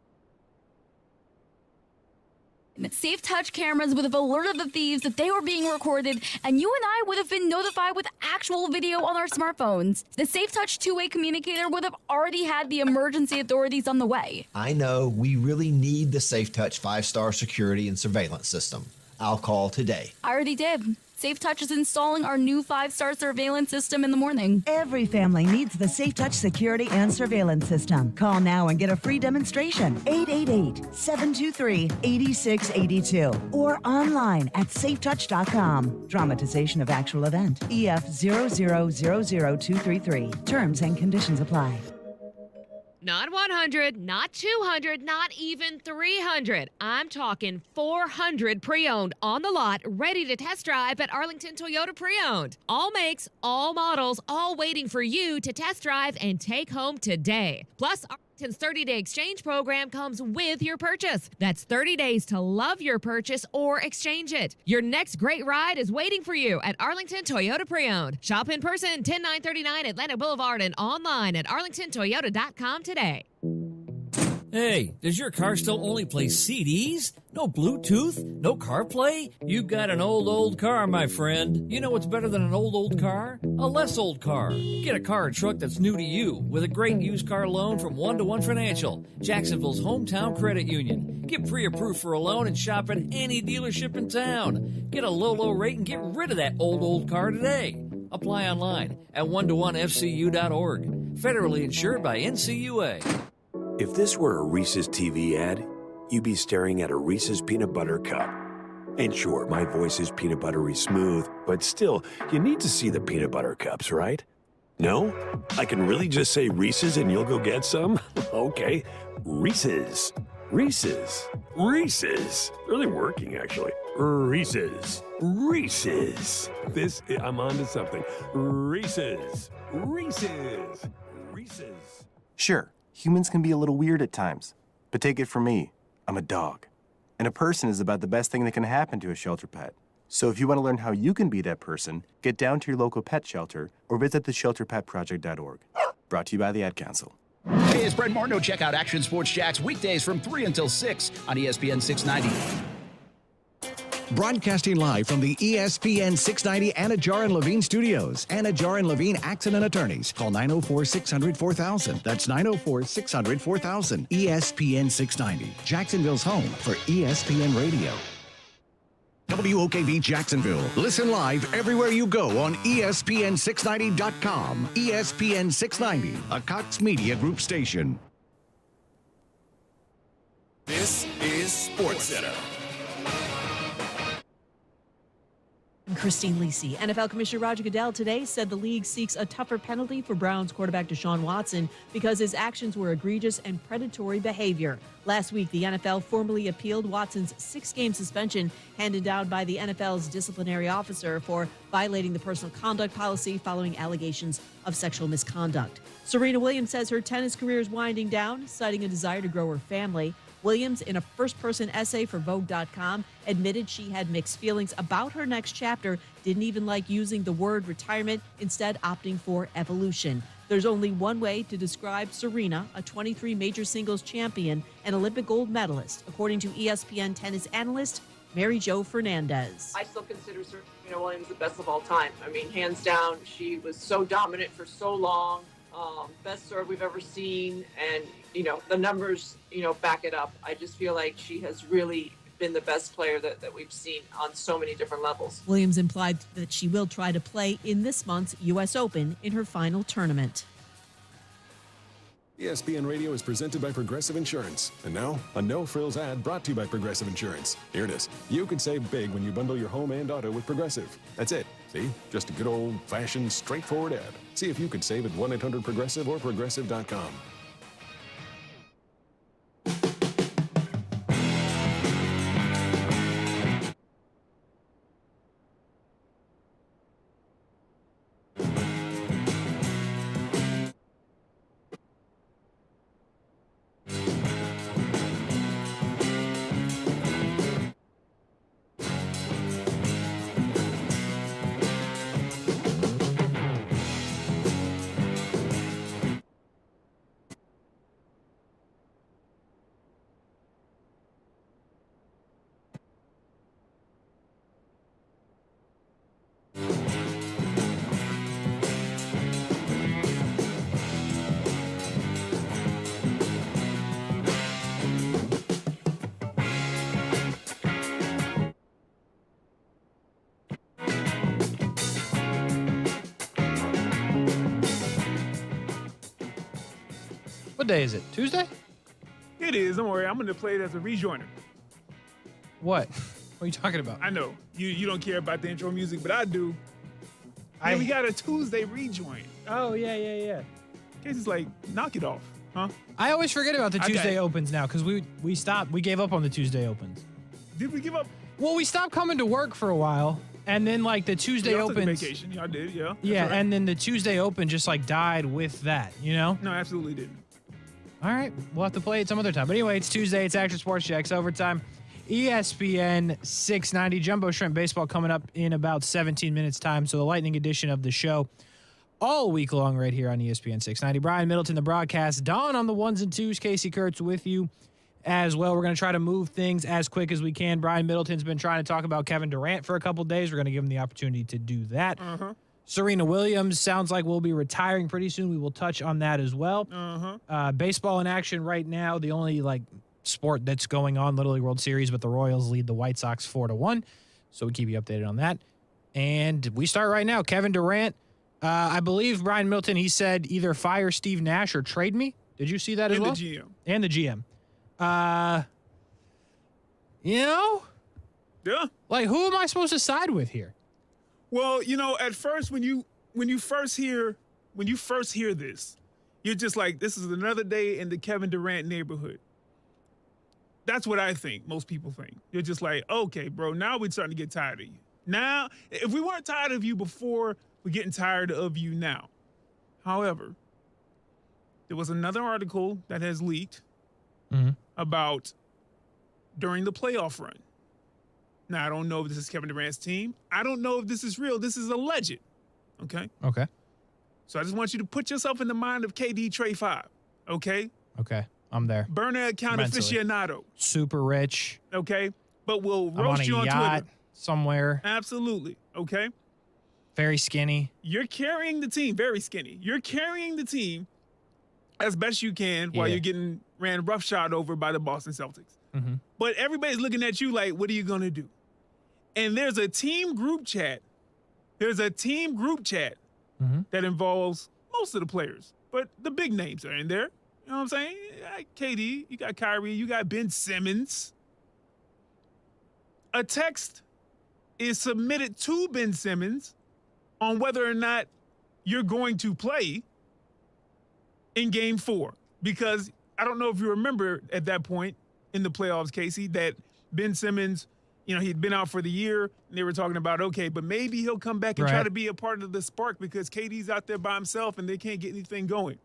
[SPEAKER 19] SafeTouch cameras would have alerted the thieves that they were being recorded, and you and I would have been notified with actual video on our smartphones. The SafeTouch two-way communicator would have already had the emergency authorities on the way.
[SPEAKER 18] I know, we really need the SafeTouch 5-star security and surveillance system. I'll call today.
[SPEAKER 19] I already did. SafeTouch is installing our new 5-star surveillance system in the morning.
[SPEAKER 20] Every family needs the SafeTouch security and surveillance system. Call now and get a free demonstration. 888-723-8682 or online at safetouch.com. Dramatization of actual event. EF 0000233. Terms and conditions apply.
[SPEAKER 21] Not 100, not 200, not even 300. I'm talking 400 pre-owned on the lot, ready to test drive at Arlington Toyota Pre-Owned. All makes, all models, all waiting for you to test drive and take home today. Plus, Arlington's 30-day exchange program comes with your purchase. That's 30 days to love your purchase or exchange it. Your next great ride is waiting for you at Arlington Toyota Pre-Owned. Shop in person, 10939 Atlanta Boulevard, and online at arlingtontoyota.com today.
[SPEAKER 4] Hey, does your car still only play CDs? No Bluetooth? No CarPlay? You've got an old car, my friend. You know what's better than an old car? A less old car. Get a car or truck that's new to you with a great used car loan from 1-to-1 Financial, Jacksonville's hometown credit union. Get pre-approved for a loan and shop at any dealership in town. Get a low rate and get rid of that old car today. Apply online at 1to1fcu.org. Federally insured by NCUA.
[SPEAKER 22] If this were a Reese's TV ad, you'd be staring at a Reese's peanut butter cup. And sure, my voice is peanut buttery smooth, but still, you need to see the peanut butter cups, right? No? I can really just say Reese's and you'll go get some? Okay, Reese's. Reese's. Reese's. Really working, actually. Reese's. Reese's. I'm on to something. Reese's. Reese's. Reese's.
[SPEAKER 23] Sure, humans can be a little weird at times, but take it from me, I'm a dog. And a person is about the best thing that can happen to a shelter pet. So if you want to learn how you can be that person, get down to your local pet shelter or visit theshelterpetproject.org. Brought to you by the Ad Council.
[SPEAKER 3] Hey, it's Brent Martineau. Check out Action Sports Jacks weekdays from 3 until 6 on ESPN 690.
[SPEAKER 24] Broadcasting live from the ESPN 690 Anna Jar and Levine studios. Anna Jar and Levine Accident Attorneys. Call 904-600-4000. That's 904-600-4000. ESPN 690, Jacksonville's home for ESPN Radio. WOKV Jacksonville. Listen live everywhere you go on ESPN690.com. ESPN 690, a Cox Media Group station.
[SPEAKER 25] This is SportsCenter.
[SPEAKER 26] Christine Lisi. NFL Commissioner Roger Goodell today said the league seeks a tougher penalty for Browns quarterback Deshaun Watson because his actions were egregious and predatory behavior. Last week, the NFL formally appealed Watson's 6-game suspension handed down by the NFL's disciplinary officer for violating the personal conduct policy following allegations of sexual misconduct. Serena Williams says her tennis career is winding down, citing a desire to grow her family. Williams, in a first-person essay for Vogue.com, admitted she had mixed feelings about her next chapter, didn't even like using the word retirement, instead opting for evolution. There's only one way to describe Serena, a 23 major singles champion and Olympic gold medalist, according to ESPN tennis analyst Mary Jo Fernandez.
[SPEAKER 27] I still consider Serena Williams the best of all time. I mean, hands down, she was so dominant for so long. Best serve we've ever seen, and the numbers back it up. I just feel like she has really been the best player that we've seen on so many different levels.
[SPEAKER 26] Williams implied that she will try to play in this month's U.S. Open in her final tournament.
[SPEAKER 28] ESPN Radio is presented by Progressive Insurance. And now, a no-frills ad brought to you by Progressive Insurance. Here it is. You can save big when you bundle your home and auto with Progressive. That's it. See? Just a good old-fashioned, straightforward ad. See if you could save at 1-800-PROGRESSIVE or Progressive.com.
[SPEAKER 11] What day is it? Tuesday?
[SPEAKER 29] It is. Don't worry. I'm going to play it as a rejoiner.
[SPEAKER 11] What? What are you talking about?
[SPEAKER 29] I know. You don't care about the intro music, but I do. We got a Tuesday rejoin.
[SPEAKER 11] Oh, yeah.
[SPEAKER 29] In case it's like, knock it off, huh?
[SPEAKER 11] I always forget about the Tuesday opens now because we stopped. We gave up on the Tuesday opens.
[SPEAKER 29] Did we give up?
[SPEAKER 11] Well, we stopped coming to work for a while, and then like the Tuesday
[SPEAKER 29] Y'all took a
[SPEAKER 11] opens.
[SPEAKER 29] vacation. Y'all did, yeah.
[SPEAKER 11] Yeah,
[SPEAKER 29] That's right.
[SPEAKER 11] and then the Tuesday open just like died with that,
[SPEAKER 29] No, absolutely didn't.
[SPEAKER 11] All right, we'll have to play it some other time. But anyway, it's Tuesday. It's Action Sports Jacks Overtime. ESPN 690. Jumbo Shrimp Baseball coming up in about 17 minutes time. So the Lightning edition of the show all week long right here on ESPN 690. Brian Middleton, the broadcast. Don on the ones and twos. Casey Kurtz with you as well. We're going to try to move things as quick as we can. Brian Middleton's been trying to talk about Kevin Durant for a couple days. We're going to give him the opportunity to do that. Serena Williams sounds like we'll be retiring pretty soon. We will touch on that as well. Baseball in action right now. The only sport that's going on, Little League World Series, but the Royals lead the White Sox 4-1. So we keep you updated on that. And we start right now. Kevin Durant. I believe Brian Middleton, he said either fire Steve Nash or trade me. Did you see that as well?
[SPEAKER 29] And the GM.
[SPEAKER 11] And the GM.
[SPEAKER 29] Yeah.
[SPEAKER 11] Who am I supposed to side with here?
[SPEAKER 29] Well, at first when you first hear this, you're just like, this is another day in the Kevin Durant neighborhood. That's what I think. Most people think. You're just like, okay, bro, now we're starting to get tired of you. Now, if we weren't tired of you before, we're getting tired of you now. However, there was another article that has leaked about during the playoff run. Now, I don't know if this is Kevin Durant's team. I don't know if this is real. This is alleged. Okay?
[SPEAKER 11] Okay.
[SPEAKER 29] So I just want you to put yourself in the mind of KD Trey 5. Okay?
[SPEAKER 11] Okay. I'm there.
[SPEAKER 29] Burner account
[SPEAKER 11] Mentally.
[SPEAKER 29] aficionado.
[SPEAKER 11] Super rich.
[SPEAKER 29] Okay? But we'll
[SPEAKER 11] I'm on
[SPEAKER 29] roast
[SPEAKER 11] a
[SPEAKER 29] you on
[SPEAKER 11] yacht
[SPEAKER 29] Twitter.
[SPEAKER 11] somewhere.
[SPEAKER 29] Absolutely. Okay?
[SPEAKER 11] Very skinny.
[SPEAKER 29] You're carrying the team. Very skinny. You're carrying the team as best you can while you're getting ran roughshod over by the Boston Celtics. But everybody's looking at you like, what are you going to do? And there's a team group chat. That involves most of the players. But the big names are in there. You know what I'm saying? You got KD, you got Kyrie, you got Ben Simmons. A text is submitted to Ben Simmons on whether or not you're going to play in Game 4. Because I don't know if you remember at that point in the playoffs, Casey, that Ben Simmons, he'd been out for the year, and they were talking about, okay, but maybe he'll come back and try to be a part of the spark because KD's out there by himself and they can't get anything going.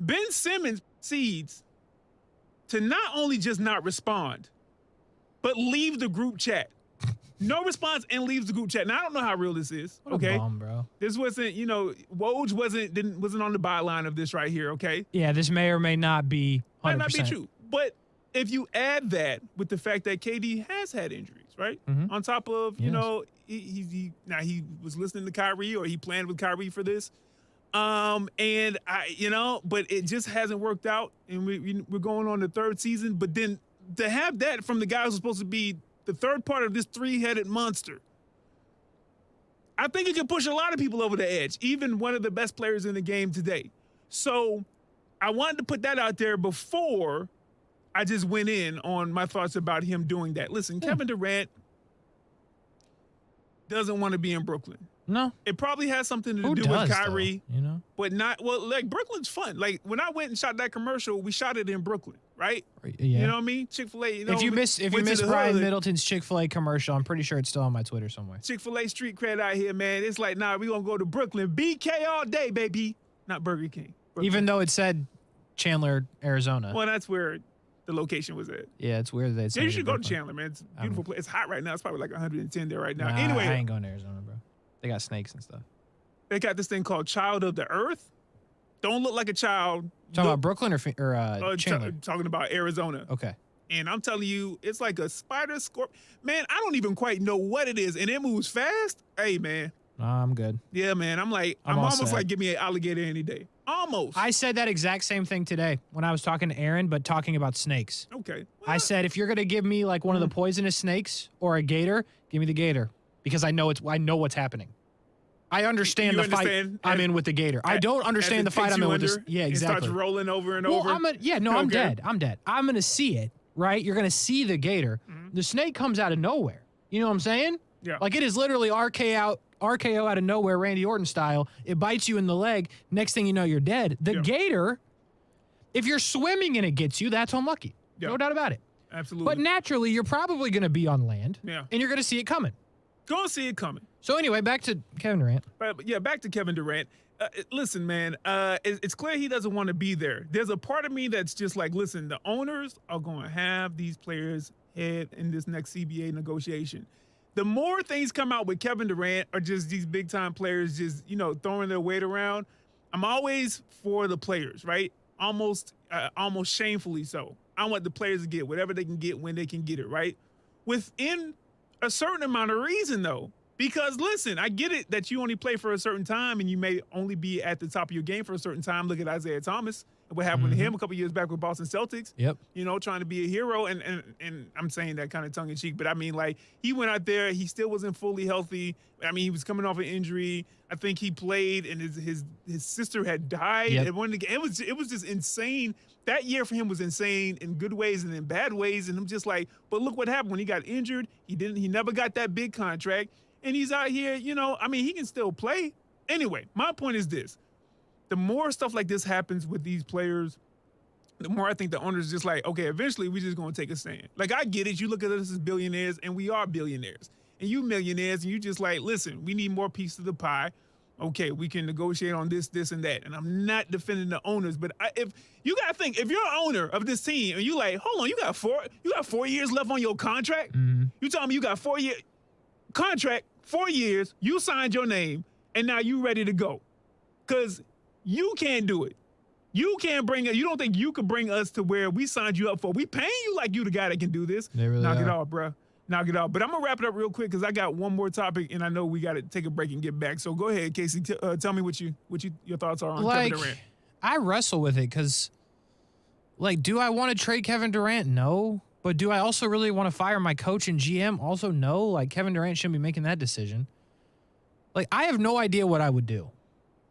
[SPEAKER 29] Ben Simmons proceeds to not only just not respond, but leave the group chat. No response and leaves the group chat. Now, I don't know how real this is, okay?
[SPEAKER 11] What a bum, bro.
[SPEAKER 29] This wasn't, Woj wasn't on the byline of this right here, okay?
[SPEAKER 11] Yeah, this may or may not be 100%.
[SPEAKER 29] Might not be true. But if you add that with the fact that KD has had injuries, right? On top of, he was listening to Kyrie or he planned with Kyrie for this. But it just hasn't worked out. And we're going on the third season. But then to have that from the guy who's supposed to be the third part of this three-headed monster, I think it can push a lot of people over the edge, even one of the best players in the game today. So I wanted to put that out there before I just went in on my thoughts about him doing that. Listen, Kevin Durant doesn't want to be in Brooklyn.
[SPEAKER 11] No.
[SPEAKER 29] It probably has something to do with Kyrie. Though, but not, Brooklyn's fun. Like, when I went and shot that commercial, we shot it in Brooklyn, right?
[SPEAKER 11] Yeah.
[SPEAKER 29] You know what I mean? Chick-fil-A.
[SPEAKER 11] If you miss Brian Middleton's Chick-fil-A commercial, I'm pretty sure it's still on my Twitter somewhere.
[SPEAKER 29] Chick-fil-A street cred out here, man. It's like, nah, we going to go to Brooklyn. BK all day, baby. Not Burger King. Brooklyn.
[SPEAKER 11] Even though it said Chandler, Arizona.
[SPEAKER 29] Well, that's where the location was at.
[SPEAKER 11] Yeah, it's weird that
[SPEAKER 29] you should go to Chandler, man. It's a beautiful place. It's hot right now. It's probably like 110 there right now.
[SPEAKER 11] Nah,
[SPEAKER 29] anyway,
[SPEAKER 11] I ain't going to Arizona, bro. They got snakes and stuff.
[SPEAKER 29] They got this thing called Child of the Earth. Don't look like a child.
[SPEAKER 11] Talking about Brooklyn or Chandler?
[SPEAKER 29] Talking about Arizona.
[SPEAKER 11] Okay.
[SPEAKER 29] And I'm telling you, it's like a spider scorpion. Man, I don't even quite know what it is, and it moves fast. Hey, man.
[SPEAKER 11] Nah, I'm good.
[SPEAKER 29] Yeah, man. I'm almost like, give me an alligator any day. Almost.
[SPEAKER 11] I said that exact same thing today when I was talking to Aaron, but talking about snakes.
[SPEAKER 29] Okay.
[SPEAKER 11] I said, if you're going to give me like one of the poisonous snakes or a gator, give me the gator because I know what's happening. I understand the fight I'm in with the gator. I don't understand the fight I'm in with this. Yeah, exactly.
[SPEAKER 29] It starts rolling over and
[SPEAKER 11] over.
[SPEAKER 29] over.
[SPEAKER 11] I'm dead. I'm dead. I'm going to see it, right? You're going to see the gator. The snake comes out of nowhere. You know what I'm saying?
[SPEAKER 29] Yeah.
[SPEAKER 11] Like it is literally RKO out of nowhere, Randy Orton style. It bites you in the leg. Next thing you know, you're dead. The gator, if you're swimming and it gets you, that's unlucky. No doubt about it.
[SPEAKER 29] Absolutely.
[SPEAKER 11] But naturally, you're probably going to be on land.
[SPEAKER 29] Yeah.
[SPEAKER 11] And you're going to see it coming.
[SPEAKER 29] Go see it coming.
[SPEAKER 11] So anyway, back to Kevin Durant.
[SPEAKER 29] Back to Kevin Durant. Listen, man, it's clear he doesn't want to be there. There's a part of me that's just like, listen, the owners are going to have these players head in this next CBA negotiation. the more things come out with Kevin Durant or just these big-time players just, throwing their weight around, I'm always for the players, right? Almost shamefully so. I want the players to get whatever they can get when they can get it, right? Within a certain amount of reason, though. Because, listen, I get it that you only play for a certain time and you may only be at the top of your game for a certain time. Look at Isaiah Thomas and what happened to him a couple years back with Boston Celtics.
[SPEAKER 11] Yep.
[SPEAKER 29] Trying to be a hero. And I'm saying that kind of tongue-in-cheek, but I mean, like, he went out there. He still wasn't fully healthy. I mean, he was coming off an injury. I think he played, and his sister had died.
[SPEAKER 11] Yep.
[SPEAKER 29] And it was just insane. That year for him was insane in good ways and in bad ways. And I'm just like, but look what happened when he got injured. He never got that big contract. And he's out here, he can still play. Anyway, my point is this. The more stuff like this happens with these players, the more I think the owner's just like, okay, eventually we're just going to take a stand. Like, I get it. You look at us as billionaires, and we are billionaires. And you millionaires, and you just like, listen, we need more piece of the pie. Okay, we can negotiate on this, and that. And I'm not defending the owners, but if you got to think, if you're an owner of this team, and you like, hold on, you got 4 years left on your contract?
[SPEAKER 11] Mm-hmm.
[SPEAKER 19] Mm-hmm.
[SPEAKER 29] You telling me you got 4 year contract, 4 years, you signed your name, and now you ready to go. Because you can't do it. You can't bring it. You don't think you could bring us to where we signed you up for. We paying you like you the guy that can do this.
[SPEAKER 11] They really
[SPEAKER 29] Knock
[SPEAKER 11] are.
[SPEAKER 29] it off, bro. Knock it off. But I'm going to wrap it up real quick because I got one more topic, and I know we got to take a break and get back. So go ahead, Casey. Tell me what your thoughts are on Kevin Durant.
[SPEAKER 11] I wrestle with it because, do I want to trade Kevin Durant? No. But do I also really want to fire my coach and GM? Also, no. Kevin Durant shouldn't be making that decision. I have no idea what I would do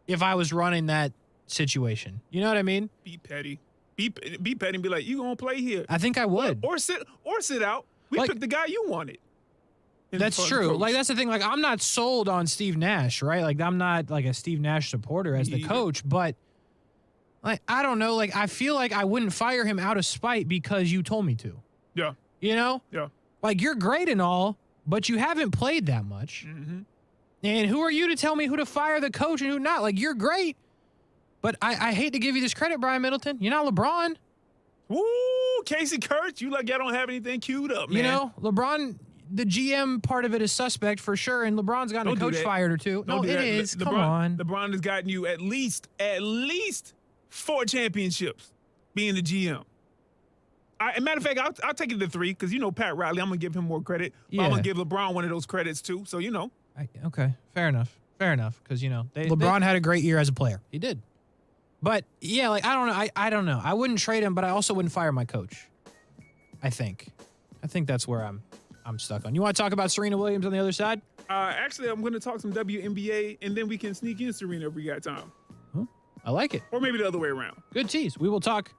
[SPEAKER 11] if I was running that situation. You know what I mean?
[SPEAKER 29] Be petty. Be petty and be like, you going to play here.
[SPEAKER 11] I think I would.
[SPEAKER 29] Or sit out. We picked the guy you wanted.
[SPEAKER 11] That's true. That's the thing. I'm not sold on Steve Nash, right? I'm not a Steve Nash supporter as the coach, but I don't know. I feel like I wouldn't fire him out of spite because you told me to.
[SPEAKER 29] Yeah.
[SPEAKER 11] Yeah. You're great and all, but you haven't played that much.
[SPEAKER 29] Mm-hmm.
[SPEAKER 11] And who are you to tell me who to fire the coach and who not? You're great, but I hate to give you this credit, Brian Middleton. You're not LeBron.
[SPEAKER 29] Woo, Casey Kurtz, you I don't have anything queued up, man.
[SPEAKER 11] LeBron, the GM part of it is suspect for sure, and LeBron's gotten a coach fired or two. No, it is. Come on.
[SPEAKER 29] LeBron has gotten you at least 4 championships being the GM. Matter of fact, I'll take it to 3 because, Pat Riley, I'm going to give him more credit. But I'm going to give LeBron one of those credits too. So,
[SPEAKER 11] Okay, fair enough. Because, LeBron had a great year as a player. He did. But, yeah, I don't know. I don't know. I wouldn't trade him, but I also wouldn't fire my coach. I think that's where I'm stuck on. You want to talk about Serena Williams on the other side?
[SPEAKER 29] Actually, I'm going to talk some WNBA, and then we can sneak in Serena if we got time.
[SPEAKER 11] Huh? I like it.
[SPEAKER 29] Or maybe the other way around.
[SPEAKER 11] Good tease. We will talk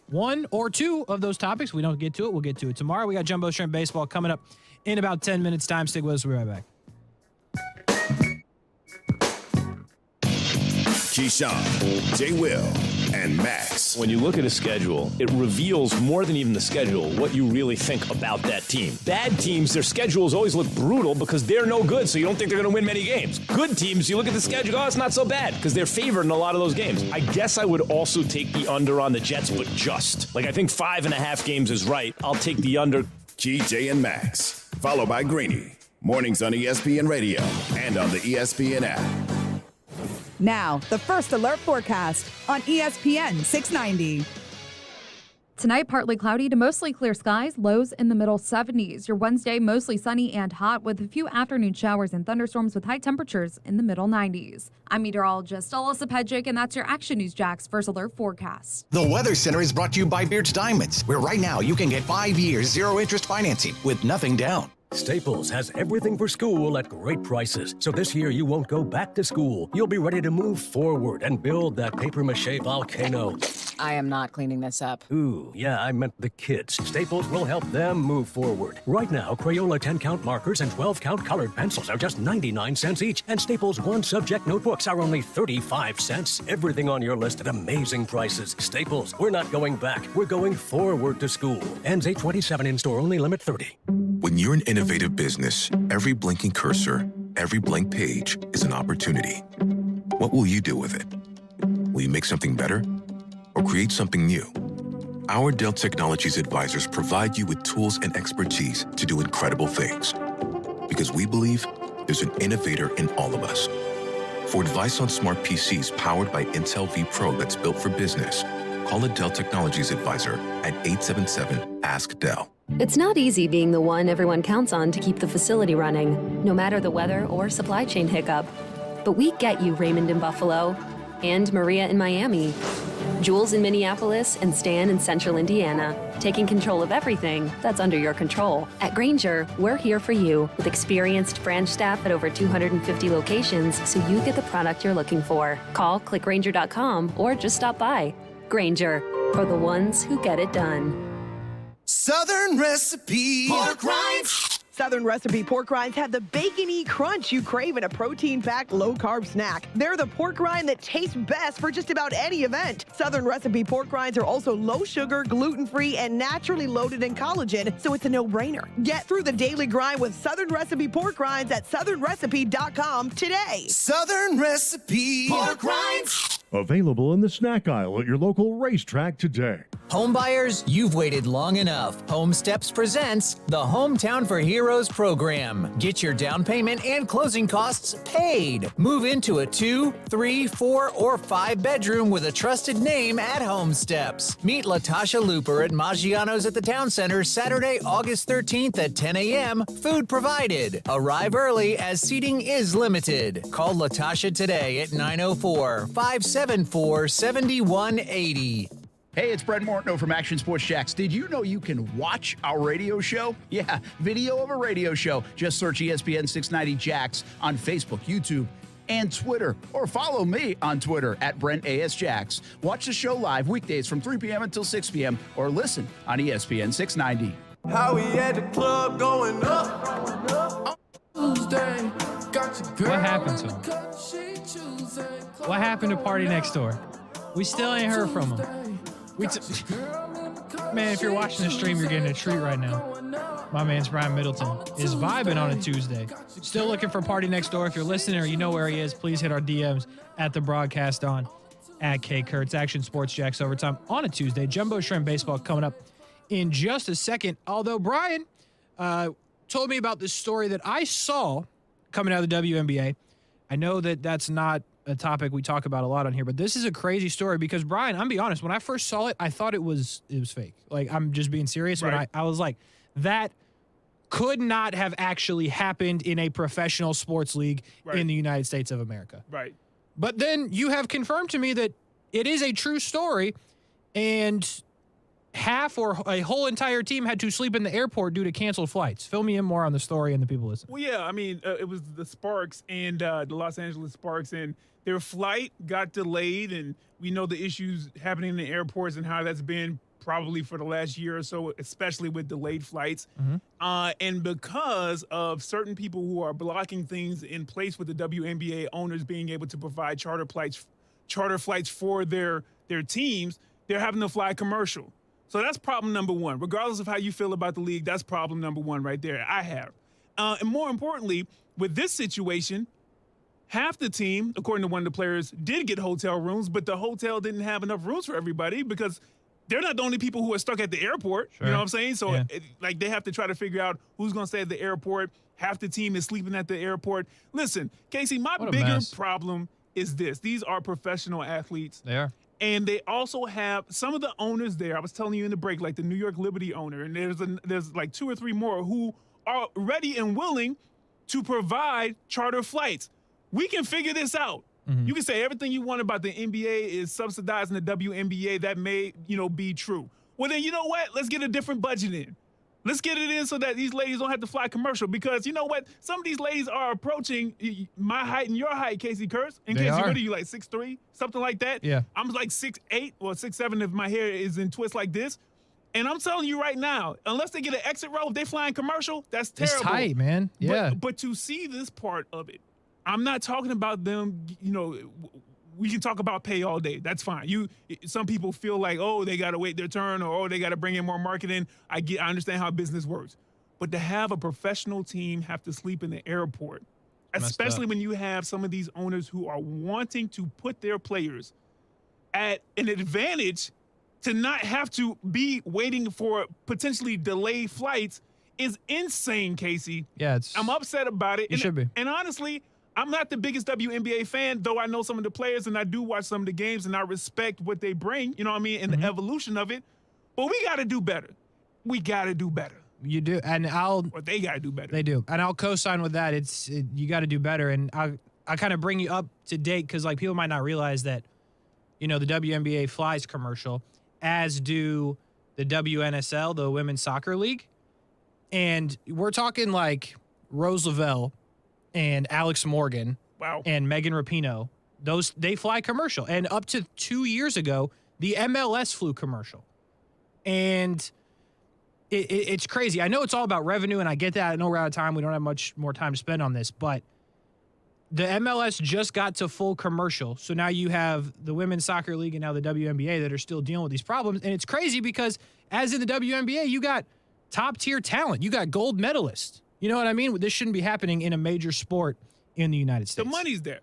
[SPEAKER 11] 1 or 2 of those topics. We don't get to it. We'll get to it tomorrow. We got Jumbo Shrimp Baseball coming up in about 10 minutes' time. Stick with us. We'll be right back.
[SPEAKER 25] Keyshawn, J. Will, and Max.
[SPEAKER 1] When you look at a schedule, it reveals more than even the schedule what you really think about that team. Bad teams, their schedules always look brutal because they're no good, so you don't think they're going to win many games. Good teams, you look at the schedule, it's not so bad because they're favored in a lot of those games. I guess I would also take the under on the Jets, but just. I think 5.5 games is right. I'll take the under.
[SPEAKER 25] Key, J, and Max. Followed by Greeny. Mornings on ESPN Radio and on the ESPN app.
[SPEAKER 2] Now, the first alert forecast on ESPN 690.
[SPEAKER 6] Tonight, partly cloudy to mostly clear skies, lows in the middle 70s. Your Wednesday, mostly sunny and hot with a few afternoon showers and thunderstorms with high temperatures in the middle 90s. I'm meteorologist Alyssa Pedjick, and that's your Action News Jack's first alert forecast.
[SPEAKER 24] The Weather Center is brought to you by Beards Diamonds, where right now you can get 5 years, 0 interest financing with nothing down.
[SPEAKER 7] Staples has everything for school at great prices. So this year you won't go back to school. You'll be ready to move forward and build that papier-mâché volcano.
[SPEAKER 12] I am not cleaning this up.
[SPEAKER 7] Ooh, yeah, I meant the kids. Staples will help them move forward. Right now, Crayola 10-count markers and 12-count colored pencils are just 99 cents each, and Staples 1-subject notebooks are only 35 cents. Everything on your list at amazing prices. Staples, we're not going back. We're going forward to school. Ends 8/27 in-store only, limit 30.
[SPEAKER 13] When you're an innovative business, every blinking cursor, every blank page is an opportunity. What will you do with it? Will you make something better or create something new? Our Dell Technologies advisors provide you with tools and expertise to do incredible things. because we believe there's an innovator in all of us. For advice on smart PCs powered by Intel V Pro that's built for business, call a Dell Technologies advisor at 877-ASK-DELL.
[SPEAKER 5] It's not easy being the one everyone counts on to keep the facility running, no matter the weather or supply chain hiccup. But we get you, Raymond in Buffalo, and Maria in Miami, Jules in Minneapolis, and Stan in Central Indiana, taking control of everything that's under your control. At Grainger, we're here for you with experienced branch staff at over 250 locations so you get the product you're looking for. Call clickgrainger.com or just stop by. Grainger, for the ones who get it done.
[SPEAKER 8] Southern Recipe pork rinds.
[SPEAKER 9] Southern Recipe pork rinds have the bacony crunch you crave in a protein-packed, low-carb snack. They're the pork rind that tastes best for just about any event. Southern Recipe pork rinds are also low-sugar, gluten-free, and naturally loaded in collagen, so it's a no-brainer. Get through the daily grind with Southern Recipe pork rinds at southernrecipe.com today.
[SPEAKER 8] Southern Recipe pork rinds.
[SPEAKER 10] Available in the snack aisle at your local racetrack today.
[SPEAKER 14] Homebuyers, you've waited long enough. Home Steps presents the Hometown for Heroes program. Get your down payment and closing costs paid. Move into a 2, 3, 4, or 5 bedroom with a trusted name at Home Steps. Meet Latasha Looper at Maggiano's at the Town Center Saturday, August 13th at 10 a.m. Food provided. Arrive early as seating is limited. Call Latasha today at 904-574-7180.
[SPEAKER 3] Hey, it's Brett Mortno from Action Sports Jacks. Did you know you can watch our radio show? Yeah, video of a radio show. Just search ESPN 690 Jacks on Facebook, YouTube, and Twitter. Or follow me on Twitter at Brent A.S. Jacks. Watch the show live weekdays from 3 p.m. until 6 p.m. or listen on ESPN 690.
[SPEAKER 8] How we at the club going up. Tuesday, got your girl.
[SPEAKER 11] What happened to him? What happened to Party Next Door? We still ain't heard from him. Man, if you're watching the stream, you're getting a treat right now. My man's Brian Middleton is vibing on a Tuesday. Still looking for Party Next Door. If you're listening or you know where he is, please hit our DMs at the broadcast on at K Kurtz. Action Sports Jacks Overtime on a Tuesday. Jumbo Shrimp Baseball coming up in just a second. Although Brian told me about this story that I saw coming out of the WNBA. I know that that's not a topic we talk about a lot on here, but this is a crazy story because, Brian, I'm be honest, when I first saw it, I thought it was fake. Like, I'm just being serious.
[SPEAKER 29] Right.
[SPEAKER 11] But I was like, that could not have actually happened in a professional sports league in the United States of America.
[SPEAKER 29] Right.
[SPEAKER 11] But then you have confirmed to me that it is a true story, and half or a whole entire team had to sleep in the airport due to canceled flights. Fill me in more on the story and the people listening.
[SPEAKER 29] Well, yeah, I mean, it was the Sparks and the Los Angeles Sparks, and their flight got delayed, and we know the issues happening in the airports and how that's been probably for the last year or so, especially with delayed flights. And because of certain people who are blocking things in place with the WNBA owners being able to provide charter flights for their teams, they're having to fly commercial. So that's problem number one. Regardless of how you feel about the league, that's problem number one right there. I have. And more importantly, with this situation, half the team, according to one of the players, did get hotel rooms, but the hotel didn't have enough rooms for everybody because they're not the only people who are stuck at the airport. Sure. You know what I'm saying? So, they have to try to figure out who's going to stay at the airport. Half the team is sleeping at the airport. Listen, Casey, my bigger problem is this. These are professional athletes.
[SPEAKER 11] They are.
[SPEAKER 29] And they also have some of the owners there. I was telling you in the break, like the New York Liberty owner, and there's like 2 or 3 more who are ready and willing to provide charter flights. We can figure this out. You can say everything you want about the NBA is subsidizing the WNBA. That may, be true. Well, then you know what? Let's get a different budget in. Let's get it in so that these ladies don't have to fly commercial because you know what? Some of these ladies are approaching my height and your height, Casey Kurtz. In case you're you like 6'3", something like that.
[SPEAKER 11] Yeah.
[SPEAKER 29] I'm like 6'8" or 6'7" if my hair is in twists like this. And I'm telling you right now, unless they get an exit row, if they flying commercial, that's terrible.
[SPEAKER 11] It's tight, man. Yeah.
[SPEAKER 29] But to see this part of it, I'm not talking about them, we can talk about pay all day. That's fine. Some people feel like, oh, they got to wait their turn or, oh, they got to bring in more marketing. I understand how business works. But to have a professional team have to sleep in the airport, especially when you have some of these owners who are wanting to put their players at an advantage to not have to be waiting for potentially delayed flights is insane, Casey.
[SPEAKER 11] Yeah,
[SPEAKER 29] I'm upset about it.
[SPEAKER 11] You should be.
[SPEAKER 29] And honestly, I'm not the biggest WNBA fan, though I know some of the players and I do watch some of the games and I respect what they bring, you know what I mean, and the evolution of it. But we got to do better. We got to do better.
[SPEAKER 11] You do, and
[SPEAKER 29] Or they got to do better.
[SPEAKER 11] They do, and I'll co-sign with that. You got to do better, and I kind of bring you up to date because like people might not realize that, the WNBA flies commercial, as do the WNSL, the Women's Soccer League, and we're talking like Rose Lavelle and Alex Morgan, and Megan Rapinoe. They fly commercial, and up to 2 years ago, the MLS flew commercial, and it's crazy. I know it's all about revenue, and I get that. I know we're out of time. We don't have much more time to spend on this, but the MLS just got to full commercial. So now you have the Women's Soccer League and now the WNBA that are still dealing with these problems. And it's crazy because as in the WNBA, you got top-tier talent. You got gold medalists. You know what I mean? This shouldn't be happening in a major sport in the United States.
[SPEAKER 29] The money's there.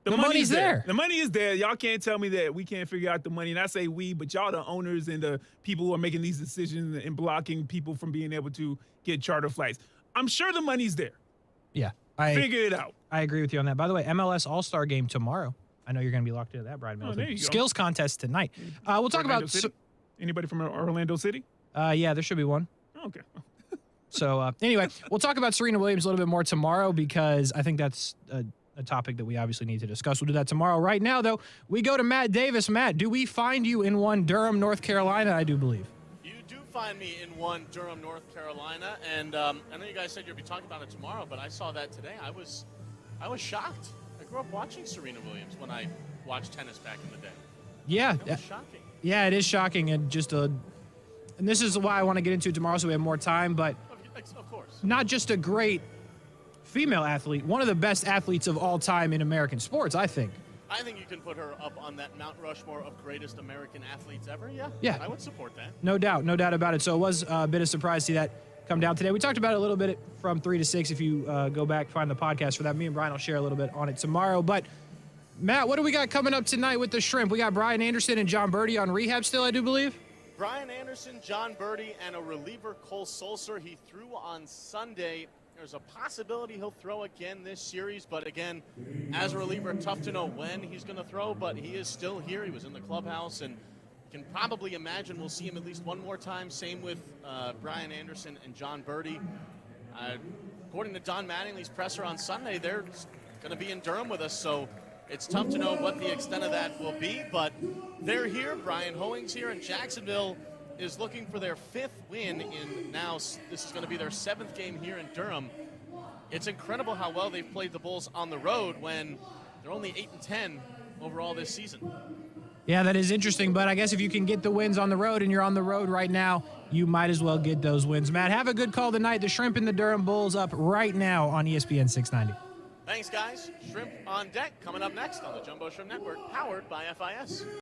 [SPEAKER 11] The money's there.
[SPEAKER 29] The money is there. Y'all can't tell me that we can't figure out the money. And I say we, but y'all the owners and the people who are making these decisions and blocking people from being able to get charter flights. I'm sure the money's there.
[SPEAKER 11] Yeah.
[SPEAKER 29] Figure it out.
[SPEAKER 11] I agree with you on that. By the way, MLS All-Star Game tomorrow. I know you're going to be locked into that, Brian Middleton.
[SPEAKER 29] There you go.
[SPEAKER 11] Skills contest tonight. We'll talk
[SPEAKER 29] Orlando
[SPEAKER 11] about...
[SPEAKER 29] City? Anybody from Orlando City?
[SPEAKER 11] Yeah, there should be one.
[SPEAKER 29] Okay.
[SPEAKER 11] So anyway, we'll talk about Serena Williams a little bit more tomorrow because I think that's a topic that we obviously need to discuss. We'll do that tomorrow. Right now, though, we go to Matt Davis. Matt, do we find you in one Durham, North Carolina? I do believe.
[SPEAKER 4] You do find me in one Durham, North Carolina, and I know you guys said you'll be talking about it tomorrow, but I saw that today. I was shocked. I grew up watching Serena Williams when I watched tennis back in the day.
[SPEAKER 11] Yeah.
[SPEAKER 4] It was shocking.
[SPEAKER 11] Yeah, it is shocking, and and this is why I want to get into it tomorrow so we have more time, but
[SPEAKER 4] Of course.
[SPEAKER 11] not just a great female athlete, one of the best athletes of all time in American sports, I think.
[SPEAKER 4] I think you can put her up on that Mount Rushmore of greatest American athletes ever.
[SPEAKER 11] Yeah.
[SPEAKER 4] I would support that.
[SPEAKER 11] No doubt about it. So it was a bit of surprise to see that come down today. We talked about it a little bit from 3 to 6. If you go back, find the podcast for that. Me and Brian will share a little bit on it tomorrow. But Matt, what do we got coming up tonight with the Shrimp? We got Brian Anderson and John Birdie on rehab still, I do believe.
[SPEAKER 4] Brian Anderson, John Birdie, and a reliever, Cole Sulser. He threw on Sunday. There's a possibility he'll throw again this series, but again, as a reliever, tough to know when he's going to throw, but he is still here. He was in the clubhouse, and you can probably imagine we'll see him at least one more time. Same with Brian Anderson and John Birdie. According to Don Mattingly's presser on Sunday, they're going to be in Durham with us, so it's tough to know what the extent of that will be, but they're here. Brian Hoeing's here, and Jacksonville is looking for their 5th win in now. This is going to be their 7th game here in Durham. It's incredible how well they've played the Bulls on the road when they're only 8-10 overall this season.
[SPEAKER 11] Yeah, that is interesting, but I guess if you can get the wins on the road and you're on the road right now, you might as well get those wins. Matt, have a good call tonight. The Shrimp and the Durham Bulls up right now on ESPN 690.
[SPEAKER 4] Thanks, guys. Shrimp on deck coming up next on the Jumbo Shrimp Network, powered by FIS.